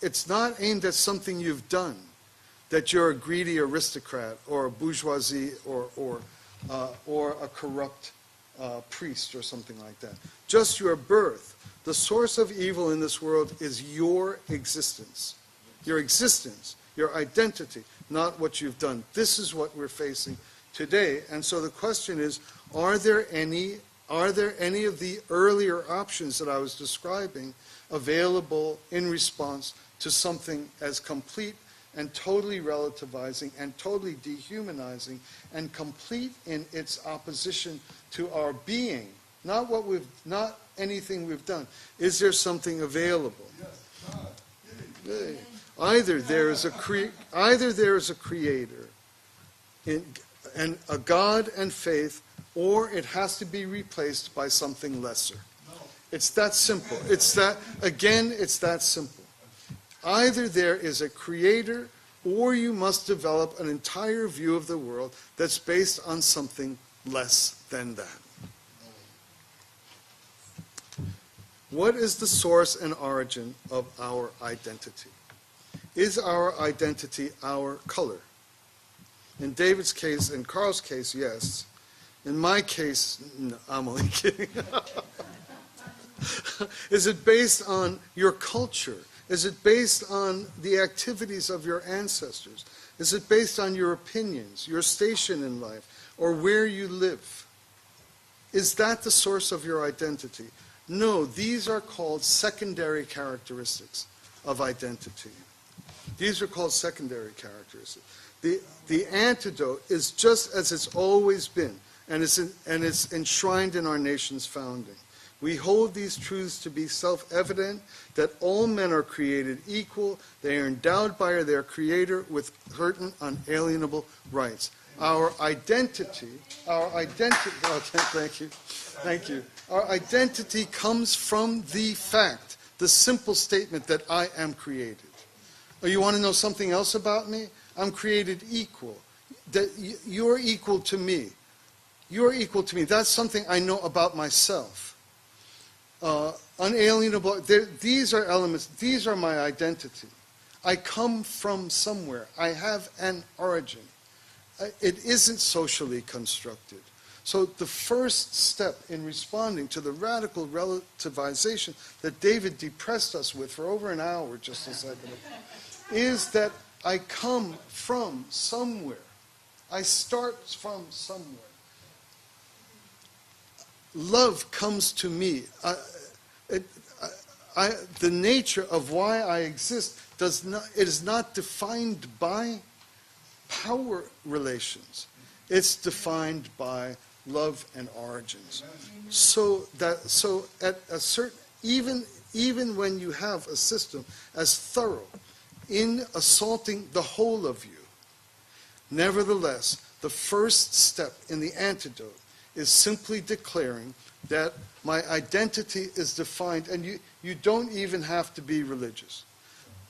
It's not aimed at something you've done, that you're a greedy aristocrat or a bourgeoisie or a corrupt priest or something like that. Just your birth. The source of evil in this world is your existence, your identity, not what you've done. This is what we're facing today. And so the question is, are there any of the earlier options that I was describing available in response to something as complete and totally relativizing and totally dehumanizing and complete in its opposition to our being, not anything we've done? Is there something available? Either there is a creator and a God and faith, or it has to be replaced by something lesser. It's that simple. It's that simple. Either there is a creator, or you must develop an entire view of the world that's based on something less than that. What is the source and origin of our identity? Is our identity our color? In David's case, in Carl's case, yes. In my case, no, I'm only kidding. Is it based on your culture? Is it based on the activities of your ancestors? Is it based on your opinions, your station in life, or where you live? Is that the source of your identity? No, these are called secondary characteristics of identity. These are called secondary characteristics. The antidote is just as it's always been. and it's enshrined in our nation's founding. We hold these truths to be self-evident, that all men are created equal, they are endowed by their Creator with certain unalienable rights. Our identity, oh, thank you. Our identity comes from the fact, the simple statement that I am created. Oh, you want to know something else about me? I'm created equal. That you're equal to me. You're equal to me. That's something I know about myself. Unalienable. These are elements. These are my identity. I come from somewhere. I have an origin. It isn't socially constructed. So the first step in responding to the radical relativization that David depressed us with for over an hour just a second ago is that I come from somewhere. I start from somewhere. Love comes to me. The nature of why I exist is not defined by power relations. It's defined by love and origins. So at a certain, even when you have a system as thorough in assaulting the whole of you, nevertheless, the first step in the antidote is simply declaring that my identity is defined, and you don't even have to be religious.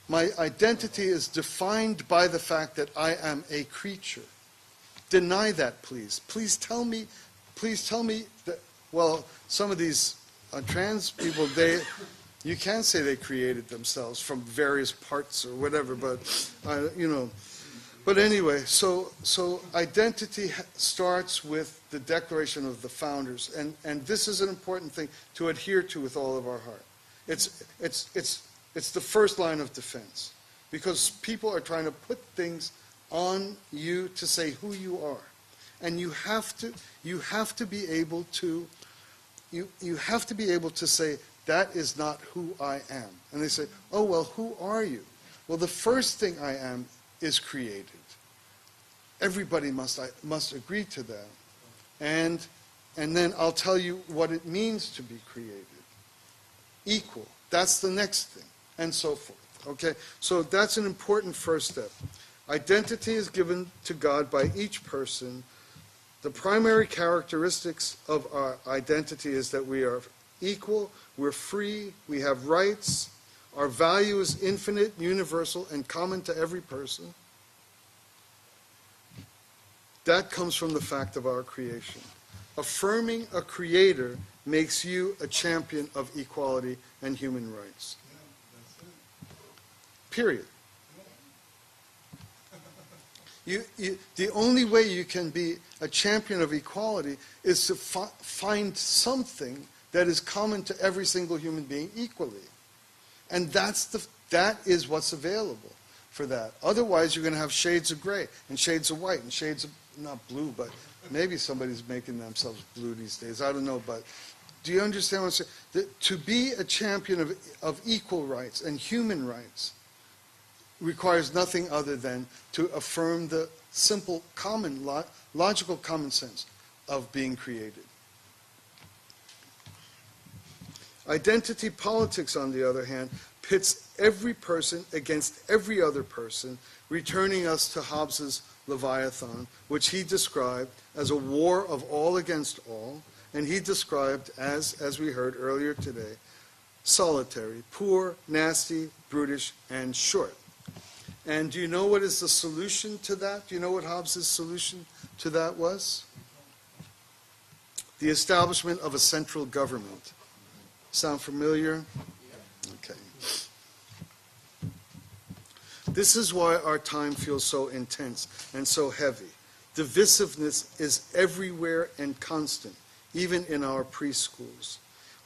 My identity is defined by the fact that I am a creature. Deny that, please. Please tell me that, well, some of these trans people, you can say they created themselves from various parts or whatever, but, But anyway, so identity starts with the declaration of the founders, and this is an important thing to adhere to with all of our heart. It's the first line of defense, because people are trying to put things on you to say who you are, and you have to be able to say that is not who I am. And they say, oh well, who are you? Well, the first thing I am is created. Everybody must agree to that, and then I'll tell you what it means to be created. Equal. That's the next thing, and so forth. Okay, so that's an important first step. Identity is given to God by each person. The primary characteristics of our identity is that we are equal, we're free, we have rights, our value is infinite, universal, and common to every person. That comes from the fact of our creation. Affirming a creator makes you a champion of equality and human rights. Period. The only way you can be a champion of equality is to find something that is common to every single human being equally. And that is what's available for that. Otherwise, you're going to have shades of gray and shades of white and shades of, not blue, but maybe somebody's making themselves blue these days. I don't know, but do you understand what I'm saying? To be a champion of equal rights and human rights requires nothing other than to affirm the simple, logical common sense of being created. Identity politics, on the other hand, pits every person against every other person, returning us to Hobbes's Leviathan, which he described as a war of all against all, and he described as we heard earlier today, solitary, poor, nasty, brutish, and short. And do you know what is the solution to that? Do you know what Hobbes's solution to that was? The establishment of a central government. Sound familiar? Okay. This is why our time feels so intense and so heavy. Divisiveness is everywhere and constant, even in our preschools.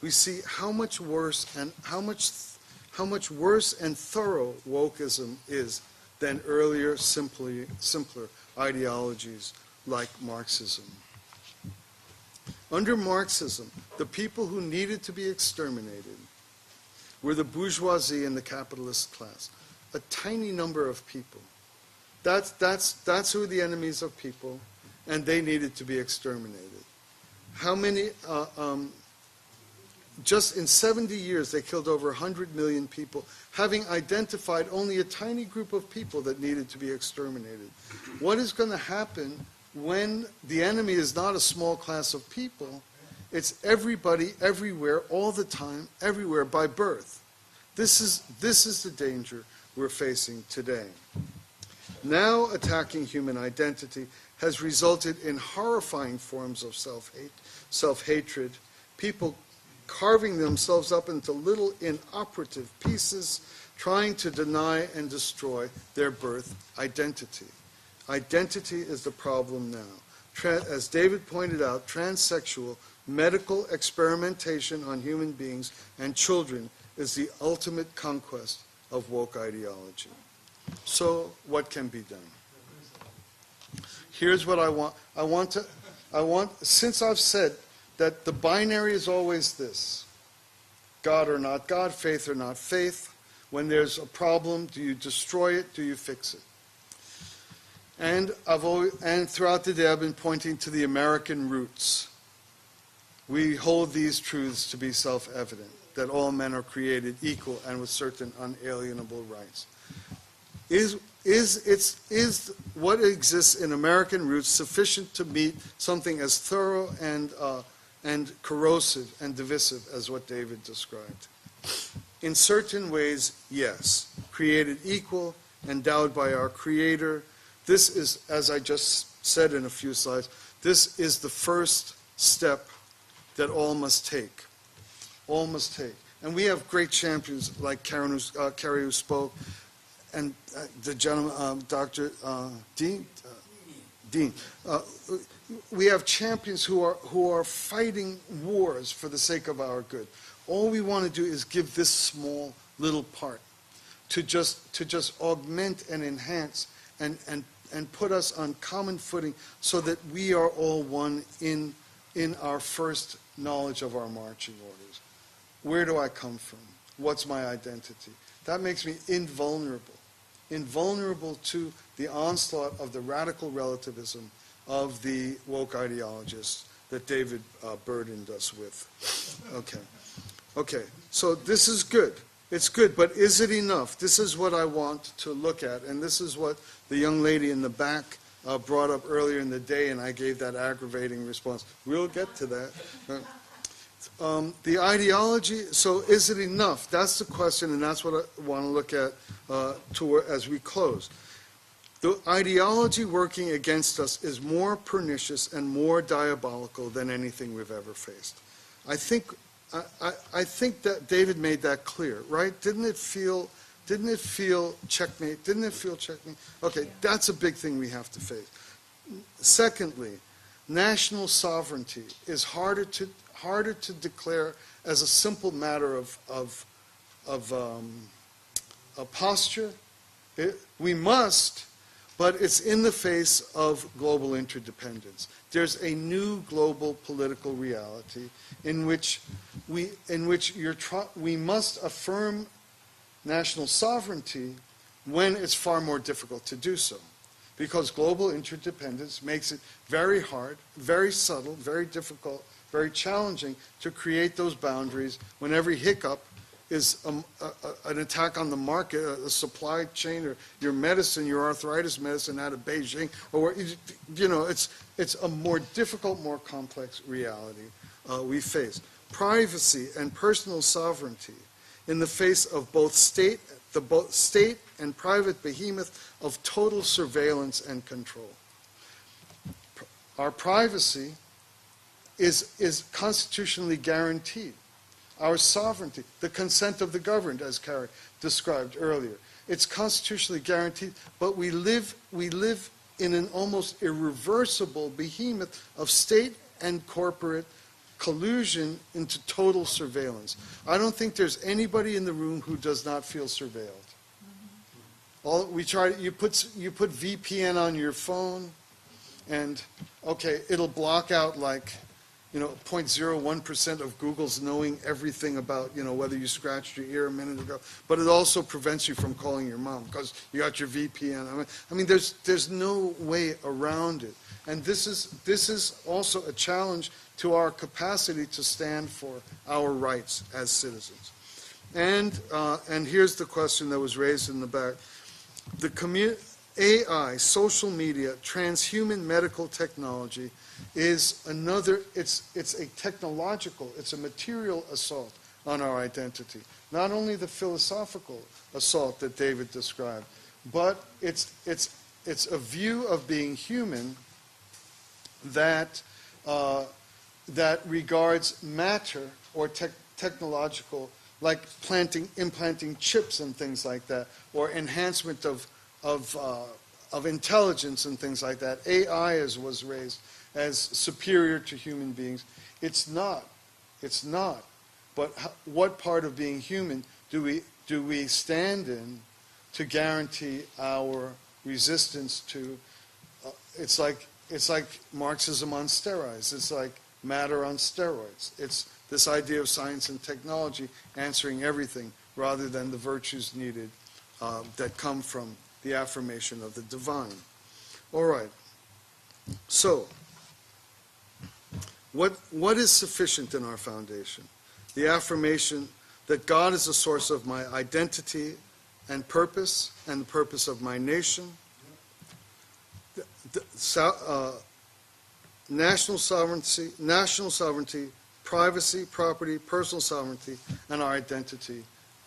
We see how much worse and thorough wokeism is than earlier, simpler ideologies like Marxism. Under Marxism, the people who needed to be exterminated were the bourgeoisie and the capitalist class. A tiny number of people. That's who are the enemies of people, and they needed to be exterminated. How many, just in 70 years, they killed over 100 million people, having identified only a tiny group of people that needed to be exterminated. What is going to happen when the enemy is not a small class of people? It's everybody, everywhere, all the time, everywhere, by birth. This is the danger we're facing today. Now attacking human identity has resulted in horrifying forms of self-hatred, people carving themselves up into little inoperative pieces, trying to deny and destroy their birth identity. Identity is the problem now. As David pointed out, transsexual medical experimentation on human beings and children is the ultimate conquest of woke ideology. So what can be done? Here's what I want. Since I've said that the binary is always this: God or not God, faith or not faith. When there's a problem, do you destroy it? Do you fix it? And throughout the day, I've been pointing to the American roots. We hold these truths to be self-evident, that all men are created equal and with certain unalienable rights. Is what exists in American roots sufficient to meet something as thorough and corrosive and divisive as what David described? In certain ways, yes. Created equal, endowed by our Creator. This is, as I just said in a few slides, this is the first step that all must take. All must take. And we have great champions like Carrie who spoke, and the gentleman, Dr. Dean. We have champions who are fighting wars for the sake of our good. All we want to do is give this small little part to just augment and enhance and put us on common footing so that we are all one in our first knowledge of our marching orders. Where do I come from? What's my identity? That makes me invulnerable to the onslaught of the radical relativism of the woke ideologists that David burdened us with. Okay, so this is good. It's good, but is it enough? This is what I want to look at, and this is what the young lady in the back brought up earlier in the day, and I gave that aggravating response. We'll get to that. The ideology, so is it enough? That's the question, and that's what I want to look at as we close. The ideology working against us is more pernicious and more diabolical than anything we've ever faced. I think that David made that clear, right? Didn't it feel checkmate? Didn't it feel checkmate? Okay, that's a big thing we have to face. Secondly, national sovereignty is harder to declare as a simple matter of a posture. We must, but it's in the face of global interdependence. There's a new global political reality in which we must affirm national sovereignty when it's far more difficult to do so, because global interdependence makes it very hard, very subtle, very difficult, very challenging to create those boundaries when every hiccup is an attack on the market, a supply chain, or your medicine, your arthritis medicine out of Beijing, or it's a more difficult, more complex reality we face. Privacy and personal sovereignty in the face of both state and private behemoth of total surveillance and control. Our privacy is constitutionally guaranteed. Our sovereignty, the consent of the governed, as Carrie described earlier, it's constitutionally guaranteed, but we live in an almost irreversible behemoth of state and corporate collusion into total surveillance. I don't think there's anybody in the room who does not feel surveilled. You put VPN on your phone, and okay, it'll block out like 0.01% of Google's knowing everything about, whether you scratched your ear a minute ago. But it also prevents you from calling your mom because you got your VPN. I mean, there's no way around it. And this is also a challenge to our capacity to stand for our rights as citizens. And here's the question that was raised in the back. AI, social media, transhuman medical technology is another, it's a technological, it's a material assault on our identity. Not only the philosophical assault that David described, but it's a view of being human that regards matter or technological, like implanting chips and things like that, or enhancement of intelligence and things like that. AI was raised as superior to human beings. It's not. It's not. But what part of being human do we stand in to guarantee our resistance to? It's like Marxism on steroids. It's like matter on steroids. It's this idea of science and technology answering everything rather than the virtues needed that come from the affirmation of the divine. All right. So, what is sufficient in our foundation? The affirmation that God is the source of my identity and the purpose of my nation. National sovereignty, privacy, property, personal sovereignty, and our identity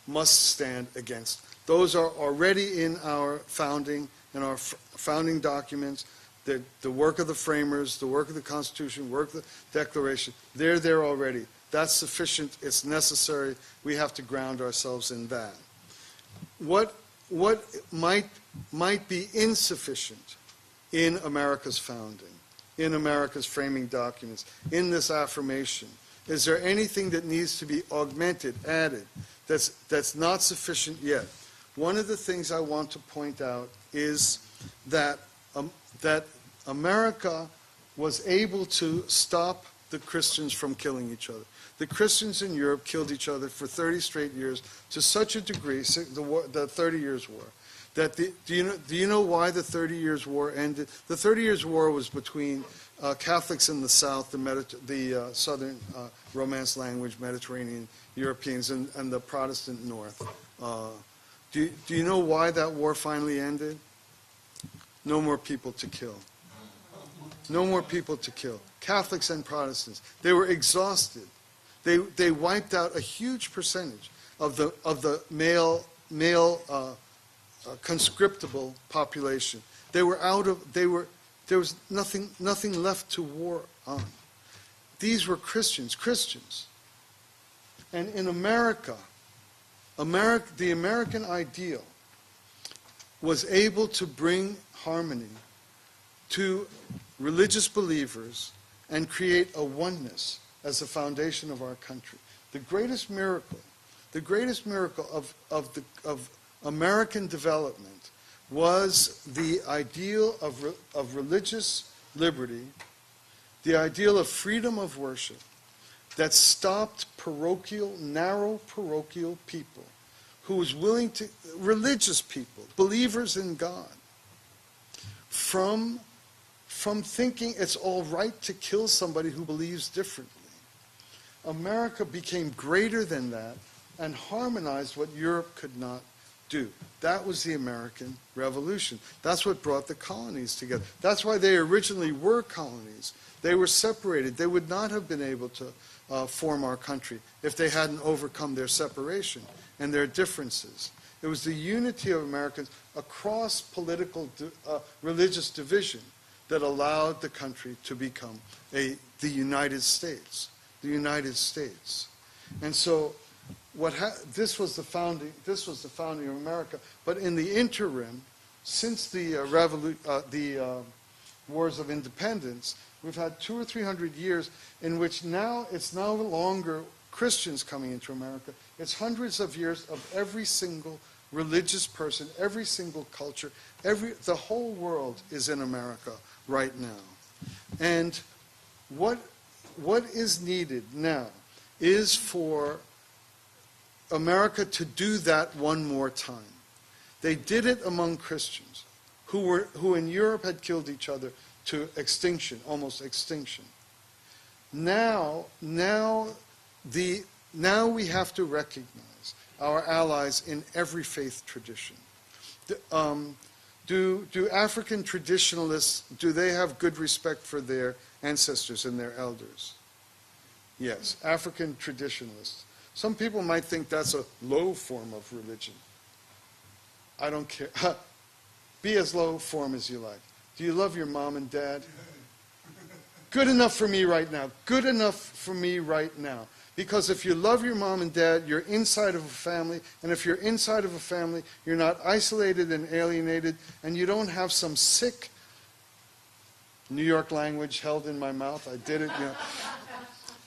must stand against. Those are already in our founding documents, the work of the framers, the work of the Constitution, work of the Declaration. They're there already. That's sufficient. It's necessary. We have to ground ourselves in that. What might be insufficient in America's founding, in America's framing documents, in this affirmation? Is there anything that needs to be augmented, added, that's not sufficient yet? One of the things I want to point out is that America was able to stop the Christians from killing each other. The Christians in Europe killed each other for 30 straight years to such a degree, the 30 Years' War, that do you know why the 30 Years' War ended? The 30 Years' War was between Catholics in the South, the Southern Romance language, Mediterranean Europeans, and the Protestant North. Do you know why that war finally ended? No more people to kill. No more people to kill. Catholics and Protestants. They were exhausted. They wiped out a huge percentage of the male conscriptable population. There was nothing left to war on. These were Christians. And in America, the American ideal was able to bring harmony to religious believers and create a oneness as the foundation of our country. The greatest miracle of American development was the ideal of religious liberty, the ideal of freedom of worship that stopped narrow parochial people who was willing to, religious people, believers in God, from thinking it's all right to kill somebody who believes differently. America became greater than that and harmonized what Europe could not do. That was the American Revolution. That's what brought the colonies together. That's why they originally were colonies. They were separated. They would not have been able to form our country if they hadn't overcome their separation and their differences. It was the unity of Americans across political, religious division that allowed the country to become the United States. The United States. And so this was the founding of America. But in the interim, since the wars of independence, we've had 200 or 300 years in which now it's no longer Christians coming into America. It's hundreds of years of every single religious person, every single culture, the whole world is in America right now. And what what is needed now is for America to do that one more time. They did it among Christians who in Europe had killed each other to extinction, almost extinction. Now we have to recognize our allies in every faith tradition. Do African traditionalists, do they have good respect for their ancestors and their elders? Yes, African traditionalists. Some people might think that's a low form of religion. I don't care. Be as low form as you like. Do you love your mom and dad? Good enough for me right now. Good enough for me right now. Because if you love your mom and dad, you're inside of a family. And if you're inside of a family, you're not isolated and alienated. And you don't have some sick New York language held in my mouth. I did it, you know.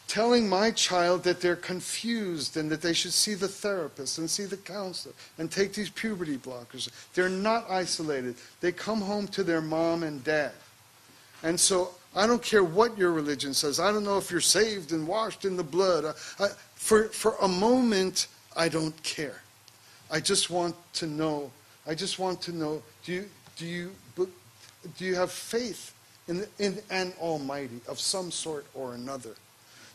Telling my child that they're confused and that they should see the therapist and see the counselor and take these puberty blockers. They're not isolated. They come home to their mom and dad. And so I don't care what your religion says. I don't know if you're saved and washed in the blood. For a moment, I don't care. I just want to know. Do you have faith in an Almighty of some sort or another?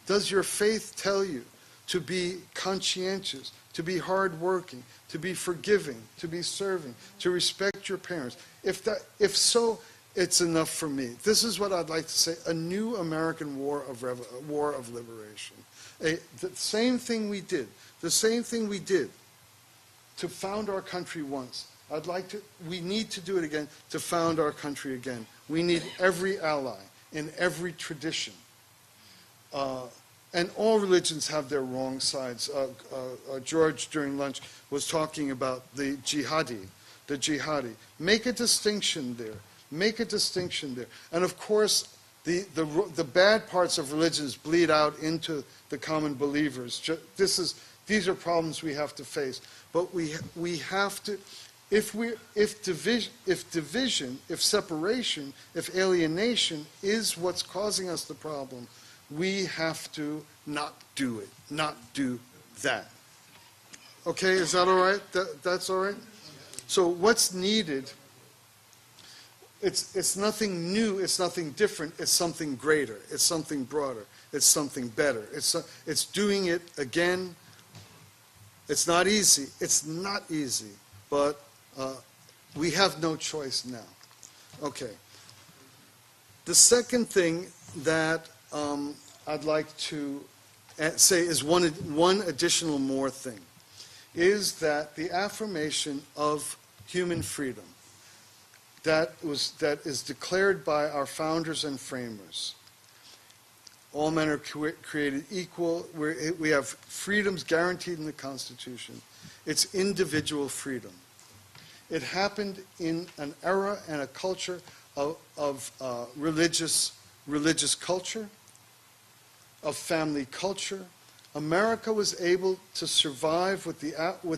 Does your faith tell you to be conscientious, to be hardworking, to be forgiving, to be serving, to respect your parents? If so, it's enough for me. This is what I'd like to say: a new American war of liberation. The same thing we did to found our country once. We need to do it again to found our country again. We need every ally in every tradition. And all religions have their wrong sides. George, during lunch, was talking about the jihadi. Make a distinction there. And of course, the bad parts of religions bleed out into the common believers. These are problems we have to face. But we have to, if division, if separation, if alienation is what's causing us the problem, we have to not do it, not do that. Okay, is that all right? That's all right? So what's needed, it's nothing new, it's nothing different, it's something greater, it's something broader, it's something better. It's doing it again. It's not easy, but we have no choice now. Okay. The second thing that I'd like to say is one additional more thing, is that the affirmation of human freedom that is declared by our founders and framers. All men are created equal. We have freedoms guaranteed in the Constitution. It's individual freedom. It happened in an era and a culture of religious culture, of family culture. America was able to survive with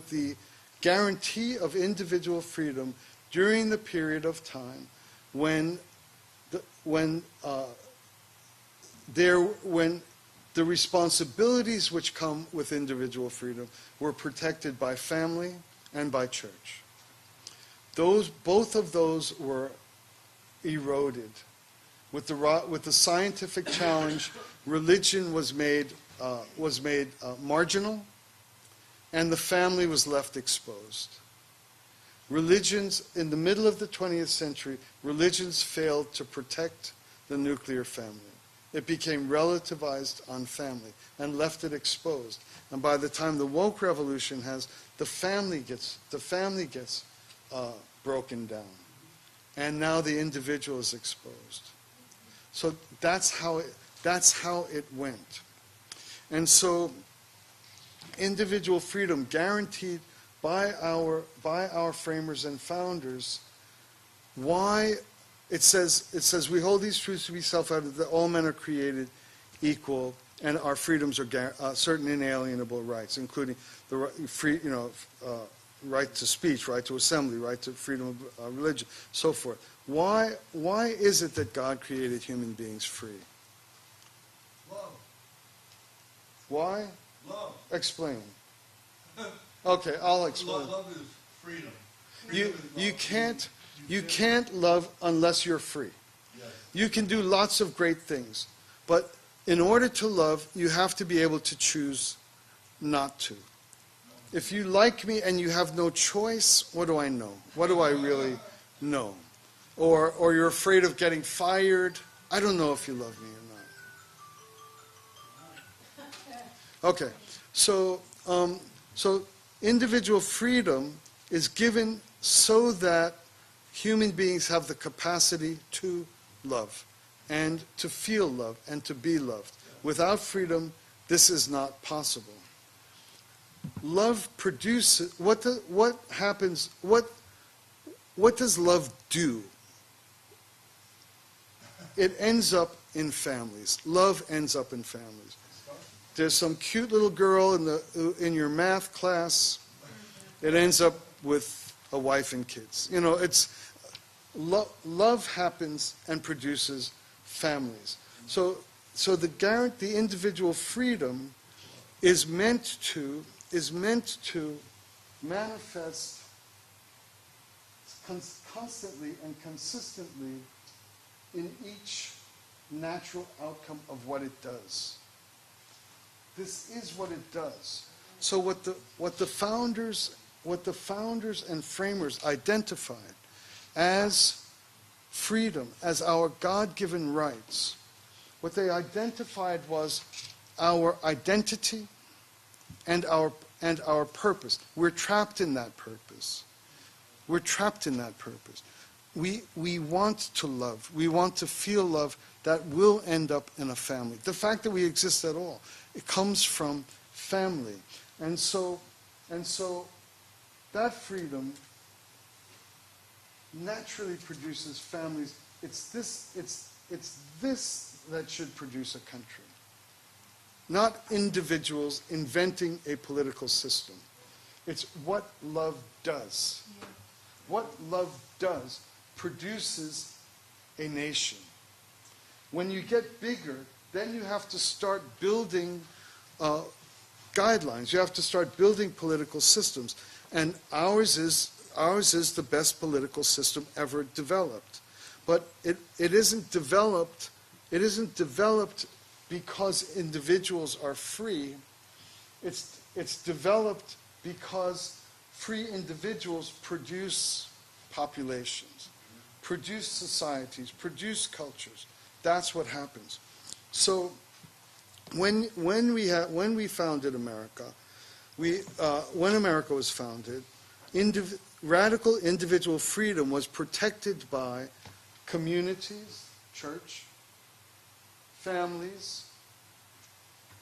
the guarantee of individual freedom during the period of time when the responsibilities which come with individual freedom were protected by family and by church. Both of those were eroded. With the scientific challenge, religion was made marginal, and the family was left exposed. Religions, in the middle of the 20th century, religions failed to protect the nuclear family. It became relativized on family and left it exposed. And by the time the woke revolution has, the family gets broken down, and now the individual is exposed. So that's how it went. And so individual freedom guaranteed by our framers and founders. Why? It says we hold these truths to be self-evident, that all men are created equal, and our freedoms are certain inalienable rights, including the right to speech, right to assembly, right to freedom of religion, so forth. Why is it that God created human beings free? Why? Love. Explain. Okay, I'll explain. Love is freedom. You can't love unless you're free. Yes. You can do lots of great things, but in order to love, you have to be able to choose not to. If you like me and you have no choice, what do I know? What do I really know? Or you're afraid of getting fired. I don't know if you love me or not. Okay, so individual freedom is given so that human beings have the capacity to love and to feel love and to be loved. Without freedom, this is not possible. Love produces, what happens, what does love do? It ends up in families. Love ends up in families. There's some cute little girl in your math class. It ends up with a wife and kids. You know, love happens and produces families. So the individual freedom is meant to manifest constantly and consistently in each natural outcome of what it does. This is what it does. So what the founders and framers identified as freedom, as our God-given rights, what they identified was our identity and our purpose. We're trapped in that purpose. We're trapped in that purpose. We want to love. We want to feel love that will end up in a family. The fact that we exist at all, it comes from family. And so that freedom naturally produces families. It's this that should produce a country. Not individuals inventing a political system. It's what love does. Yeah. What love does produces a nation. When you get bigger, then you have to start building guidelines. You have to start building political systems. And ours is the best political system ever developed. But it isn't developed because individuals are free. It's developed because free individuals produce populations, produce societies, produce cultures. That's what happens. So when we founded America, when America was founded, radical individual freedom was protected by communities, church, families,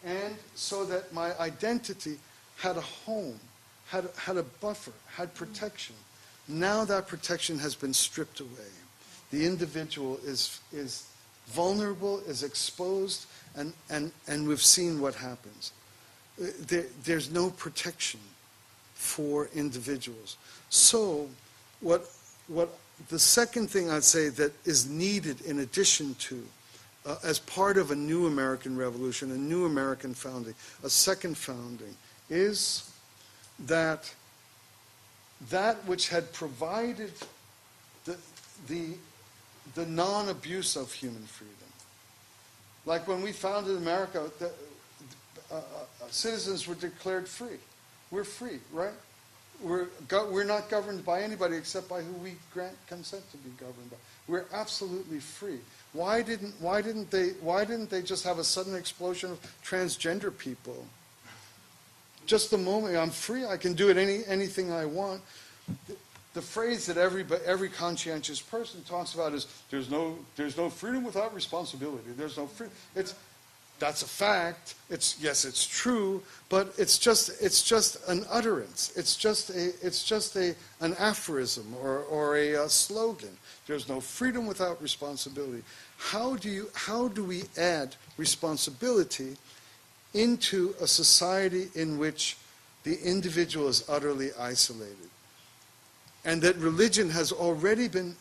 and so that my identity had a home, had a buffer, had protection. Now that protection has been stripped away. The individual is vulnerable, is exposed, and we've seen what happens. There's no protection for individuals. So what the second thing I'd say that is needed in addition to, as part of a new American revolution, a new American founding, a second founding, is that which had provided the non-abuse of human freedom. Like when we founded America, citizens were declared free. We're free, right? We're not governed by anybody except by who we grant consent to be governed by. We're absolutely free. Why didn't they just have a sudden explosion of transgender people? Just the moment I'm free, I can do it anything I want. The phrase that every conscientious person talks about is there's no freedom without responsibility. There's no freedom. That's a fact. It's true, but it's just an utterance. It's just an aphorism or a slogan. There's no freedom without responsibility. How do we add responsibility into a society in which the individual is utterly isolated, and that religion has already been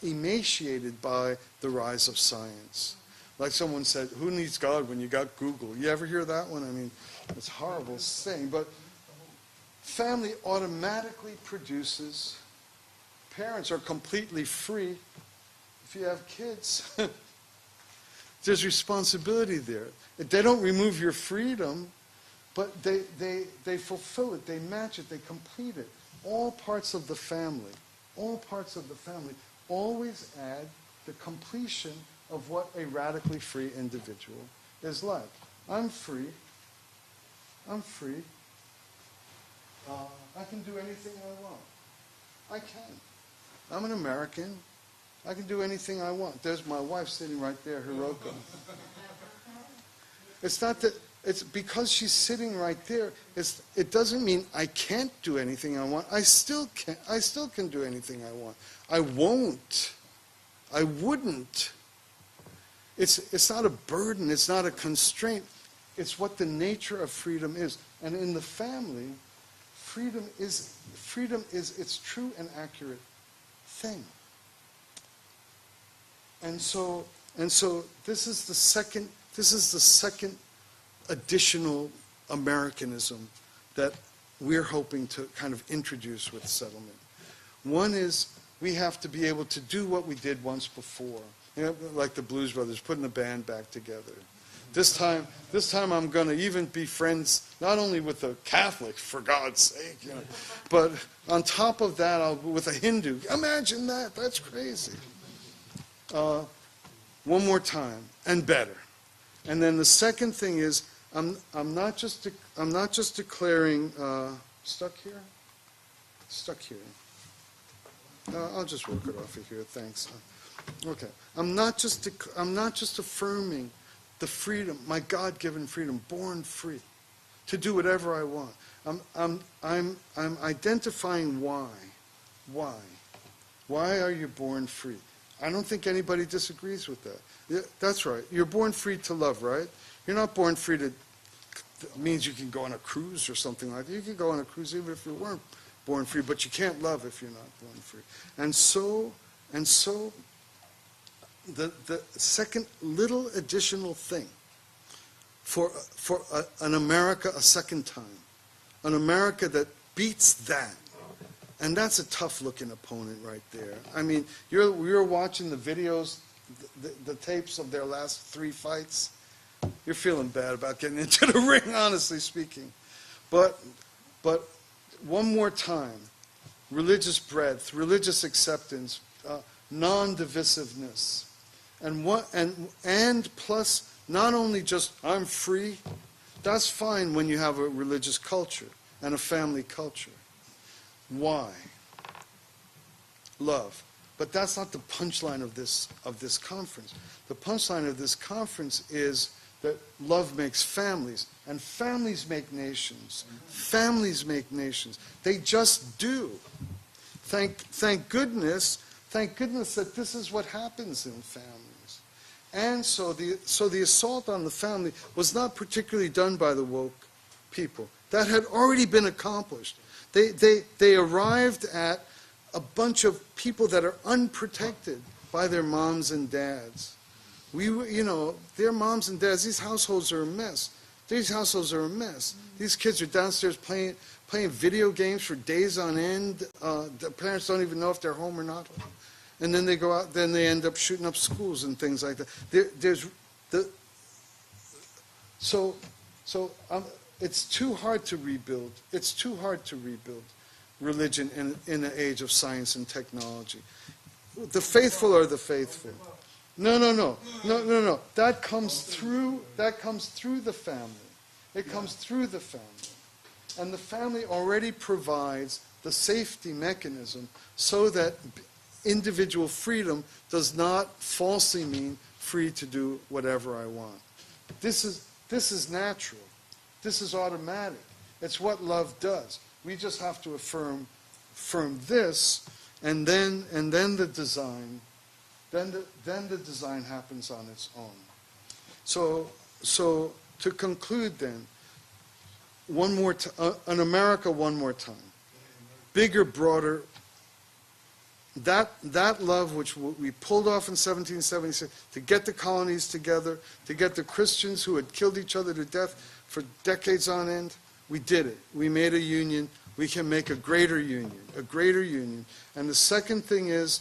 emaciated by the rise of science, Like someone said, who needs God when you got Google? You ever hear that one? I mean, it's a horrible saying, but family automatically produces, parents are completely free. If you have kids, there's responsibility there. They don't remove your freedom, but they fulfill it, they match it, they complete it. All parts of the family always add the completion of what a radically free individual is like. I'm free. I can do anything I want. I can. I'm an American. I can do anything I want. There's my wife sitting right there, Hiroko. It's not that, it's because she's sitting right there. It doesn't mean I can't do anything I want. I still can do anything I want. I won't. I wouldn't. It's not a burden. It's not a constraint. It's what the nature of freedom is. And in the family, freedom is its true and accurate thing. And so this is the second additional Americanism that we're hoping to kind of introduce with settlement. One is we have to be able to do what we did once before. You know, like the Blues Brothers, putting the band back together. This time I'm going to even be friends not only with a Catholic, for God's sake, you know, but on top of that, with a Hindu. Imagine that. That's crazy. One more time, and better. And then the second thing is, I'm not just declaring stuck here. I'll just work it off of here. Thanks. Okay. I'm not just affirming the freedom, my God-given freedom, born free, to do whatever I want. I'm identifying why. Why? Why are you born free? I don't think anybody disagrees with that. Yeah, that's right. You're born free to love, right? You're not born free to, means you can go on a cruise or something like that. You can go on a cruise even if you weren't born free, but you can't love if you're not born free. And so the second little additional thing for an America a second time, an America that beats that. And that's a tough-looking opponent right there. I mean, you're watching the videos, the tapes of their last 3 fights. You're feeling bad about getting into the ring, honestly speaking. But one more time, religious breadth, religious acceptance, non-divisiveness, and plus not only just I'm free. That's fine when you have a religious culture and a family culture. Why? Love. But that's not the punchline of this conference. The punchline of this conference is that love makes families, and families make nations. Families make nations. They just do. Thank goodness that this is what happens in families. And so the assault on the family was not particularly done by the woke people. That had already been accomplished. They arrived at a bunch of people that are unprotected by their moms and dads. Their moms and dads, these households are a mess. These households are a mess. These kids are downstairs playing video games for days on end. The parents don't even know if they're home or not. And then they go out, then they end up shooting up schools and things like that. It's too hard to rebuild. It's too hard to rebuild religion in an age of science and technology. The faithful are the faithful. No. That comes through the family. It comes through the family. And the family already provides the safety mechanism so that individual freedom does not falsely mean free to do whatever I want. This is natural. This is automatic. It's what love does. We just have to affirm this, and then the design. Then the design happens on its own. So to conclude, then, an America one more time, bigger, broader, that love which we pulled off in 1776 to get the colonies together, to get the Christians who had killed each other to death for decades on end, we did it. We made a union. We can make a greater union, a greater union. And the second thing is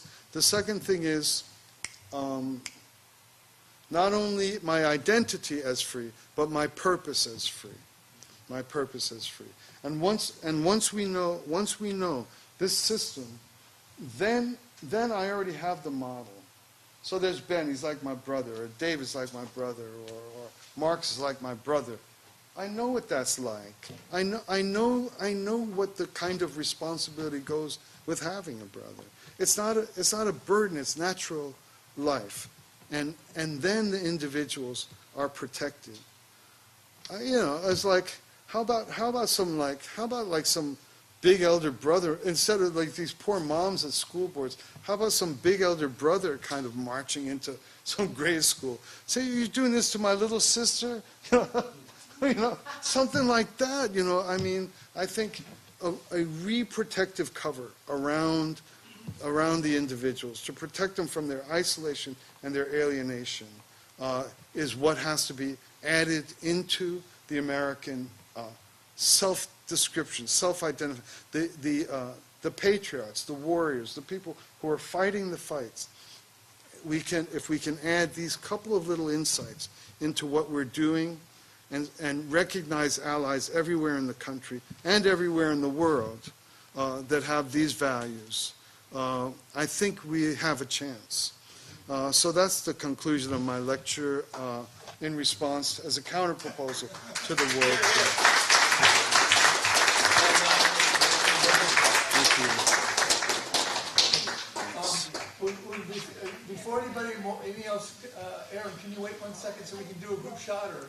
not only my identity as free, but my purpose as free. My purpose as free. And once we know this system, then I already have the model. So there's Ben, he's like my brother, or Dave is like my brother, or Marx is like my brother. I know what that's like. I know what the kind of responsibility goes with having a brother. It's not a burden, it's natural life. And then the individuals are protected. It's like, how about some big elder brother, instead of like these poor moms at school boards, how about some big elder brother kind of marching into some grade school? Say, you're doing this to my little sister? Something like that, I mean, I think a re-protective cover around the individuals to protect them from their isolation and their alienation is what has to be added into the American self-description, self-identification. The patriots, the warriors, the people who are fighting the fights. If we can add these couple of little insights into what we're doing, and recognize allies everywhere in the country and everywhere in the world that have these values, I think we have a chance. So that's the conclusion of my lecture in response as a counterproposal to the World Trade. Before anything else, Aaron, can you wait 1 second so we can do a group shot, or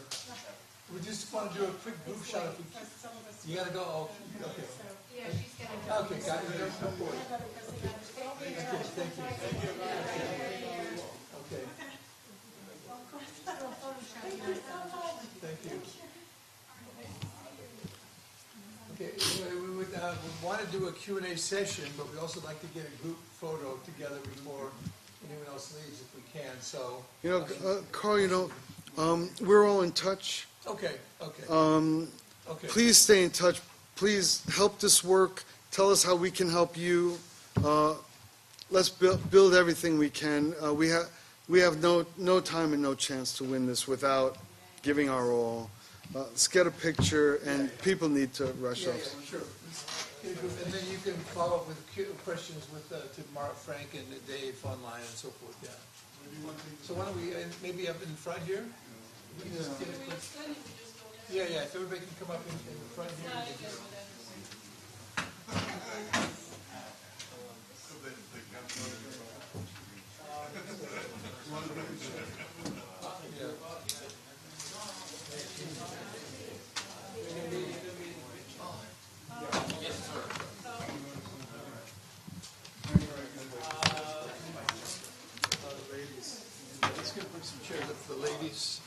we just want to do a quick group shot? If we, you gotta go. Oh, okay. Yeah, she's gonna go. Okay, got it. Okay, thank you. Okay. Thank you. Okay, anyway, we would want to do a Q&A session, but we'd also like to get a group photo together before anyone else leaves, if we can. So, Carl, we're all in touch. Okay. Okay. Please stay in touch. Please help this work. Tell us how we can help you. Let's build everything we can. We have no time and no chance to win this without giving our all. Let's get a picture, and people need to rush off. Yeah, sure. And then you can follow up with questions to Mark, Frank, and Dave online and so forth. Yeah. So why don't we maybe up in front here? We can just get a quick. Yeah. If everybody can come up in the front here. Let's get put some chairs up for the ladies.